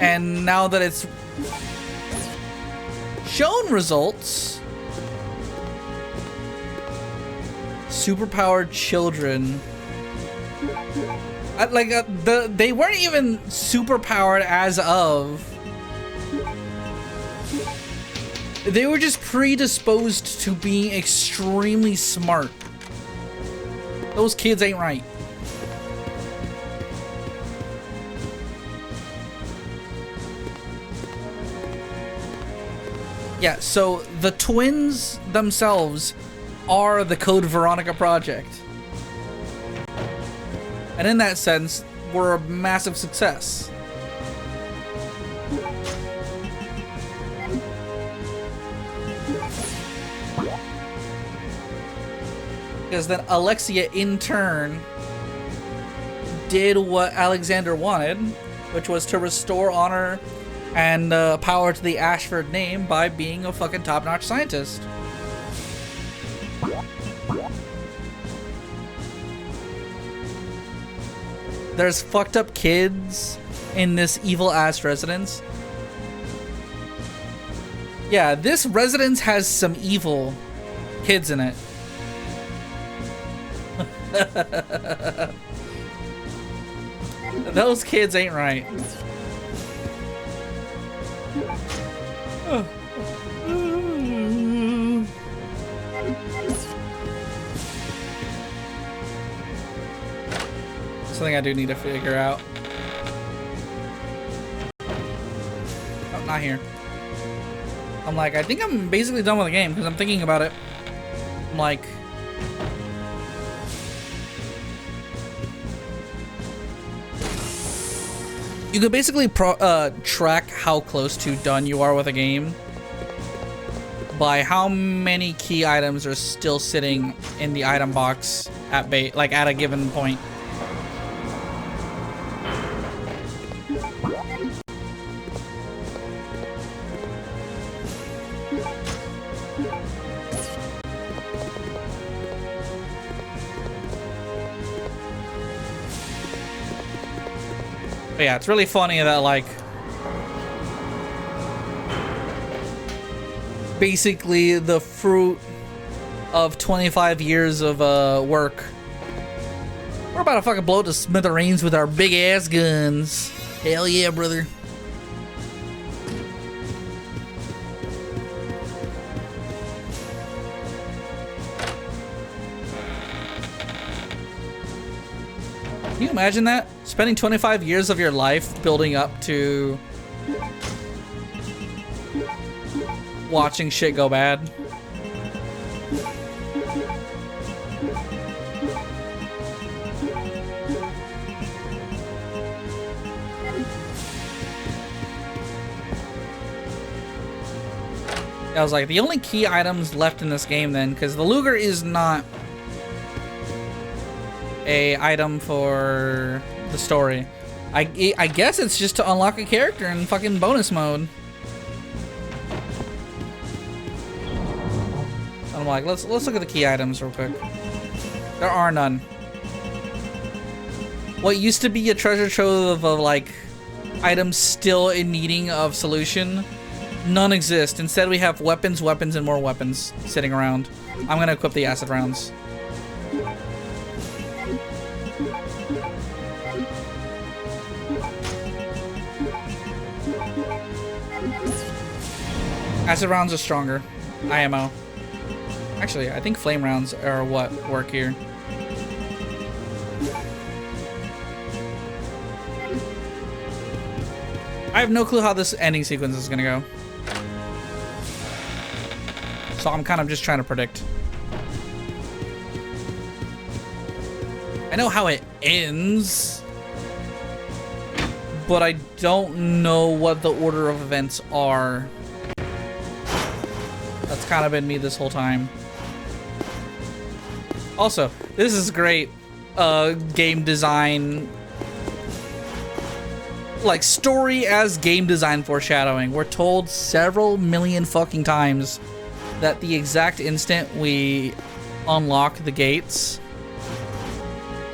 [SPEAKER 1] And now that it's shown results, superpowered children, they weren't even superpowered as of. They were just predisposed to being extremely smart. Those kids ain't right. Yeah, so the twins themselves are the Code Veronica project. And in that sense, were a massive success. Because then Alexia, in turn, did what Alexander wanted, which was to restore honor and power to the Ashford name by being a fucking top-notch scientist. There's fucked up kids in this evil-ass residence. Yeah, this residence has some evil kids in it. Those kids ain't right. Something I do need to figure out. Oh, not here. I'm like, I think I'm basically done with the game because I'm thinking about it. I'm like, you could basically track how close to done you are with a game by how many key items are still sitting in the item box at at a given point. But yeah, it's really funny that, like, basically the fruit of 25 years of work, we're about to fucking blow it to smithereens with our big ass guns. Hell yeah, brother. Can you imagine that? Spending 25 years of your life building up to watching shit go bad. I was like, the only key items left in this game then, because the Luger is not a item for the story. I guess it's just to unlock a character in fucking bonus mode. I'm like, let's look at the key items real quick. There are none. What used to be a treasure trove of like items still in needing of solution, none exist. Instead, we have weapons, weapons, and more weapons sitting around. I'm gonna equip the acid rounds. Acid rounds are stronger. IMO. Actually, I think flame rounds are what work here. I have no clue how this ending sequence is gonna go. So I'm kind of just trying to predict. I know how it ends, but I don't know what the order of events are. That's kind of been me this whole time. Also, this is great game design, like story as game design foreshadowing. We're told several million fucking times that the exact instant we unlock the gates,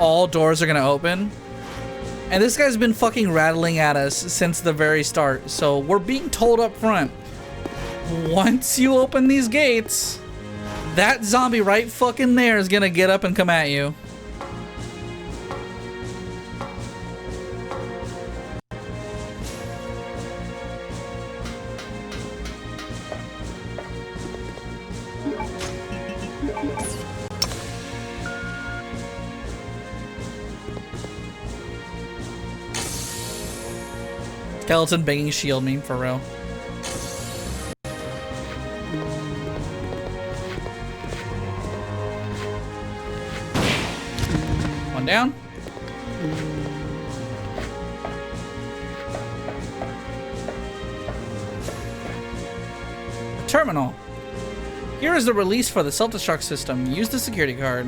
[SPEAKER 1] all doors are gonna open. And this guy's been fucking rattling at us since the very start. So we're being told up front, once you open these gates, that zombie right fucking there is gonna get up and come at you. Skeleton banging shield meme for real. One down. Terminal. Here is the release for the self-destruct system. Use the security card.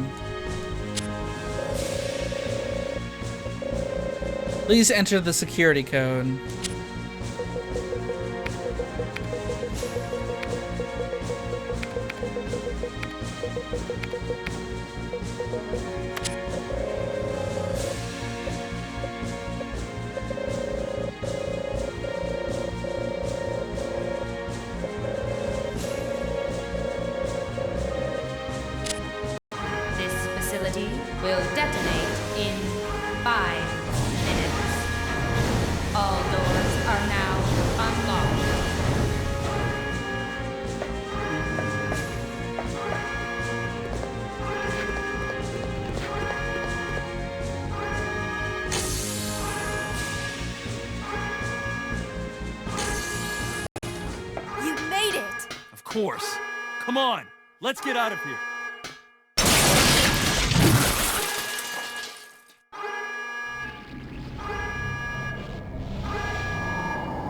[SPEAKER 1] Please enter the security code.
[SPEAKER 20] Will detonate in 5 minutes. All doors are now unlocked.
[SPEAKER 5] You made it!
[SPEAKER 15] Of course. Come on, let's get out of here.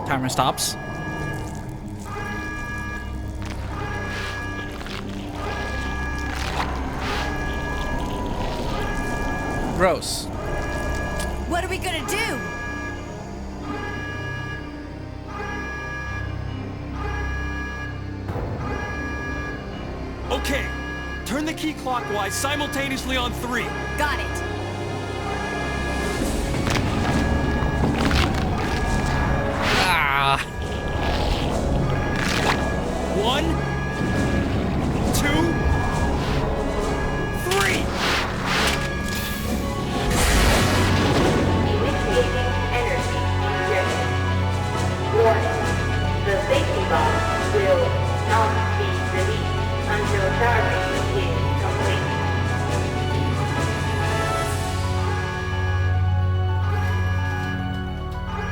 [SPEAKER 1] Timer stops. Gross.
[SPEAKER 5] What are we gonna do?
[SPEAKER 15] Okay, turn the key clockwise simultaneously on 3.
[SPEAKER 5] Got it.
[SPEAKER 1] Ah.
[SPEAKER 15] 1, 2, 3.
[SPEAKER 20] Initiating energy injection. Warning. The safety bomb will not be released until charging is complete.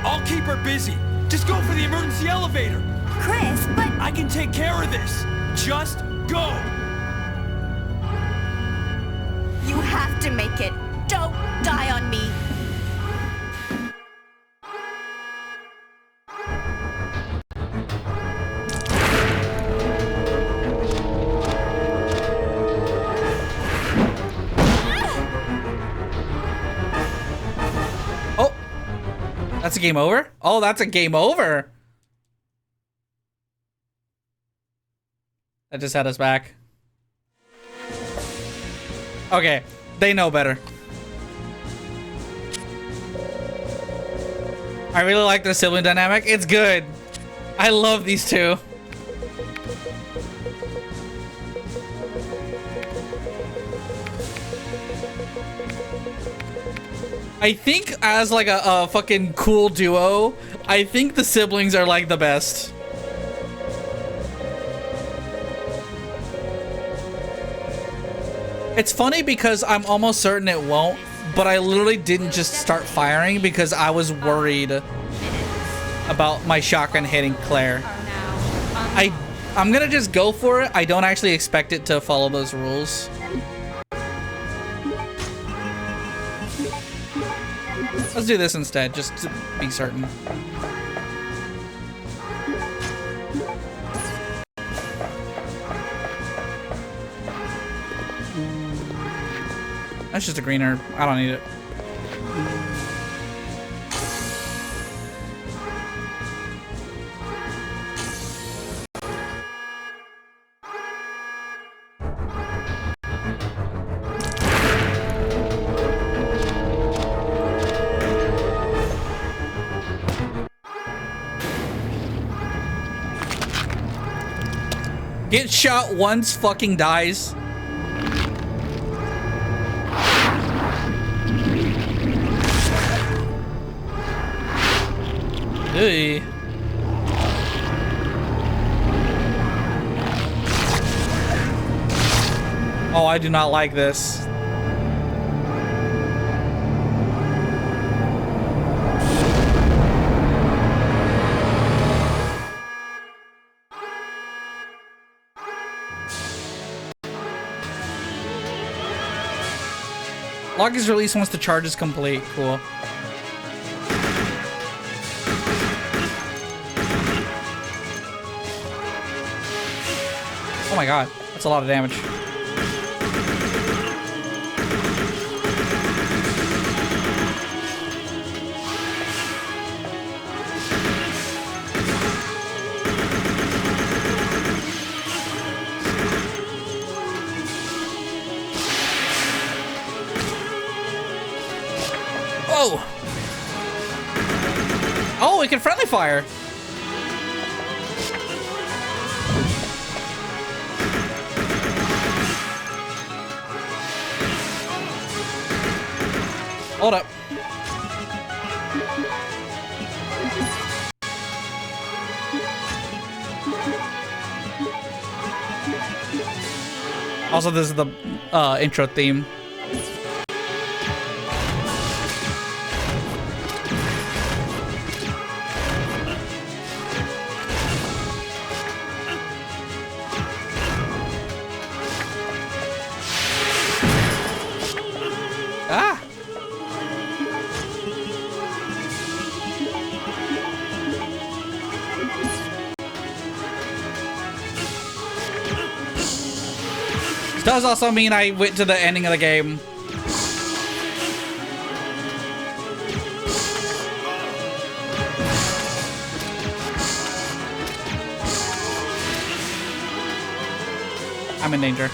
[SPEAKER 15] I'll keep her busy. Just go for the emergency elevator.
[SPEAKER 5] Chris, but...
[SPEAKER 15] I can take care of this. Just go.
[SPEAKER 5] You have to make it. Don't die on me.
[SPEAKER 1] That's a game over? Oh, that's a game over. That just had us back. Okay, they know better. I really like their sibling dynamic. It's good. I love these two. I think as like a fucking cool duo, I think the siblings are like the best. It's funny because I'm almost certain it won't, but I literally didn't just start firing because I was worried about my shotgun hitting Claire. I'm gonna just go for it. I don't actually expect it to follow those rules. Let's do this instead, just to be certain. That's just a green herb. I don't need it. Get shot once, fucking dies. Hey. Oh, I do not like this. Lock is released once the charge is complete. Cool. Oh my god, that's a lot of damage. Oh! Oh, it can friendly fire. Hold up. Also, this is the intro theme. Ah! This does also mean I went to the ending of the game. I'm in danger.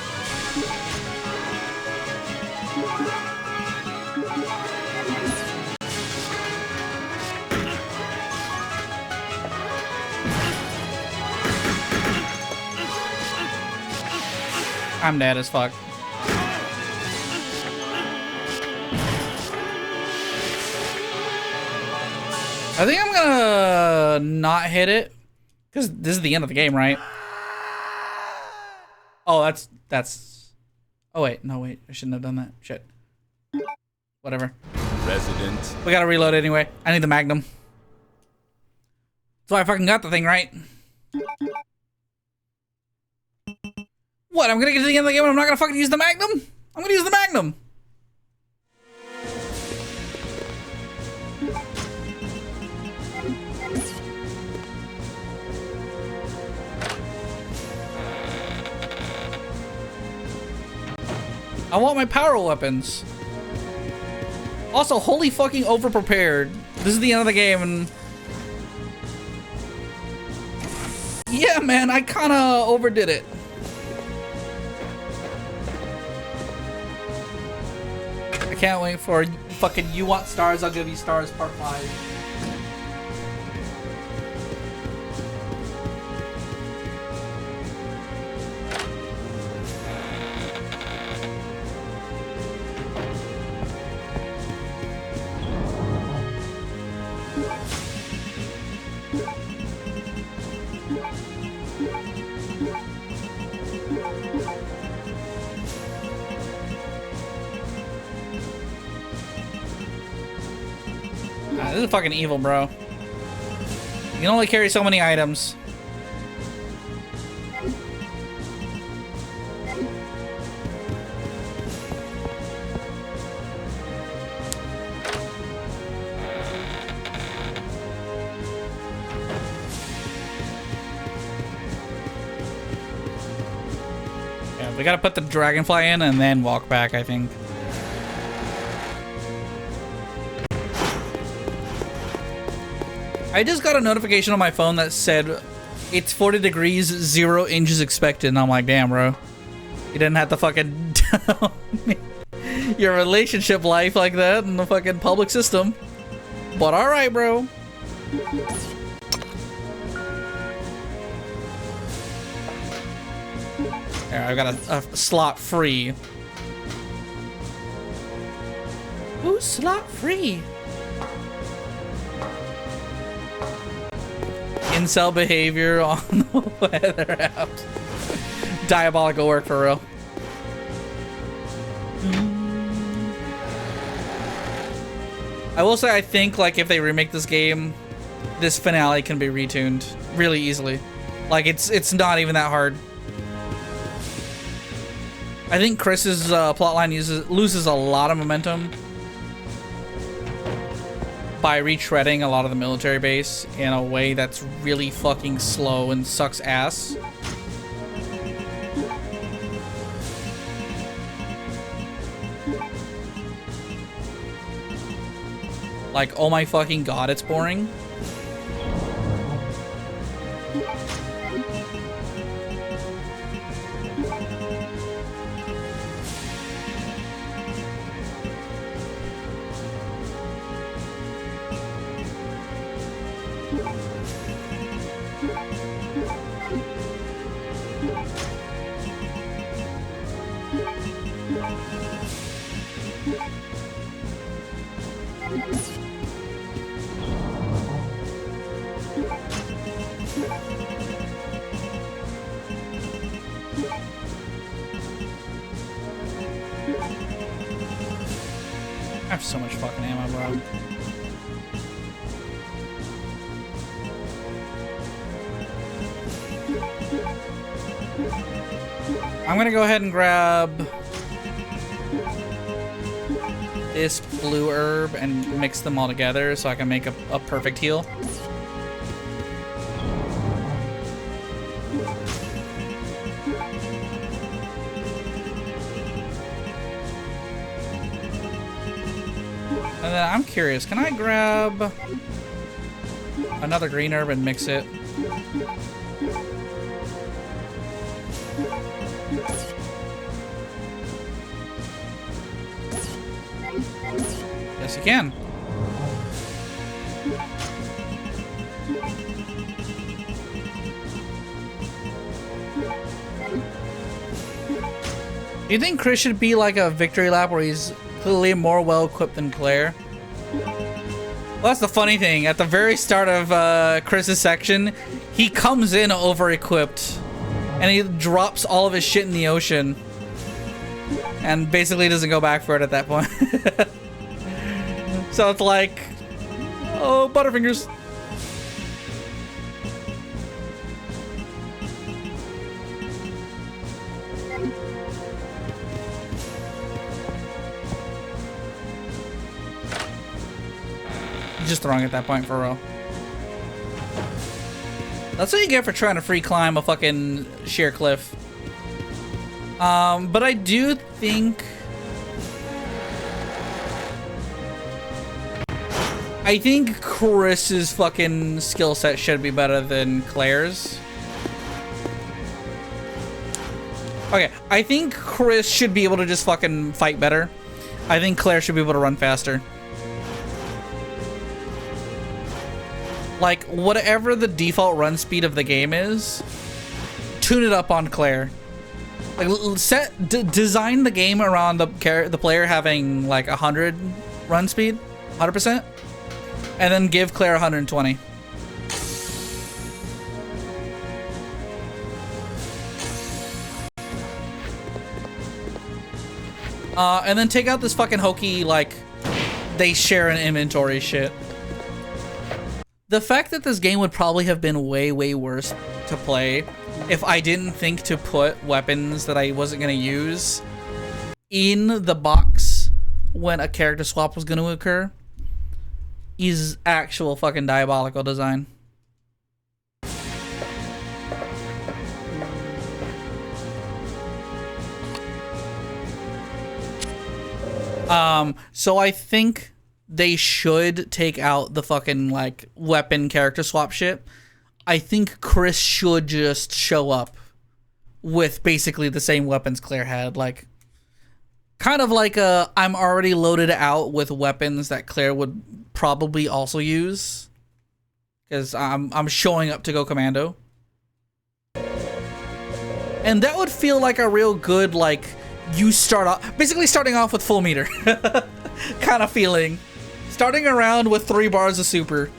[SPEAKER 1] I'm dead as fuck. I think I'm gonna not hit it because this is the end of the game, right? Oh, that's. Oh wait, no wait, I shouldn't have done that. Shit. Whatever.
[SPEAKER 15] Resident.
[SPEAKER 1] We gotta reload anyway. I need the Magnum. That's why I fucking got the thing, right? What? I'm gonna get to the end of the game and I'm not gonna fucking use the Magnum? I'm gonna use the Magnum. I want my power weapons. Also, holy fucking overprepared. This is the end of the game, and yeah, man, I kind of overdid it. I can't wait for fucking You Want Stars, I'll Give You Stars Part 5. This is fucking evil, bro. You can only carry so many items. Yeah, we gotta put the dragonfly in and then walk back, I think. I just got a notification on my phone that said it's 40 degrees, 0 inches expected, and I'm like, damn, bro. You didn't have to fucking tell me your relationship life like that in the fucking public system. But alright, bro. There, I've got a slot free. Ooh, slot free. Incel behavior on the weather apps. Diabolical work for real. I will say, I think like if they remake this game, this finale can be retuned really easily. Like it's not even that hard. I think Chris's plotline loses a lot of momentum by retreading a lot of the military base in a way that's really fucking slow and sucks ass. Like, oh my fucking god, it's boring. I have so much fucking ammo, bro. I'm gonna go ahead and grab this blue herb and mix them all together so I can make a perfect heal. And then I'm curious, can I grab another green herb and mix it? Yes, you can. Do you think Chris should be like a victory lap where he's clearly more well-equipped than Claire? Well, that's the funny thing. At the very start of Chris's section, he comes in over-equipped, and he drops all of his shit in the ocean, and basically doesn't go back for it at that point. So it's like, oh, Butterfingers. Just throwing at that point for real. That's what you get for trying to free climb a fucking sheer cliff. But I do think I think Chris's fucking skill set should be better than Claire's. Okay, I think Chris should be able to just fucking fight better. I think Claire should be able to run faster. Like, whatever the default run speed of the game is, tune it up on Claire. Like, design the game around the player having like 100 run speed, 100%, and then give Claire 120. And then take out this fucking hokey, like, they share an inventory shit. The fact that this game would probably have been way, way worse to play if I didn't think to put weapons that I wasn't going to use in the box when a character swap was going to occur is actual fucking diabolical design. So I think they should take out the fucking, like, weapon character swap shit. I think Chris should just show up with basically the same weapons Claire had. Like, kind of like I'm already loaded out with weapons that Claire would probably also use. Because I'm showing up to go commando. And that would feel like a real good, like, you start off, basically starting off with full meter. Kind of feeling. Starting around with 3 bars of super.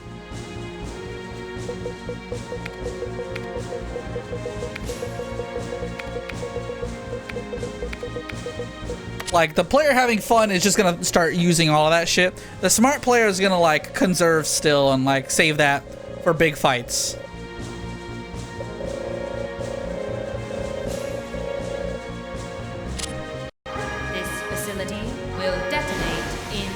[SPEAKER 1] Like, the player having fun is just gonna start using all of that shit. The smart player is gonna, like, conserve still and, like, save that for big fights.
[SPEAKER 3] This facility will detonate in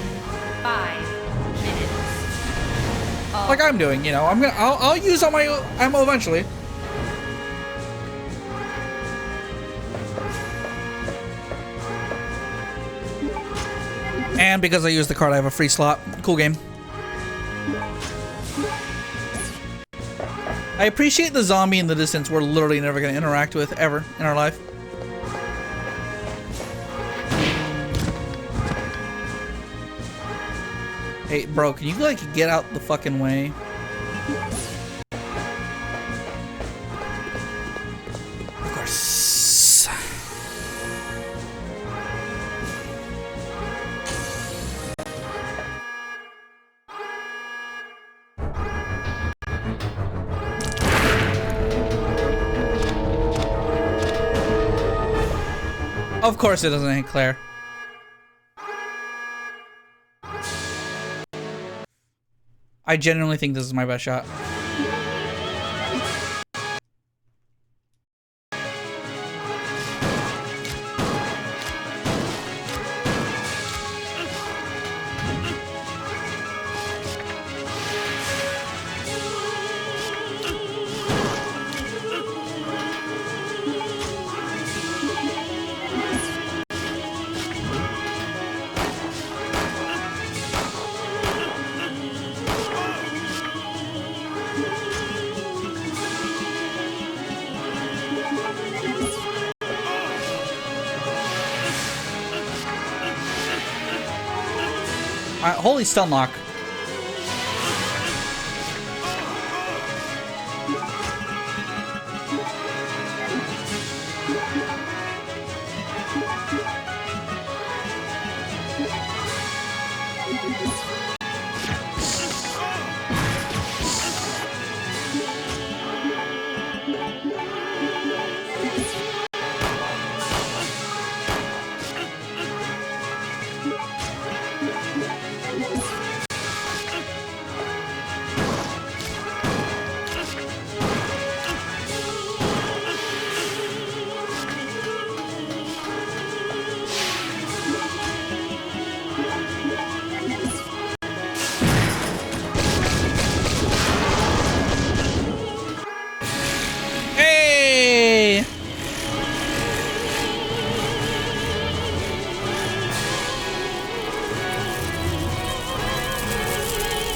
[SPEAKER 3] 5 minutes.
[SPEAKER 1] Like I'm doing, you know. I'll use all my ammo eventually. And because I use the card, I have a free slot. Cool game. I appreciate the zombie in the distance we're literally never going to interact with ever in our life. Hey, bro, can you, like, get out the fucking way? Of course. Of course it doesn't hit Claire. I genuinely think this is my best shot. Holy stun lock.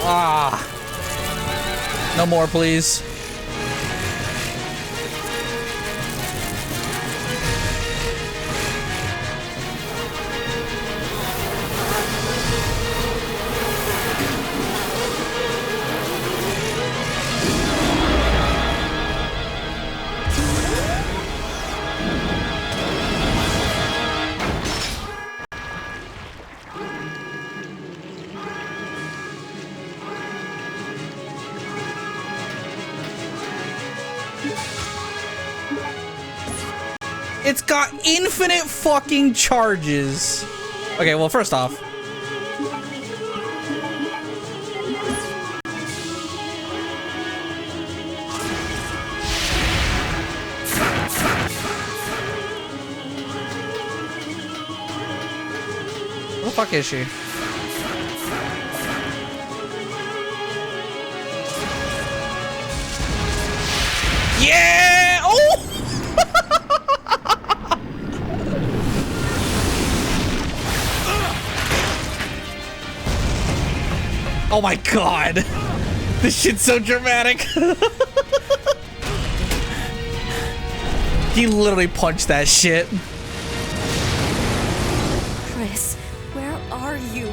[SPEAKER 1] Ah. No more, please. It's got infinite fucking charges. Okay, well, first off. Where the fuck is she? Yeah! Oh! Oh my god! This shit's so dramatic! He literally punched that shit.
[SPEAKER 5] Chris, where are you?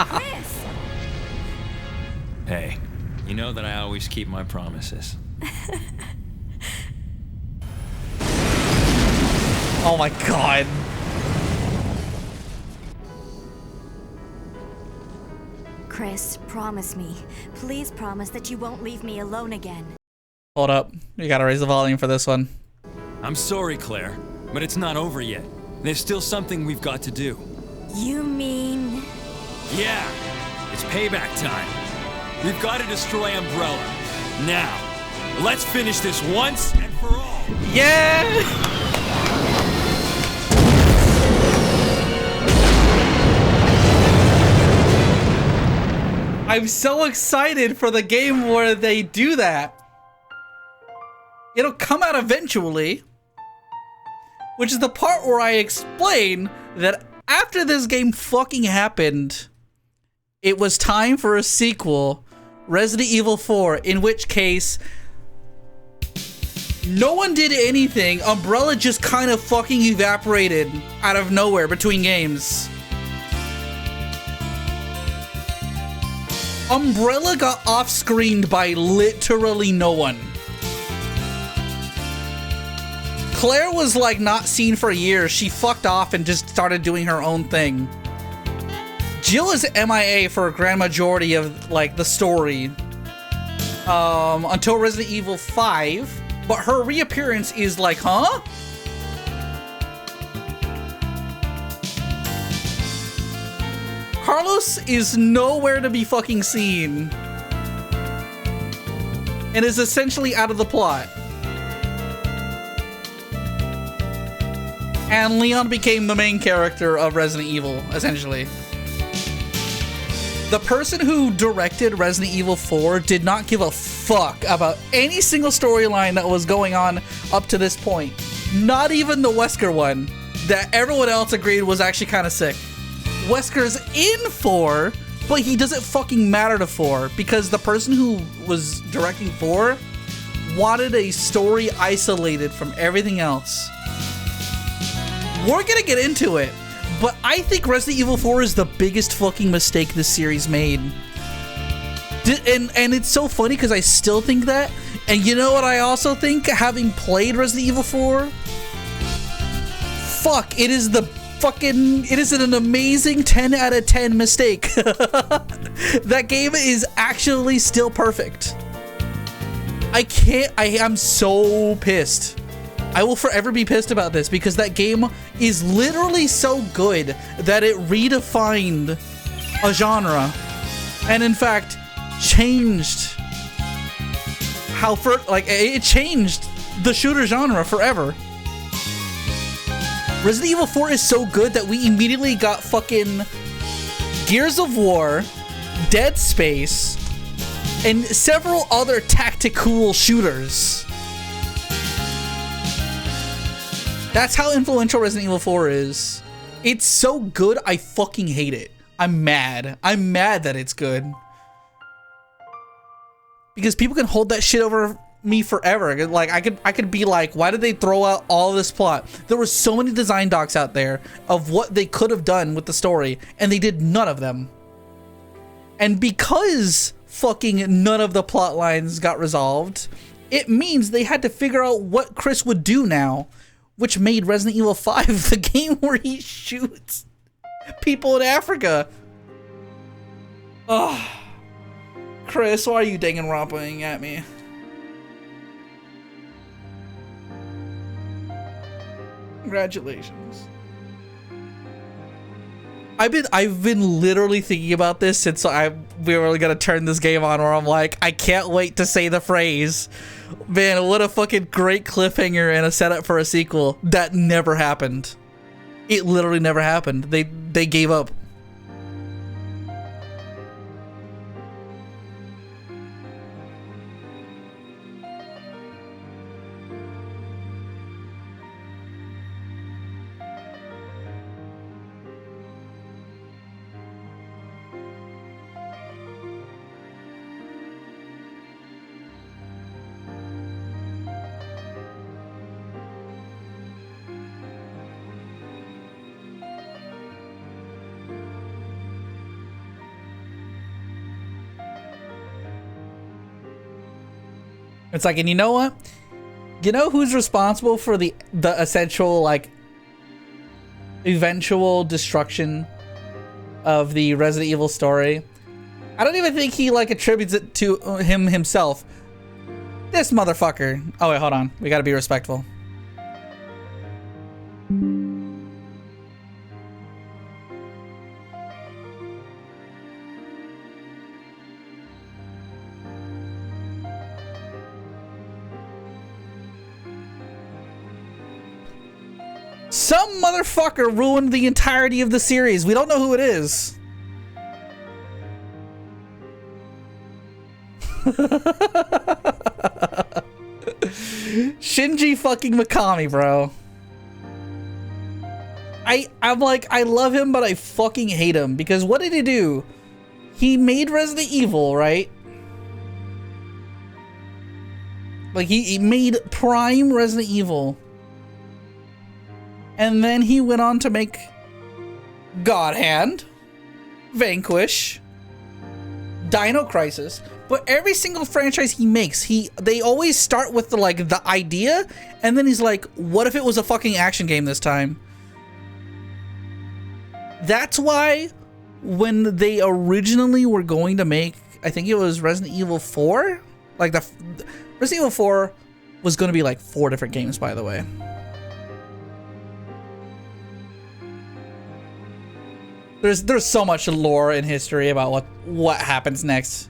[SPEAKER 5] Chris!
[SPEAKER 15] Hey, you know that I always keep my promises.
[SPEAKER 1] Oh my god.
[SPEAKER 5] Chris, promise me. Please promise that you won't leave me alone again.
[SPEAKER 1] Hold up. You gotta raise the volume for this one.
[SPEAKER 15] I'm sorry, Claire, but it's not over yet. There's still something we've got to do.
[SPEAKER 5] You mean...
[SPEAKER 15] Yeah, it's payback time. We've got to destroy Umbrella. Now, let's finish this once and for all.
[SPEAKER 1] Yeah! I'm so excited for the game where they do that. It'll come out eventually. Which is the part where I explain that after this game fucking happened, it was time for a sequel, Resident Evil 4, in which case no one did anything. Umbrella just kind of fucking evaporated out of nowhere between games. Umbrella got off-screened by literally no one. Claire was like not seen for years. She fucked off and just started doing her own thing. Jill is MIA for a grand majority of like the story until Resident Evil 5, but her reappearance is like, huh? Carlos is nowhere to be fucking seen and is essentially out of the plot. And Leon became the main character of Resident Evil, essentially. The person who directed Resident Evil 4 did not give a fuck about any single storyline that was going on up to this point. Not even the Wesker one, that everyone else agreed was actually kind of sick. Wesker's in 4, but he doesn't fucking matter to 4, because the person who was directing 4 wanted a story isolated from everything else. We're gonna get into it, but I think Resident Evil 4 is the biggest fucking mistake this series made. And it's so funny because I still think that. And you know what I also think, having played Resident Evil 4? Fuck, it is an amazing 10 out of 10 mistake. That game is actually still perfect. I'm so pissed. I will forever be pissed about this because that game is literally so good that it redefined a genre and in fact changed how it changed the shooter genre forever. Resident Evil 4 is so good that we immediately got fucking Gears of War, Dead Space, and several other tactical shooters. That's how influential Resident Evil 4 is. It's so good, I fucking hate it. I'm mad. I'm mad that it's good. Because people can hold that shit over me forever. Like, I could be like, why did they throw out all this plot? There were so many design docs out there of what they could have done with the story, and they did none of them. And because fucking none of the plot lines got resolved, it means they had to figure out what Chris would do now, which made Resident Evil 5 the game where he shoots people in Africa. Ugh. Chris, why are you danganronpaing at me? Congratulations. I've been literally thinking about this since we were gonna turn this game on, where I'm like, I can't wait to say the phrase. Man, what a fucking great cliffhanger and a setup for a sequel. That never happened. It literally never happened. They gave up. It's like, and you know what? You know who's responsible for the essential, like, eventual destruction of the Resident Evil story? I don't even think he, like, attributes it to him himself. This motherfucker. Oh, wait, hold on. We gotta be respectful. Some motherfucker ruined the entirety of the series. We don't know who it is. Shinji fucking Mikami, bro. I'm like, I love him, but I fucking hate him. Because what did he do? He made Resident Evil, right? Like, he made Prime Resident Evil. And then he went on to make God Hand, Vanquish, Dino Crisis. But every single franchise he makes, they always start with the idea, and then he's like, what if it was a fucking action game this time? That's why when they originally were going to make, I think it was Resident Evil 4, like Resident Evil 4 was going to be like 4 different games, by the way. There's so much lore and history about what happens next.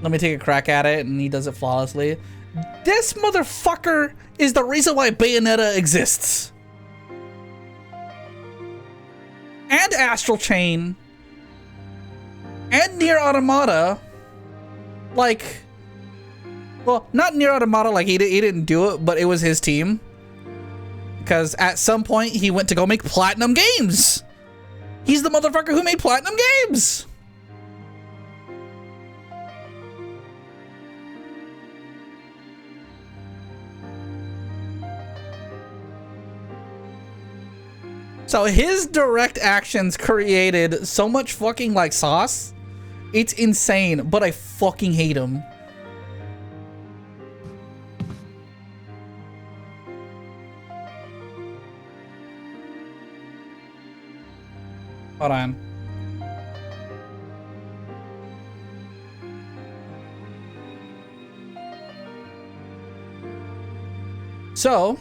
[SPEAKER 1] Let me take a crack at it, and he does it flawlessly. This motherfucker is the reason why Bayonetta exists. And Astral Chain. And Nier Automata. Like, well, not Nier Automata, like he didn't do it, but it was his team. Because at some point he went to go make Platinum Games. He's the motherfucker who made Platinum Games. So his direct actions created so much fucking like sauce. It's insane, but I fucking hate him. Hold on. So,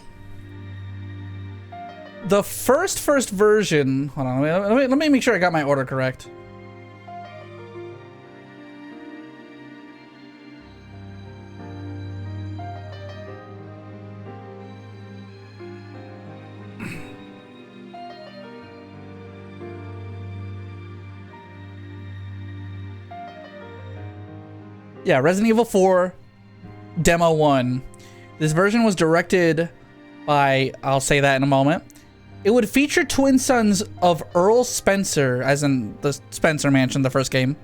[SPEAKER 1] the first version. Hold on, let me make sure I got my order correct. Yeah, Resident Evil 4 Demo 1. This version was directed by, I'll say that in a moment. It would feature twin sons of Earl Spencer, as in the Spencer Mansion, the first game.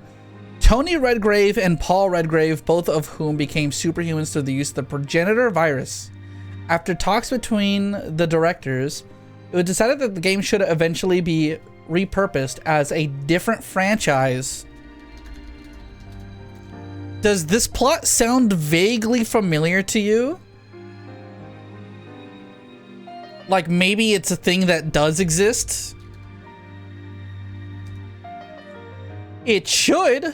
[SPEAKER 1] Tony Redgrave and Paul Redgrave, both of whom became superhumans through the use of the progenitor virus. After talks between the directors, it was decided that the game should eventually be repurposed as a different franchise. Does this plot sound vaguely familiar to you? Like maybe it's a thing that does exist? It should.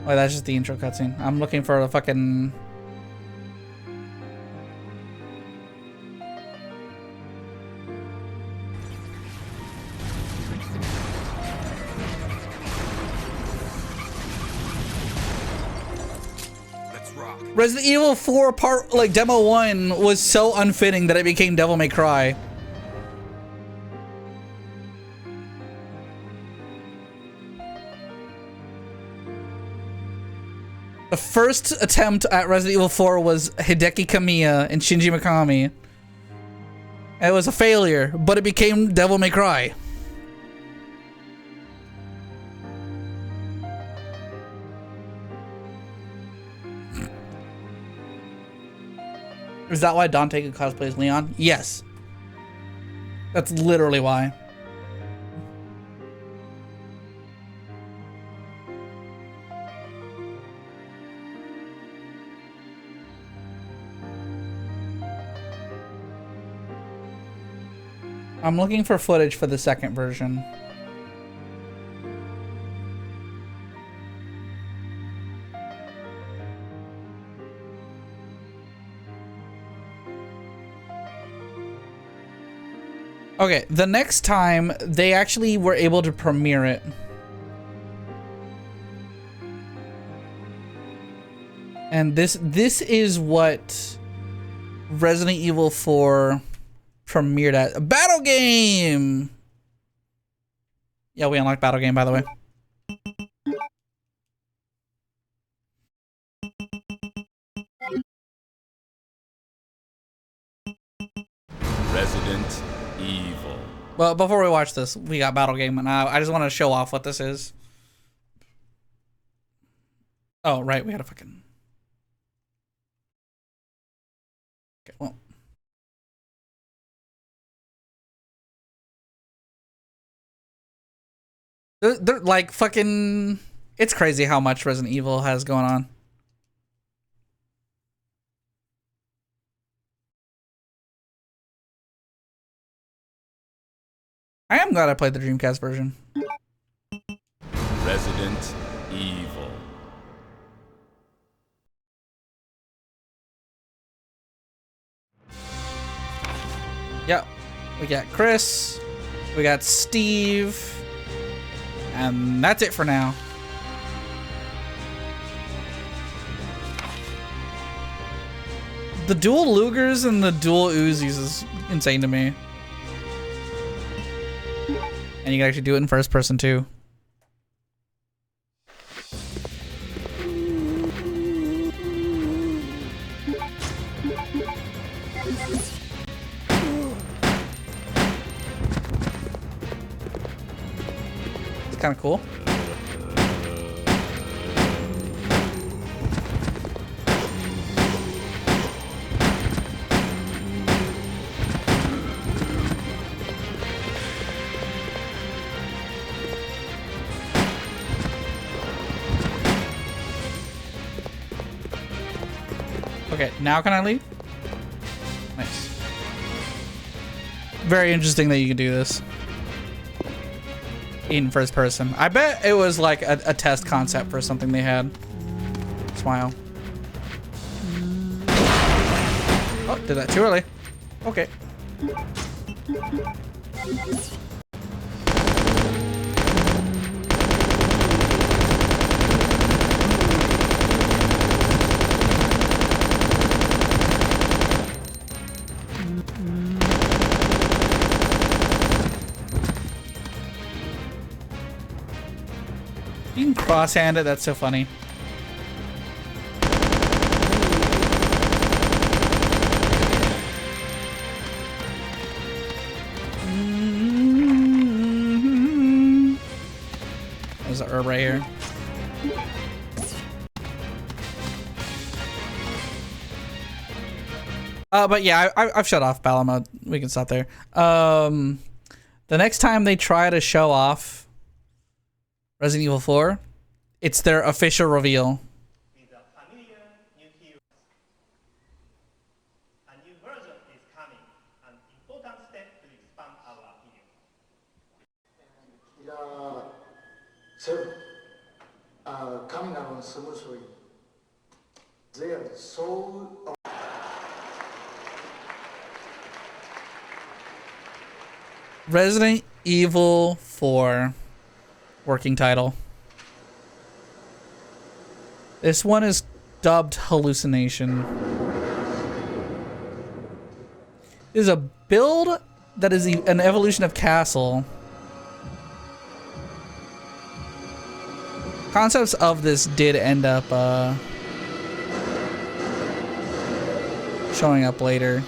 [SPEAKER 1] Oh, that's just the intro cutscene. I'm looking for a fucking... Resident Evil 4 Demo 1 was so unfitting that it became Devil May Cry. The first attempt at Resident Evil 4 was Hideki Kamiya and Shinji Mikami. It was a failure, but it became Devil May Cry. Is that why Dante could cosplay as Leon? Yes. That's literally why. I'm looking for footage for the second version. Okay, the next time they actually were able to premiere it. And this is what Resident Evil 4 premiered at. A battle game! Yeah, we unlocked battle game, by the way.
[SPEAKER 15] Resident Evil.
[SPEAKER 1] Well, before we watch this, we got battle game, and I just want to show off what this is. Oh, right, we had a fucking... Okay, well... They're like fucking... It's crazy how much Resident Evil has going on. I am glad I played the Dreamcast version.
[SPEAKER 15] Resident Evil.
[SPEAKER 1] Yep. We got Chris. We got Steve. And that's it for now. The dual Lugers and the dual Uzis is insane to me. And you can actually do it in first person too. It's kind of cool. Okay, now can I leave? Nice. Very interesting that you can do this. in first person. I bet it was like a test concept for something they had. Smile. Oh, did that too early. Okay. You can cross-hand it, that's so funny. There's an herb right here. But yeah, I've shut off battle mode. We can stop there. The next time they try to show off Resident Evil 4, it's their official reveal.
[SPEAKER 14] Coming along smoothly. They are so.
[SPEAKER 1] Resident Evil 4 working title. This one is dubbed Hallucination. This is a build that is an evolution of Castle. Concepts of this did end up showing up later.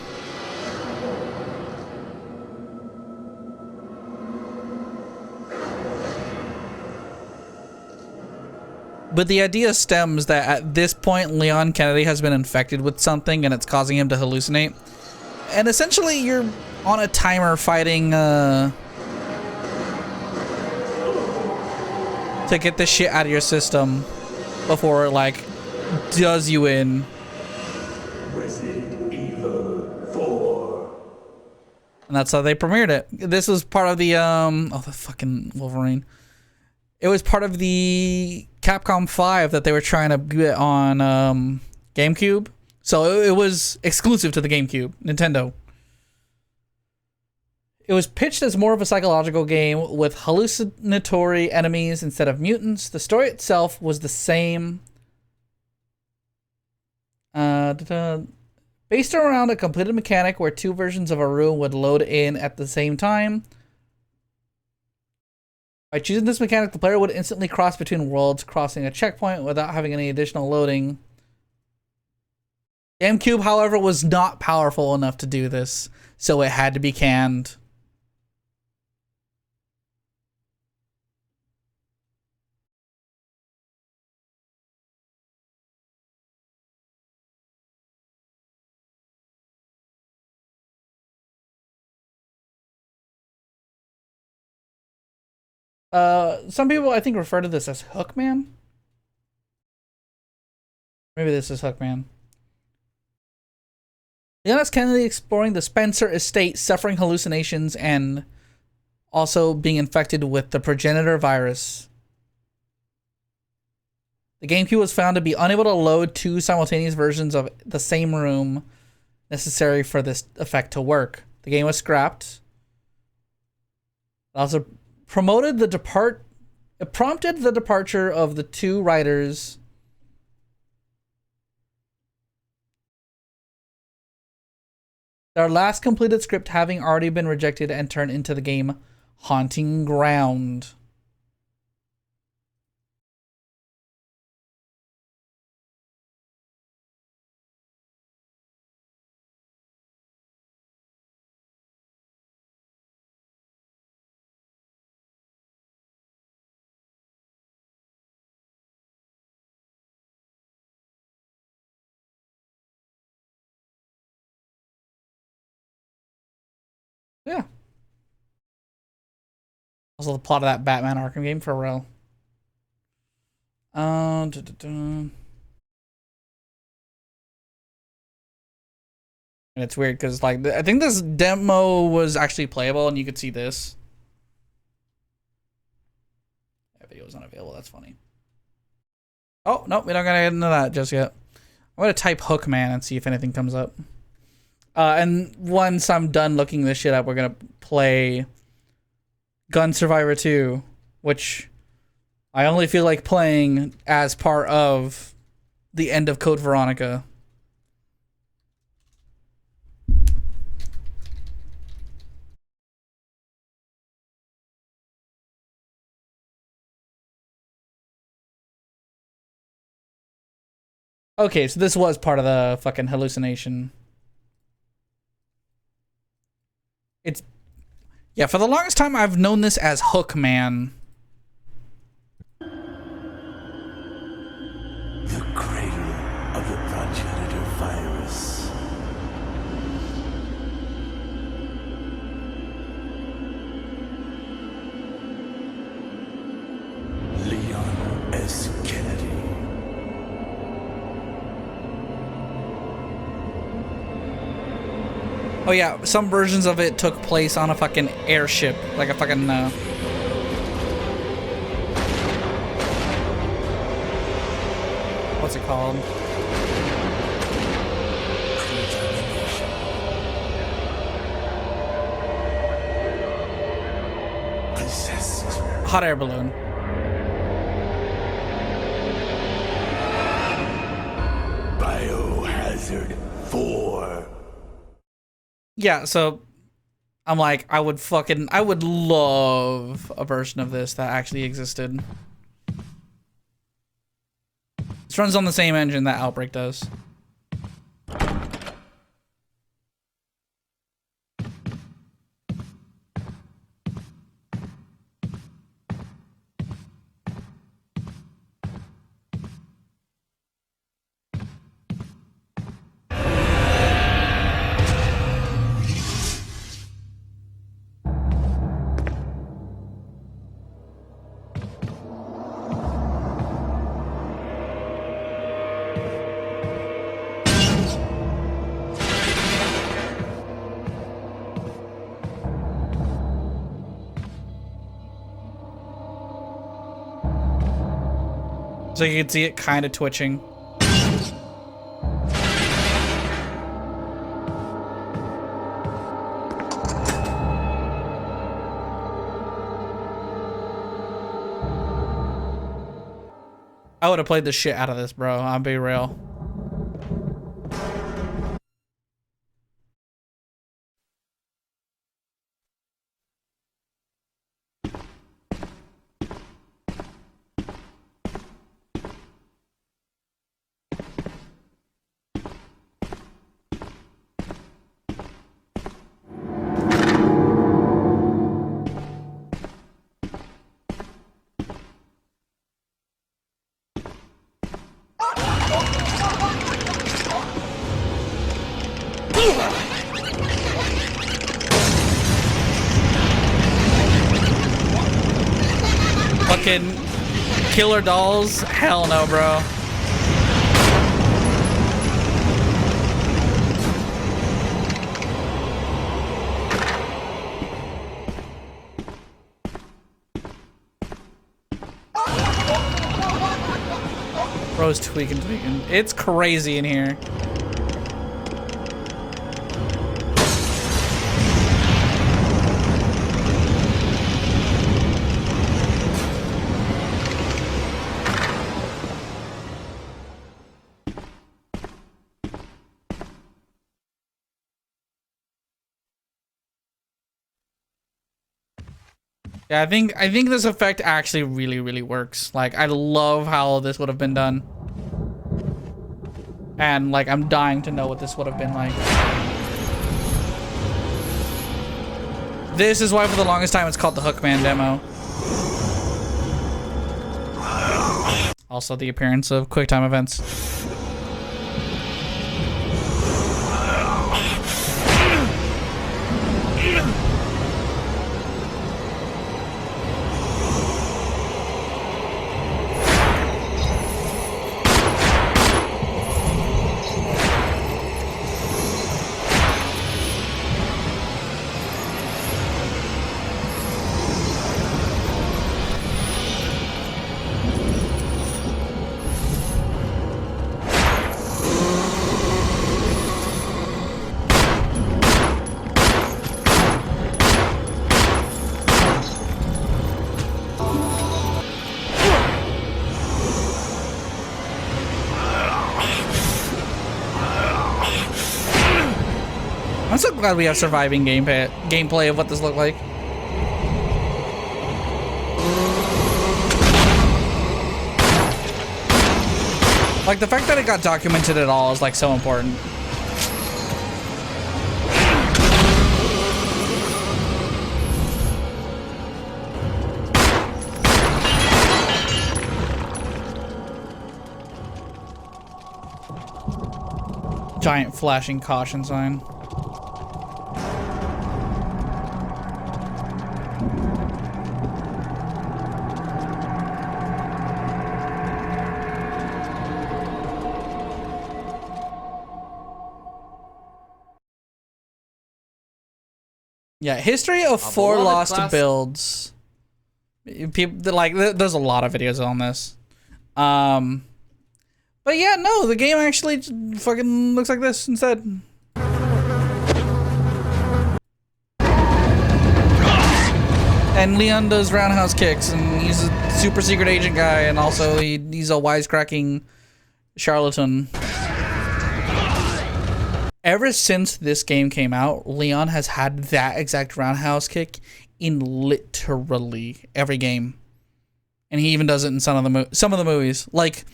[SPEAKER 1] But the idea stems that at this point, Leon Kennedy has been infected with something and it's causing him to hallucinate. And essentially, you're on a timer fighting to get this shit out of your system before it, like, does you in.
[SPEAKER 13] Resident Evil 4.
[SPEAKER 1] And that's how they premiered it. This was part of the, oh, the fucking Wolverine. It was part of the Capcom 5 that they were trying to get on GameCube. So it was exclusive to the GameCube, Nintendo. It was pitched as more of a psychological game with hallucinatory enemies instead of mutants. The story itself was the same. Based around a completed mechanic where two versions of a room would load in at the same time. By choosing this mechanic, the player would instantly cross between worlds, crossing a checkpoint without having any additional loading. GameCube, however, was not powerful enough to do this, so it had to be canned. Some people, I think, refer to this as Hookman. Maybe this is Hookman. Leon S. Kennedy exploring the Spencer estate, suffering hallucinations, and also being infected with the progenitor virus. The GameCube was found to be unable to load two simultaneous versions of the same room necessary for this effect to work. The game was scrapped. It also prompted the departure of the two writers. Their last completed script having already been rejected and turned into the game Haunting Ground. Yeah. Also the plot of that Batman Arkham game for real. And it's weird because, like, I think this demo was actually playable and you could see this. audio is unavailable. That's funny. Oh, nope, we don't gotta get into that just yet. I'm gonna type Hookman and see if anything comes up. And once I'm done looking this shit up, we're gonna play Gun Survivor 2, which I only feel like playing as part of the end of Code Veronica. Okay, so this was part of the fucking hallucination. It's... Yeah, for the longest time, I've known this as Hookman.
[SPEAKER 2] The cradle of the progenitor virus. Leon S. Kennedy.
[SPEAKER 1] Oh yeah, some versions of it took place on a fucking airship, like a fucking, what's it called? Hot air balloon.
[SPEAKER 2] Biohazard 4.
[SPEAKER 1] Yeah, so I'm like, I would love a version of this that actually existed. This runs on the same engine that Outbreak does. So you can see it kind of twitching. I would have played the shit out of this, bro. I'll be real. Fucking killer dolls? Hell no, bro. Bro's tweaking. It's crazy in here. Yeah, I think this effect actually really works. Like, I love how this would have been done. And like, I'm dying to know what this would have been like. This is why for the longest time it's called the Hookman demo. Also the appearance of QuickTime events. I'm so glad we have surviving gameplay of what this looked like. Like, the fact that it got documented at all is, like, so important. Giant flashing caution sign. Yeah, history of 4 lost builds. People like, there's a lot of videos on this. But yeah, no, the game actually fucking looks like this instead. And Leon does roundhouse kicks, and he's a super secret agent guy, and also he's a wisecracking charlatan. Ever since this game came out, Leon has had that exact roundhouse kick in literally every game. And he even does it in some of the movies. Like,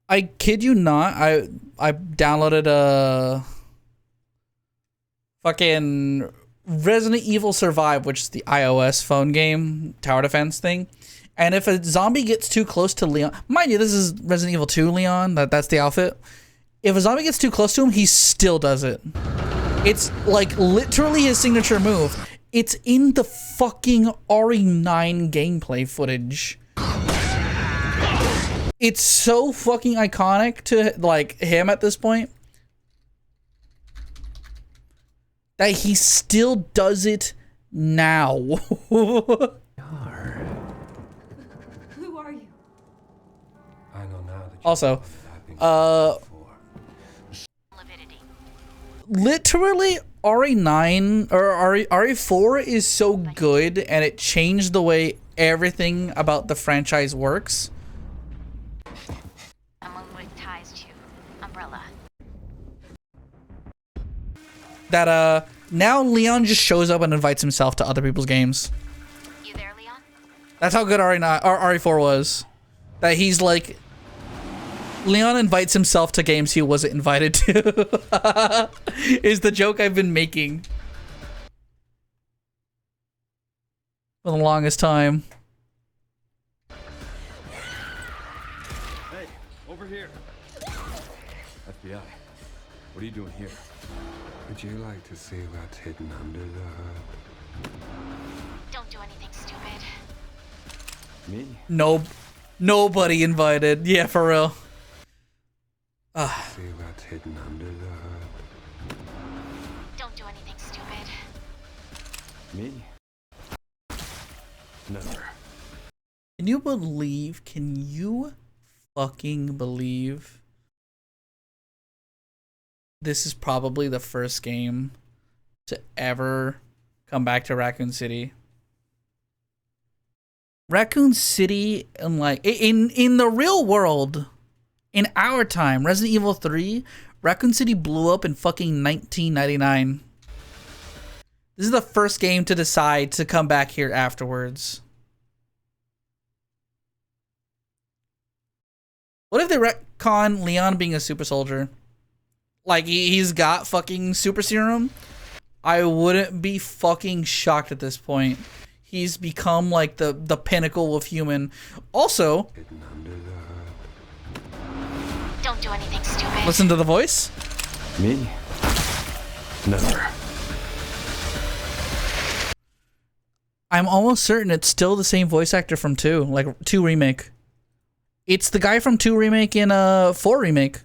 [SPEAKER 1] I kid you not, I downloaded a fucking Resident Evil Survive, which is the iOS phone game, tower defense thing. And if a zombie gets too close to Leon, mind you, this is Resident Evil 2 Leon, that's the outfit. If a zombie gets too close to him, he still does it. It's like literally his signature move. It's in the fucking RE9 gameplay footage. It's so fucking iconic to, like, him at this point that he still does it now.
[SPEAKER 9] Who are you?
[SPEAKER 2] I know now that
[SPEAKER 1] Also, literally RE9 or RE4 is so good, and it changed the way everything about the franchise works. That now Leon just shows up and invites himself to other people's games. You there, Leon? That's how good RE9 or RE4 was. That he's like, Leon invites himself to games he wasn't invited to. Is the joke I've been making for the longest time.
[SPEAKER 7] Hey, over here. FBI, what are you doing here?
[SPEAKER 2] Would you like to see what's hidden under the hood?
[SPEAKER 21] Don't do anything stupid.
[SPEAKER 7] Me?
[SPEAKER 1] Nope. Nobody invited. Yeah, for real.
[SPEAKER 2] See what's hidden under the hood.
[SPEAKER 21] Don't do anything stupid.
[SPEAKER 7] Me? Never.
[SPEAKER 1] Can you fucking believe this is probably the first game to ever come back to Raccoon City? Raccoon City, and like in the real world, in our time, Resident Evil 3, Raccoon City blew up in fucking 1999. This is the first game to decide to come back here afterwards. What if they retcon Leon being a super soldier? Like, he's got fucking super serum? I wouldn't be fucking shocked at this point. He's become like the pinnacle of human. Also,
[SPEAKER 21] Don't do anything stupid.
[SPEAKER 1] listen to the voice.
[SPEAKER 7] Me? Never.
[SPEAKER 1] I'm almost certain it's still the same voice actor from 2, like 2 Remake. It's the guy from 2 Remake in 4 Remake.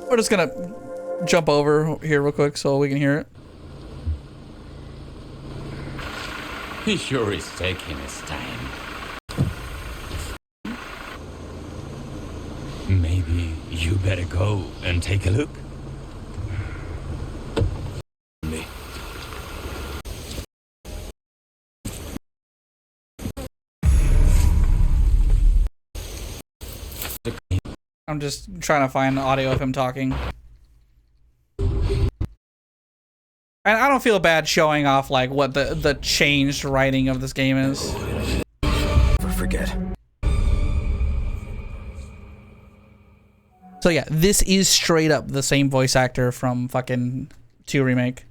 [SPEAKER 1] We're just gonna jump over here real quick so we can hear it.
[SPEAKER 22] He sure is taking his time. Maybe You better go and take a look. Me.
[SPEAKER 1] I'm just trying to find audio of him talking. And I don't feel bad showing off like what the changed writing of this game is.
[SPEAKER 17] Never forget.
[SPEAKER 1] So yeah, this is straight up the same voice actor from fucking 2 Remake.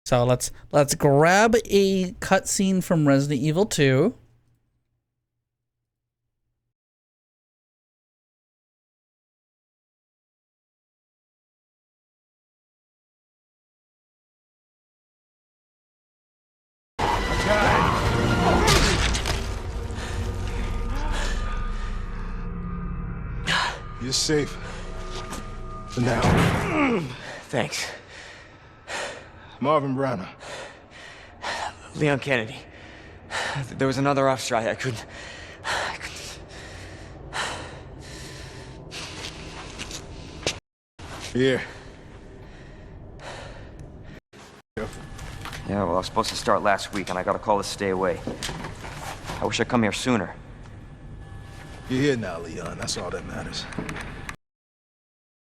[SPEAKER 1] So let's grab a cutscene from Resident Evil 2.
[SPEAKER 11] You're safe. For now.
[SPEAKER 8] Thanks.
[SPEAKER 11] Marvin Browner.
[SPEAKER 8] Leon Kennedy. There was another off strike. I couldn't...
[SPEAKER 11] Here.
[SPEAKER 8] Yeah, well, I was supposed to start last week, and I got a call to stay away. I wish I'd come here sooner.
[SPEAKER 11] You're here now, Leon. That's all that matters.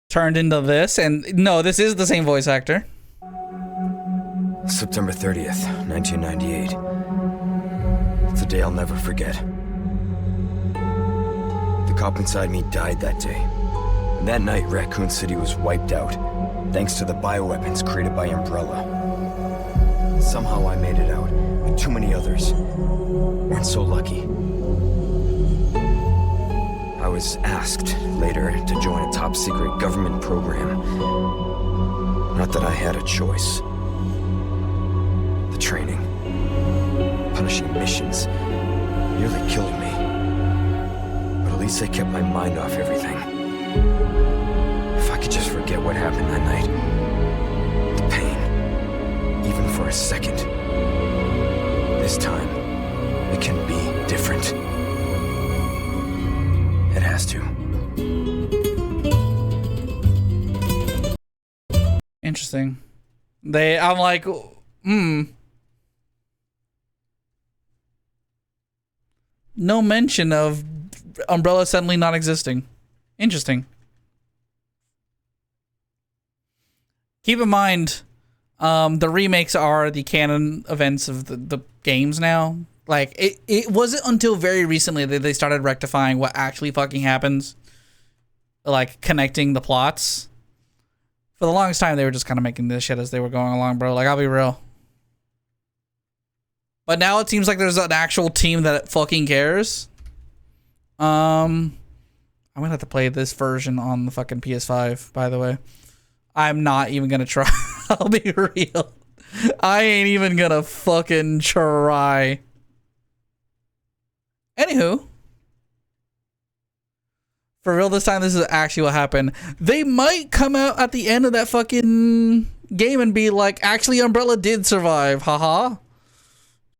[SPEAKER 1] Turned into this, and no, this is the same voice actor.
[SPEAKER 17] September 30th, 1998. It's a day I'll never forget. The cop inside me died that day. And that night, Raccoon City was wiped out, thanks to the bioweapons created by Umbrella. Somehow I made it out, but too many others weren't so lucky. I was asked later to join a top-secret government program. Not that I had a choice. The training, punishing missions, nearly killed me. But at least I kept my mind off everything. If I could just forget what happened that night, the pain, even for a second. This time, it can be different. It has to.
[SPEAKER 1] Interesting. I'm like, no mention of Umbrella suddenly not existing. Interesting. Keep in mind, the remakes are the canon events of the games now. Like, it wasn't until very recently that they started rectifying what actually fucking happens. Like, connecting the plots. For the longest time, they were just kind of making this shit as they were going along, bro. Like, I'll be real. But now it seems like there's an actual team that fucking cares. I'm gonna have to play this version on the fucking PS5, by the way. I'm not even gonna try. I'll be real. I ain't even gonna fucking try. Anywho. For real this time, this is actually what happened. They might come out at the end of that fucking game and be like, actually, Umbrella did survive. Haha.